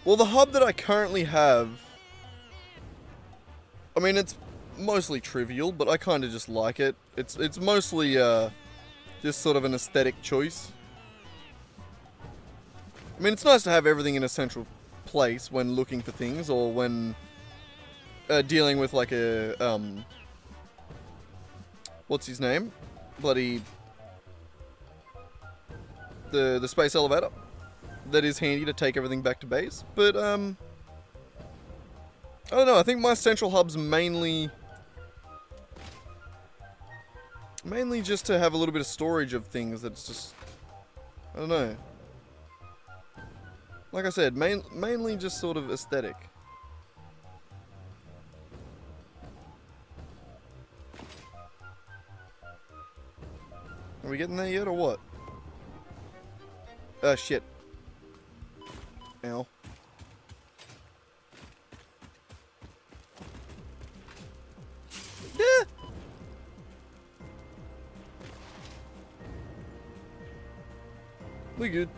Well, the hub that I currently have, I mean, it's mostly trivial, but I kind of just like it. It's mostly just sort of an aesthetic choice. I mean, it's nice to have everything in a central place when looking for things, or when dealing with like a what's his name? Bloody the space elevator. That is handy to take everything back to base, but I don't know. I think my central hub's mainly just to have a little bit of storage of things. That's just, I don't know. Like I said, mainly just sort of aesthetic. Are we getting there yet or what? Shit. Ow. Yeah. We good.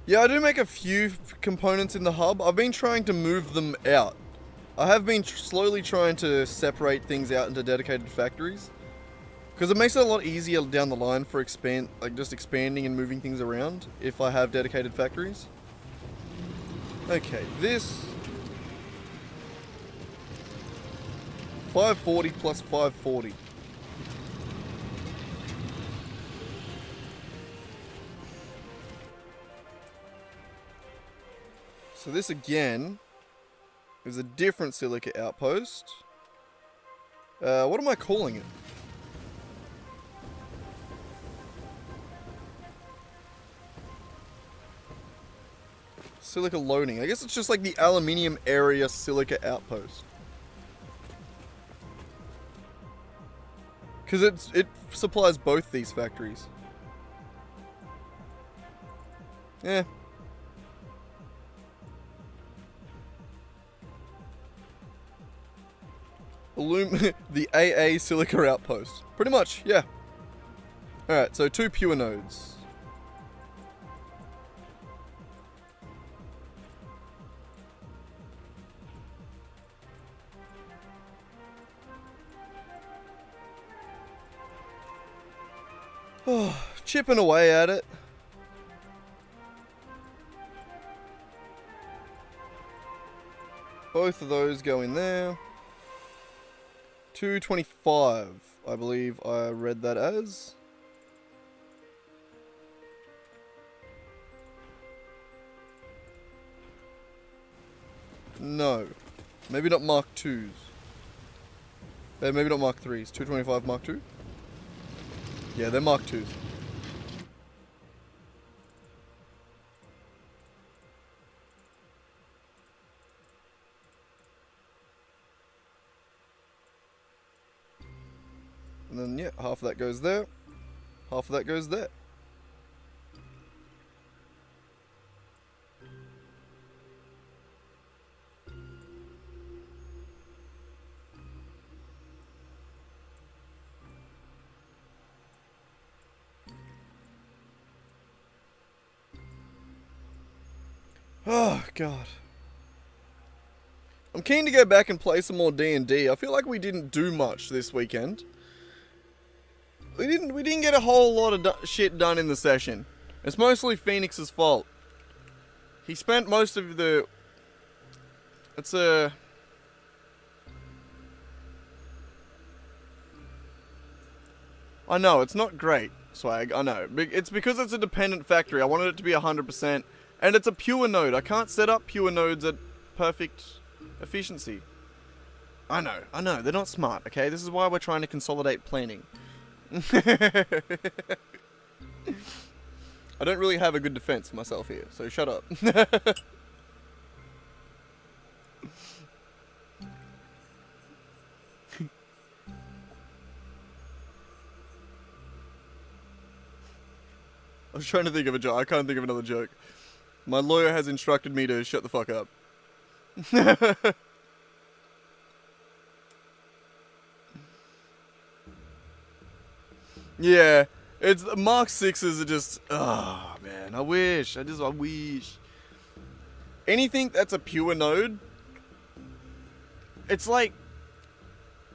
Yeah, I do make a few components in the hub. I've been trying to move them out. I have been slowly trying to separate things out into dedicated factories. Because it makes it a lot easier down the line for just expanding and moving things around if I have dedicated factories. Okay, this 540 plus 540. So this again is a different silica outpost. What am I calling it? Silica loading. I guess it's just like the aluminium area silica outpost. Because it supplies both these factories. Yeah. The AA silica outpost. Pretty much, yeah. Alright, so 2 pure nodes. Oh, chipping away at it. Both of those go in there. 225, I believe I read that as. No. Maybe not Mark 2s. Maybe not Mark 3s. 225 Mark 2? Yeah, they're Mark 2s. And then, yeah, half of that goes there. Half of that goes there. Oh, God. I'm keen to go back and play some more D&D. I feel like we didn't do much this weekend. We didn't get a whole lot of shit done in the session. It's mostly Phoenix's fault. He spent most of the... It's a... I know, it's not great, Swag, I know. It's because it's a dependent factory. I wanted it to be 100%. And it's a pure node. I can't set up pure nodes at perfect efficiency. I know. They're not smart, okay? This is why we're trying to consolidate planning. I don't really have a good defense for myself here, so shut up. I was trying to think of a joke. I can't think of another joke. My lawyer has instructed me to shut the fuck up. Yeah, it's Mark 6s are just, oh man, I wish. anything that's a pure node, it's like,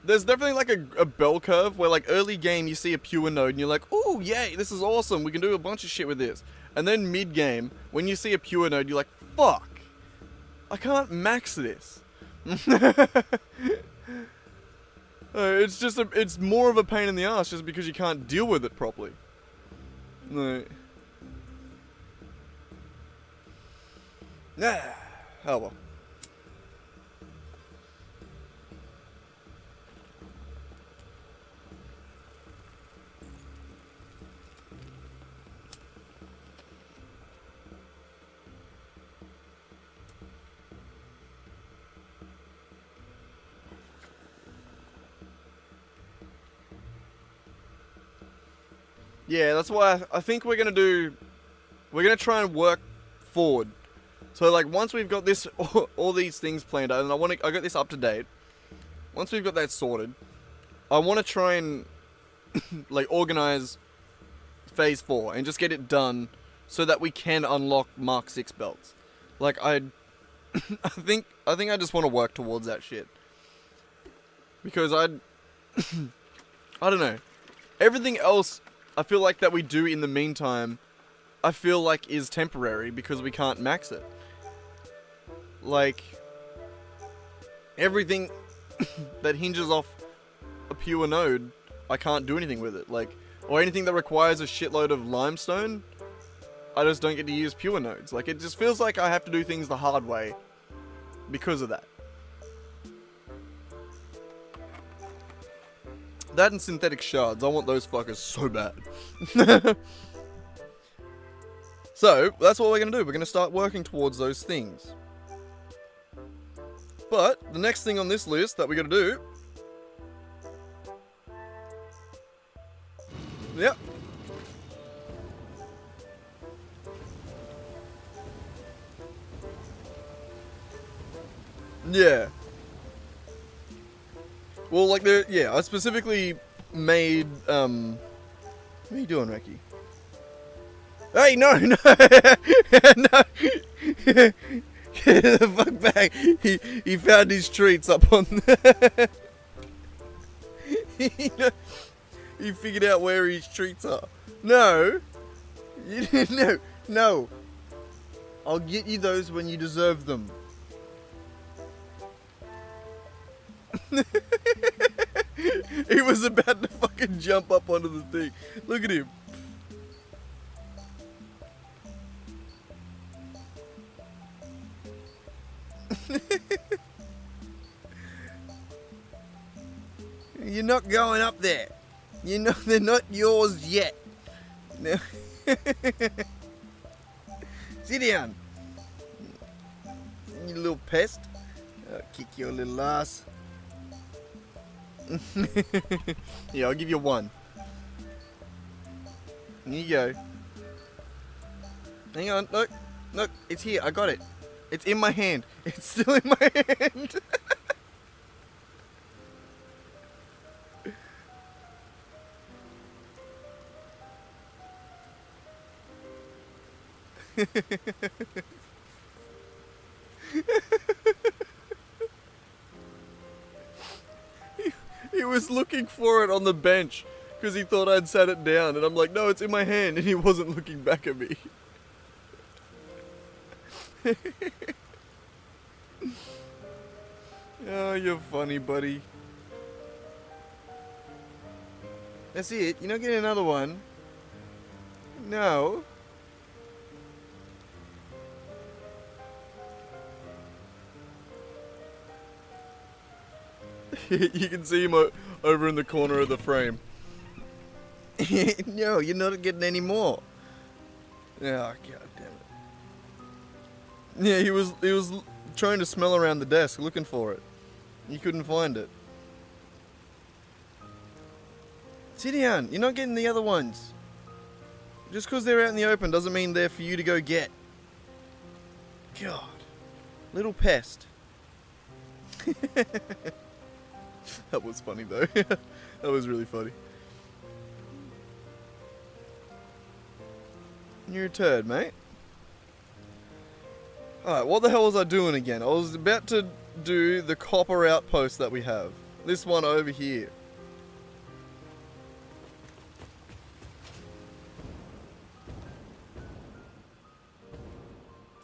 there's definitely like a bell curve where like early game you see a pure node and you're like, oh yay, this is awesome, we can do a bunch of shit with this. And then mid game, when you see a pure node, you're like, fuck, I can't max this. It's just it's more of a pain in the ass just because you can't deal with it properly. No. Oh well. Yeah, that's why I think we're gonna try and work forward. So like once we've got this, all these things planned out, and I got this up to date. Once we've got that sorted, I want to try and like organize phase 4 and just get it done so that we can unlock Mark 6 belts. Like I think I just want to work towards that shit. Because I don't know. Everything else I feel like that we do in the meantime, I feel like is temporary because we can't max it. Like, everything that hinges off a pure node, I can't do anything with it. Like, or anything that requires a shitload of limestone, I just don't get to use pure nodes. Like, it just feels like I have to do things the hard way because of that. That and synthetic shards, I want those fuckers so bad. So, that's what we're going to do. We're going to start working towards those things. But, the next thing on this list that we're going to do... Yep. Yeah. Well, like, yeah, I specifically made, What are you doing, Ricky? Hey, no! No! Get the fuck back! He found his treats up on he figured out where his treats are. No! No! I'll get you those when you deserve them. He was about to fucking jump up onto the thing. Look at him. You're not going up there. You know they're not yours yet. No. Sit down. You little pest. I'll kick your little ass. Yeah, I'll give you one. Here you go. Hang on, look, it's here, I got it. It's in my hand. It's still in my hand. He was looking for it on the bench because he thought I'd sat it down, and I'm like, no, it's in my hand, and he wasn't looking back at me. Oh, you're funny, buddy. That's it. You're not getting another one. No. You can see him over in the corner of the frame. No, you're not getting any more. Oh, god damn it. Yeah, he was trying to smell around the desk looking for it. He couldn't find it. Sit down. You're not getting the other ones. Just because they're out in the open doesn't mean they're for you to go get. God. Little pest. That was funny though. That was really funny. You're a turd, mate. Alright, what the hell was I doing again? I was about to do the copper outpost that we have. This one over here.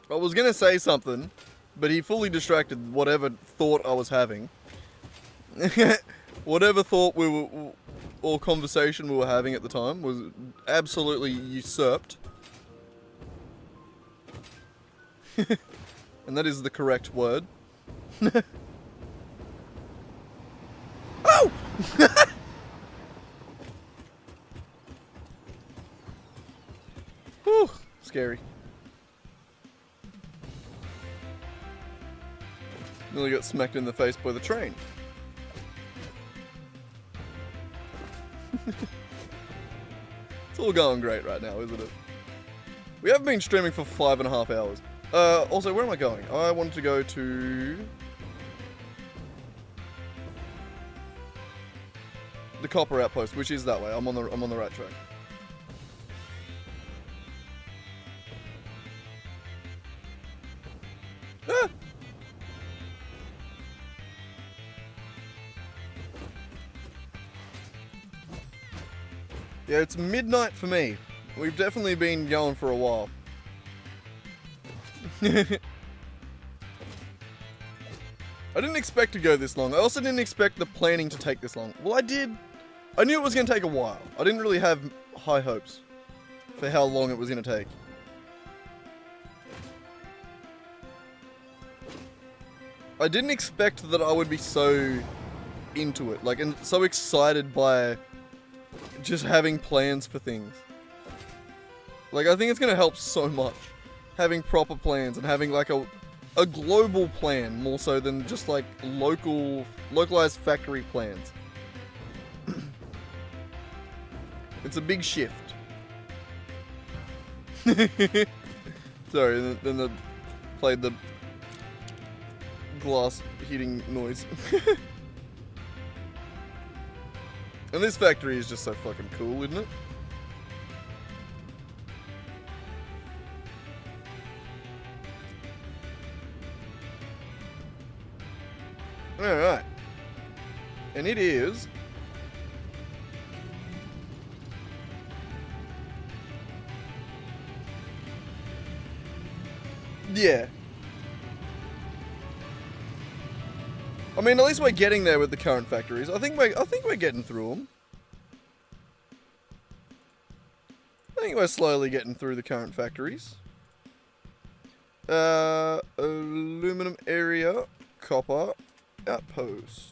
I was gonna say something, but he fully distracted whatever thought I was having. Whatever thought we were, or conversation we were having at the time was absolutely usurped. And that is the correct word. Oh! Whew, scary. Nearly got smacked in the face by the train. It's all going great right now, isn't it? We have been streaming for 5.5 hours. Also, where am I going? I wanted to go to the copper outpost, which is that way. I'm on the right track. Ah! Yeah, it's midnight for me. We've definitely been going for a while. I didn't expect to go this long. I also didn't expect the planning to take this long. Well, I did. I knew it was going to take a while. I didn't really have high hopes for how long it was going to take. I didn't expect that I would be so into it, like, and so excited by just having plans for things. Like, I think it's going to help so much. Having proper plans and having like a global plan more so than just like localized factory plans. It's a big shift. Sorry, then the played the glass hitting noise. And this factory is just so fucking cool, isn't it? Alright. And it is... yeah. I mean, at least we're getting there with the current factories. I think we're getting through them. I think we're slowly getting through the current factories. Aluminum area, copper, outpost.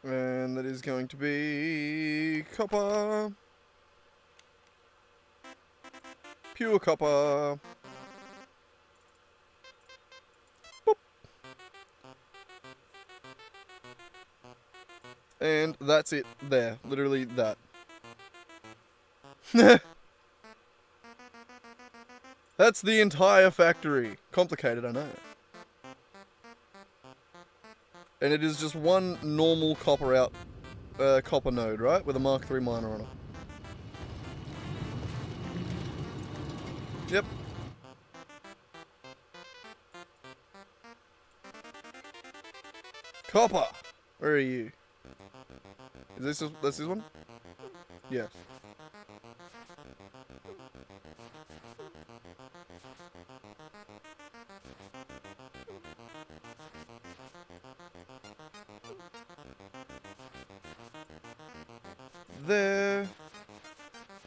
And that is going to be copper. Pure copper. Boop. And that's it there. Literally that. That's the entire factory. Complicated, I know. And it is just one normal copper node, right? With a Mark III miner on it. Yep. Copper! Where are you? Is this one? Yes. There.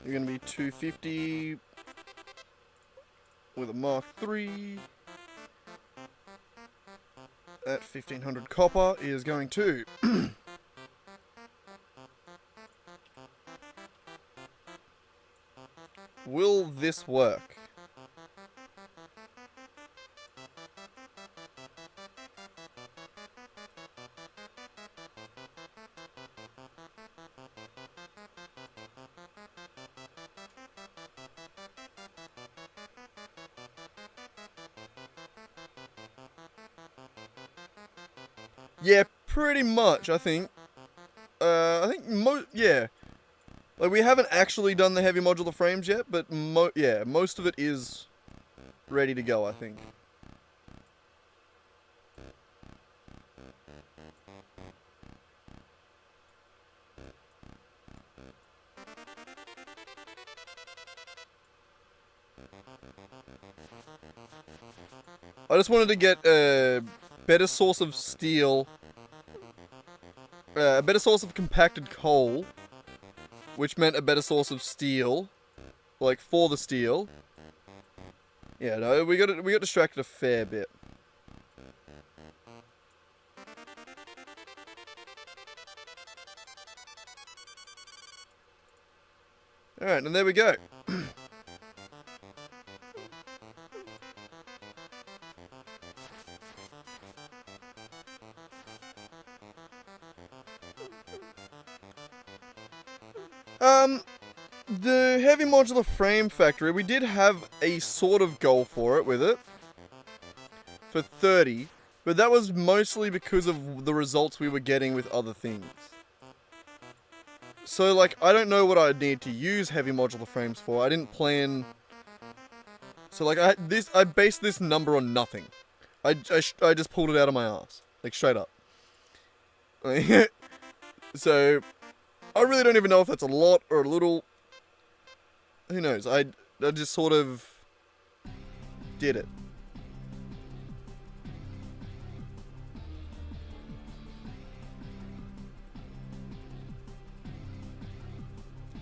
You're gonna be 250 with a Mark III. At 1500 copper is going to will this work? Yeah, pretty much, I think. Yeah. Like, we haven't actually done the heavy modular frames yet, but yeah, most of it is ready to go, I think. I just wanted to get a better source of steel, a better source of compacted coal, which meant a better source of steel, like for the steel. Yeah, no, we got distracted a fair bit. All right, and there we go. The heavy modular frame factory, we did have a sort of goal for it with it. For 30. But that was mostly because of the results we were getting with other things. So, like, I don't know what I'd need to use heavy modular frames for. I didn't plan... So, like, I based this number on nothing. I just pulled it out of my ass. Like, straight up. So... I really don't even know if that's a lot or a little. Who knows? I just sort of did it.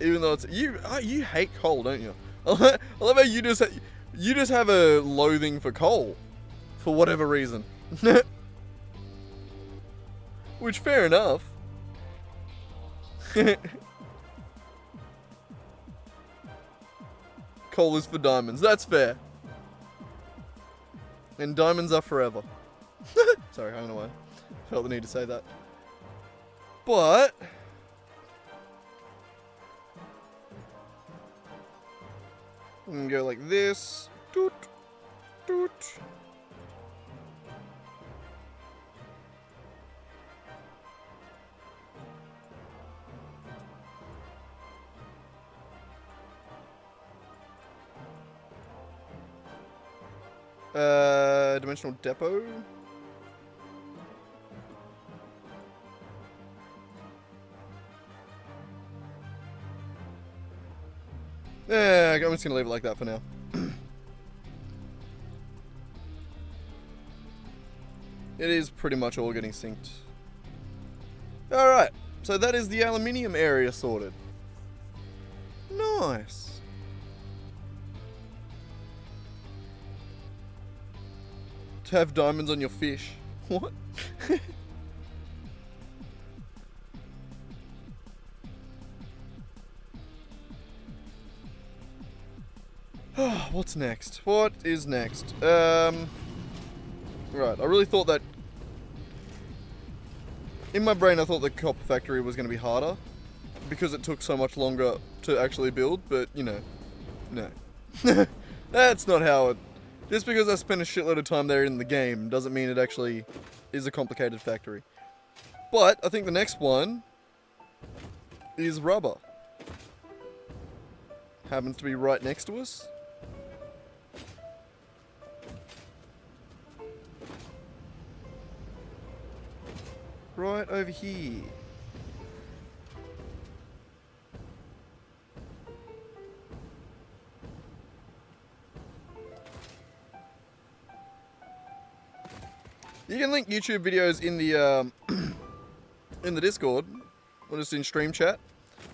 Even though it's you hate coal, don't you? I love how you just have a loathing for coal for whatever reason. Which, fair enough. Coal is for diamonds. That's fair. And diamonds are forever. Sorry, I don't know why. I felt the need to say that. But... we can go like this. Doot. Doot. Dimensional depot. Yeah, I'm just gonna leave it like that for now. It is pretty much all getting synced. Alright, so that is the aluminium area sorted. Nice. To have diamonds on your fish. What? What's next? What is next? Right, I really thought that... in my brain I thought the copper factory was going to be harder. Because it took so much longer to actually build, but, you know, no. That's not how it... Just because I spent a shitload of time there in the game doesn't mean it actually is a complicated factory. But I think the next one is rubber. Happens to be right next to us. Right over here. You can link YouTube videos in the in the Discord, or just in stream chat.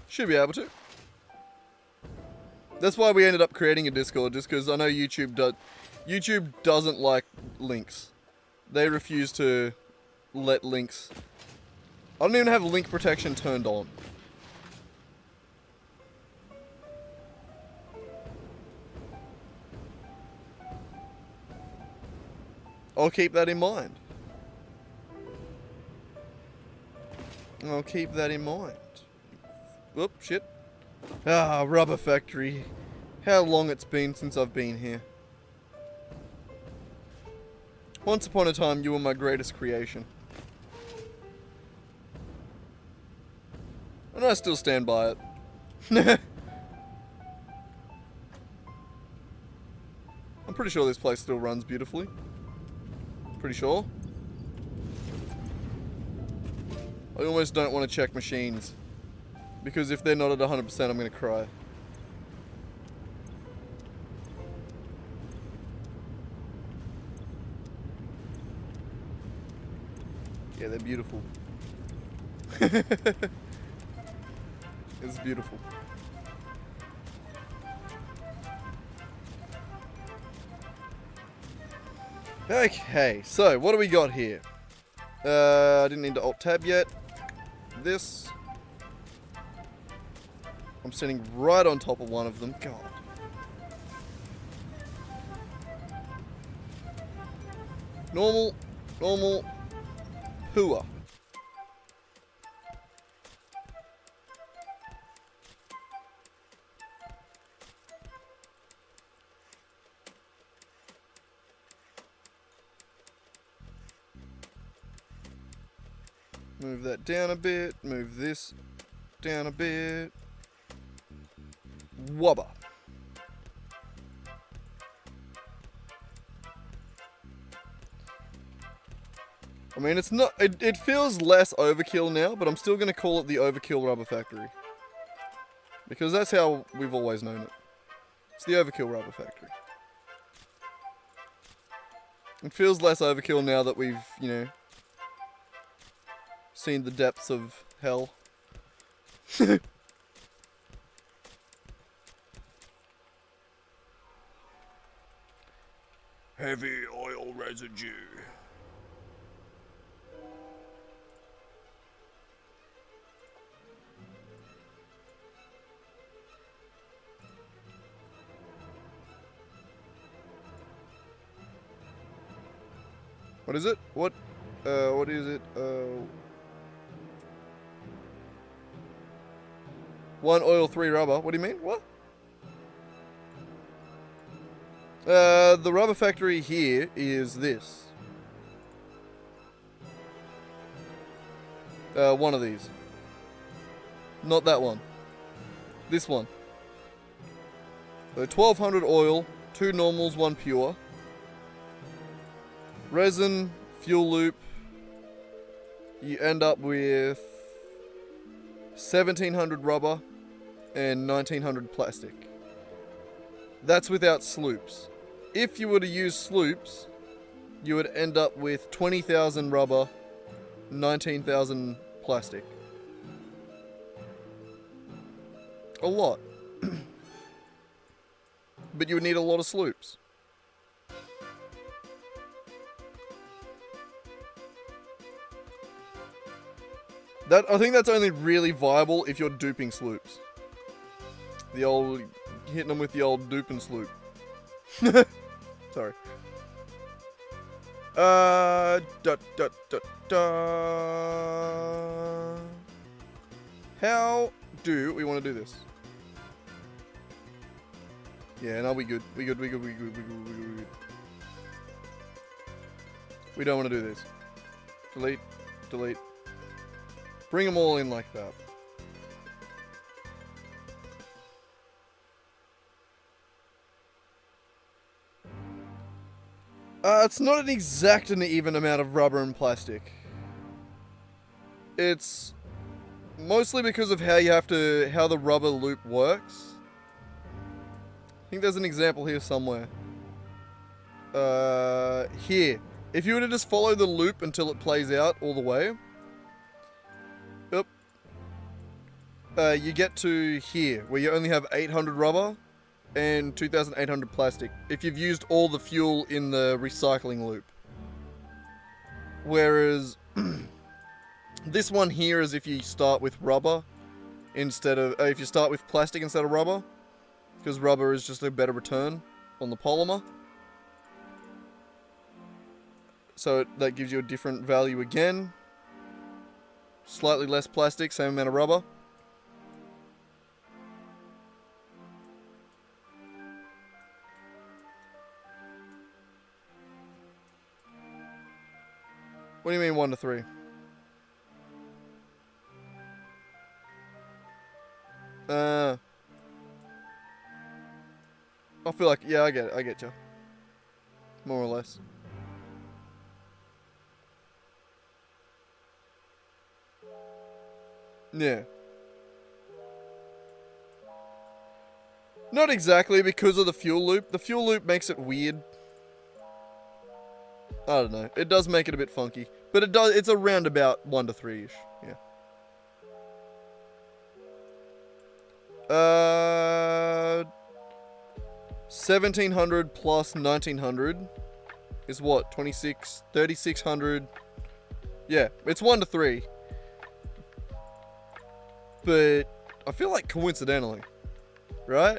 Should be able to. That's why we ended up creating a Discord, just because I know YouTube doesn't like links. They refuse to let links. I don't even have link protection turned on. I'll keep that in mind. I'll keep that in mind. Whoop, shit. Ah, rubber factory. How long it's been since I've been here. Once upon a time, you were my greatest creation. And I still stand by it. I'm pretty sure this place still runs beautifully. Pretty sure. I almost don't want to check machines. Because if they're not at 100%, I'm going to cry. Yeah, they're beautiful. It's beautiful. Okay, so what do we got here? I didn't need to alt tab yet. This. I'm sitting right on top of one of them. God. Normal, normal, poor. Move that down a bit, move this down a bit. Wubba. I mean, it's not, it feels less overkill now, but I'm still going to call it the Overkill Rubber Factory. Because that's how we've always known it. It's the Overkill Rubber Factory. It feels less overkill now that we've, you know, seen the depths of hell. Heavy oil residue. What is it? What is it? 1 oil, 3 rubber. What do you mean? What? The rubber factory here is this. One of these. Not that one. This one. So 1200 oil, 2 normals, 1 pure. Resin, fuel loop. You end up with 1700 rubber and 1900 plastic. That's without sloops. If you were to use sloops, you would end up with 20,000 rubber, 19,000 plastic. A lot. But you would need a lot of sloops. I think that's only really viable if you're duping sloops. The old, hitting them with the old dupe and sloop. Sorry. How do we want to do this? Yeah, no, we good. We good. We don't want to do this. Delete. Delete. Bring them all in like that. It's not an exact and even amount of rubber and plastic. It's mostly because of how the rubber loop works. I think there's an example here somewhere. Here. If you were to just follow the loop until it plays out all the way. Yep. You get to here, where you only have 800 rubber and 2,800 plastic, if you've used all the fuel in the recycling loop. Whereas, this one here is if you start with rubber, instead of, if you start with plastic instead of rubber, because rubber is just a better return on the polymer. So that gives you a different value again. Slightly less plastic, same amount of rubber. What do you mean 1 to 3? I feel like, yeah, I get you. More or less. Yeah. Not exactly because of the fuel loop. The fuel loop makes it weird. I don't know. It does make it a bit funky. But it's around about 1 to 3-ish. Yeah. 1700 plus 1900 is what? 3600. Yeah, it's 1 to 3. But I feel like coincidentally, right?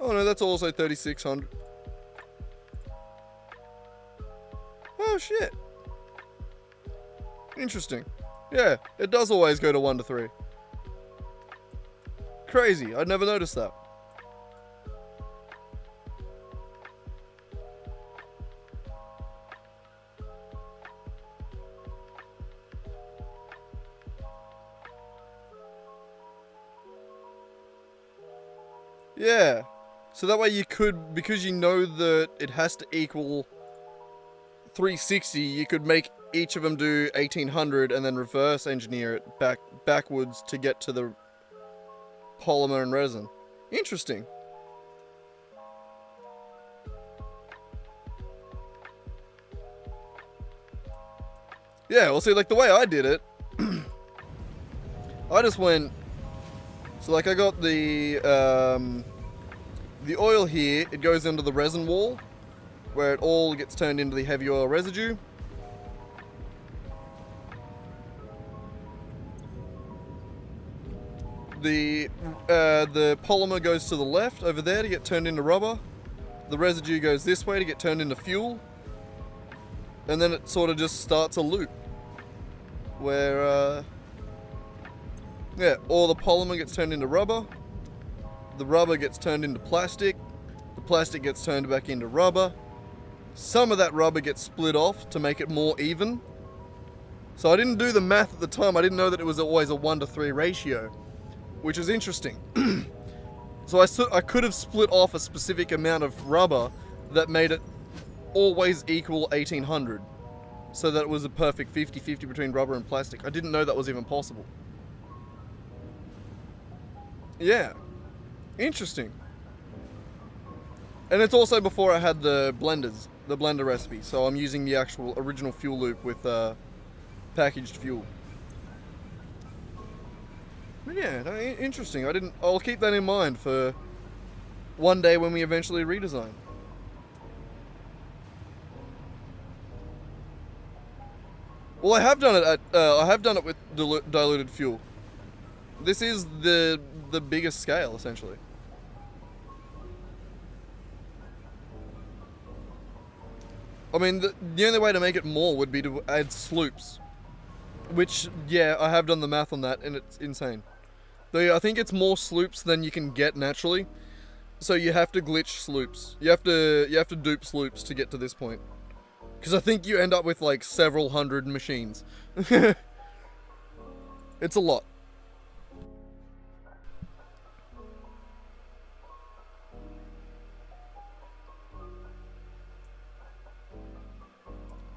Oh no, that's also 3600. Oh shit. Interesting. Yeah, it does always go to 1 to 3. Crazy, I'd never noticed that. Yeah. So that way you could, because you know that it has to equal 360, you could make each of them do 1800 and then reverse engineer it backwards to get to the polymer and resin. Interesting. Yeah, well see, like the way I did it, I just went, so like I got the oil here, it goes into the resin wall, where it all gets turned into the heavy oil residue. The polymer goes to the left over there to get turned into rubber. The residue goes this way to get turned into fuel. And then it sort of just starts a loop where, yeah, all the polymer gets turned into rubber. The rubber gets turned into plastic. The plastic gets turned back into rubber. Some of that rubber gets split off to make it more even. So I didn't do the math at the time. I didn't know that it was always a 1 to 3 ratio, which is interesting. So I could have split off a specific amount of rubber that made it always equal 1800. So that it was a perfect 50-50 between rubber and plastic. I didn't know that was even possible. Yeah. Interesting. And it's also before I had the blender recipe. So I'm using the actual original fuel loop with packaged fuel. But yeah, no, interesting. I'll keep that in mind for one day when we eventually redesign. Well, I have done it with diluted fuel. This is the biggest scale, essentially. I mean, the only way to make it more would be to add sloops. Which, yeah, I have done the math on that, and it's insane. Though I think it's more sloops than you can get naturally. So you have to glitch sloops. You have to dupe sloops to get to this point. Because I think you end up with like several hundred machines. It's a lot.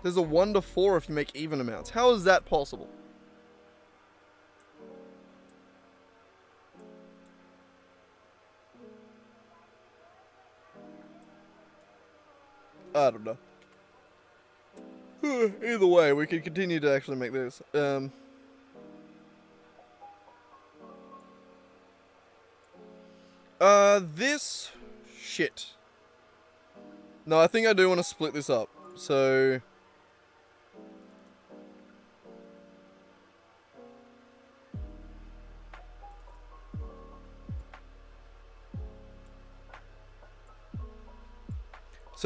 There's a 1 to 4 if you make even amounts. How is that possible? I don't know. Either way, we can continue to actually make this. This shit. No, I think I do want to split this up. So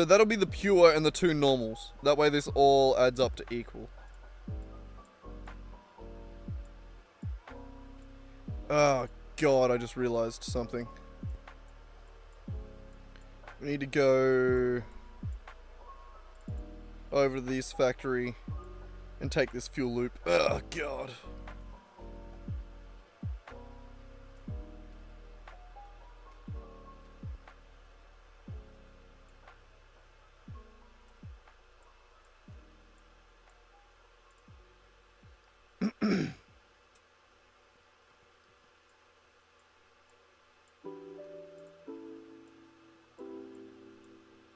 that'll be the pure and the 2 normals. That way this all adds up to equal. Oh god, I just realized something. We need to go over to this factory and take this fuel loop. Oh god.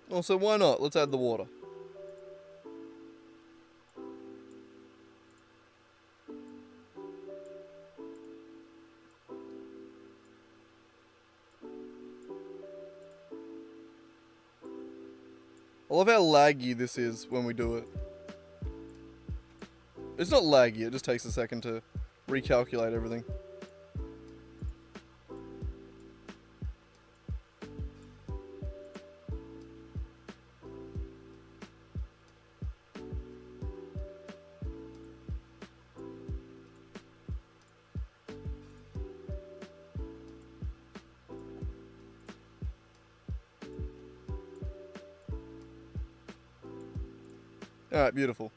Also, why not? Let's add the water. I love how laggy this is when we do it. It's not laggy, it just takes a second to recalculate everything. Alright, beautiful.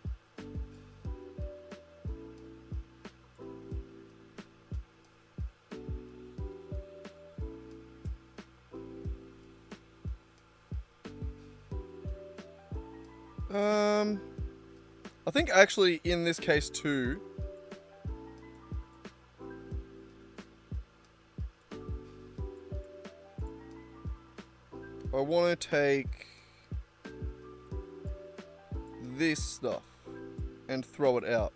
I think actually in this case too, I want to take this stuff and throw it out.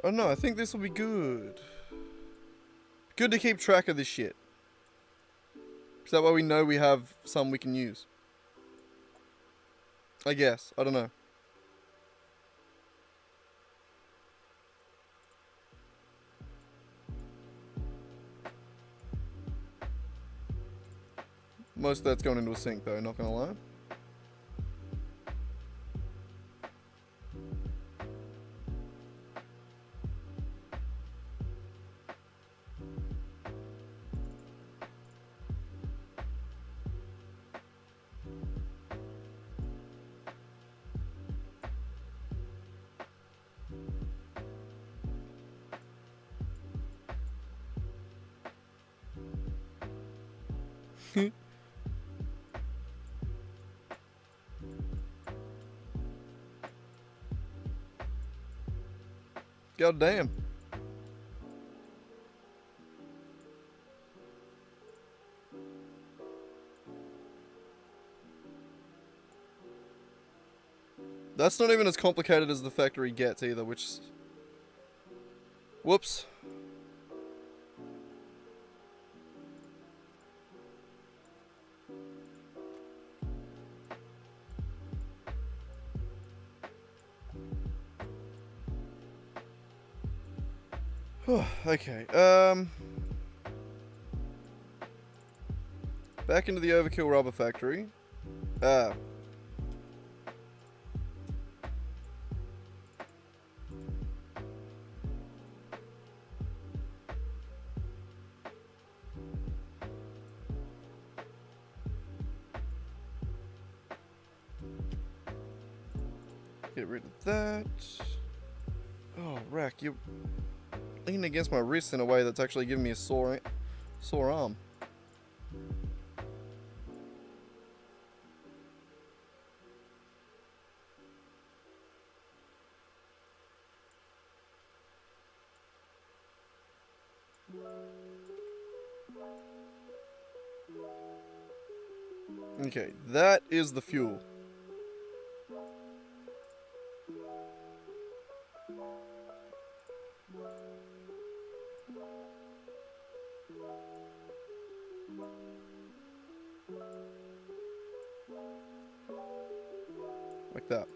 Oh no, I think this will be good. Good to keep track of this shit. So that way we know we have some we can use. I guess. I don't know. Most of that's going into a sink though, not gonna lie. God damn. That's not even as complicated as the factory gets either, which... Whoops. Okay, back into the overkill rubber factory. Get rid of that. Oh, Rack, you're leaning against my wrist in a way that's actually giving me a sore arm. Okay, that is the fuel. Like that.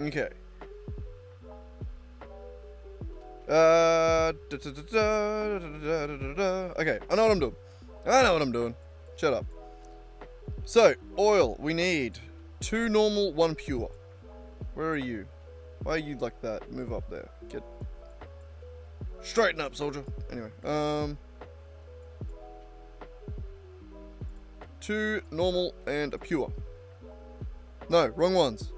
Okay. Okay, I know what I'm doing. I know what I'm doing. Shut up. So, oil. We need 2 normal, 1 pure. Where are you? Why are you like that? Move up there. Get... Straighten up, soldier. Anyway, 2 normal and a pure. No, wrong ones.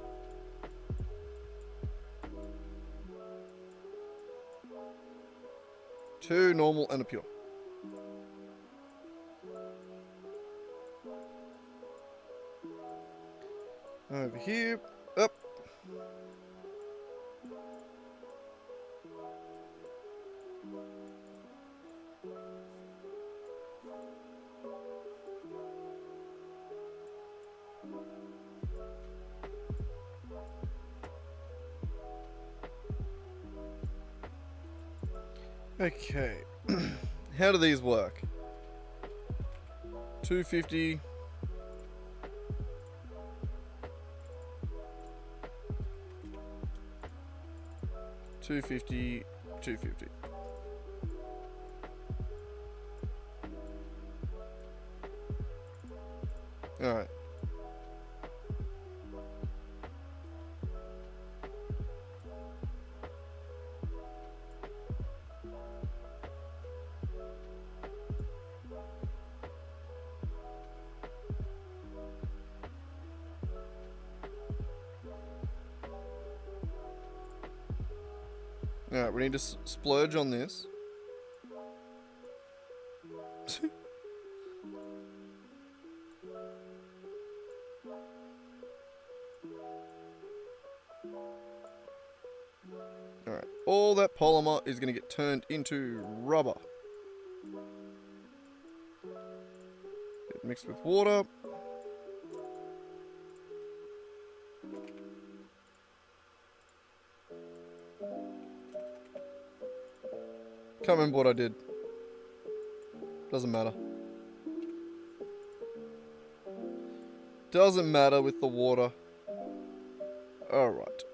Two normal and a pure. Over here, up. Okay, how do these work? 250. $250, $250. All right. Alright, we need to splurge on this. Alright, all that polymer is going to get turned into rubber. Get mixed with water. Can't remember what I did. Doesn't matter. Doesn't matter with the water. Alright.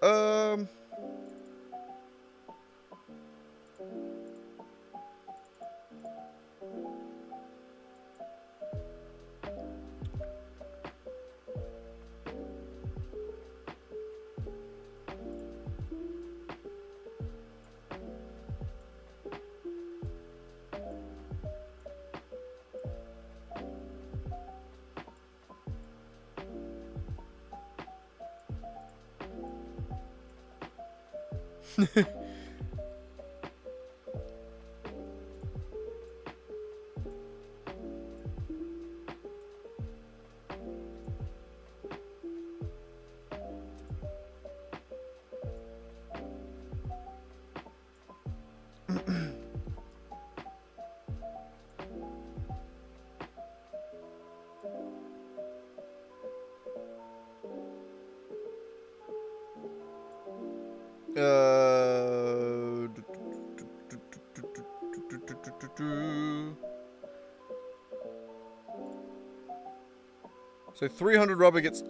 So 300 rubber gets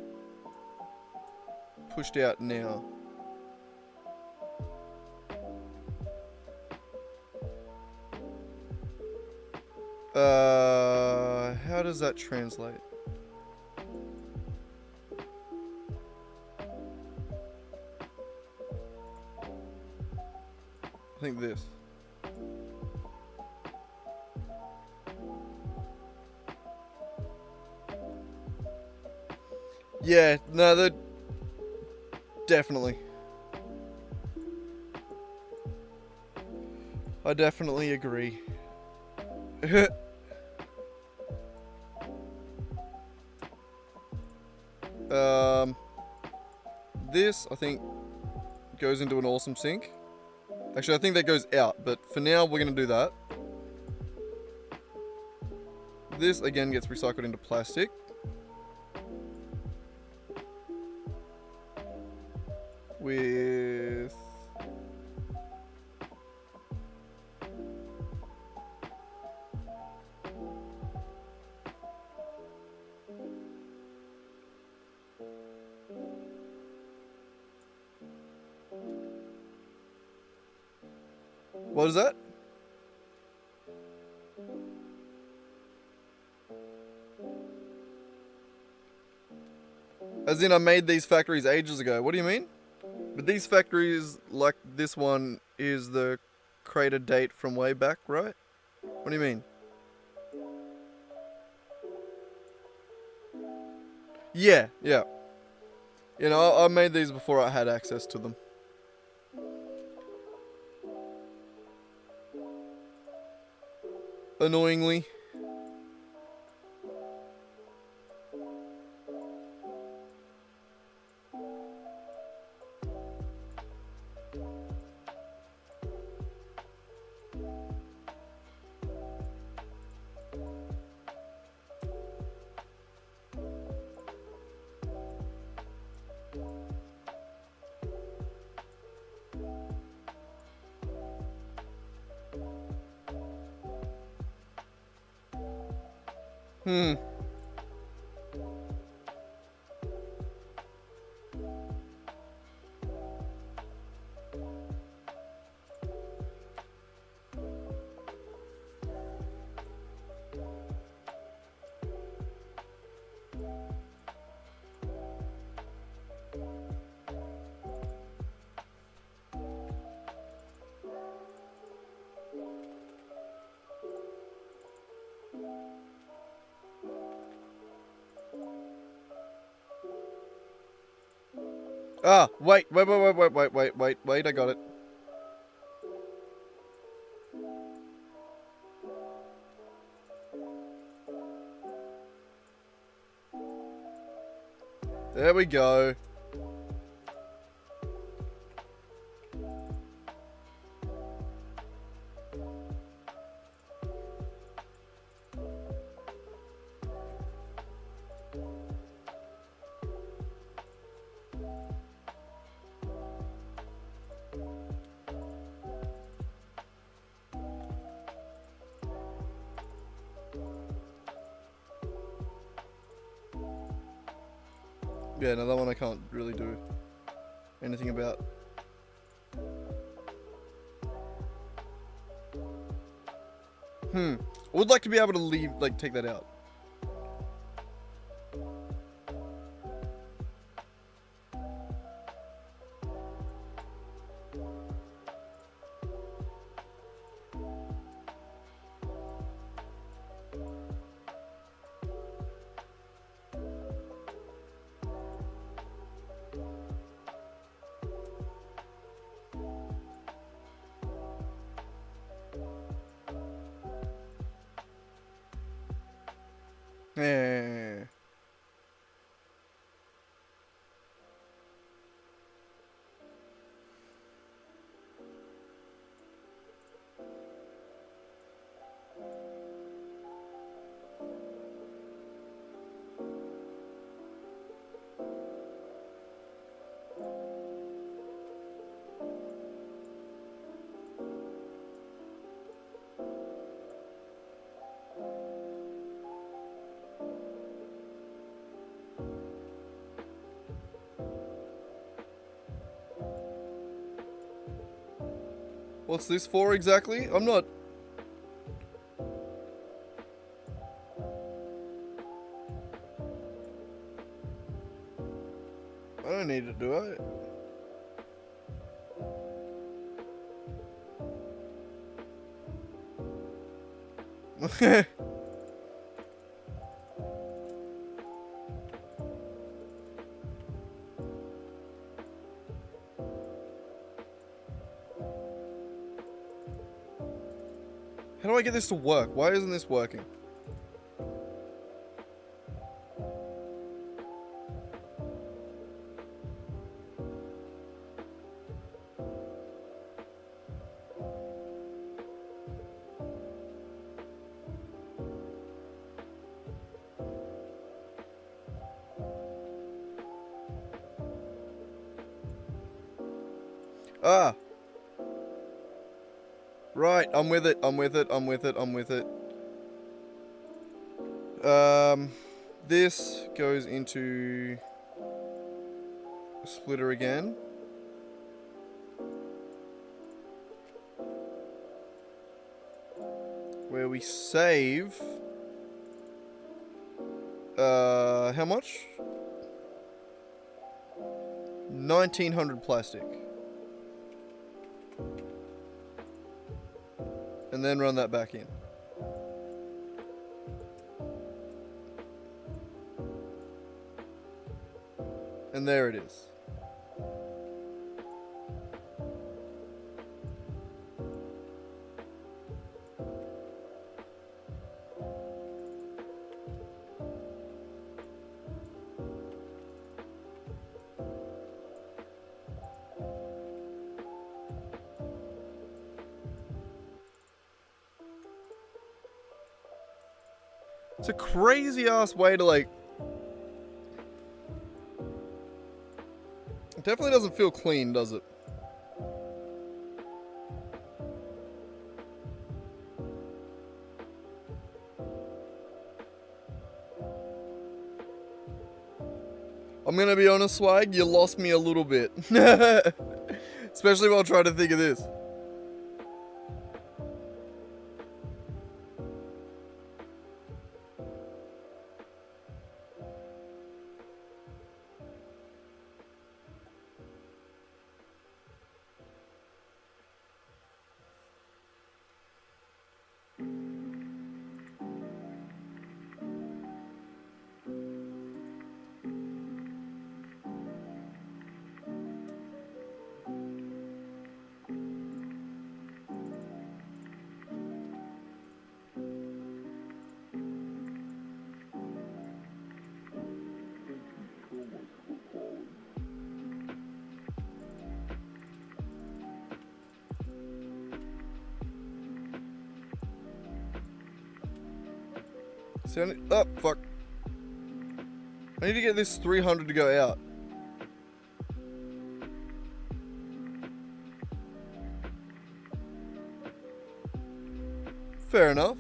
pushed out now. How does that translate? I think this. Yeah, no, that definitely. I definitely agree. This, I think, goes into an awesome sink. Actually, I think that goes out, but for now, we're going to do that. This, again, gets recycled into plastic. With... What is that? As in, I made these factories ages ago. What do you mean? But these factories, like this one, is the creator date from way back, right? What do you mean? Yeah, yeah. You know, I made these before I had access to them. Annoyingly. Hmm. Ah, wait, I got it. There we go. Yeah, no, that one I can't really do anything about. I would like to be able to leave, like, take that out. Yeah. What's this for exactly? I'm not... I don't need to do it. How do I get this to work? Why isn't this working? Ah! Right, I'm with it. This goes into a splitter again. we save... how much? 1900 plastic. And then run that back in. And there it is. It's a crazy ass way to like... It definitely doesn't feel clean, does it? I'm gonna be honest, Swag, you lost me a little bit. Especially while trying to think of this. Oh, fuck. I need to get this 300 to go out. Fair enough.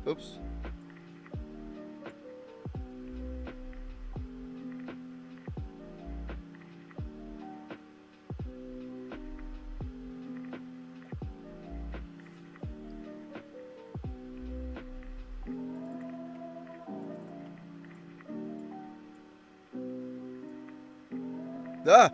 Oops. Ah!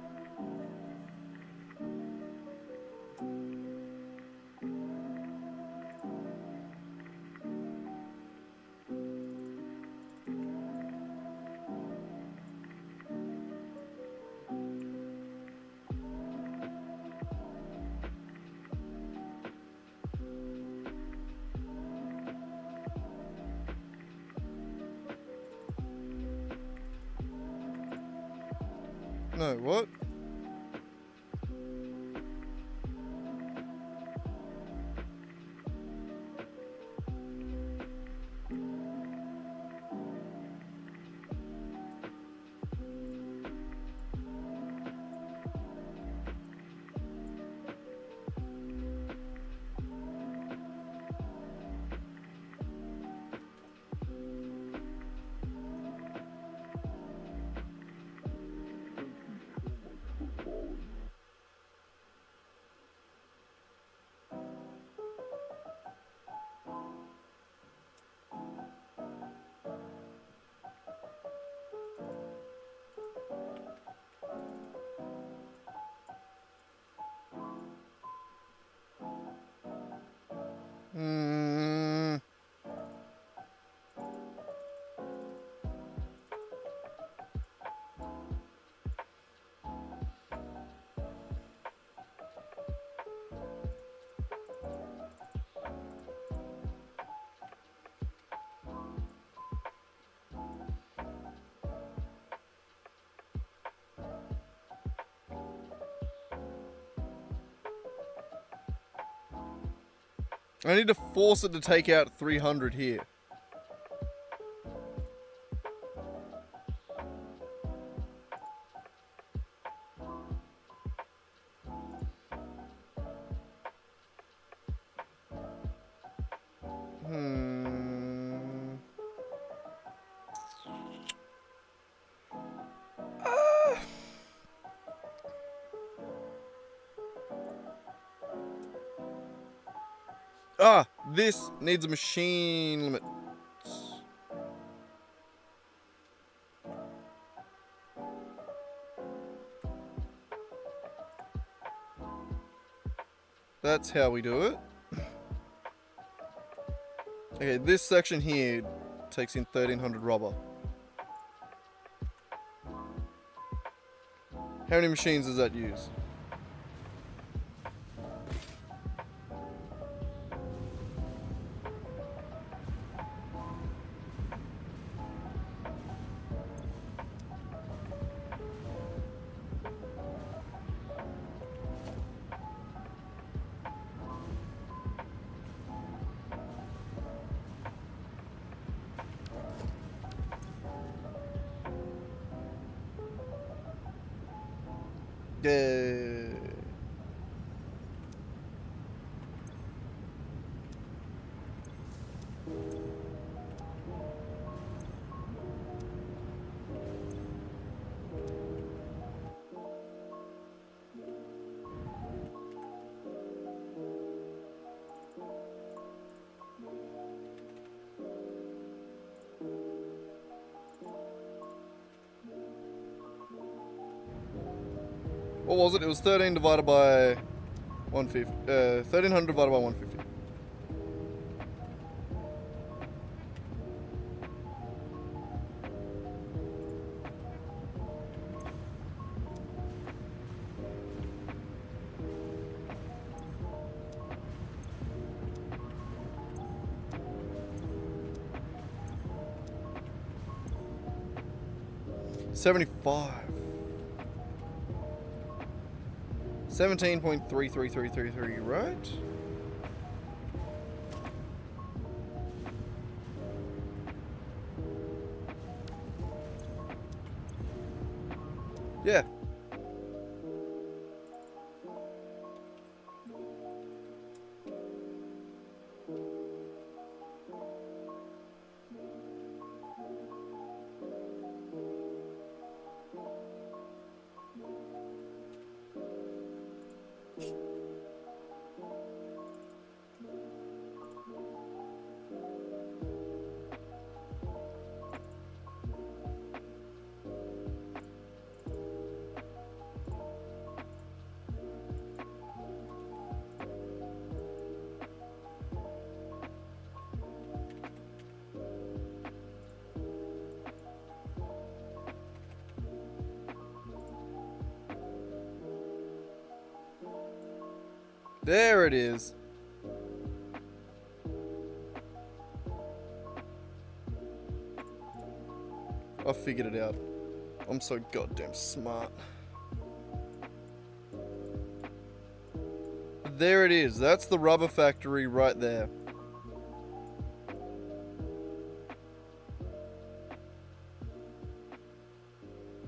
No, what? I need to force it to take out 300 here. Ah, this needs a machine limit. That's how we do it. Okay, this section here takes in 1300 rubber. How many machines does that use? What was it? It was 13 divided by 150. 1300 divided by 150. $75. 17.33333, right? Yeah. There it is. I figured it out. I'm so goddamn smart. There it is. That's the rubber factory right there.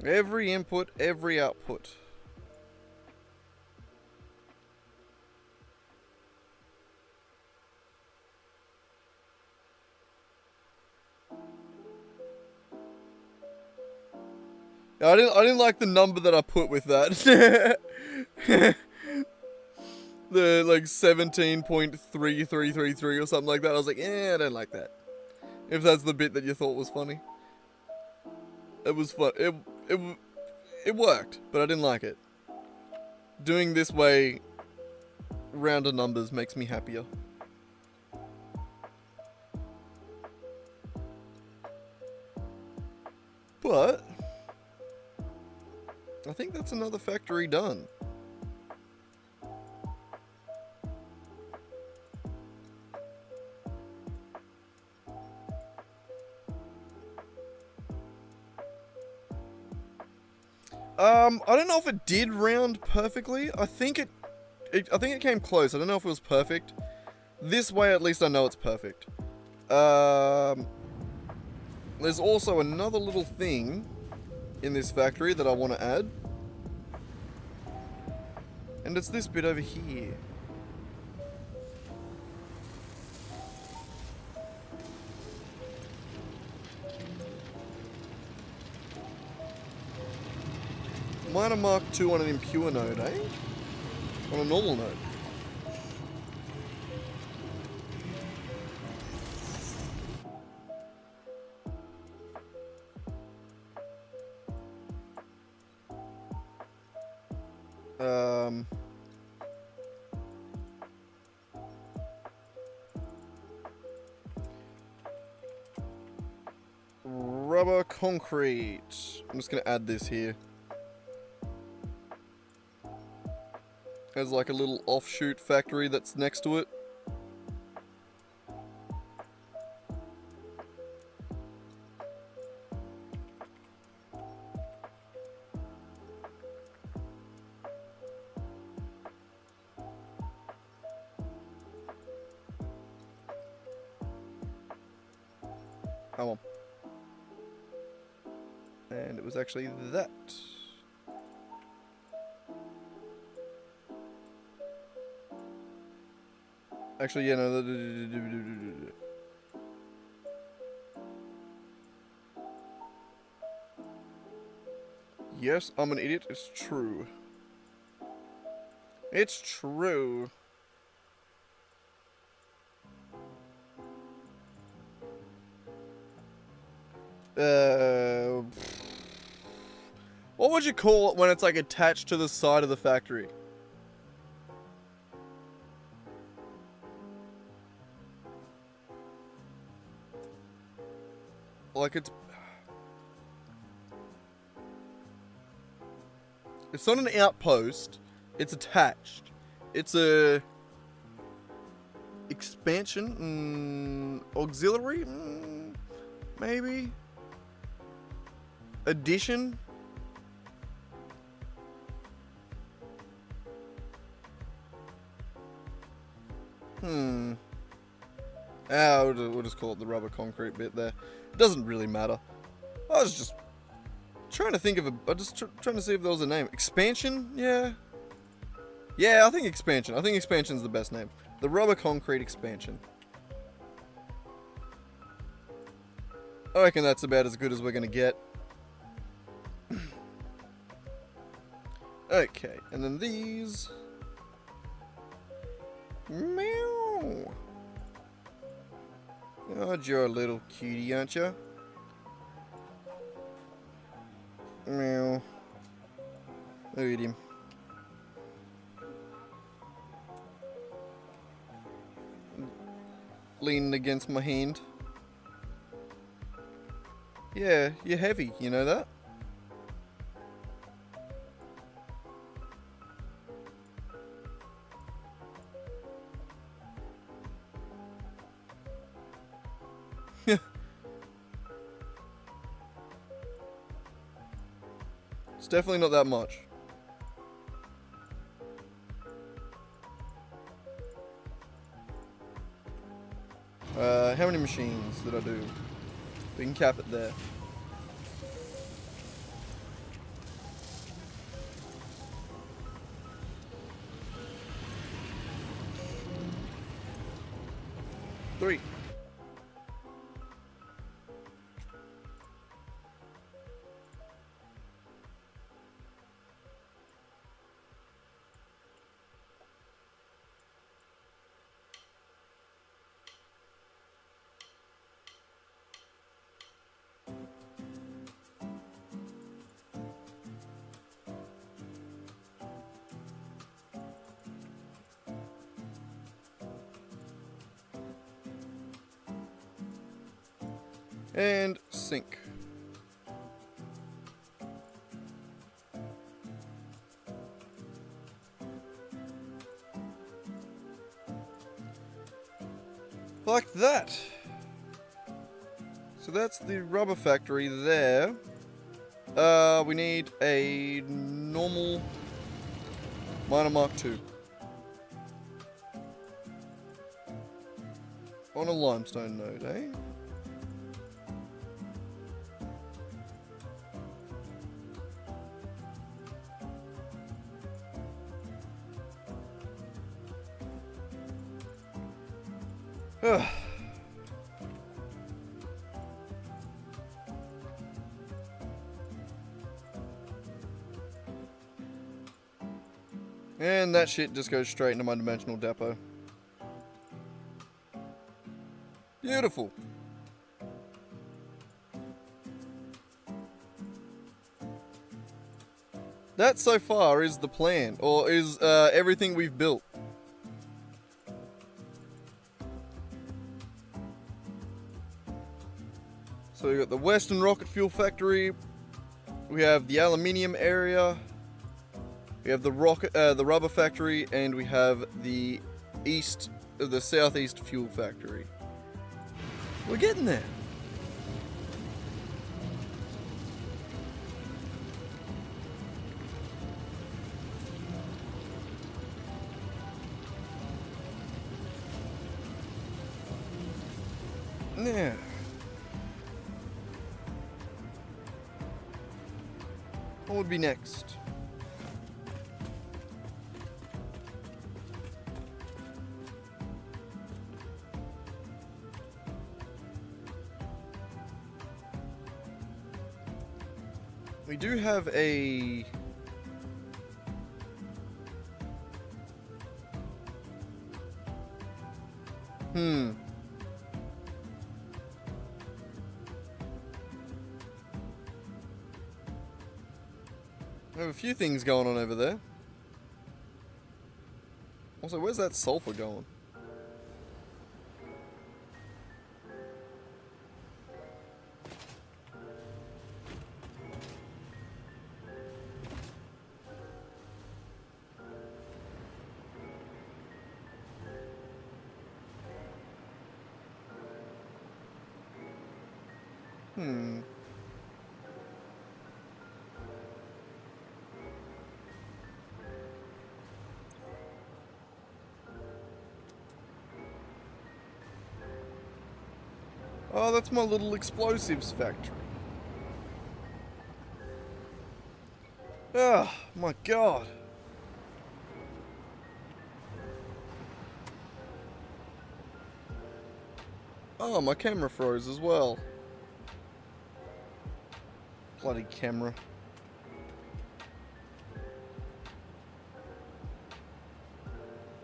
Every input, every output. I didn't like the number that I put with that. The like 17.3333 or something like that. I was like, I don't like that. If that's the bit that you thought was funny. It was fun. It worked, but I didn't like it. Doing this way, rounder numbers makes me happier. But I think that's another factory done. I don't know if it did round perfectly. I think it came close. I don't know if it was perfect. This way, at least I know it's perfect. There's also another little thing in this factory that I want to add. And it's this bit over here. Minor Mark II on an impure node, eh? On a normal node. rubber concrete. I'm just gonna add this here. As like a little offshoot factory that's next to it. Come on. And it was actually that. Actually, yeah, no. Yes, I'm an idiot. It's true. It's true. What would you call it when it's like attached to the side of the factory? Like it's not an outpost, it's attached. It's a expansion, auxiliary, maybe? Addition? We'll just call it the rubber concrete bit there. It doesn't really matter. I was just trying to think of trying to see if there was a name. Expansion? Yeah. Yeah, I think expansion. I think expansion's the best name. The rubber concrete expansion. I reckon that's about as good as we're gonna get. Okay, and then these. Meow. Oh, you're a little cutie, aren't you? Meow. Look at him. Leaning against my hand. Yeah, you're heavy, you know that? It's definitely not that much. How many machines did I do? We can cap it there. Three. And sink. Like that. So that's the rubber factory there. We need a normal miner Mark II. On a limestone node, eh? And that shit just goes straight into my dimensional depot. Beautiful. That so far is the plan, or is everything we've built. So we got the Western Rocket Fuel Factory. We have the aluminium area. We have the rubber factory, and we have the southeast fuel factory. We're getting there. Yeah. What would be next? We do have a... We have a few things going on over there. Also, where's that sulfur going? Oh, that's my little explosives factory. Oh, my God. Oh, my camera froze as well. Bloody camera.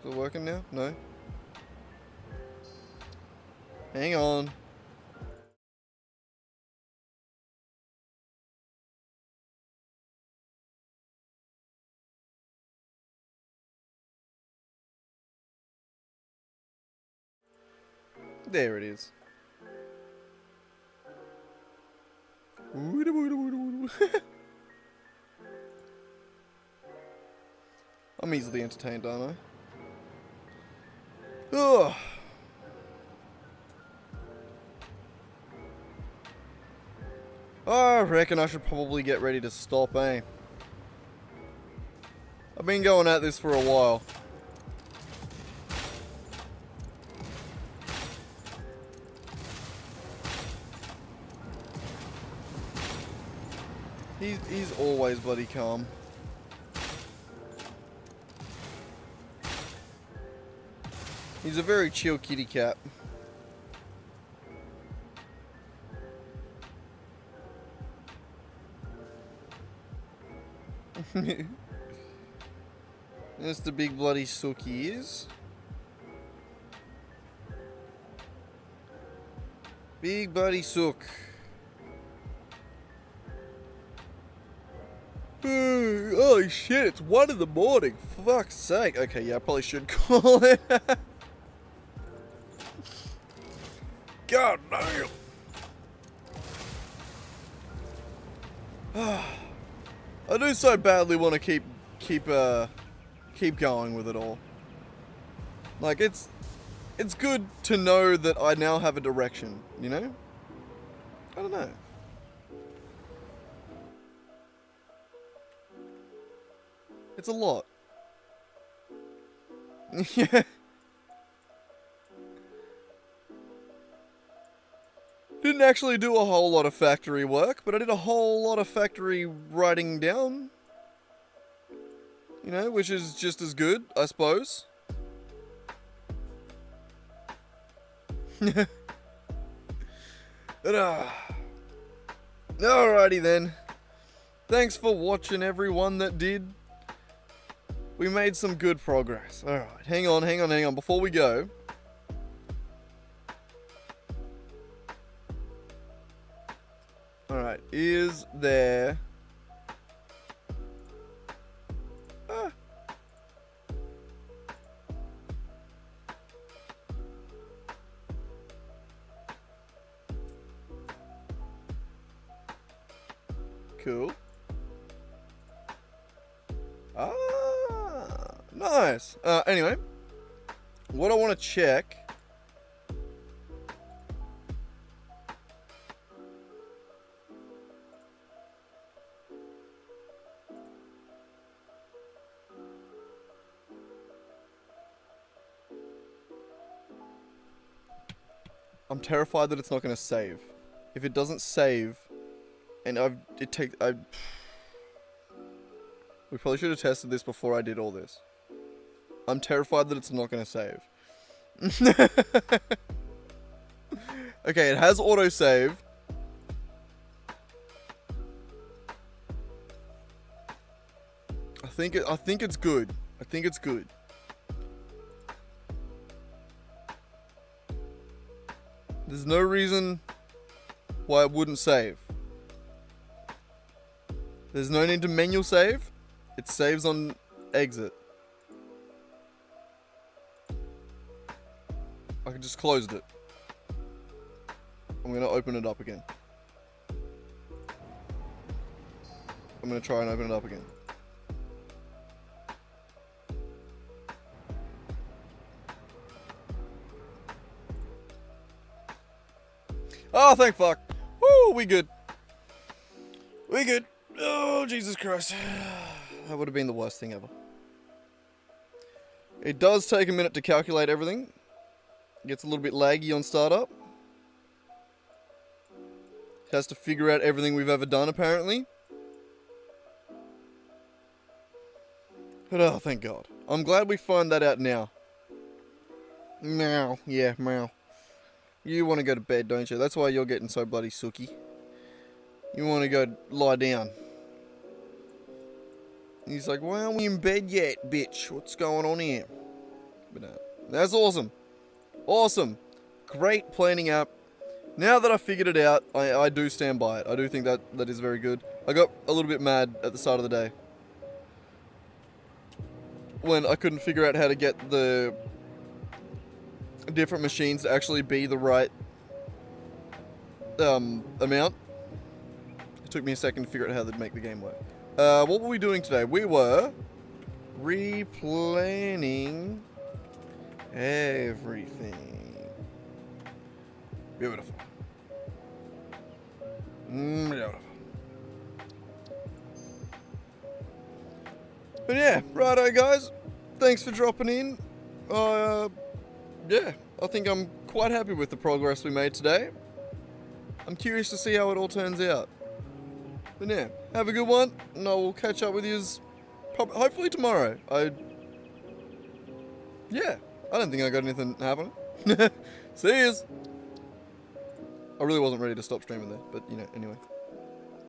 Is it working now? No? Hang on. There it is. I'm easily entertained, aren't I? Ugh. I reckon I should probably get ready to stop, eh? I've been going at this for a while. He's always bloody calm. He's a very chill kitty cat. That's the big bloody sook he is. Big bloody sook. Holy shit, it's 1 in the morning. For fuck's sake. Okay, yeah, I probably should call it. God damn. I do so badly want to keep going with it all. Like, it's good to know that I now have a direction, you know? I don't know. It's a lot. Yeah. Didn't actually do a whole lot of factory work, but I did a whole lot of factory writing down. You know, which is just as good, I suppose. Alrighty then. Thanks for watching, everyone that did. We made some good progress. Alright, hang on. Before we go. Alright, is there... cool. Ah, nice. Anyway, what I want to check. I'm terrified that it's not going to save. If it doesn't save, and we probably should have tested this before I did all this. I'm terrified that it's not going to save. Okay, it has autosave. I think it's good. I think it's good. There's no reason why it wouldn't save. There's no need to manual save. It saves on exit. I can just closed it. I'm gonna open it up again. I'm gonna try and open it up again. Oh, thank fuck. Woo, we good. We good. Oh, Jesus Christ. That would have been the worst thing ever. It does take a minute to calculate everything. It gets a little bit laggy on startup. It has to figure out everything we've ever done, apparently. But oh, thank God. I'm glad we find that out now. Meow. Yeah, meow. You want to go to bed, don't you? That's why you're getting so bloody sooky. You want to go lie down. He's like, why aren't we in bed yet, bitch? What's going on here? But that's awesome. Awesome. Great planning app. Now that I figured it out, I do stand by it. I do think that is very good. I got a little bit mad at the start of the day when I couldn't figure out how to get the different machines to actually be the right amount. It took me a second to figure out how to make the game work. What were we doing today? We were replanning everything. Beautiful. Beautiful. But yeah, righto guys. Thanks for dropping in. Yeah, I think I'm quite happy with the progress we made today. I'm curious to see how it all turns out. But yeah, have a good one, and I will catch up with you hopefully tomorrow. Yeah, I don't think I got anything happening. See yous. I really wasn't ready to stop streaming there, but you know, anyway.